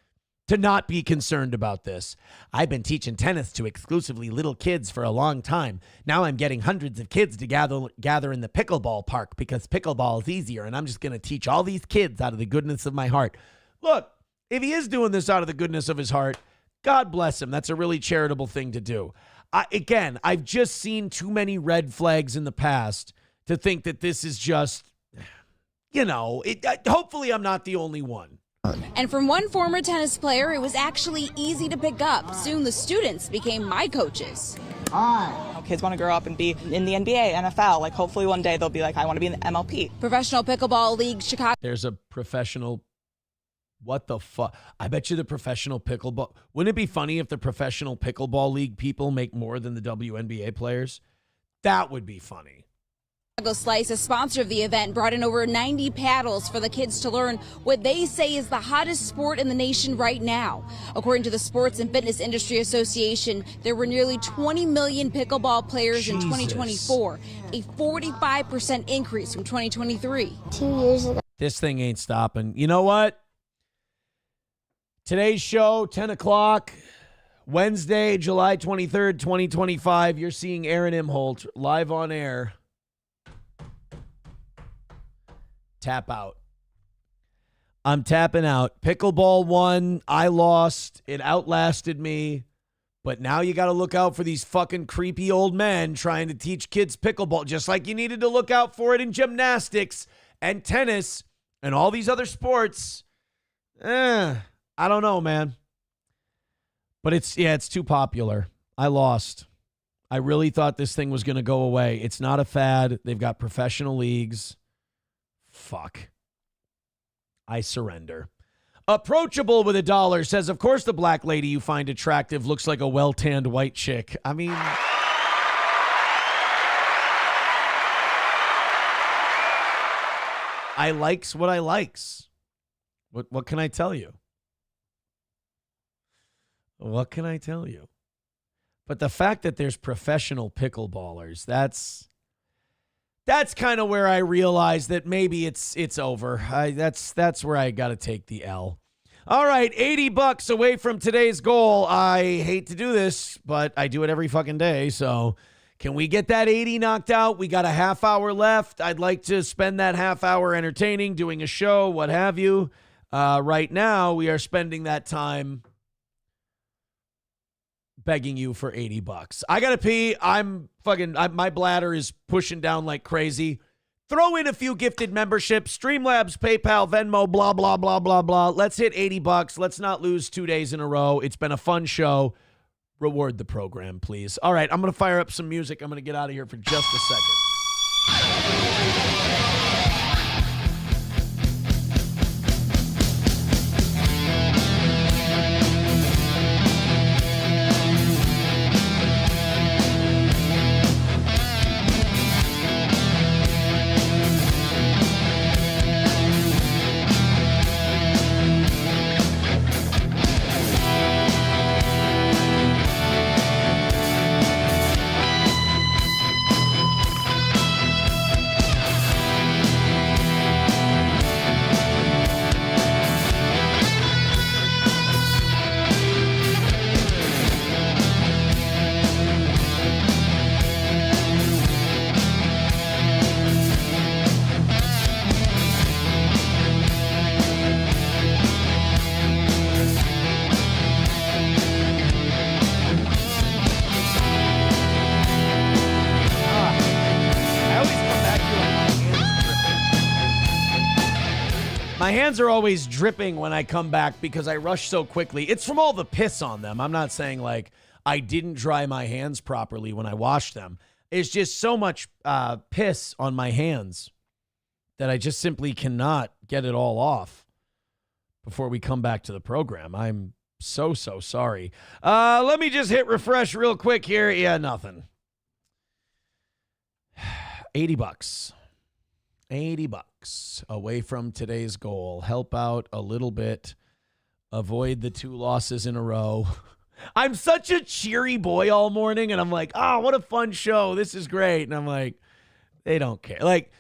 to not be concerned about this. I've been teaching tennis to exclusively little kids for a long time. Now I'm getting hundreds of kids to gather in the pickleball park because pickleball is easier, and I'm just going to teach all these kids out of the goodness of my heart. Look, if he is doing this out of the goodness of his heart, God bless him. That's a really charitable thing to do. Again, I've just seen too many red flags in the past to think that this is just, hopefully I'm not the only one. And from one former tennis player, it was actually easy to pick up. Soon the students became my coaches. Kids want to grow up and be in the NBA, NFL. Like, hopefully one day they'll be like, I want to be in the MLP. Professional Pickleball League Chicago. There's a professional. What the fuck? I bet you the professional pickleball. Wouldn't it be funny if the professional pickleball league people make more than the WNBA players? That would be funny. Chicago Slice, a sponsor of the event, brought in over 90 paddles for the kids to learn what they say is the hottest sport in the nation right now. According to the Sports and Fitness Industry Association, there were nearly 20 million pickleball players in 2024, a 45% increase from 2023. 2 years ago. This thing ain't stopping. You know what? Today's show, 10 o'clock, Wednesday, July 23rd, 2025. You're seeing Aaron Imholt live on air. Tap out. I'm tapping out. Pickleball won. I lost. It outlasted me. But now you got to look out for these fucking creepy old men trying to teach kids pickleball, just like you needed to look out for it in gymnastics and tennis and all these other sports. I don't know, man. But it's too popular. I lost. I really thought this thing was going to go away. It's not a fad. They've got professional leagues. Fuck. I surrender. Approachable with $1 says, of course the black lady you find attractive looks like a well-tanned white chick. I mean, I likes what I likes. What can I tell you? What can I tell you? But the fact that there's professional pickleballers, that's kind of where I realize that maybe it's over. That's where I got to take the L. All right, $80 away from today's goal. I hate to do this, but I do it every fucking day. So can we get that 80 knocked out? We got a half hour left. I'd like to spend that half hour entertaining, doing a show, what have you. Right now, we are spending that time begging you for $80. I gotta pee. My bladder is pushing down like crazy. Throw in a few gifted memberships, Streamlabs, PayPal, Venmo, blah, blah, blah, blah, blah. Let's hit $80. Let's not lose 2 days in a row. It's been a fun show. Reward the program, please. All right, I'm going to fire up some music. I'm going to get out of here for just a second. My hands are always dripping when I come back because I rush so quickly. It's from all the piss on them. I'm not saying like I didn't dry my hands properly when I washed them. It's just so much piss on my hands that I just simply cannot get it all off before we come back to the program. I'm so sorry. Let me just hit refresh real quick here. Yeah, nothing. $80. $80 away from today's goal. Help out a little bit. Avoid the 2 losses in a row. I'm such a cheery boy all morning, and I'm like, oh, what a fun show. This is great. And I'm like, they don't care. Like,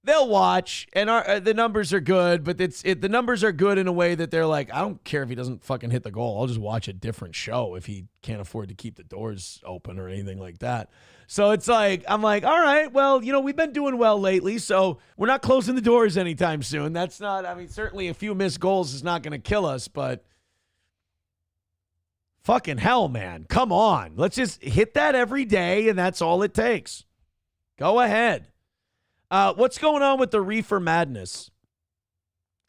they'll watch, and the numbers are good, but the numbers are good in a way that they're like, I don't care if he doesn't fucking hit the goal. I'll just watch a different show if he can't afford to keep the doors open or anything like that. So it's like, I'm like, all right, well, we've been doing well lately, so we're not closing the doors anytime soon. That's not, certainly a few missed goals is not going to kill us, but Fucking hell, man. Come on. Let's just hit that every day, and that's all it takes. Go ahead. What's going on with the reefer madness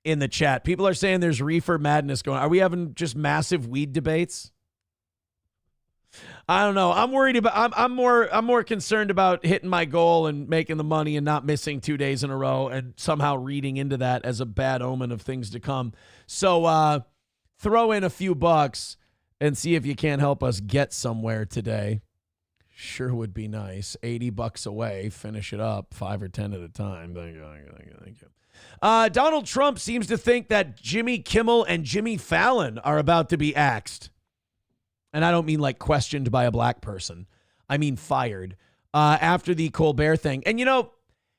in the chat? People are saying there's reefer madness going on. Are we having just massive weed debates? I don't know. I'm worried about I'm more concerned about hitting my goal and making the money and not missing 2 days in a row and somehow reading into that as a bad omen of things to come. So throw in a few bucks and see if you can't help us get somewhere today. Sure would be nice. $80 away. Finish it up 5 or 10 at a time. Thank you. Donald Trump seems to think that Jimmy Kimmel and Jimmy Fallon are about to be axed. And I don't mean like questioned by a black person. I mean fired after the Colbert thing. And, you know,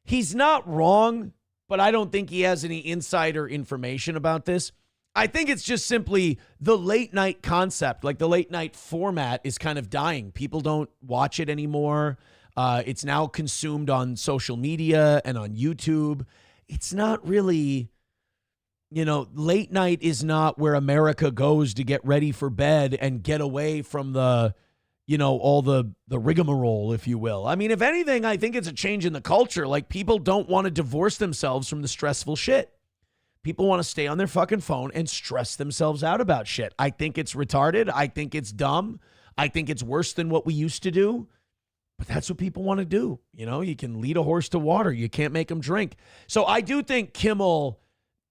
he's not wrong, but I don't think he has any insider information about this. I think it's just simply the late night concept, like the late night format is kind of dying. People don't watch it anymore. It's now consumed on social media and on YouTube. It's not really, you know, late night is not where America goes to get ready for bed and get away from the, you know, all the rigmarole, if you will. I mean, if anything, I think it's a change in the culture. Like, people don't want to divorce themselves from the stressful shit. People want to stay on their fucking phone and stress themselves out about shit. I think it's retarded. I think it's dumb. I think it's worse than what we used to do. But that's what people want to do. You know, you can lead a horse to water. You can't make them drink. So I do think Kimmel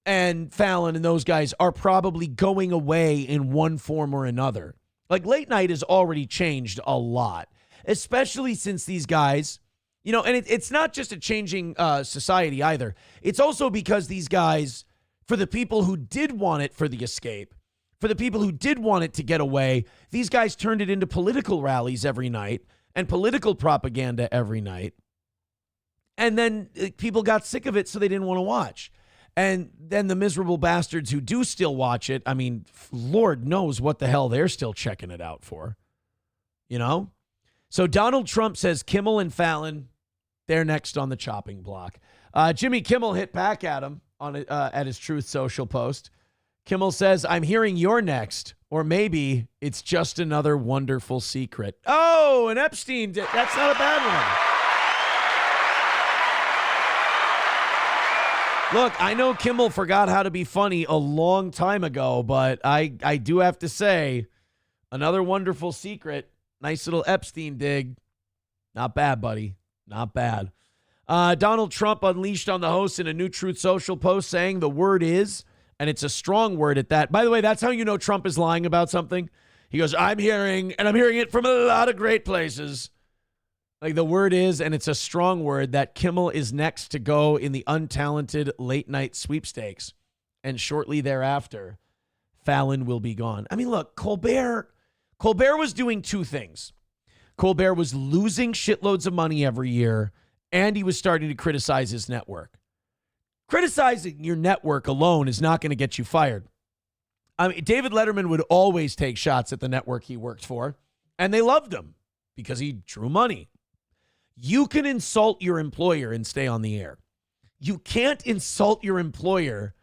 and Fallon and those guys are probably going away in one form or another. Like, late night has already changed a lot, especially since these guys, you know, and it's not just a changing society either. It's also because these guys, for the people who did want it for the escape, for the people who did want it to get away, these guys turned it into political rallies every night and political propaganda every night. And then people got sick of it, so they didn't want to watch. And then the miserable bastards who do still watch it, I mean, Lord knows what the hell they're still checking it out for. You know? So Donald Trump says Kimmel and Fallon, they're next on the chopping block. Jimmy Kimmel hit back at him on at his Truth Social post. Kimmel says, I'm hearing you're next, or maybe it's just another wonderful secret. Oh, an Epstein. That's not a bad one. Look, I know Kimmel forgot how to be funny a long time ago, but I do have to say, another wonderful secret. Nice little Epstein dig. Not bad, buddy. Not bad. Donald Trump unleashed on the host in a new Truth Social post saying the word is, and it's a strong word at that. By the way, that's how you know Trump is lying about something. He goes, I'm hearing it from a lot of great places. Like, the word is, and it's a strong word, that Kimmel is next to go in the untalented late night sweepstakes. And shortly thereafter, Fallon will be gone. I mean, look, Colbert was doing two things. Colbert was losing shitloads of money every year, and he was starting to criticize his network. Criticizing your network alone is not going to get you fired. I mean, David Letterman would always take shots at the network he worked for, and they loved him because he drew money. You can insult your employer and stay on the air. You can't insult your employer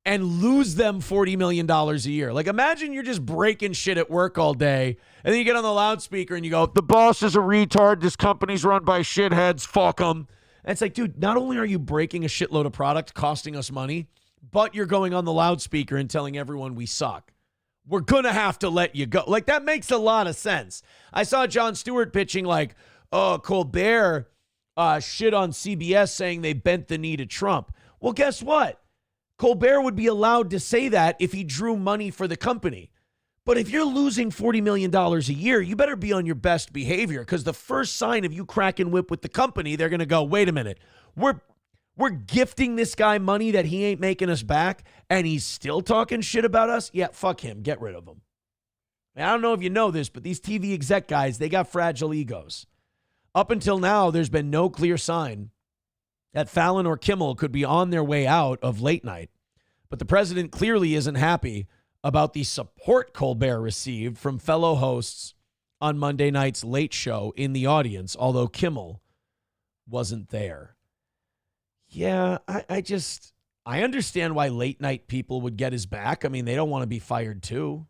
and lose them $40 million a year. Like, imagine you're just breaking shit at work all day, and then you get on the loudspeaker and you go, the boss is a retard, this company's run by shitheads, fuck them. And it's like, dude, not only are you breaking a shitload of product, costing us money, but you're going on the loudspeaker and telling everyone we suck. We're going to have to let you go. Like, that makes a lot of sense. I saw Jon Stewart pitching like, oh, Colbert shit on CBS saying they bent the knee to Trump. Well, guess what? Colbert would be allowed to say that if he drew money for the company. But if you're losing $40 million a year, you better be on your best behavior, because the first sign of you cracking whip with the company, they're going to go, wait a minute, we're gifting this guy money that he ain't making us back, and he's still talking shit about us? Yeah, fuck him. Get rid of him. I don't know if you know this, but these TV exec guys, they got fragile egos. Up until now, there's been no clear sign that Fallon or Kimmel could be on their way out of late night. But the president clearly isn't happy about the support Colbert received from fellow hosts on Monday night's Late Show in the audience, although Kimmel wasn't there. Yeah, I understand why late night people would get his back. I mean, they don't want to be fired too.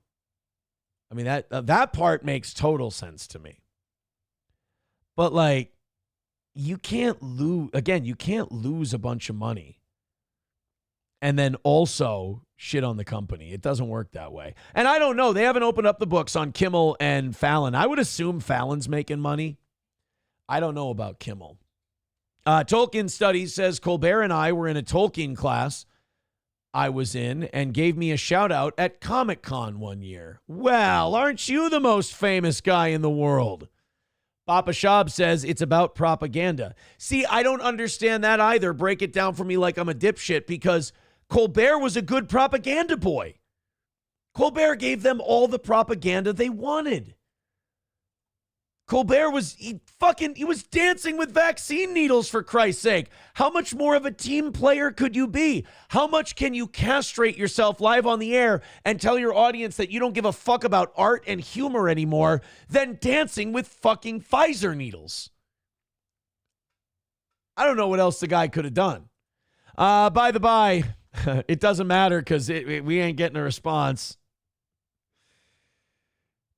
I mean, that part makes total sense to me. But, like, you can't lose a bunch of money and then also shit on the company. It doesn't work that way. And I don't know. They haven't opened up the books on Kimmel and Fallon. I would assume Fallon's making money. I don't know about Kimmel. Tolkien Studies says Colbert and I were in a Tolkien class I was in and gave me a shout out at Comic-Con one year. Well, aren't you the most famous guy in the world? Papa Shab says it's about propaganda. See, I don't understand that either. Break it down for me like I'm a dipshit, because Colbert was a good propaganda boy. Colbert gave them all the propaganda they wanted. Colbert was dancing with vaccine needles, for Christ's sake. How much more of a team player could you be? How much can you castrate yourself live on the air and tell your audience that you don't give a fuck about art and humor anymore than dancing with fucking Pfizer needles? I don't know what else the guy could have done. By the by, it doesn't matter because we ain't getting a response.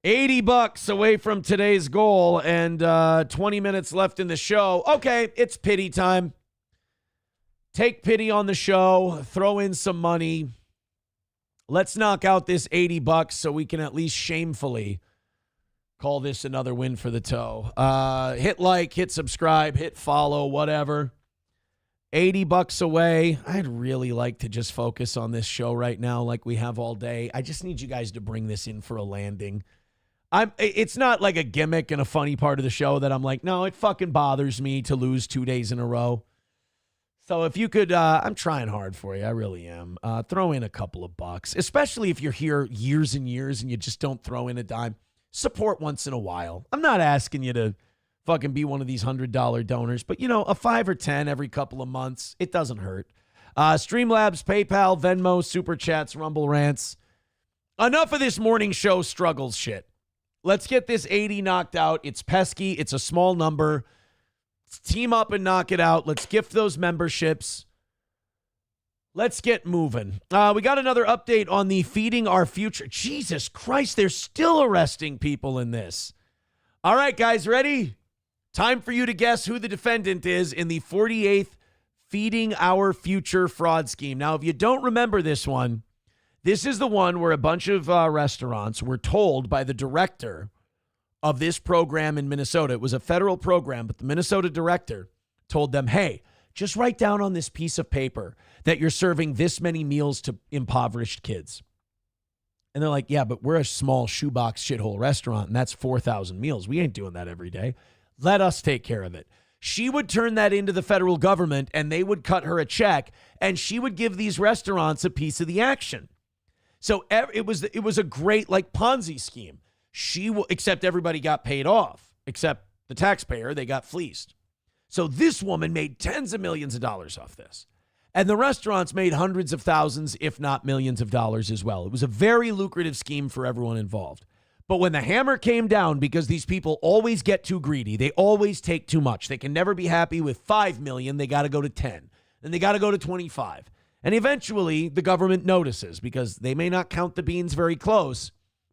$80 away from today's goal and 20 minutes left in the show. Okay, it's pity time. Take pity on the show. Throw in some money. Let's knock out this $80 so we can at least shamefully call this another win for the toe. Hit like, hit subscribe, hit follow, whatever. $80 away. I'd really like to just focus on this show right now like we have all day. I just need you guys to bring this in for a landing. It's not like a gimmick and a funny part of the show that I'm like, no, it fucking bothers me to lose 2 days in a row. So if you could, I'm trying hard for you. I really am. Throw in a couple of bucks, especially if you're here years and years and you just don't throw in a dime. Support once in a while. I'm not asking you to fucking be one of these $100 donors, but you know, a 5 or 10 every couple of months, it doesn't hurt. Streamlabs, PayPal, Venmo, Super Chats, Rumble Rants. Enough of this morning show struggles shit. Let's get this 80 knocked out. It's pesky. It's a small number. Let's team up and knock it out. Let's gift those memberships. Let's get moving. We got another update on the Feeding Our Future. Jesus Christ, they're still arresting people in this. All right, guys, ready? Time for you to guess who the defendant is in the 48th Feeding Our Future fraud scheme. Now, if you don't remember this one, this is the one where a bunch of restaurants were told by the director of this program in Minnesota. It was a federal program, but the Minnesota director told them, hey, just write down on this piece of paper that you're serving this many meals to impoverished kids. And they're like, yeah, but we're a small shoebox shithole restaurant, and that's 4,000 meals. We ain't doing that every day. Let us take care of it. She would turn that into the federal government, and they would cut her a check, and she would give these restaurants a piece of the action. So it was a great like Ponzi scheme. Except everybody got paid off, except the taxpayer. They got fleeced. So this woman made tens of millions of dollars off this. And the restaurants made hundreds of thousands, if not millions of dollars as well. It was a very lucrative scheme for everyone involved. But when the hammer came down, because these people always get too greedy, they always take too much. They can never be happy with 5 million. They got to go to 10. Then they got to go to 25. And eventually, the government notices because they may not count the beans very close,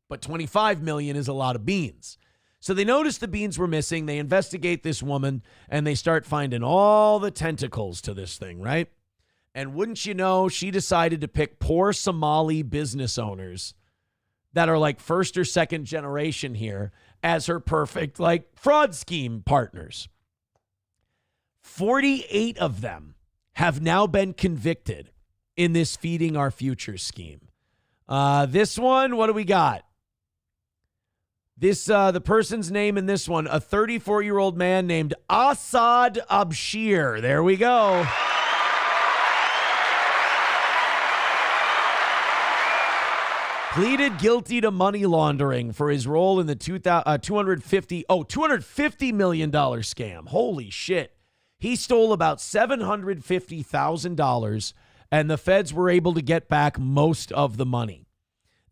but 25 million is a lot of beans. So they notice the beans were missing. They investigate this woman, and they start finding all the tentacles to this thing, right? And wouldn't you know, she decided to pick poor Somali business owners that are like first or second generation here as her perfect, like, fraud scheme partners. 48 of them have now been convicted in this Feeding Our Future scheme. This one, what do we got? This the person's name in this one, a 34-year-old man named Assad Abshir. There we go. Pleaded guilty to money laundering for his role in the $250 million scam. Holy shit. He stole about $750,000, and the feds were able to get back most of the money.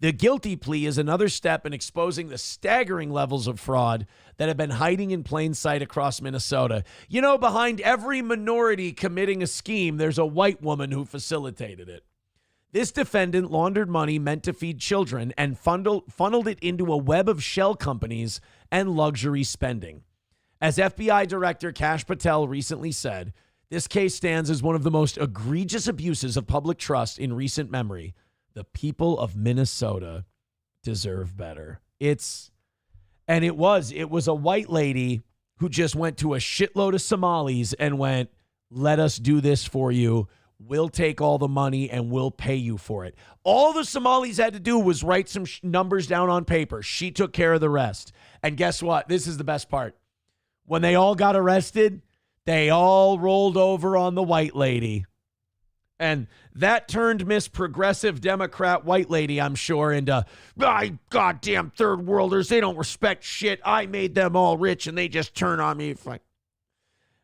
The guilty plea is another step in exposing the staggering levels of fraud that have been hiding in plain sight across Minnesota. You know, behind every minority committing a scheme, there's a white woman who facilitated it. This defendant laundered money meant to feed children and funneled it into a web of shell companies and luxury spending. As FBI Director Kash Patel recently said, this case stands as one of the most egregious abuses of public trust in recent memory. The people of Minnesota deserve better. It was a white lady who just went to a shitload of Somalis and went, let us do this for you. We'll take all the money and we'll pay you for it. All the Somalis had to do was write some numbers down on paper. She took care of the rest. And guess what? This is the best part. When they all got arrested, they all rolled over on the white lady. And that turned Miss Progressive Democrat white lady, I'm sure, into, goddamn third worlders. They don't respect shit. I made them all rich and they just turn on me.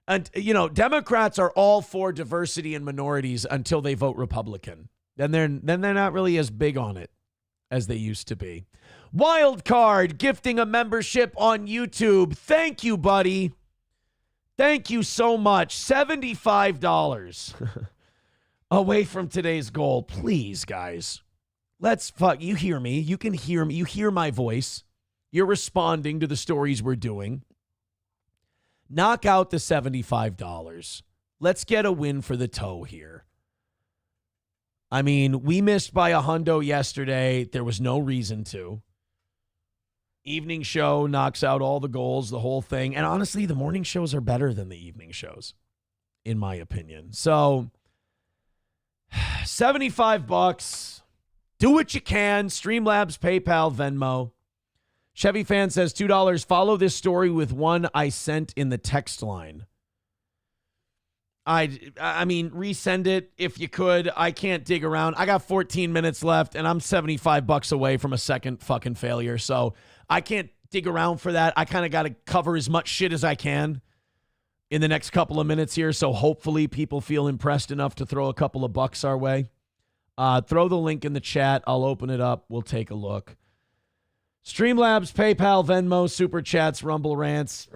And, Democrats are all for diversity and minorities until they vote Republican. Then they're not really as big on it as they used to be. Wildcard gifting a membership on YouTube. Thank you, buddy. Thank you so much. $75 away from today's goal. Please, guys. You hear me. You can hear me. You hear my voice. You're responding to the stories we're doing. Knock out the $75. Let's get a win for the toe here. I mean, we missed by a hundo yesterday. There was no reason to. Evening show knocks out all the goals, the whole thing. And honestly, the morning shows are better than the evening shows, in my opinion. So, $75. Do what you can. Streamlabs, PayPal, Venmo. Chevy Fan says $2. Follow this story with one I sent in the text line. I mean, resend it if you could. I can't dig around. I got 14 minutes left, and I'm $75 away from a second fucking failure. So I can't dig around for that. I kind of got to cover as much shit as I can in the next couple of minutes here. So hopefully people feel impressed enough to throw a couple of bucks our way. Throw the link in the chat. I'll open it up. We'll take a look. Streamlabs, PayPal, Venmo, Super Chats, Rumble Rants.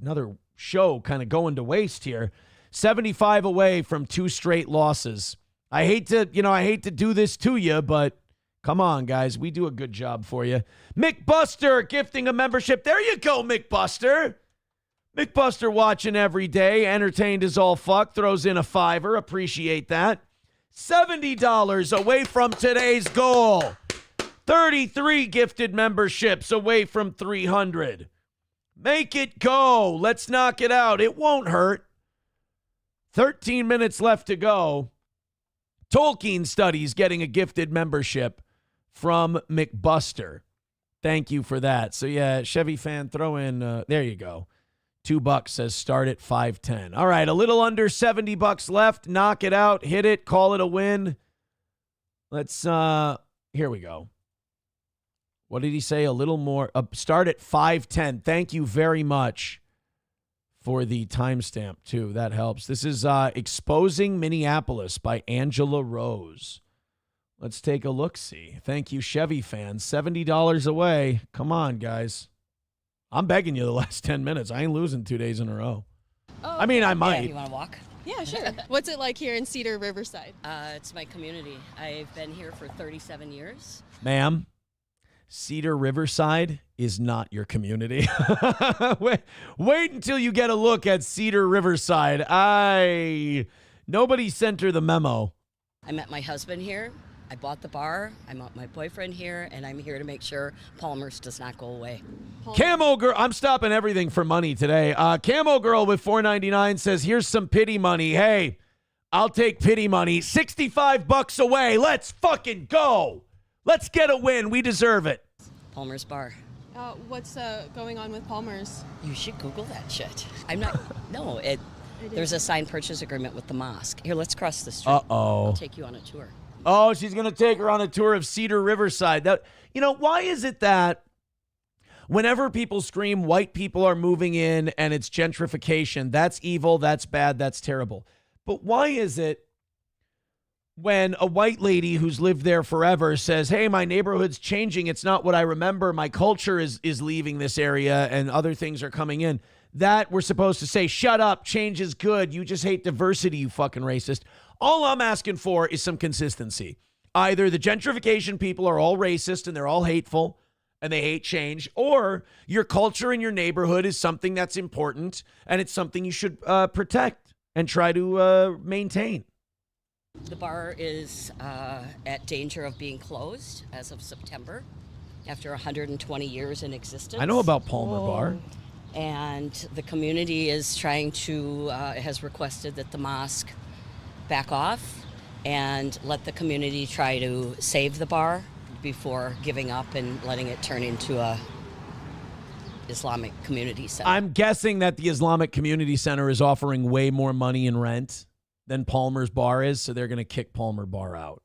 Another show kind of going to waste here. 75 away from 2 straight losses. I hate to do this to you, but come on, guys. We do a good job for you. Mick Buster gifting a membership. There you go, Mick Buster. Mick Buster watching every day. Entertained as all fuck. Throws in a $5. Appreciate that. $70 away from today's goal. 33 gifted memberships away from 300. Make it go. Let's knock it out. It won't hurt. 13 minutes left to go. Tolkien Studies getting a gifted membership from McBuster. Thank you for that. So, yeah, Chevy Fan, throw in, there you go. $2 says start at 510. All right, a little under $70 left. Knock it out. Hit it. Call it a win. Let's, here we go. What did he say? A little more. Start at 510. Thank you very much for the timestamp, too. That helps. This is Exposing Minneapolis by Angela Rose. Let's take a look-see. Thank you, Chevy Fan. $70 away. Come on, guys. I'm begging you the last 10 minutes. I ain't losing 2 days in a row. Oh, I mean, I might. Yeah, you want to walk? Yeah, sure. What's it like here in Cedar Riverside? It's my community. I've been here for 37 years. Ma'am, Cedar Riverside is not your community. Wait until you get a look at Cedar Riverside. Nobody sent her the memo. I met my husband here. I bought the bar. I met my boyfriend here, and I'm here to make sure Palmer's does not go away. Camo Girl, I'm stopping everything for money today. Camo Girl with $4.99 says, here's some pity money. Hey, I'll take pity money. $65 away. Let's fucking go. Let's get a win. We deserve it. Palmer's Bar. What's going on with Palmer's? You should Google that shit. I'm not. No, there's a signed purchase agreement with the mosque. Here, let's cross the street. Uh-oh. I'll take you on a tour. Oh, she's going to take her on a tour of Cedar Riverside. Why is it that whenever people scream white people are moving in and it's gentrification, that's evil, that's bad, that's terrible. But why is it when a white lady who's lived there forever says, hey, my neighborhood's changing, it's not what I remember, my culture is leaving this area and other things are coming in, that we're supposed to say, shut up, change is good, you just hate diversity, you fucking racist. All I'm asking for is some consistency. Either the gentrification people are all racist and they're all hateful and they hate change, or your culture in your neighborhood is something that's important and it's something you should protect and try to maintain. The bar is at danger of being closed as of September after 120 years in existence. I know about Palmer Bar. And the community is trying to, has requested that the mosque back off and let the community try to save the bar before giving up and letting it turn into a Islamic community center. I'm guessing that the Islamic Community Center is offering way more money in rent than Palmer's Bar is, so they're going to kick Palmer Bar out.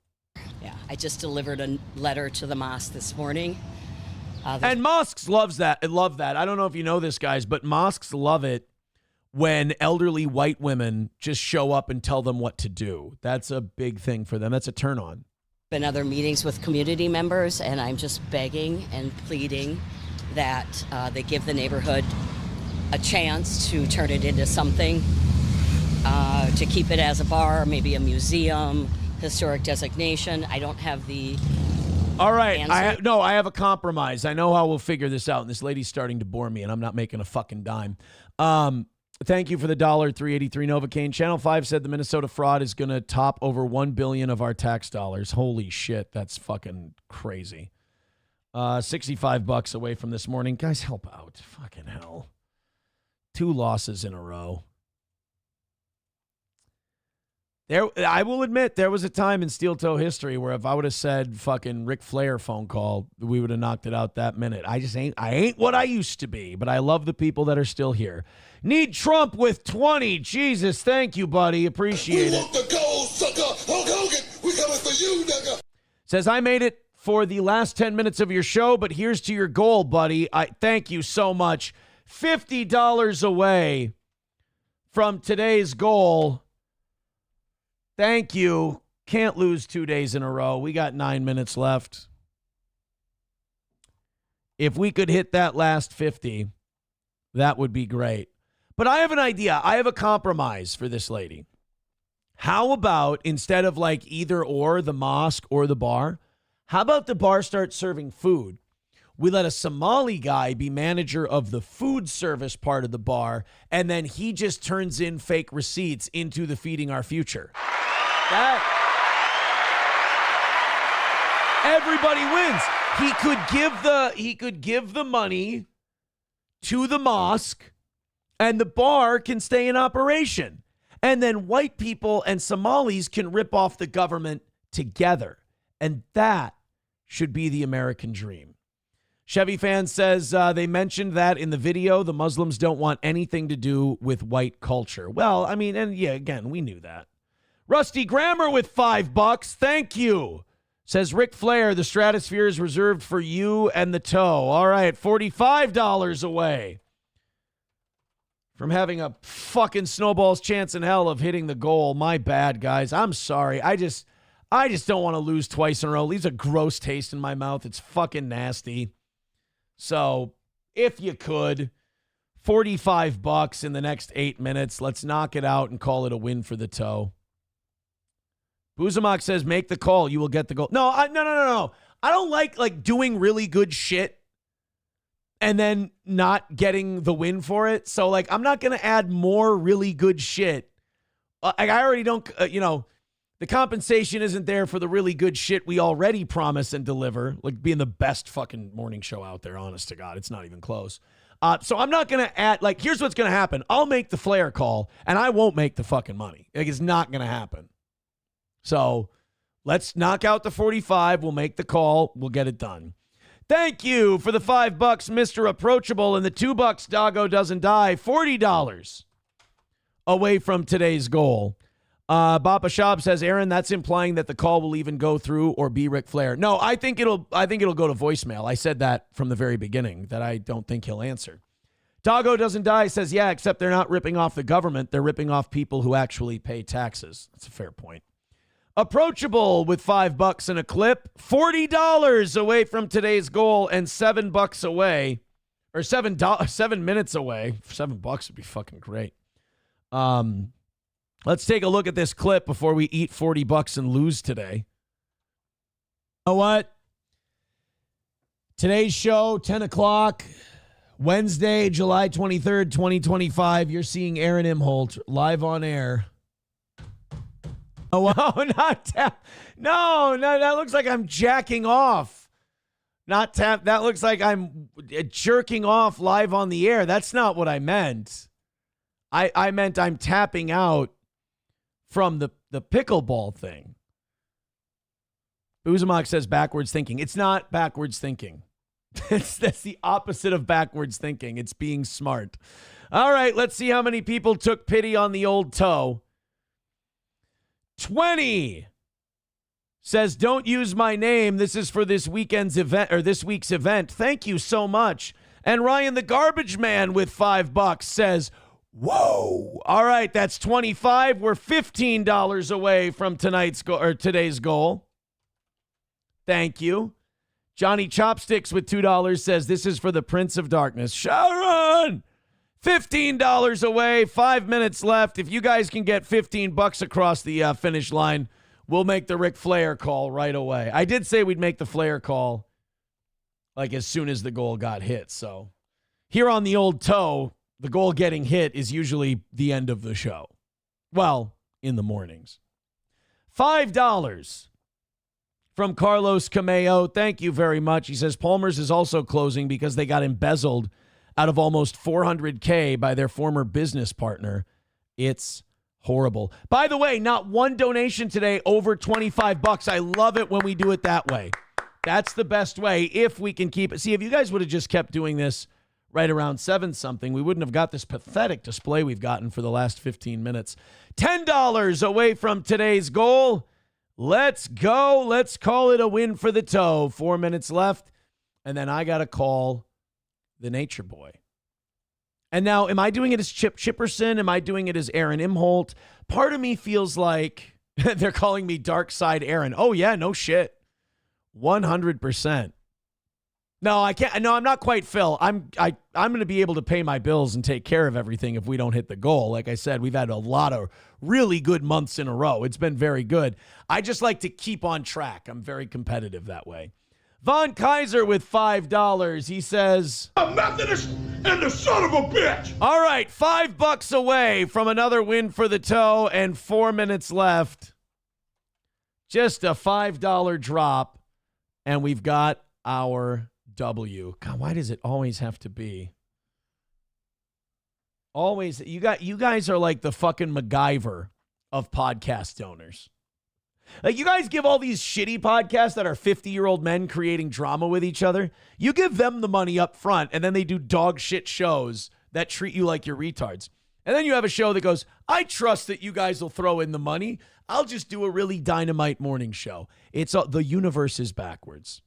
Yeah, I just delivered a letter to the mosque this morning. And mosques love that. I don't know if you know this, guys, but mosques love it when elderly white women just show up and tell them what to do. That's a big thing for them. That's a turn on. Been other meetings with community members, and I'm just begging and pleading that they give the neighborhood a chance to turn it into something, to keep it as a bar, maybe a museum, historic designation. I don't have the All right. answer. I have a compromise. I know how we'll figure this out. And this lady's starting to bore me, and I'm not making a fucking dime. Thank you for the $383 Novocaine. Channel 5 said the Minnesota fraud is going to top over $1 billion of our tax dollars. Holy shit. That's fucking crazy. $65 away from this morning. Guys, help out. Fucking hell. 2 losses in a row. I will admit, there was a time in steel toe history where if I would have said fucking Ric Flair phone call, we would have knocked it out that minute. I ain't what I used to be, but I love the people that are still here. Need Trump with 20. Jesus, thank you, buddy. Appreciate it. The gold sucker, Hulk Hogan. We coming for you, nigga. Says, I made it for the last 10 minutes of your show, but here's to your goal, buddy. I thank you so much. $50 away from today's goal. Thank you. Can't lose 2 days in a row. We got 9 minutes left. If we could hit that last 50, that would be great. But I have an idea. I have a compromise for this lady. How about instead of like either or, the mosque or the bar, how about the bar start serving food? We let a Somali guy be manager of the food service part of the bar, and then he just turns in fake receipts into the Feeding Our Future. Everybody wins. He could give the money to the mosque, and the bar can stay in operation. And then white people and Somalis can rip off the government together. And that should be the American dream. Chevy Fan says they mentioned that in the video, the Muslims don't want anything to do with white culture. Well, I mean, and yeah, again, we knew that. Rusty Grammar with $5. Thank you. Says Ric Flair, the stratosphere is reserved for you and the toe. All right, $45 away from having a fucking snowball's chance in hell of hitting the goal. My bad, guys. I'm sorry. I just don't want to lose twice in a row. It leaves a gross taste in my mouth. It's fucking nasty. So if you could, $45 in the next 8 minutes. Let's knock it out and call it a win for the toe. Buzamak says, make the call. You will get the goal. No. I don't like doing really good shit and then not getting the win for it. So, like, I'm not going to add more really good shit. I already don't, the compensation isn't there for the really good shit we already promise and deliver, like being the best fucking morning show out there, honest to God. It's not even close. So I'm not going to add, here's what's going to happen. I'll make the Flair call, and I won't make the fucking money. It's not going to happen. So let's knock out the 45. We'll make the call. We'll get it done. Thank you for the $5, Mr. Approachable, and the $2, Doggo Doesn't Die. $40 away from today's goal. Bapa Shab says, Aaron, that's implying that the call will even go through or be Ric Flair. No, I think it'll go to voicemail. I said that from the very beginning, that I don't think he'll answer. Doggo Doesn't Die says, yeah, except they're not ripping off the government. They're ripping off people who actually pay taxes. That's a fair point. Approachable with $5 in a clip. $40 away from today's goal and $7 away, or 7 minutes away. $7 would be fucking great. Let's take a look at this clip before we eat $40 and lose today. You know what? Today's show, 10 o'clock, Wednesday, July 23rd, 2025. You're seeing Aaron Imholt live on air. Oh, not tap. No, that looks like I'm jacking off. Not tap. That looks like I'm jerking off live on the air. That's not what I meant. I meant I'm tapping out from the pickleball thing. Uzumaki says backwards thinking. It's not backwards thinking. That's the opposite of backwards thinking. It's being smart. All right, let's see how many people took pity on the old toe. 20 says, don't use my name. This is for this weekend's event or this week's event. Thank you so much. And Ryan the Garbage Man with $5 says, whoa. All right, that's 25. We're $15 away from today's goal. Thank you. Johnny Chopsticks with $2 says, this is for the Prince of Darkness. Sharon! $15 away, 5 minutes left. If you guys can get $15 across the finish line, we'll make the Ric Flair call right away. I did say we'd make the Flair call like as soon as the goal got hit. So here on the old toe, the goal getting hit is usually the end of the show. Well, in the mornings. $5 from Carlos Cameo. Thank you very much. He says Palmer's is also closing because they got embezzled out of almost $400K by their former business partner. It's horrible. By the way, not one donation today over $25. I love it when we do it that way. That's the best way if we can keep it. See, if you guys would have just kept doing this right around 7-something, we wouldn't have got this pathetic display we've gotten for the last 15 minutes. $10 away from today's goal. Let's go. Let's call it a win for the toe. 4 minutes left. And then I got to call the Nature Boy. And now, am I doing it as Chip Chipperson? Am I doing it as Aaron Imholt? Part of me feels like they're calling me Dark Side Aaron. Oh, yeah, no shit. 100%. No, I can't. No, I'm not quite Phil. I'm going to be able to pay my bills and take care of everything if we don't hit the goal. Like I said, we've had a lot of really good months in a row. It's been very good. I just like to keep on track. I'm very competitive that way. Von Kaiser with $5. He says, a Methodist and the son of a bitch. All right, $5 away from another win for the toe and 4 minutes left. Just a $5 drop, and we've got our W. God, why does it always have to be? Always, you guys are like the fucking MacGyver of podcast owners. Like, you guys give all these shitty podcasts that are 50-year-old men creating drama with each other. You give them the money up front, and then they do dog shit shows that treat you like you're retards. And then you have a show that goes, I trust that you guys will throw in the money. I'll just do a really dynamite morning show. The universe is backwards.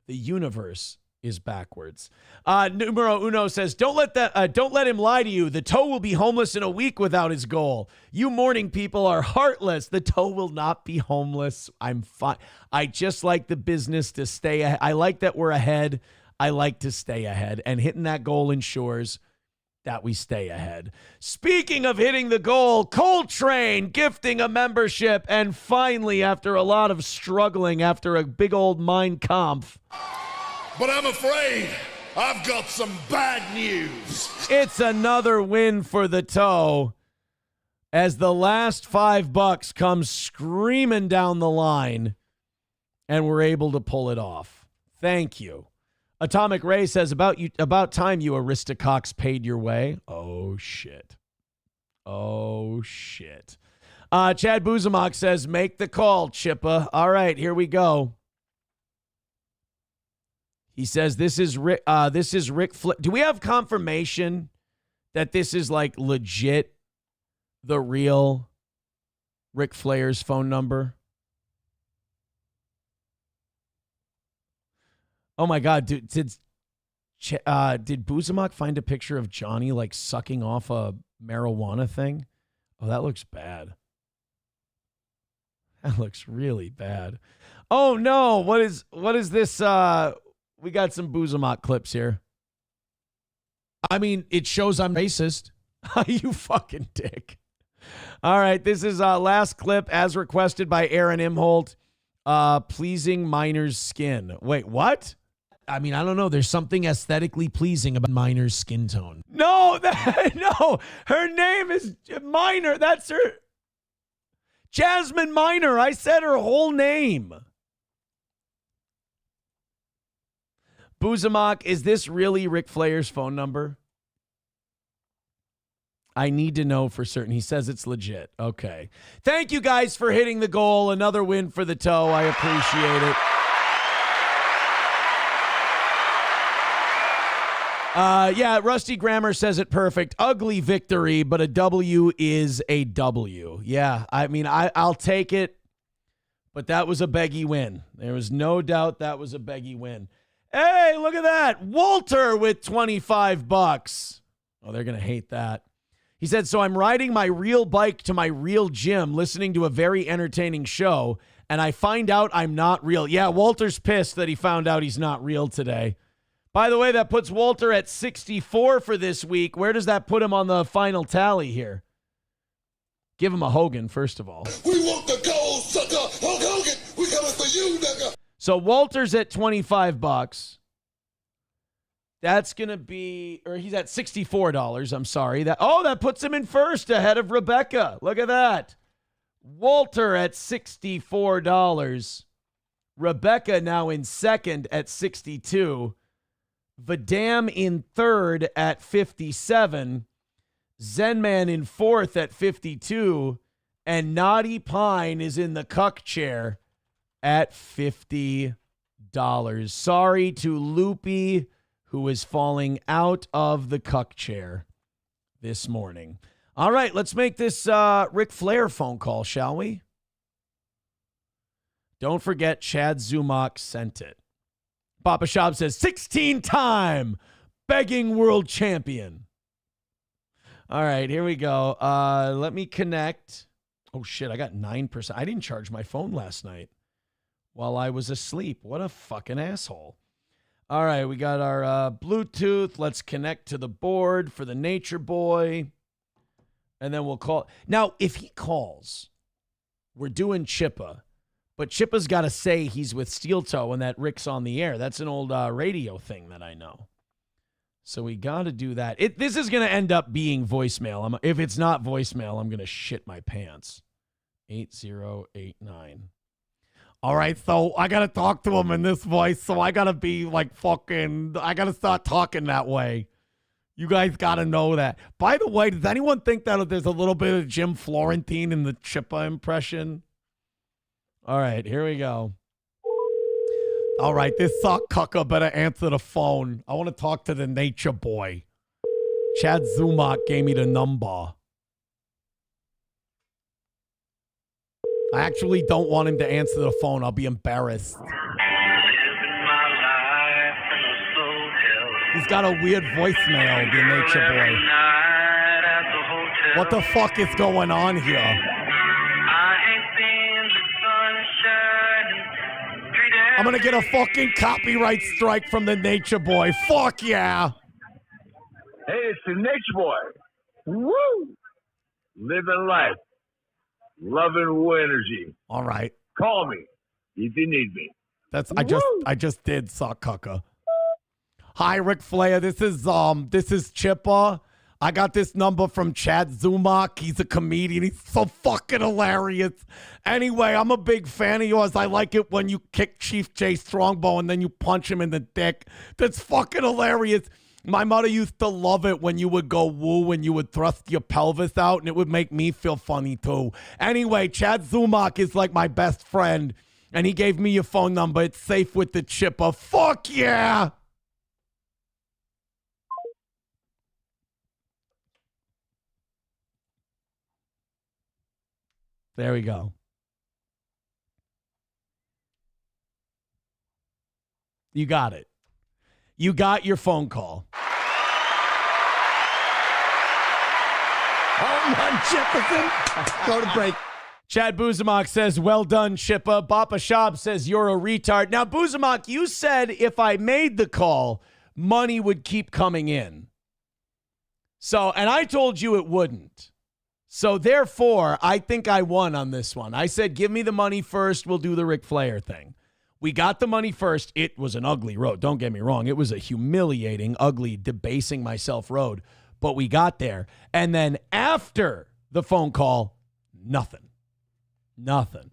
The universe is backwards. Numero uno says, don't let him lie to you. The toe will be homeless in a week without his goal. You morning people are heartless. The toe will not be homeless. I'm fine. I just like the business to stay ahead. I like that we're ahead. I like to stay ahead, and hitting that goal ensures that we stay ahead. Speaking of hitting the goal, Coltrane gifting a membership, and finally, after a lot of struggling, after a big old Mein Kampf, but I'm afraid I've got some bad news. It's another win for the toe as the last $5 comes screaming down the line, and we're able to pull it off. Thank you. Atomic Ray says, about time you Aristocox paid your way. Oh, shit. Oh, shit. Chad Buzamok says, make the call, Chippa. All right, here we go. He says, this is Ric Flair. Do we have confirmation that this is like legit the real Ric Flair's phone number? Oh my God, dude, did Buzamok find a picture of Johnny like sucking off a marijuana thing? Oh, that looks bad. That looks really bad. Oh no, what is this? We got some Buzamok clips here. I mean, it shows I'm racist. You fucking dick. All right, this is last clip as requested by Aaron Imholt. Pleasing miner's skin. Wait, what? I mean, I don't know. There's something aesthetically pleasing about Miner's skin tone. No, no. Her name is Miner. That's her. Jasmine Miner. I said her whole name. Buzamok, is this really Ric Flair's phone number? I need to know for certain. He says it's legit. Okay. Thank you guys for hitting the goal. Another win for the toe. I appreciate it. Yeah, Rusty Grammar says it perfect. Ugly victory, but a W is a W. Yeah, I mean, I'll take it, but that was a beggy win. There was no doubt that was a beggy win. Hey, look at that. Walter with $25. Oh, they're going to hate that. He said, so I'm riding my real bike to my real gym, listening to a very entertaining show, and I find out I'm not real. Yeah, Walter's pissed that he found out he's not real today. By the way, that puts Walter at 64 for this week. Where does that put him on the final tally here? Give him a Hogan, first of all. We want the gold, sucker. Hulk Hogan, we coming for you, nigga. So Walter's at $25. That's going to be, or he's at $64. I'm sorry. That puts him in first ahead of Rebecca. Look at that. Walter at $64. Rebecca now in second at $62. Vidam in third at $57. Zenman in fourth at $52. And Naughty Pine is in the cuck chair at $50. Sorry to Loopy, who is falling out of the cuck chair this morning. All right, let's make this Ric Flair phone call, shall we? Don't forget Chad Zumach sent it. Papa Shop says 16-time begging world champion. All right, here we go. Let me connect. Oh, shit, I got 9%. I didn't charge my phone last night while I was asleep. What a fucking asshole. All right, we got our Bluetooth. Let's connect to the board for the Nature Boy. And then we'll call. Now, if he calls, we're doing Chippa. But Chippa's got to say he's with Steel Toe and that Rick's on the air. That's an old radio thing that I know. So we got to do that. This is going to end up being voicemail. If it's not voicemail, I'm going to shit my pants. 8089. All right, so I got to talk to him in this voice, so I got to be like I got to start talking that way. You guys got to know that. By the way, does anyone think that there's a little bit of Jim Florentine in the Chippa impression? All right, here we go. All right, this sock cucker better answer the phone. I want to talk to the Nature Boy. Chad Zumach gave me the number. I actually don't want him to answer the phone. I'll be embarrassed. He's got a weird voicemail, the Nature Boy. What the fuck is going on here? I'm going to get a fucking copyright strike from the Nature Boy. Fuck yeah. Hey, it's the Nature Boy. Woo! Living life. Loving Woo energy. All right. Call me if you need me. I just did sock cucker. Hi, Ric Flair. This is Chippa. I got this number from Chad Zumach. He's a comedian. He's so fucking hilarious. Anyway, I'm a big fan of yours. I like it when you kick Chief Jay Strongbow and then you punch him in the dick. That's fucking hilarious. My mother used to love it when you would go woo and you would thrust your pelvis out, and it would make me feel funny too. Anyway, Chad Zumach is like my best friend, and he gave me your phone number. It's safe with the Chippa. Fuck yeah! There we go. You got it. You got your phone call. Home run, Jefferson. Go to break. Chad Buzamok says, well done, Chippa. Bapa Shab says, you're a retard. Now, Buzamok, you said if I made the call, money would keep coming in. So, and I told you it wouldn't. So therefore, I think I won on this one. I said, give me the money first. We'll do the Ric Flair thing. We got the money first. It was an ugly road. Don't get me wrong. It was a humiliating, ugly, debasing myself road. But we got there. And then after the phone call, nothing. Nothing.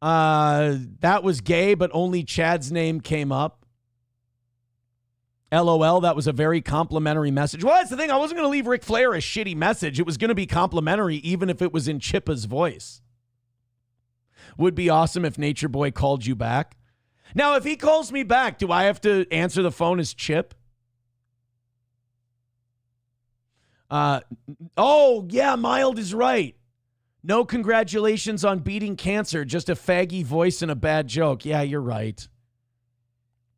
That was gay, but only Chad's name came up. LOL, that was a very complimentary message. Well, that's the thing. I wasn't going to leave Ric Flair a shitty message. It was going to be complimentary, even if it was in Chippa's voice. Would be awesome if Nature Boy called you back. Now, if he calls me back, do I have to answer the phone as Chip? Oh, yeah, Mild is right. No congratulations on beating cancer, just a faggy voice and a bad joke. Yeah, you're right.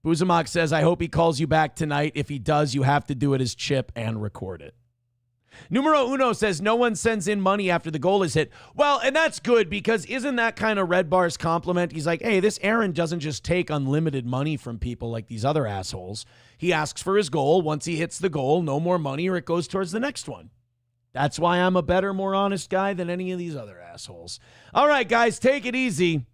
Buzamok says, I hope he calls you back tonight. If he does, you have to do it as Chip and record it. Numero Uno says, no one sends in money after the goal is hit. Well, and that's good because isn't that kind of Red Bar's compliment? He's like, hey, this Aaron doesn't just take unlimited money from people like these other assholes. He asks for his goal. Once he hits the goal, no more money or it goes towards the next one. That's why I'm a better, more honest guy than any of these other assholes. All right, guys, take it easy.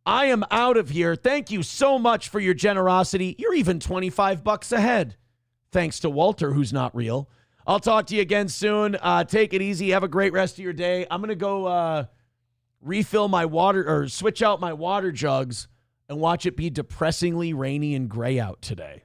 I am out of here. Thank you so much for your generosity. You're even $25 ahead. Thanks to Walter, who's not real. I'll talk to you again soon. Take it easy. Have a great rest of your day. I'm going to go refill my water or switch out my water jugs and watch it be depressingly rainy and gray out today.